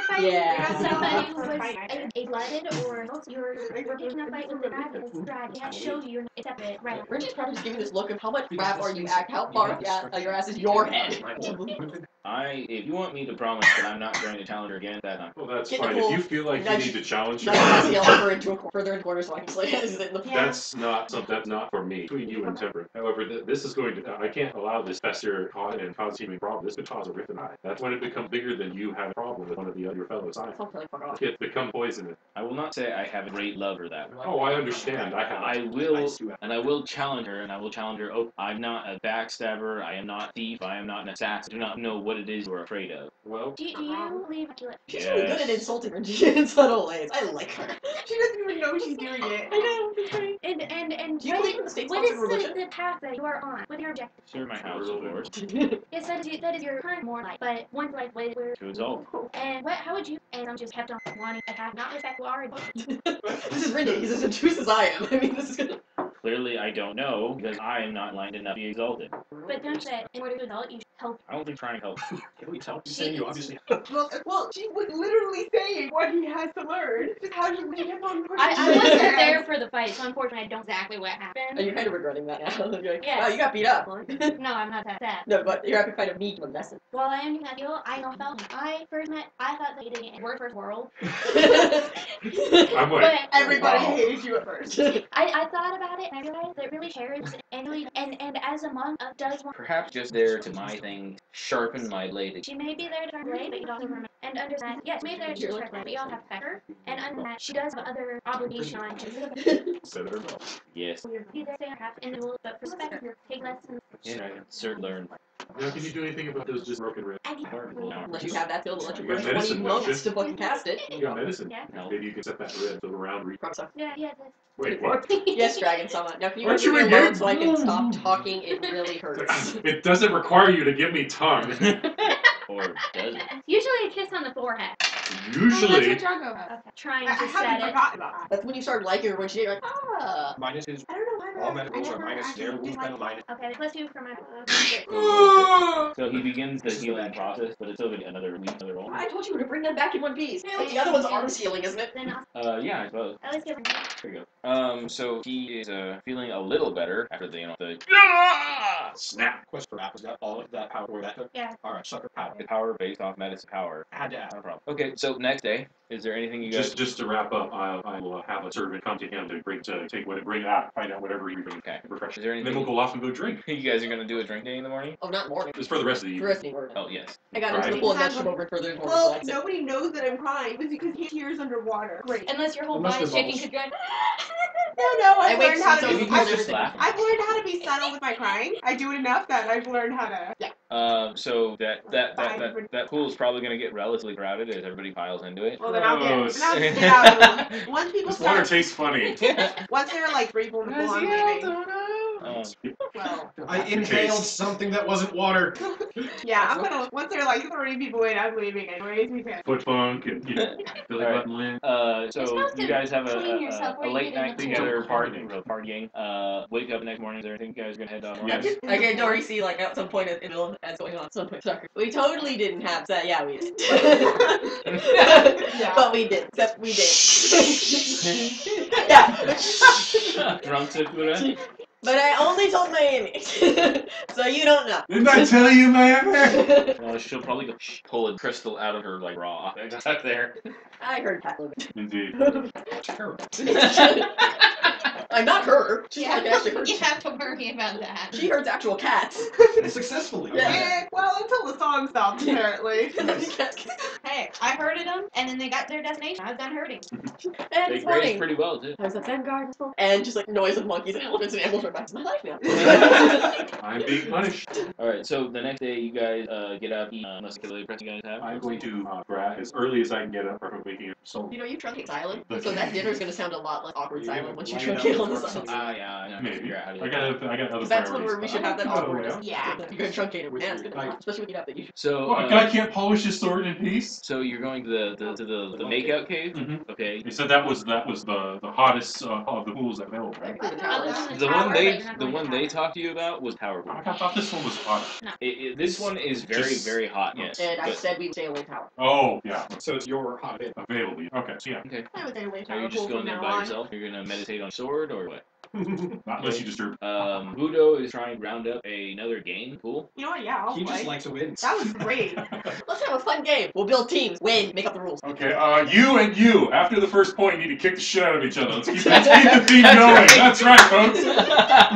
fighting Yeah. somebody who was a blooded or you're picking a fight with the dragons, it had showed you you're a separate right. We're just probably just giving this look of how much crap are you at, how far your ass is your head. If you want me to promise that I'm not going to challenge her again, that time. Well, that's Get the fine. If pool. you feel like you Nudge- need to challenge her, Nudge Raziel over into further in the corner so I can just like sit in the Yeah. that's not for me. Between you and Temperate. However, this is going to. I can't allow this fester and cause teaming problem. This could cause a rift in eye. That's when it becomes bigger than you have a problem with one of your fellow scientists. Don't really fuck off. It become poisonous. I will not say I have a great love for that. Oh, I understand. I will challenge her, and I will challenge her. Oh, I'm not a backstabber. I am not a thief. I am not an assassin. I do not know what it is you're afraid of. Well, Do you believe Dracula? She's really good at insulting her in subtle ways. I like her. She doesn't even know she's doing it. I know, it's great. And Do you believe in the state what is sponsored religion? the path that you are on? What are your objectives? Sure, my house, of course. Yes, that is your current more life, but one's life where To exalt. and how would you? And I'm just kept on wanting to have not respect who are. This is Rindy. He's as obtuse as I am. I mean, this is gonna. Clearly, I don't know because I am not lined enough to be exalted. But don't you say in order to exalt you should help. I don't think trying to help. Can we tell? He's saying you obviously. Well, she was literally saying what he has to learn. Just how she kept on pushing. I his wasn't ass. there for the fight, so unfortunately I don't exactly what And happened. you're kind of regretting that now. You're like, Yes. wow, you got beat up. No, I'm not that sad. No, but you're happy to find a meat lesson. While I am doing that deal, I know felt when I first met, I thought that dating were first world. I'm with. But Everybody Wow. hated you at first. I thought about it and I realized that it really shares and really and as a monk does want. Perhaps just there to my thing, sharpen my blade. She may be there to turn blade, but you also remember and understand. Yes, she may be there to turn blade, but you also have to respect her. And under that, she does have other obligation on you. Senator. Yes. Be there, perhaps individual, but for respect her, take lessons. You know, cert learn. Now, can you do anything about those just broken ribs? And Unless you have that skill to let your You got first 20 medicine, months don't to fucking cast it. You got medicine. Yeah. No. Maybe you can set that rib to the round reach. Yeah, Wait, what? Yes, Dragon Sama. Now, can you Aren't leave you me in alone here? so I can stop talking? It really hurts. It doesn't require you to give me tongue. Or does it? Usually a kiss on the forehead. Usually. That's what Drago has. Okay. Trying I to haven't set it. forgotten about that. That's when you start liking her when she's like, ah. Minus his. I don't know why. All medicals are minus their movement minus. Okay, +2 for my. So he begins the healing process, but it's still another week, another roll. I told you to bring them back in one piece. The other one's arms healing, isn't it? Then I'll Yeah, I suppose. at least give him. There you go. So he is feeling a little better after the Snap. Quest for apples. Got all of that power where that took. Yeah. All right, sucker power. power based off medicine power. Had to ask. Not a problem. Okay, so next day, is there anything you guys? Just to wrap up, I will have a servant come to him to bring out, find out whatever he brings. Okay. Refresh. Is there And then anything we'll go off and go drink. you guys are gonna do a drink day in the morning? Oh, not morning. It's for the rest of the The evening. rest of the word. Oh yes. I got into the Friday. pool and nudged him over and further in the corner, so Well, I can sit. nobody knows that I'm crying. It's because he hears underwater. Great. Unless your whole Unless body's there's shaking because you're No, I I've wait learned how till to. Maybe he he's tells just everything. laughing. I've learned how to be subtle with my crying. I do it enough that I've learned how to. So that pool is probably gonna get relatively crowded as everybody piles into it. Well, then I'll Gross. get out of the room. Once people This water start, tastes funny. once there are like 3 people in the pool, I'm leaving. Well, I inhaled something that wasn't water. yeah, I'm gonna. Once there are like 3 people in, I'm leaving anyways. Because Foot funk and Billy Alright. Button Lynn. You're So supposed you to guys have clean yourself a where you late get in night the together pool. partying. Wake up the next morning. Is there anything you guys are gonna head out on? Yes. I can already see, like, at some point in the middle that's going on. Some point. Sorry. We totally didn't have that. Yeah, we did. But we did. Except we did. Yeah. Drunk Sakura? But I only told Miami. So you don't know. Didn't I tell you, man? She'll probably go pull a crystal out of her like raw. It's up there. I heard Pat Logan. Indeed. I'm not her. She's like actually hurt. You have to worry about that. She hurts actual cats. Successfully. Yeah. well, until the song stops, apparently. Hey, I hurted them, and then they got their destination. I was done hurting. And They it's graze morning. pretty well too. I was at Vanguard. And just like noise of monkeys and elephants and animals are back to my life now. I'm being punished. Alright, so the next day you guys get up, eat, unless the press you guys have. I'm going to grab as early as I can get up from waking up. So You know, you truncate silent, so that dinner's gonna sound a lot less awkward silent once you Line it up truncate on the for silence. Yeah, I know. Maybe. Figure out how to I do got that. other Because that's when priorities. we should have that Oh, awkwardness. yeah. You're gonna truncate it. Yeah, it's good. Especially when you have that usual. So Oh, a guy can't polish his sword in peace? so you're going to the makeout cave? Mm-hmm. Okay. He said that was the hottest of the pools available, right? The towers. The one they talked to you about was Tower Pool. I thought this one was hotter. This one is very hot, yes. And I but- said we would stay away tower. Oh, yeah. so it's your hot bit. Available. Okay, so yeah. Okay. I would stay away Are you from just the pool going from there now by on. yourself? You're gonna meditate on sword or what? Not unless you disturb. Budo is trying to round up another game. Cool. You know what? Yeah, I'll He play. just likes to win. That was great. Let's have a fun game. We'll build teams. Win. Make up the rules. Okay, you and you, after the first point, need to kick the shit out of each other. Let's keep the theme going. That's right, folks.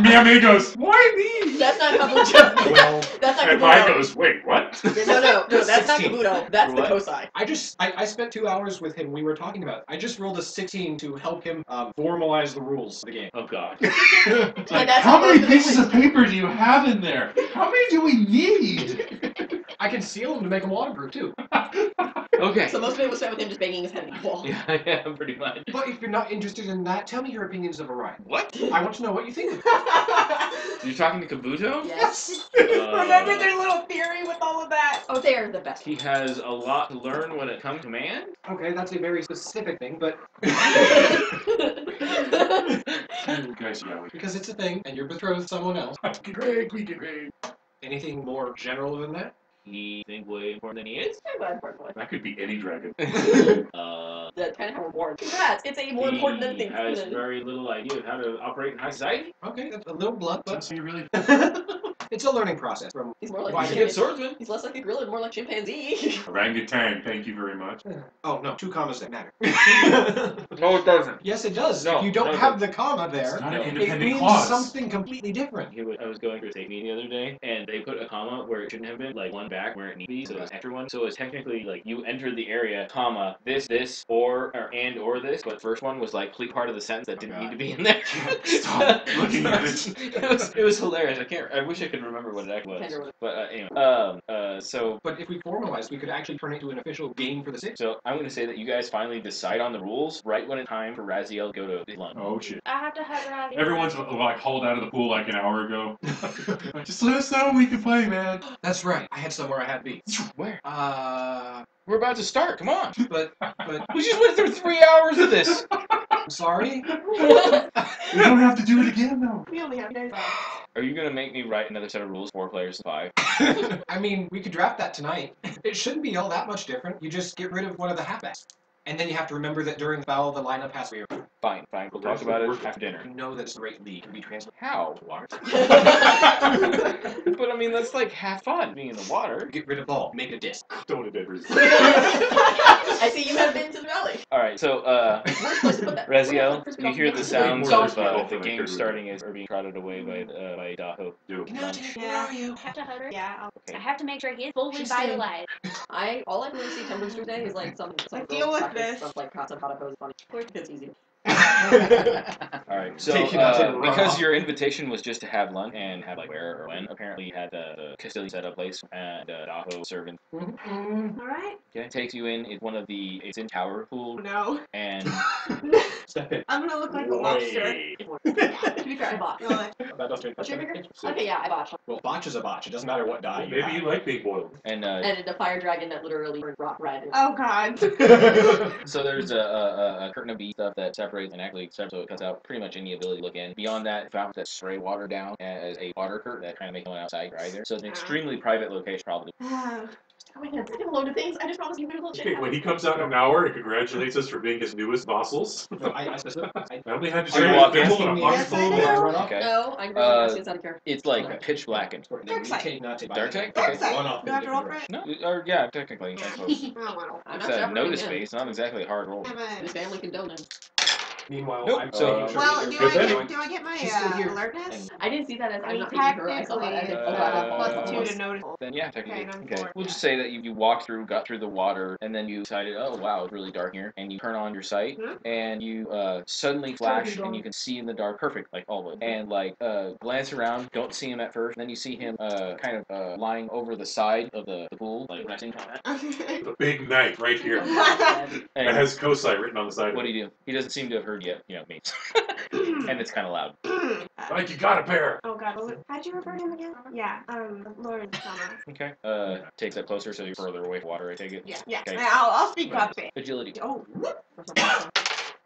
Mi amigos. Why me? That's not Kabuto. Well, That's not And mine Kabuto. goes, wait, what? No, that's not 16. Kabuto. That's the What? Kosai. I spent 2 hours with him. We were talking about it. I just rolled a 16 to help him formalize the rules of the game. Oh god. And that's How many most of pieces it. of paper do you have in there? How many do we need? I can seal them to make them waterproof too. Okay. So most of it was spent with him just banging his head against the wall. Yeah, pretty much. But if you're not interested in that, tell me your opinions of Orion. What? I want to know what you think. You're talking to Kabuto? Yes. Remember their little theory with all of that? Oh, they're the best. He has a lot to learn when it comes to man. Okay, that's a very specific thing, but You guys, yeah, because it's a thing and you're betrothed to someone else. we get paid. Anything more general than that? He thinks way important than he is. That could be any dragon. That's kind of how we're born. Congrats. It's a more important than He things. has very little idea of how to operate in high society. Okay, that's a little blunt, but So you really? it's a learning process. From He's more like Why He's a did good swordsman. He's less like a gorilla and more like chimpanzee. Orangutan, thank you very much. oh no, 2 commas that matter. No, it doesn't. Yes, it does. No, if you don't no, have the comma there, It's not an it independent means clause. something completely different. I was going through a take me the other day, and they put a comma where it shouldn't have been, like one back where it needs to be, so it's extra one. So it's technically like you entered the area, comma, this, or this, but the first one was like complete part of the sentence that didn't need to be in there. Stop looking at it. It was hilarious. I wish I could remember what it actually was. But anyway, so But if we formalized, we could actually turn it into an official game for the 6. So I'm going to say that you guys finally decide on the rules right when it's time for Raziel to go to his lunch. Oh shit. I have to hug around. Everyone's like hauled out of the pool like an hour ago. Just let us know when we can play, man. That's right. I had somewhere I had to be. Where? Uh, We're about to start. Come on. but We just went through 3 hours of this. I'm sorry. We don't have to do it again, though. We only have days off. Are you going to make me write another set of rules, 4 players to 5? I mean, we could draft that tonight. It shouldn't be all that much different. You just get rid of one of the halfbacks. And then you have to remember that during the foul, the lineup has to be. Fine. We'll talk about it after dinner. You know that it's a great league. Can be translated. How? Water. But I mean, that's like half fun being in the water. Get rid of ball. Make a disc. Don't admit I see you have been to the valley. All right. So, Worst place to put that. Raziel, you hear the sounds more of respectful the for game my starting as are being trotted away by Daho. Do. Yeah. I have to hug her. Yeah. I have to make sure he is fully She's saying- vitalized. All I really see Tumblr today is like some deal with practice this. Stuff like some how to pose funny. Of course, it's easy. All right, so Take it out and run because off. your invitation was just to have lunch and have like where or when, apparently you had the Castilian set up place and Daho servant. Alright. Okay, takes you in. It's in tower pool No. and Step in. I'm gonna look like a lobster. To be fair, I bought. Really. That does What's your figure? Okay, yeah, I bought. Well, botch is a botch. It doesn't matter what die you Maybe you like being boiled. and And the fire dragon that literally turned rock red. Oh god. have. so there's a curtain of bee stuff that separates and actually so it cuts out pretty much any ability to look in. Beyond that, fountains that spray water down as a water curtain that kind of makes no one outside dry there. So it's an extremely private location, probably. Oh my god, I have a load of things. I just promised you beautiful Okay, shit. when he comes out in an hour and congratulates us for being his newest fossils, I specifically. I only had to Are say you it walking? was full of a Yes, box I full of do. water. Run off. Okay. No, I'm really questions out of care. It's like pitch blackened. Dark side. Dark side? Dark Okay. side. One off Do I have to roll for it? No, or yeah, technically. I suppose. Oh, well. I'm It's not a sure notice him. space, not exactly a hard roll. His family condoned. Meanwhile, Nope. I'm So- Well, do Good then. I get my She's still here. alertness? I didn't see that as I I'm mean, not thinking her. I saw that as technically, oh god, plus 2 plus to notice. Then yeah, technically. Okay, and I'm Okay. bored, We'll yeah. just say that you walked through, got through the water, and then you decided, oh wow, it's really dark here, and you turn on your sight, and you suddenly flash, and you can see in the dark, perfect, like always, and like glance around, don't see him at first, then you see him kind of lying over the side of the pool, like resting on that. Okay. The big knife right here. It And has Kosai written on the side. what do you do? He doesn't seem to have heard yet, me. And it's kind of loud. Like you got a pair. Oh god, how'd you refer to him again? Yeah, Lord Sama. Okay. Takes that closer so you're further away from water, I take it. Yeah. Okay. I'll speak properly. Agility. Oh,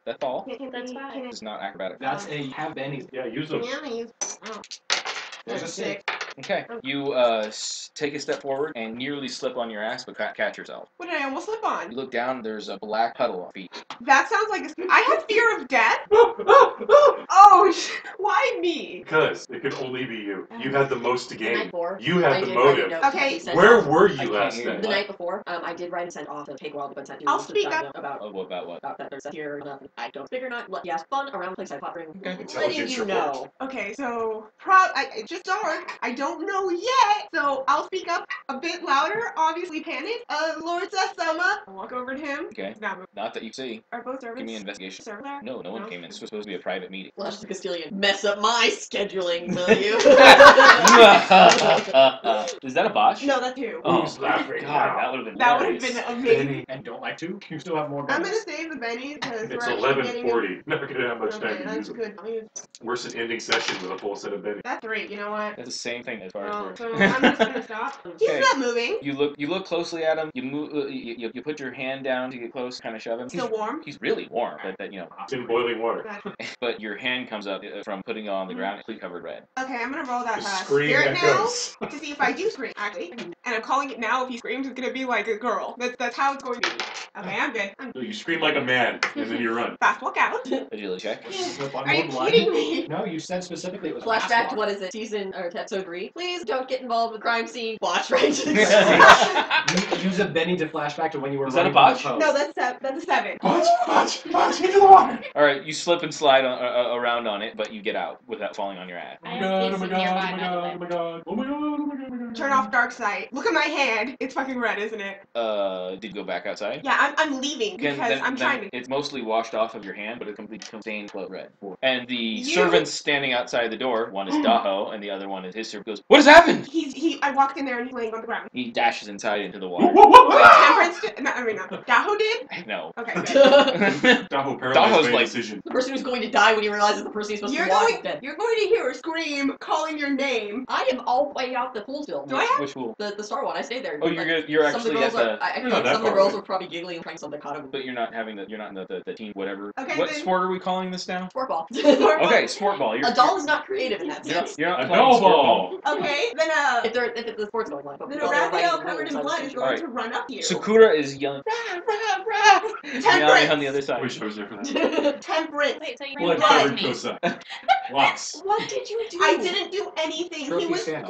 That's all. That's fine. It's not acrobatic. That's a have been. Yeah, use those. yeah, I use. Oh. There's a 6. Okay. You take a step forward and nearly slip on your ass, but catch yourself. What did I almost slip on? You look down. There's a black puddle on feet. That sounds like I have fear of death. Oh, why Why me? Because it could only be you. You had the most to The night gain. before, You I had the did write a motive. note to Okay. be sent Where off. were I you can't last hear night? you. The night before, I did write and send off to take a while to sent to I'll to speak Dino up. about Oh, about what? that there's here and nothing. I don't figure not. Yes, fun around the place I thought bring. Okay. Letting Intelligence you report. know. Okay, so it's just dark. I don't know yet, so I'll speak up a bit louder. Obviously panicked. Lord Sasama. I'll walk over to him. Okay. He's not moving. Not that you see. Are both servants? Give me an investigation. Servant there? No, no one came in. This was supposed to be a private meeting. Flush the Castilian. Mess up my scheduling, will you? Is that a botch? No, that's two. Oh, Who's laughing God, now? that would have been That would have hilarious. been amazing. And don't like to? You still have more I'm bennies. gonna save the Benny because It's we're actually getting 11:40. Never gonna have much time Okay, to that's use them. good. Worse than ending session with a full set of Benny. That's three. You know what? That's the same thing as far as Oh, works. so I'm just gonna stop. He's Okay. not moving. You look closely at him. You move. You put your hand down to get close, kind of shove him. Still warm. He's really warm, but It's in boiling water. but your hand comes up from putting it on the ground, completely covered red. Okay, I'm gonna roll that The fast. scream Spirit now echoes. to see if I do scream, actually. And I'm calling it now. If he screams, it's gonna be like a girl. That's how it's going to be. Okay, I'm good. No, you scream like a man, and then you run. Fast walk out. Agility check. Slip on Are you more blood. kidding me? No, you said specifically it was a Flashback to fast what is it? Season or episode 3. Please don't get involved with crime scene. Watch right. walk. Use a Benny to flashback to when you were Was that a running from botch? the No, post. that's a 7. Watch, into the water. All right, you slip and slide around on it, but you get out without falling on your ass. I have pieces nearby, by the way. oh my god, oh my god, oh my god, oh my god. Turn off dark sight. Look at my hand. It's fucking red, isn't it? Did you go back outside? Yeah, I'm leaving because I'm trying to. It's mostly washed off of your hand, but it's completely stained blood red. And the You- servants standing outside the door, one is Daho, and the other one is his servant, goes, "What has happened?" I walked in there and he's laying on the ground. He dashes inside into the Whoa, water. whoa, whoa, Wait, whoa. Temperance did? No, I mean, no. Daho did? No. Okay, good. Daho Daho's paralyzed by like- decision. The person who's going to die when he realizes the person he's supposed to watch is dead. You're going to hear a scream calling your name. I am all the way out the pool still. Do I have? Which fool? The star one. I stayed there. Oh, you're some of the actually girls at the. I You're feel not like that some of the far girls away. were probably giggling and trying something caught him. But you're not in the team whatever. Okay, What then- sport are we calling this now? Sport ball. Okay, sport ball. A doll is not creative in that You're sense. not, you're not A playing doll sport ball. Okay, then If the sport's going on, but then people are writing Raphael the covered rules, in I blood was is thinking. going Alright. to run up here. Sakura is yelling. Yelling Temperance. on the other I side. wish I was there for that. Temperance. Wait, so you Blood ran covered me? Kosa. Lots. What did you do? I didn't do anything. Trophy He was standoff.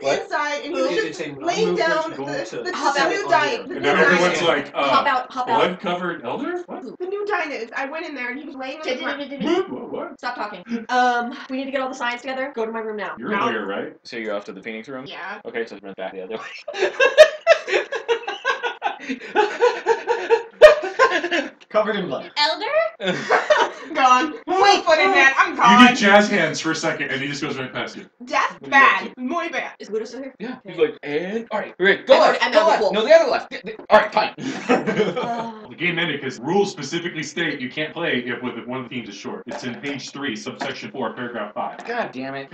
What? inside and he was It's just a laying down non-movement goal the to Hop out new on diet. you. The And new now everyone's diet. like, hop out. blood covered elder? What? The new dynast. I went in there and he was laying on the ground. What? Stop talking. We need to get all the science together. Go to my room now. You're a lawyer, right? So you're off to the Phoenix room? Yeah. Okay, so run back the other way. Covered in blood. Elder? Gone. Wait for it, man. I'm You gone. get jazz hands for a second, and he just goes right past you. That's bad. Muy bad. Is Guido still here? Yeah. Okay. He's like, and alright, great. Go left. I'm Go out left. the pool. No, the other left. Alright, fine. The game ended because rules specifically state you can't play if one of the teams is short. It's in page 3, subsection 4, paragraph 5. God damn it.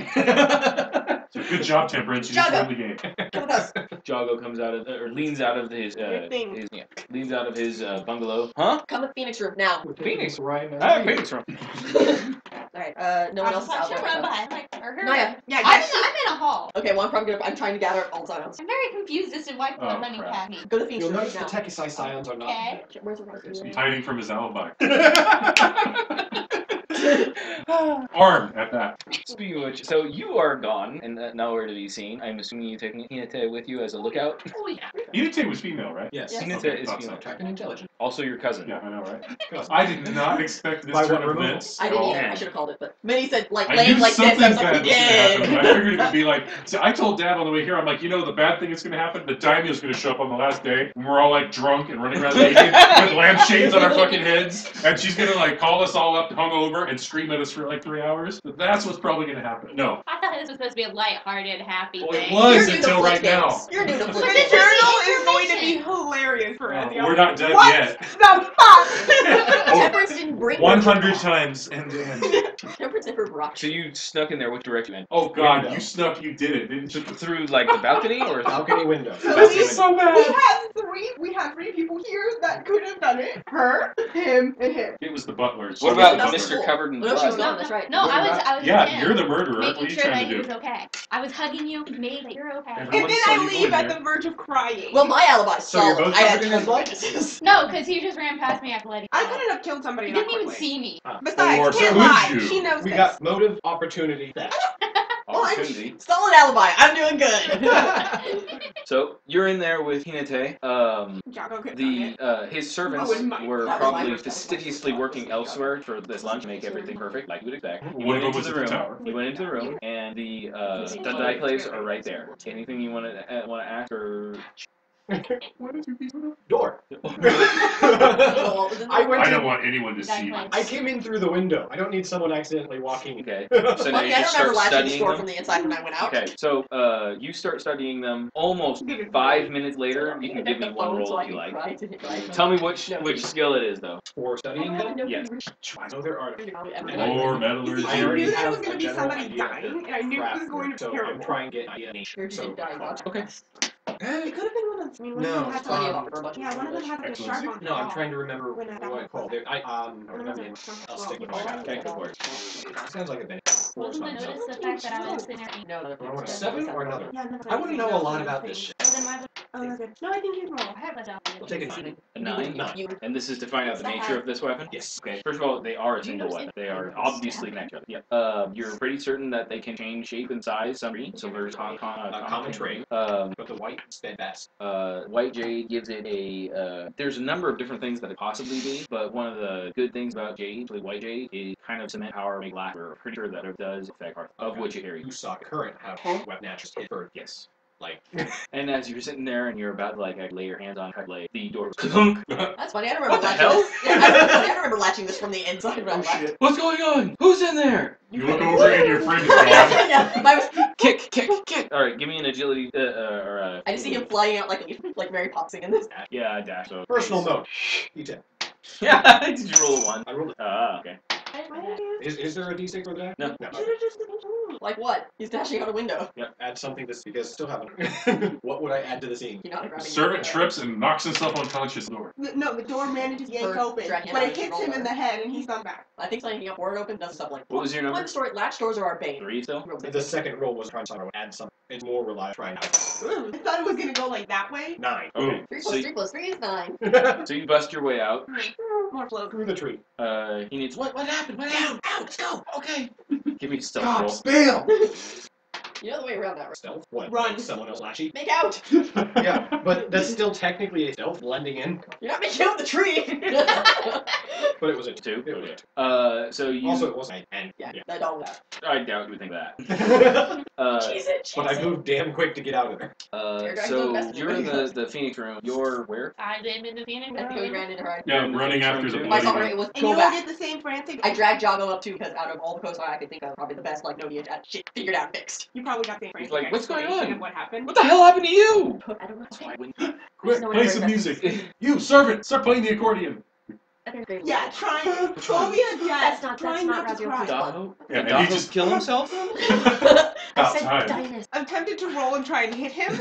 So good job, Temperance. You just Jago. won the game. Come with us. Jago comes out of, or leans out of his, Your thing. leans out of his bungalow. Huh? Come with Phoenix room now. Phoenix. Right now. Ah, Phoenix room. Alright, no one else is out She'll there. run so- by. Like, or her. Naya. Yeah, I'm yes. in a hall. Okay, well, I'm trying to gather all the science. I'm very confused as to why people are Oh, running crap. past me. Go to the Phoenix You'll room notice the now. Tekisai scions are not. Okay. Where's the rest of He's you? hiding from his alibi. Armed at that. Speaking of which, so you are gone and nowhere to be seen. I'm assuming you take Hinata with you as a lookout. Oh yeah. Hinata was female, right? Yes. Yes. Hinata Okay, is thought so. female. Attract and intelligent. Also your cousin. Yeah, I know, right? I did not expect this By turn what of removal? events I at didn't all. either. I should have called it, but Minnie said, like, I laying knew like this. something I was bad like, was going to happen. yeah. I figured it would be like, so I told Dad on the way here, I'm like, you know, the bad thing that's going to happen? The daimyo's going to show up on the last day, and we're all like drunk and running around naked with lampshades on our fucking heads, and she's going to like call us all up hungover and scream at us for like 3 hours. But that's what's probably going to happen. No. I thought this was supposed to be a light-hearted, happy Well, thing. it was You're new to until right flip now. things. You're new to The flip But things. this is journal the is going to be information. hilarious for us. We're not done What yet. the fuck? Temperance didn't bring 100 times end to end. Temperance never brought So you snuck in there. Which direction? And Oh god, Window. you snuck, you did it, didn't you? through like the balcony or Balcony window. So This we- is so We bad. had three people here that could have done it. Her, him, and him. It was the butlers. What She about was Mr. cool. Covered in No, she was blood? gone. That's right. No, I was Yeah, with him, you're the murderer. What are making you sure that trying he to was do? okay. I was hugging you, made that you're okay. Everyone And then saw I you leave go in at there. the verge of crying. Well, my alibi's So you're solid. both I had covered in his blood? witnesses. No, because he just ran past me after letting I go. couldn't have killed somebody He that didn't even quickly. see me. Besides, Or you can't could lie. you? She knows We this. got motive, opportunity, theft. Opportunity. Solid alibi. I'm doing good. So you're in there with Hinate. Jocko could find it. His servants wouldn't mind. were That was my probably first question. fastidiously working elsewhere for this lunch to make everything perfect, like you would expect. You One went of them into was the at the room. tower. You went into the room, and the diclaves are right there. Anything you want to ask or? Door. I I went I don't in. want anyone to see Exactly. I came in through the window. I don't need someone accidentally walking. Okay. So now Funny, you I just don't remember start latching the studying door them. from the inside when I went out. Okay, so you start studying them. Almost 5 minutes later, you can give me one roll if you like. Tell me which skill it is, though. For studying them, Yes. I know there are. Or meddlers. I I already knew there have was going a to be general somebody idea of dying, and I knew it was going to be so I'm terrible. trying to get an idea. So, Okay. It could have been one of them. No, One of them had yeah, one of them had like a sharp on No, I'm the trying to remember When what I I called it. I'll stick with my guy. Okay, go for it. Sounds like a benefit. Wasn't the notice the fact that I was sitting there? No, A 7 or another? Yeah, I wouldn't know a lot about this shit. So then why would Oh, that's good. No, I think you roll. I have that down? We'll take a 9. A 9. 9. And this is to find out the nature of this weapon? Yes. Okay, first of all, they are a single weapon. They are obviously connected to each other. Yep. You're pretty certain that they can change shape and size. Some silver is common trait. But the white steadfast. White jade gives it a. There's a number of different things that it possibly be, but one of the good things about jade, like white jade, is kind of cement power, make lack. We're pretty sure that it does affect heart, of which you carry. You saw current have weapon naturals hit for Yes. like. And as you're sitting there and you're about to like lay your hands on her leg, the door. That's funny. I don't remember What the latching hell? this. Yeah, I don't remember latching this from the inside when I left. shit. What's going on? Who's in there? You look over and your friend is gone. Yeah, mine was, Kick. All right, give me an agility I just see him flying out like Mary Poppins in this. Yeah, dash. So Personal note. E10. Yeah. Did you roll a 1? I rolled it. Okay. Is there a D6 for that? No. Like what? He's dashing out a window. Add something to because still haven't. What would I add to the scene? You're not grabbing Servant your- trips and knocks himself unconscious door. No, the door manages to yank For open, dragging but out it the hits him in roller. the head and he's gone back. I think sliding up word open does stuff like. What was your number? One story. Latch doors are our bane. 3 still? The second roll was trying to add something. It's more reliable. Trying I thought it was going to go like that way. 9. Okay. 3 So plus 3 plus 3 is 9. so you bust your way out. More float. Through the tree. He needs what happened? What happened? Out! Let's go! Okay. Give me a stealth God, roll. spill! You know the way around that, right? Stealth? What? Run. Make someone else latchy? Make out! Yeah, but that's still technically a stealth blending in. You're not making out the tree! But it was a 2. It was a 2. So you. Also, it wasn't. And Yeah, that don't that. I doubt you would think that. Cheese it, but I moved damn quick to get out of there. So you're in the Phoenix room. You're where? I did in the Phoenix. I think we ran into her. Yeah, running after the If I bloody saw her, one. it was And go you all back. did the same frantic. I dragged Jago up too because out of all the coastline I could think of, probably the best like no need to shit figured out and fixed. You probably got the same He's frantic like, "What's going explanation on? of what happened. What the hell happened to you? I don't know. That's why I wouldn't. Quick, No one play ever some does. music. You, servant, start playing the accordion. Yeah, trying. Phobia, yeah. That's trying not not to Razio cry. Daho? Yeah, Did and he Daho just- kill himself? I About said time. Dinus. I'm tempted to roll and try and hit him.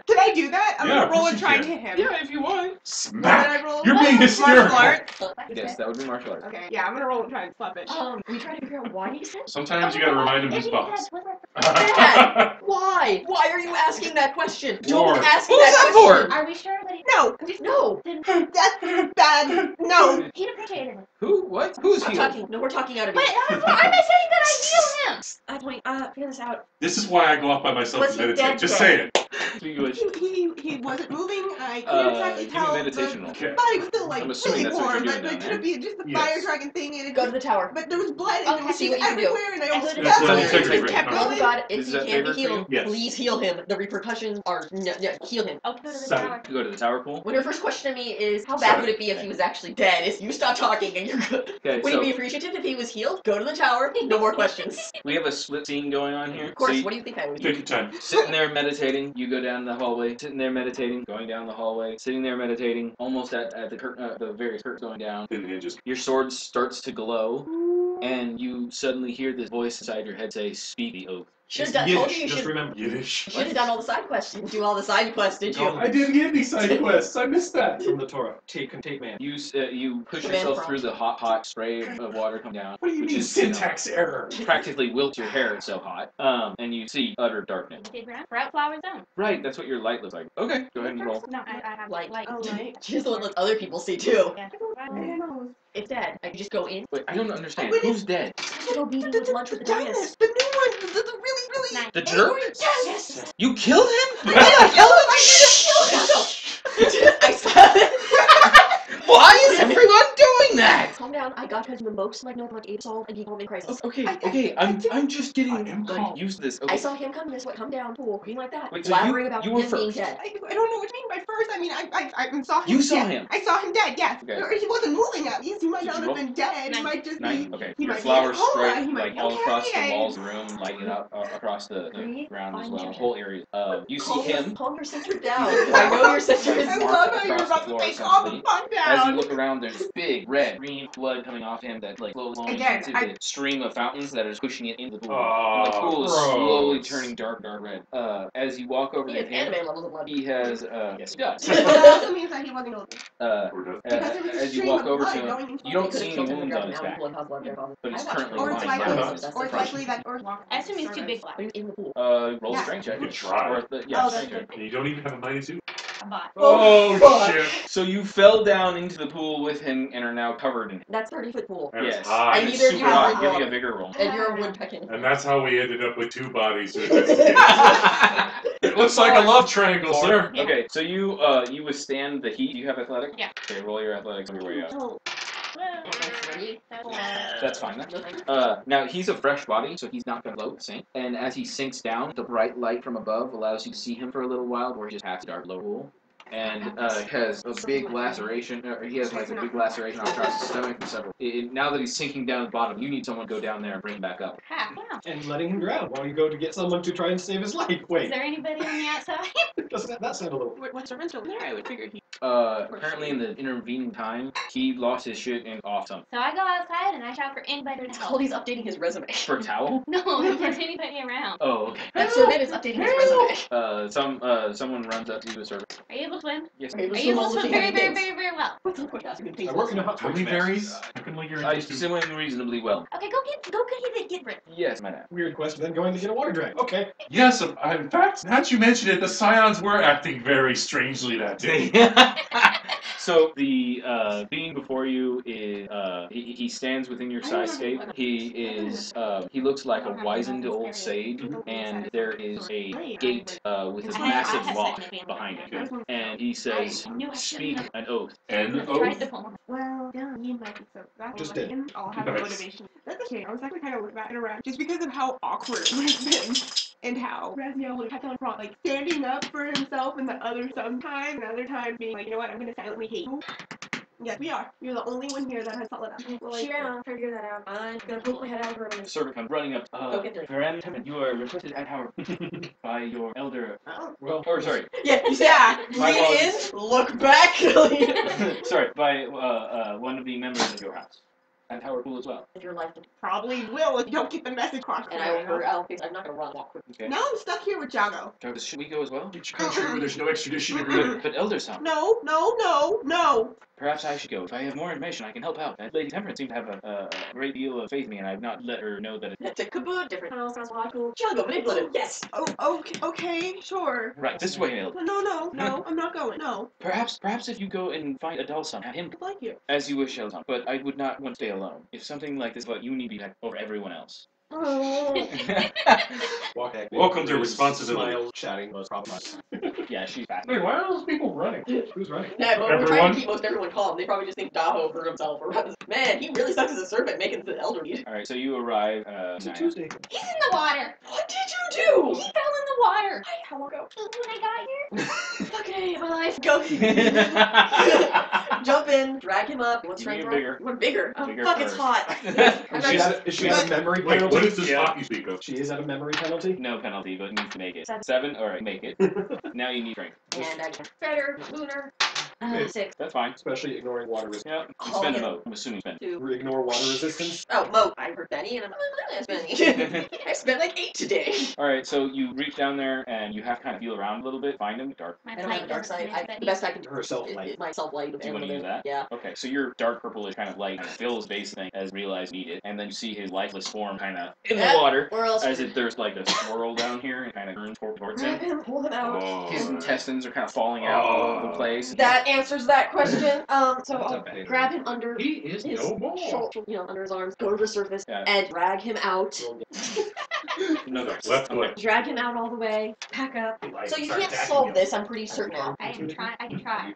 Can I do that? I'm Yeah, gonna of roll course and you try and can. hit him. Yeah, if you want. What Smack! did I roll? You're being Martial hysterical. art. Yes, that would be martial arts. Okay, yeah, I'm gonna roll and try and slap it. We tried to figure out why he said Sometimes you gotta remind him who's boss. that. Why? Why are you asking that question? War. Don't ask What was that that question. Are we sure that he No, No. didn't? that's bad. No. He appreciated it. Who? What? Who's I'm healed? talking. No, we're talking out of Wait, it. I'm saying that I heal him. I point. Figure this out. This is why I go off by myself Was and he meditate. dead Just then? say it. Speaking of which, He wasn't moving. I couldn't exactly give me tell. meditation roll. Okay. The body was still like I'm assuming really that's what warm, you're but doing it down could be just the Yes. fire dragon thing, and it Go to the tower. but there was blood and it Okay, was see just what you can do. everywhere, and I almost That's fell what in you it, can and do. it kept Right. Oh going. God! If Is he that can't favor be for you? healed, Yes. please heal him. The repercussions are heal him. I'll go to the 7. tower. go to the tower pool. When your first question to me is, how bad would it be if he was actually dead? If you stop talking and you're good. Okay, Would so you be appreciative if he was healed? Go to the tower. No more questions. we have a split scene going on here. Of course. So What do you think I would Take do? your time. sitting there meditating, you go down the hallway, sitting there meditating, going down the hallway, sitting there meditating, almost at the curtain, the various curtains going down. Then it just Your sword starts to glow, and you suddenly hear this voice inside your head say, "Speak the oath." Should have told you. You Just should. remember Yiddish. Should have done all the side quests. You didn't do all the side quests, did you? I didn't get any side quests. I missed that. From the Torah. Take man. You push Command yourself prompt. through the hot spray of water come down. What do you which mean is, syntax error? Practically wilts your hair. It's so hot. And you see utter darkness. Route Flower Zone. Right, that's what your light looks like. Okay, go ahead and roll. No, I have Light. light. Oh, right. She's the one that other people see too. Yeah. I don't know. It's dead. I can just go in. Wait, I don't understand. Wait, Who's dead? Go be with lunch with the dentist. The new one, the really. Nice. The jerk? Yes. You killed him? I saw it. Why is everyone doing that? Calm down. I got because you most like know about Abe Sol and people in crisis. Okay, I'm just getting I am calm. used to this. I Okay. saw him come this way, come down, pool, being like that, Wait, so blabbering about you were him being first. dead. I don't know what you mean by first. I mean, I saw him. You saw dead. him. I saw him dead. Yes. Okay. Or he wasn't moving at least. He might Did not you have roll? been dead. He might just Nice. be. Okay. He Your might flowers be in a coma. spray He might like be all across the okay. walls of the room, lighting up across the ground as well, whole area. You see him. Calm your sister down. I know your sister is. I love how you're across the about to floor, take all the essentially. fun As you down. look around, there's big red, green blood coming off him that like flows along Again, into the stream of fountains that is pushing it into the pool. Oh, The pool is gross. slowly turning dark red. As you walk over He to has him, anime levels of blood. he has yes, he does. But that also means that he wasn't old. Or does- Because there was a As you stream walk of over to blood him, going into you don't the see pool. any wounds on his back, but he's currently Or it's lying likely, down. Yeah. or it's likely that, I assume he's too big for Are you in the pool? Roll Yeah. strength check. Good try. Or yeah, Oh, strength that's check. And you don't even have a -2. a bot. Oh, fuck. shit. So you fell down into the pool with him and are now covered in. That's 30-foot pool. That is Yes, hot. And it's neither of you super have hot. a Give me roll. a bigger roll. And you're a woodpecking. And that's how we ended up with 2 bodies. It looks like a love triangle, sir. Okay, so you withstand the heat. Do you have athletic? Yeah. Okay, roll your athletics on your way up. Oh, That's fine. Now he's a fresh body, so he's not gonna float, sink. And as he sinks down, the bright light from above allows you to see him for a little while, where he just half dark low pool. And has a big laceration. He has like a big laceration across his stomach and several. Now that he's sinking down at the bottom, you need someone to go down there and bring him back up. Ha, wow. And letting him drown while you go to get someone to try and save his life. Is Wait, there anybody on the outside? doesn't that sound a little... what's the rental there? I would figure he. Apparently in the intervening time, he lost his shit and off something. So I go outside and I shout for anybody to It's help. called he's updating his resume. For a towel? No, if there's anybody around. Oh, okay. That servant is updating his resume. Someone runs up to you, sir. Are you able to swim? Yes. Are you Are you able to looking swim at very, very, things? very, very well? What's up with asking I work in a hot How many springs berries? mess. I can link your I interest in. swim reasonably well. Okay, go get Brit. Yes, madam. Weird question, then going to get a water drink. Okay. Yes, in fact, now that you mention it, the scions were acting very strangely that day. So the being before you is he stands within your skyscape. He looks like a wizened old sage, and there is a gate with a massive lock behind it. And he says, "Speak an oath." An Try oath? to pull. Well, yeah, he might be so. That's Just like did. him. I'll have a Nice. motivation. That's okay. I was actually kind of looking at it around just because of how awkward it would have been. And how Raziel would have kept on like standing up for himself and the other sometimes, and other times being like, you know what, I'm gonna silently hate you. Yes, we are. You're the only one here that has solid up. Well, like, She ran off, trying to figure that out. I'm gonna poke my head out of her. The servant comes running up. Go get drink. Verem, you are requested at Howard by your elder. oh, Well, Or sorry, Yeah, you said My lean in, apologies. look back. sorry, by one of the members of your house at Howard Pool as well. Your life, probably will if you don't get the message across. and I'll fix. I'm not gonna run walk quick. Okay. Now I'm stuck here with Jago. Should we go as well? Each country where there's no extradition agreement. But Elder Son, No. perhaps I should go. If I have more information, I can help out. Lady Temperance seems to have a great deal of faith in me, and I've not let her know that it's... That's a kaboot, different house, that's why cool. Jungle, manipulative, yes! Oh, okay, sure. Right, this way, Elder. No, I'm not going. No. Perhaps if you go and find a dull son, have him I'd like you. as you wish, Elder Son. But I would not want to stay alone. If something like this, but you need to be back over everyone else. Oh. walk back. Welcome to responsibility. Smile, chatting was problematic. Yeah, she's back. Wait, why are those people running? Who's running? Yeah, but we're trying Everyone? to keep most everyone calm. They probably just think Daho for himself or man, he really sucks as a servant making the elder need. All right, so you arrive. It's a Naya. Tuesday. He's in the water. What did you do? He fell in the water. How long ago? When I got here. Fucking hate my life. Go. Jump in, drag him up. You want You need strength a roll? bigger. You want bigger? Oh, Bigger fuck, it's first. hot. Is she at a memory Wait, penalty? what is this Yeah. hockey speak of? She is at a memory penalty? No penalty, but needs to make it. 7. 7? Alright, make it. Now you need strength. And I can. Better, lunar. 6. That's fine. Especially ignoring water resistance. Yeah. You Oh, spend a yeah. moat. I'm assuming you spend. 2. Ignore water resistance. Oh, moat. I heard Benny, and I'm Benny. I spent like 8 today. Alright, so you reach down there and you have to kind of feel around a little bit, find him, dark. My I don't have a dark side. The best I can do Herself is light. my self-light. Do you want to use that? Yeah. Okay, so your dark purplish kind of light kind of fills base thing as you realize you need it, and then you see his lifeless form kind of in the water Where else? as if there's like a swirl down here and kind of turns towards Grab him. him, pull him out. Oh, His intestines are kind of falling out all over the place. That answers that question. So That's I'll okay. grab him under he is his no more. shoulder, under his arms, go to the surface, Yeah. and drag him out. No darks. Left Okay. foot. Drag him out all the way, pack up. So you can't solve this, I'm pretty certain now. I can try. I can try.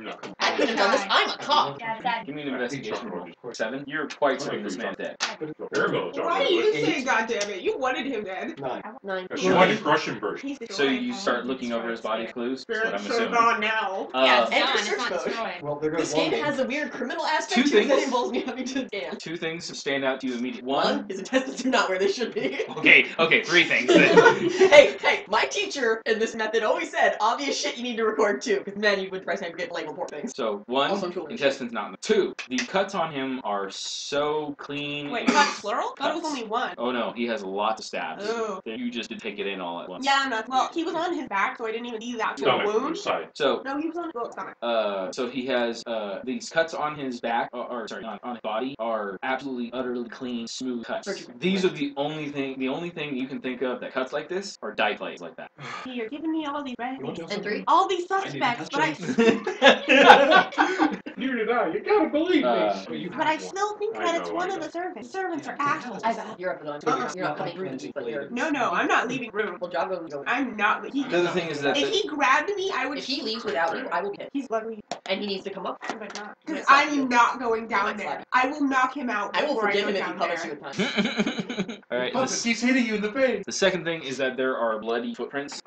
No. I could have done this, I'm a cop. Yeah, that. Give me an investigation roll. 7. You're quite certain this man's dead. Why do you say, goddammit? You wanted him dead. 9. She wanted to crush him first. He's So you start looking over his body clues. That's what I'm so assuming. gone now. Yeah, it's and gone. It's search not mode. destroyed. Well, there goes This game one has a weird criminal aspect Two to it that things. involves me having to scan. 2 things stand out to you immediately. One, One. his intestines are not where they should be. Okay, 3 things then. hey, my teacher in this method always said, obvious shit you need to record too, because man, you would price and forget label poor things. So 1, Also cool. intestines not in the 2. The cuts on him are so clean. Wait, and- cuts plural? I thought it was Cuts. only one. Oh no, he has lots of stabs. Oh. You just did take it in all at once. Yeah, no. Well, he was on his back, so I didn't even see the actual Stomach, wound. which side? So, No, he was on his stomach. so he has these cuts on his back, or sorry, on his body, are absolutely, utterly clean, smooth cuts. Surgical. These are the only thing you can think of that cuts like this are die plays like that. You're giving me all these red You want to things. have And 3. something? All these I didn't suspects, touch but Neither did I. You gotta believe me. Well, you but I have one. still think I that it's know, one I of know. the servants. Servants are assholes. You're up and on. You're not coming through me, but you're... No, I'm not leaving room. Well, Jago will go. I'm not leaving. Another thing is that If he grabbed me, I would. If he leaves without you, I will be hit. He's luckily, And he needs to come up. but not. He might Because slap you. I'm not going He down might there. slap I will knock him out. I will before forgive go him if he down pummels there. you a punch. Alright, He's hitting you in the face. the second thing is that there are bloody footprints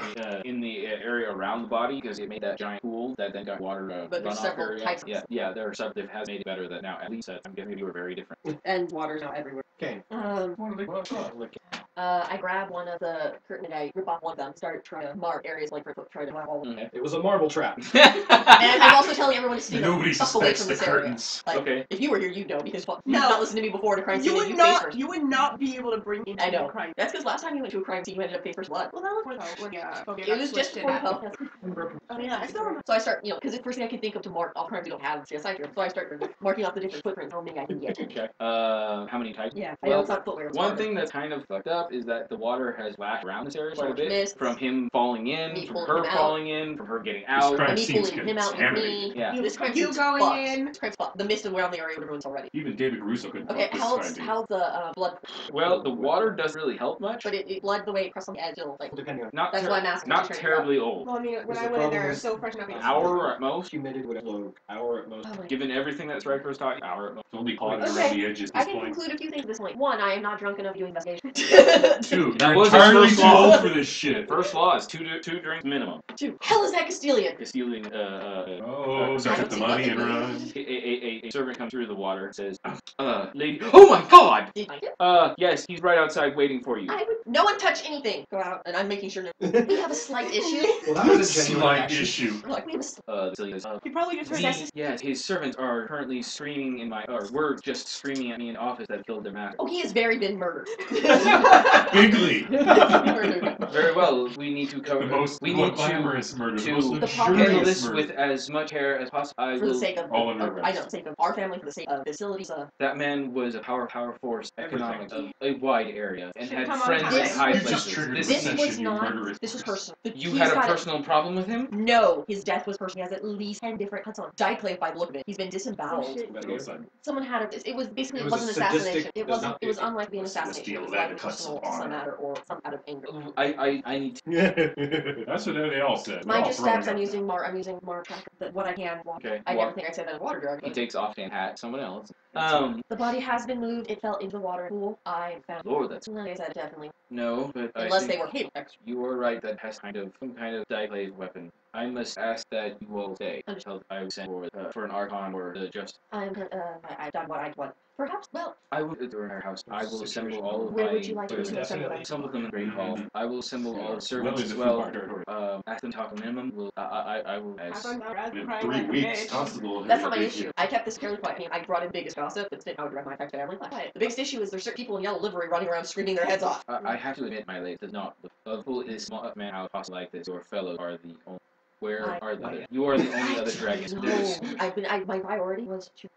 in the area around the body because it made that giant pool that then got water But there's runoff several area. types of- Yeah, there are several that has made it better that now at least I'm guessing you were very different. And water's now everywhere. Okay. I grab one of the curtain and I rip off one of them, start trying to mark areas like try to mark all of them. Okay. It was a marble trap. And I'm also telling everyone to stay Nobody up away suspects from the this area. curtains. Like, Okay. if you were here, you'd know because you've No. not listened to me before at a crime scene. You and would face not. first. You would not be able to bring me I know. to crime. That's because last time you went to a crime scene, you ended up face first blood. Well, that was where the It was just before the pub. Oh yeah, I still remember. So I start, because the first thing I can think of to mark all crimes we don't have CSI here. So I start marking off the different footprints, how many I can get. Okay. How many types? Yeah, I know Well, it's not footwear. It's one water. thing that's kind of fucked up is that the water has lashed around this area quite a bit. Mist. From him falling in, Me from pulling her him out. falling in, from her getting This out. crime And me scene's pulling him out with me. contaminated. Yeah. This crime You scene's going fucked. in. This crime's fucked. The mist around the area would have ruined already. Even David Russo couldn't Okay, fuck this crime how's the blood? Well, the water doesn't really help much. But it blood the way it crosses on the edge, it'll like. Depending on Not That's why I'm asking. not I'm trying to figure out. terribly old. Well, I mean, when Is I the went in there, problem it was is so fresh. An hour at most. humidity would flow. Hour at most. Oh my Given everything that Striker was talking, hour at most. It's only clogging Okay. around the edges at I this can point. conclude a few things at this point. One, I am not drunk enough to do investigation. 2, That you're was his entirely first too law. old for this shit. First law is two drinks minimum. 2, hell is that Castilian? Stealing Oh, so I took don't the see money nothing. and run. a servant comes through the water and says, lady, oh my god! Did you find it? Yes, he's right outside waiting for you. I would. No one touch anything. Go out, and I'm making sure. We have a slight issue. Well, that was a genuine Slight action. issue. We're like, we have a. Silly as, You probably just heard that. yes, his servants are currently screaming were just screaming at me in office that killed their master. Oh, he has very been murdered. Bigly. Murdered. Very well, we need to cover The most we need to glamorous murder. The to most The problem handle luxurious this murder. with as much care as possible. I For the will. sake of, All under I arrest. know, sake of our family, for the sake of facilities. That man was a power force economic of Everything. a wide area and Should had come on friends time. in high You places. just triggered This the This is- was Obsession, you not. murderous This was personal. you He's had a got personal problem with him? No, his death was personal. He has at least 10 different cuts on. Diclave by the look of it. He's been disemboweled. Oh, shit. Better go inside. Someone had a. It was basically. It It was wasn't a assassination. sadistic- It it was wasn't. not- It was unlike being an it was assassination. the It was 11 like cuts of personal, some honor. matter or some out of anger. I need to. That's what they all said. Mind They're your all throwing steps. I'm out. using Mar track. What I can. Okay. I never think I'd say that in water drug. He But takes off and hat someone else. the body has been moved. It fell into the water pool. I found. Lord, that's Like I said, definitely. no, but I Unless think they were hit. you are right. That has some kind of diclave weapon. I must ask that you will stay until I send for an Archon or the just. I've done what I want. Perhaps, well, I will during our house. I will assemble all of where my. would you like me to Definitely. assemble them? Some of them in Great Hall. I will assemble all the Well, servants it's as a well. food territory. Ask them to talk a minimum. I will. Have As, fun, Raz, In crying 3 like a weeks, bitch. Constable. That's not my issue. I kept this fairly quiet. I mean, I brought in biggest gossip, but didn't know how to direct my family. Quiet. The biggest issue is there's certain people in yellow livery running around screaming their heads off. I have to admit, my lady does not. Of this small man out possible like this, your fellows are the only. Where are the other? You are the only other dragons. No, my priority was to,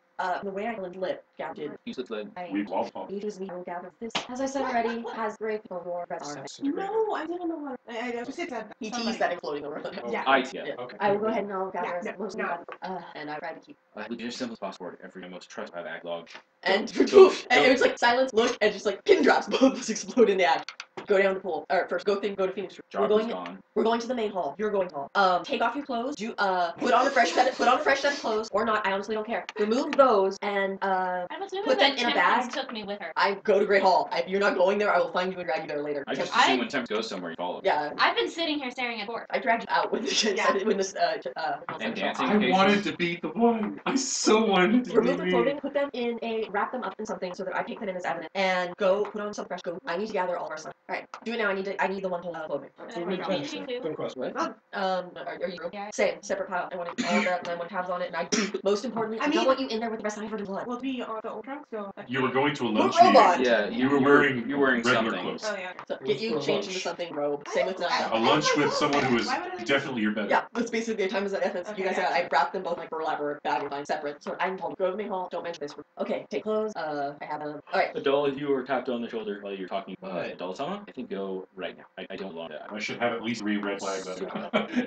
the way I live, gathered. You said like. We've lost all. It was me who gathered this. As I said already, has great people who are red army. No, I didn't know what. I just said that. He Somebody. teased that floating around. Yeah. Yeah. Okay. I will go ahead and I'll gather Yeah, most no. of them. And I try to keep. Would you just simple as possible every most trust by the act log. And Go. and it was like silence, look, and just like pin drops, both of us explode in the act. Go down the pool. Or first, go to Phoenix Street. Job is gone. We're going to the main hall. You're going hall. Take off your clothes. Put on a fresh set of clothes, or not. I honestly don't care. Remove those and I'm assuming Put them that in a Tempest bag? took me with her. I go to Great Hall. If you're not going there, I will find you and drag you there later. I just I- assume when Temp goes somewhere, you follow. Yeah, I've been sitting here staring at Fort. I dragged you out when this And dancing. I wanted to be the one. I so wanted to Remove be the me. clothing, put them in wrap them up in something so that I take them in as evidence, and go put on some fresh clothes. I need to gather all our stuff. All right, do it now. I need the one whole clothing. Good question. What? Are you? Yeah. Same, separate pile. I want all that, and I want tabs on it, and I most importantly, I I don't mean- want you in there with the rest of my blood. We'll be on the old trunk, so. You were going to a lunch robot? meeting. Yeah, You were wearing wearing regular something. clothes. Oh yeah. So get you For changed lunch. into something robe. Same with A lunch with someone who is Why would I- definitely your better. Yeah, that's basically the time as an essence. Okay, You guys, gotcha. I wrapped them both like for elaborate bag and fine separate. So I'm told go to the main hall. Don't mention this. Okay, take clothes. I have a. All right. Adol, if you were tapped on the shoulder while you're talking Right. Adultama, I think go right now. I don't want that. I should have at least 3 red flags and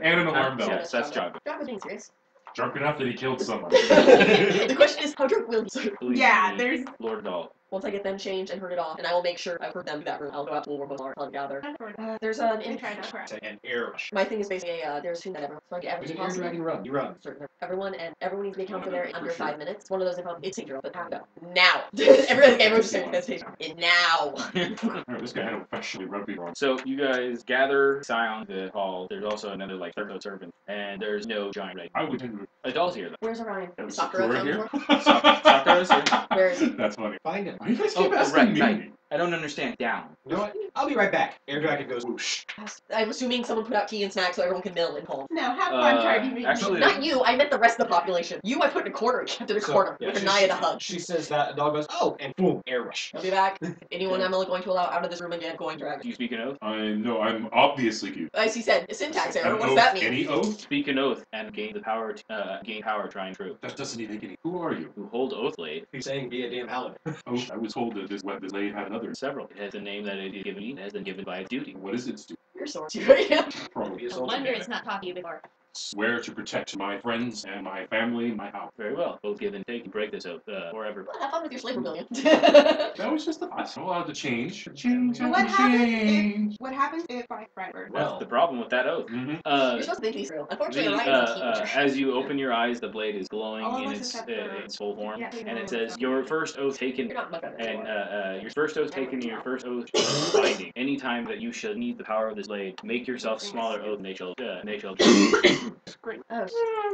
an alarm bell. Yes, that's Joggo. Drop was being serious. Drunk enough that he killed someone. The question is, how drunk will he? Believe Yeah, me, there's. Lord Adol. Once I get them changed and heard it off, and I will make sure I put them to that room. I'll go out to the pool where both are gather. There's an And try not to cry. An air rush. My thing is basically there's two that everyone. So I get There's everyone an air possible. dragon run. You run. Certain everyone needs to be accounted for there in under For sure. 5 minutes. It's one of those it's a girl, but have to go now. Everyone's just saying hesitation. Now. Alright, this guy had a professionally rugby wrong. So you guys gather Scion to the hall. There's also another like third servant, and there's no giant raid. I would tend to. Adol's here though. Where's Orion? Have Is Sakura Sakura found here? before? Sakura's here. Where is he? That's funny. Find him. Why do you guys Oh, keep asking right, me? right. I don't understand. Down. You know what? I'll be right back. Air dragon goes whoosh. I'm assuming someone put out tea and snacks so everyone can mill in home. Now have fun trying to be actually- Not you, I meant the rest of the population. You, I put in a corner, kept in a corner, yeah, with a she- Naya to hug. She says that, a dog goes, oh, and boom, air rush. I'll be back. Anyone I'm going to allow out of this room again, going Do dragon. you speak an oath? I'm obviously cute. As he said, syntax error, An what's oath, that mean? Any oath? Speak an oath and gain the power. Gain power trying true. That doesn't even make any. Who are you? Who hold oath blade? He's saying be a damn paladin. Oh, I was told that this blade had another. Several. It has the name that it is given. It has been given by its duty. What is its do? Your sword. Right now. Probably a No soldier. wonder it's not talking to you before. Swear to protect my friends and my family, my house. Very well. Both give and take. You break this oath forever. Well, have fun with your slave rebellion. That was just the thought. I'm allowed to change. Change. What Change. What happens if I friend her? That's the problem with that oath. Mm-hmm. You're supposed to think these through. Unfortunately, Orion's a teenager. As you open your eyes, the blade is glowing All of in us its except for- its full form, Yeah, and it says, "Your first oath taken." You're not much better than And you are. your first oath taken, your first oath binding. Anytime that you shall need the power of this blade, make yourself smaller oath, and they shall. Oh,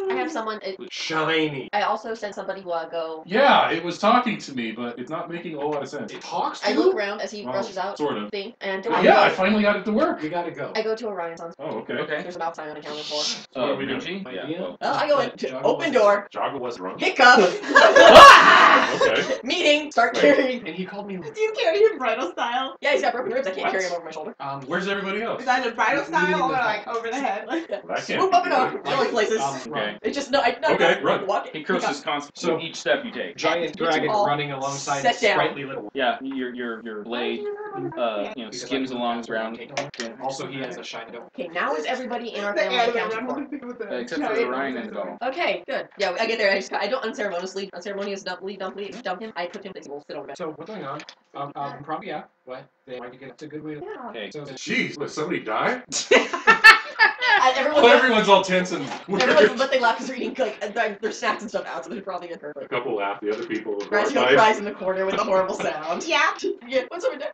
I have someone. Shiny. I also sent somebody who go. Yeah, it was talking to me, but it's not making a whole lot of sense. It talks to I you? look around as he Well, rushes out. sort of. Thing, and Yeah, I finally got it to work. We gotta go. I go to Orion's house. Oh, okay. Okay. There's about time accounted for. What are we doing? Rinji? Yeah. Idea? Well, Well, I go in. Joggo Open was- door. Jogga was drunk. Hiccup. Okay. Meeting. Start Wait. carrying. And he called me. Do you carry him bridal style? Yeah, he's got broken ribs. I can't What? carry him over my shoulder. Where's everybody else? Is that a bridal You style need or the- like over the head? I can't. Swoop up and do over. it. Going places. Okay. It's just no. Okay, run. Walk. He curses constantly. So- Each step you take. Giant dragon all running alongside set down. sprightly little. Yeah, your blade, skims along the ground. Also, he has a shiny dome. Okay, now is everybody in our The family anime accounted for? one with the Except for giant Orion nose and on it. Dom. Okay, good. Yeah, I get there. I don't unceremoniously dump him. I put him. He will sit on the bed. So, what's going on? Probably, yeah. What? They might get. That's a good way to. Yeah. Okay. So, Jeez, what, somebody die? And Oh, everyone's all tense and weird. but they laugh because they're eating like their snacks and stuff out, so they're probably get hurt. A couple laugh, the other people were Razio horrified. cries in the corner with a horrible sound. Yeah. Yeah, what's over there?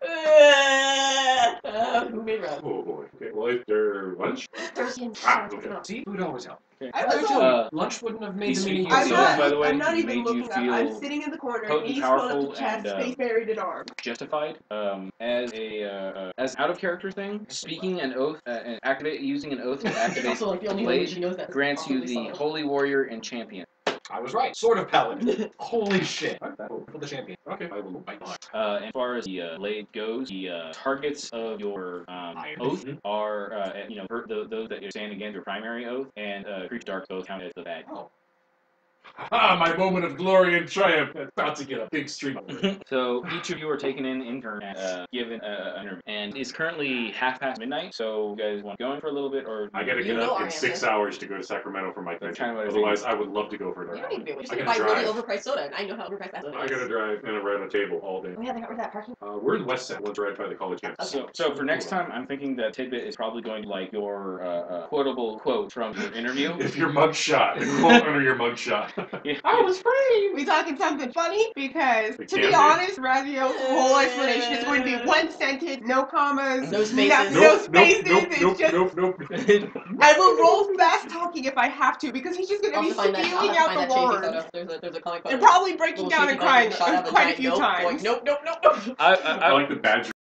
Who made Raz? Oh boy. Okay, Their lunch? Thursday. Okay. See, food always helps. I I was told Uh, you, lunch wouldn't have made these the mini speaking of I'm those, not. by the way, I'm not even made you looking up. I'm feel sitting in the corner, potent, knees pulled up powerful, to chest, and, face buried in arm. justified as an out of character thing. Speaking an oath and using an oath to activate Also, like, the the only blade language he knows that grants you awkwardly the subtle. holy warrior and champion. I was right. Sword of Paladin. Holy shit. For the champion. Okay. I will bite my And as far as the blade goes, the targets of your oath are those that you stand against your primary oath, and creature dark both count as the bag. Oh. Ah, my moment of glory and triumph. About to get a big stream. So each of you are taken in turn and given an interview, and it's currently midnight. So you guys want to go in for a little bit, or I gotta You get know up our in 6 answer. hours to go to Sacramento for my That's convention. kinda what I Otherwise, I would love to go for You it. don't need to do it. Just I need to gotta buy really drive. overpriced soda, and I know how overpriced that soda I is. gotta drive and around a table all day. Oh yeah, they got rid of that parking. We're in West Set, once right by the college campus. So for next time, I'm thinking that Tidbit is probably going to like your quotable quote from your interview. If your mugshot, quote under your mugshot. I was free. We talking something funny because, It to can be be. honest, Razio's whole explanation is going to be one sentence, no commas, No spaces. no spaces. Nope, It's just. nope. I will roll fast talking if I have to because he's just going to I'll be have to find that. I'll spewing have to out find the that shaky words photo. There's a comic book. and probably breaking Little down shaky and crying shot of quite a giant few nope, times. Going, nope. I like the badger.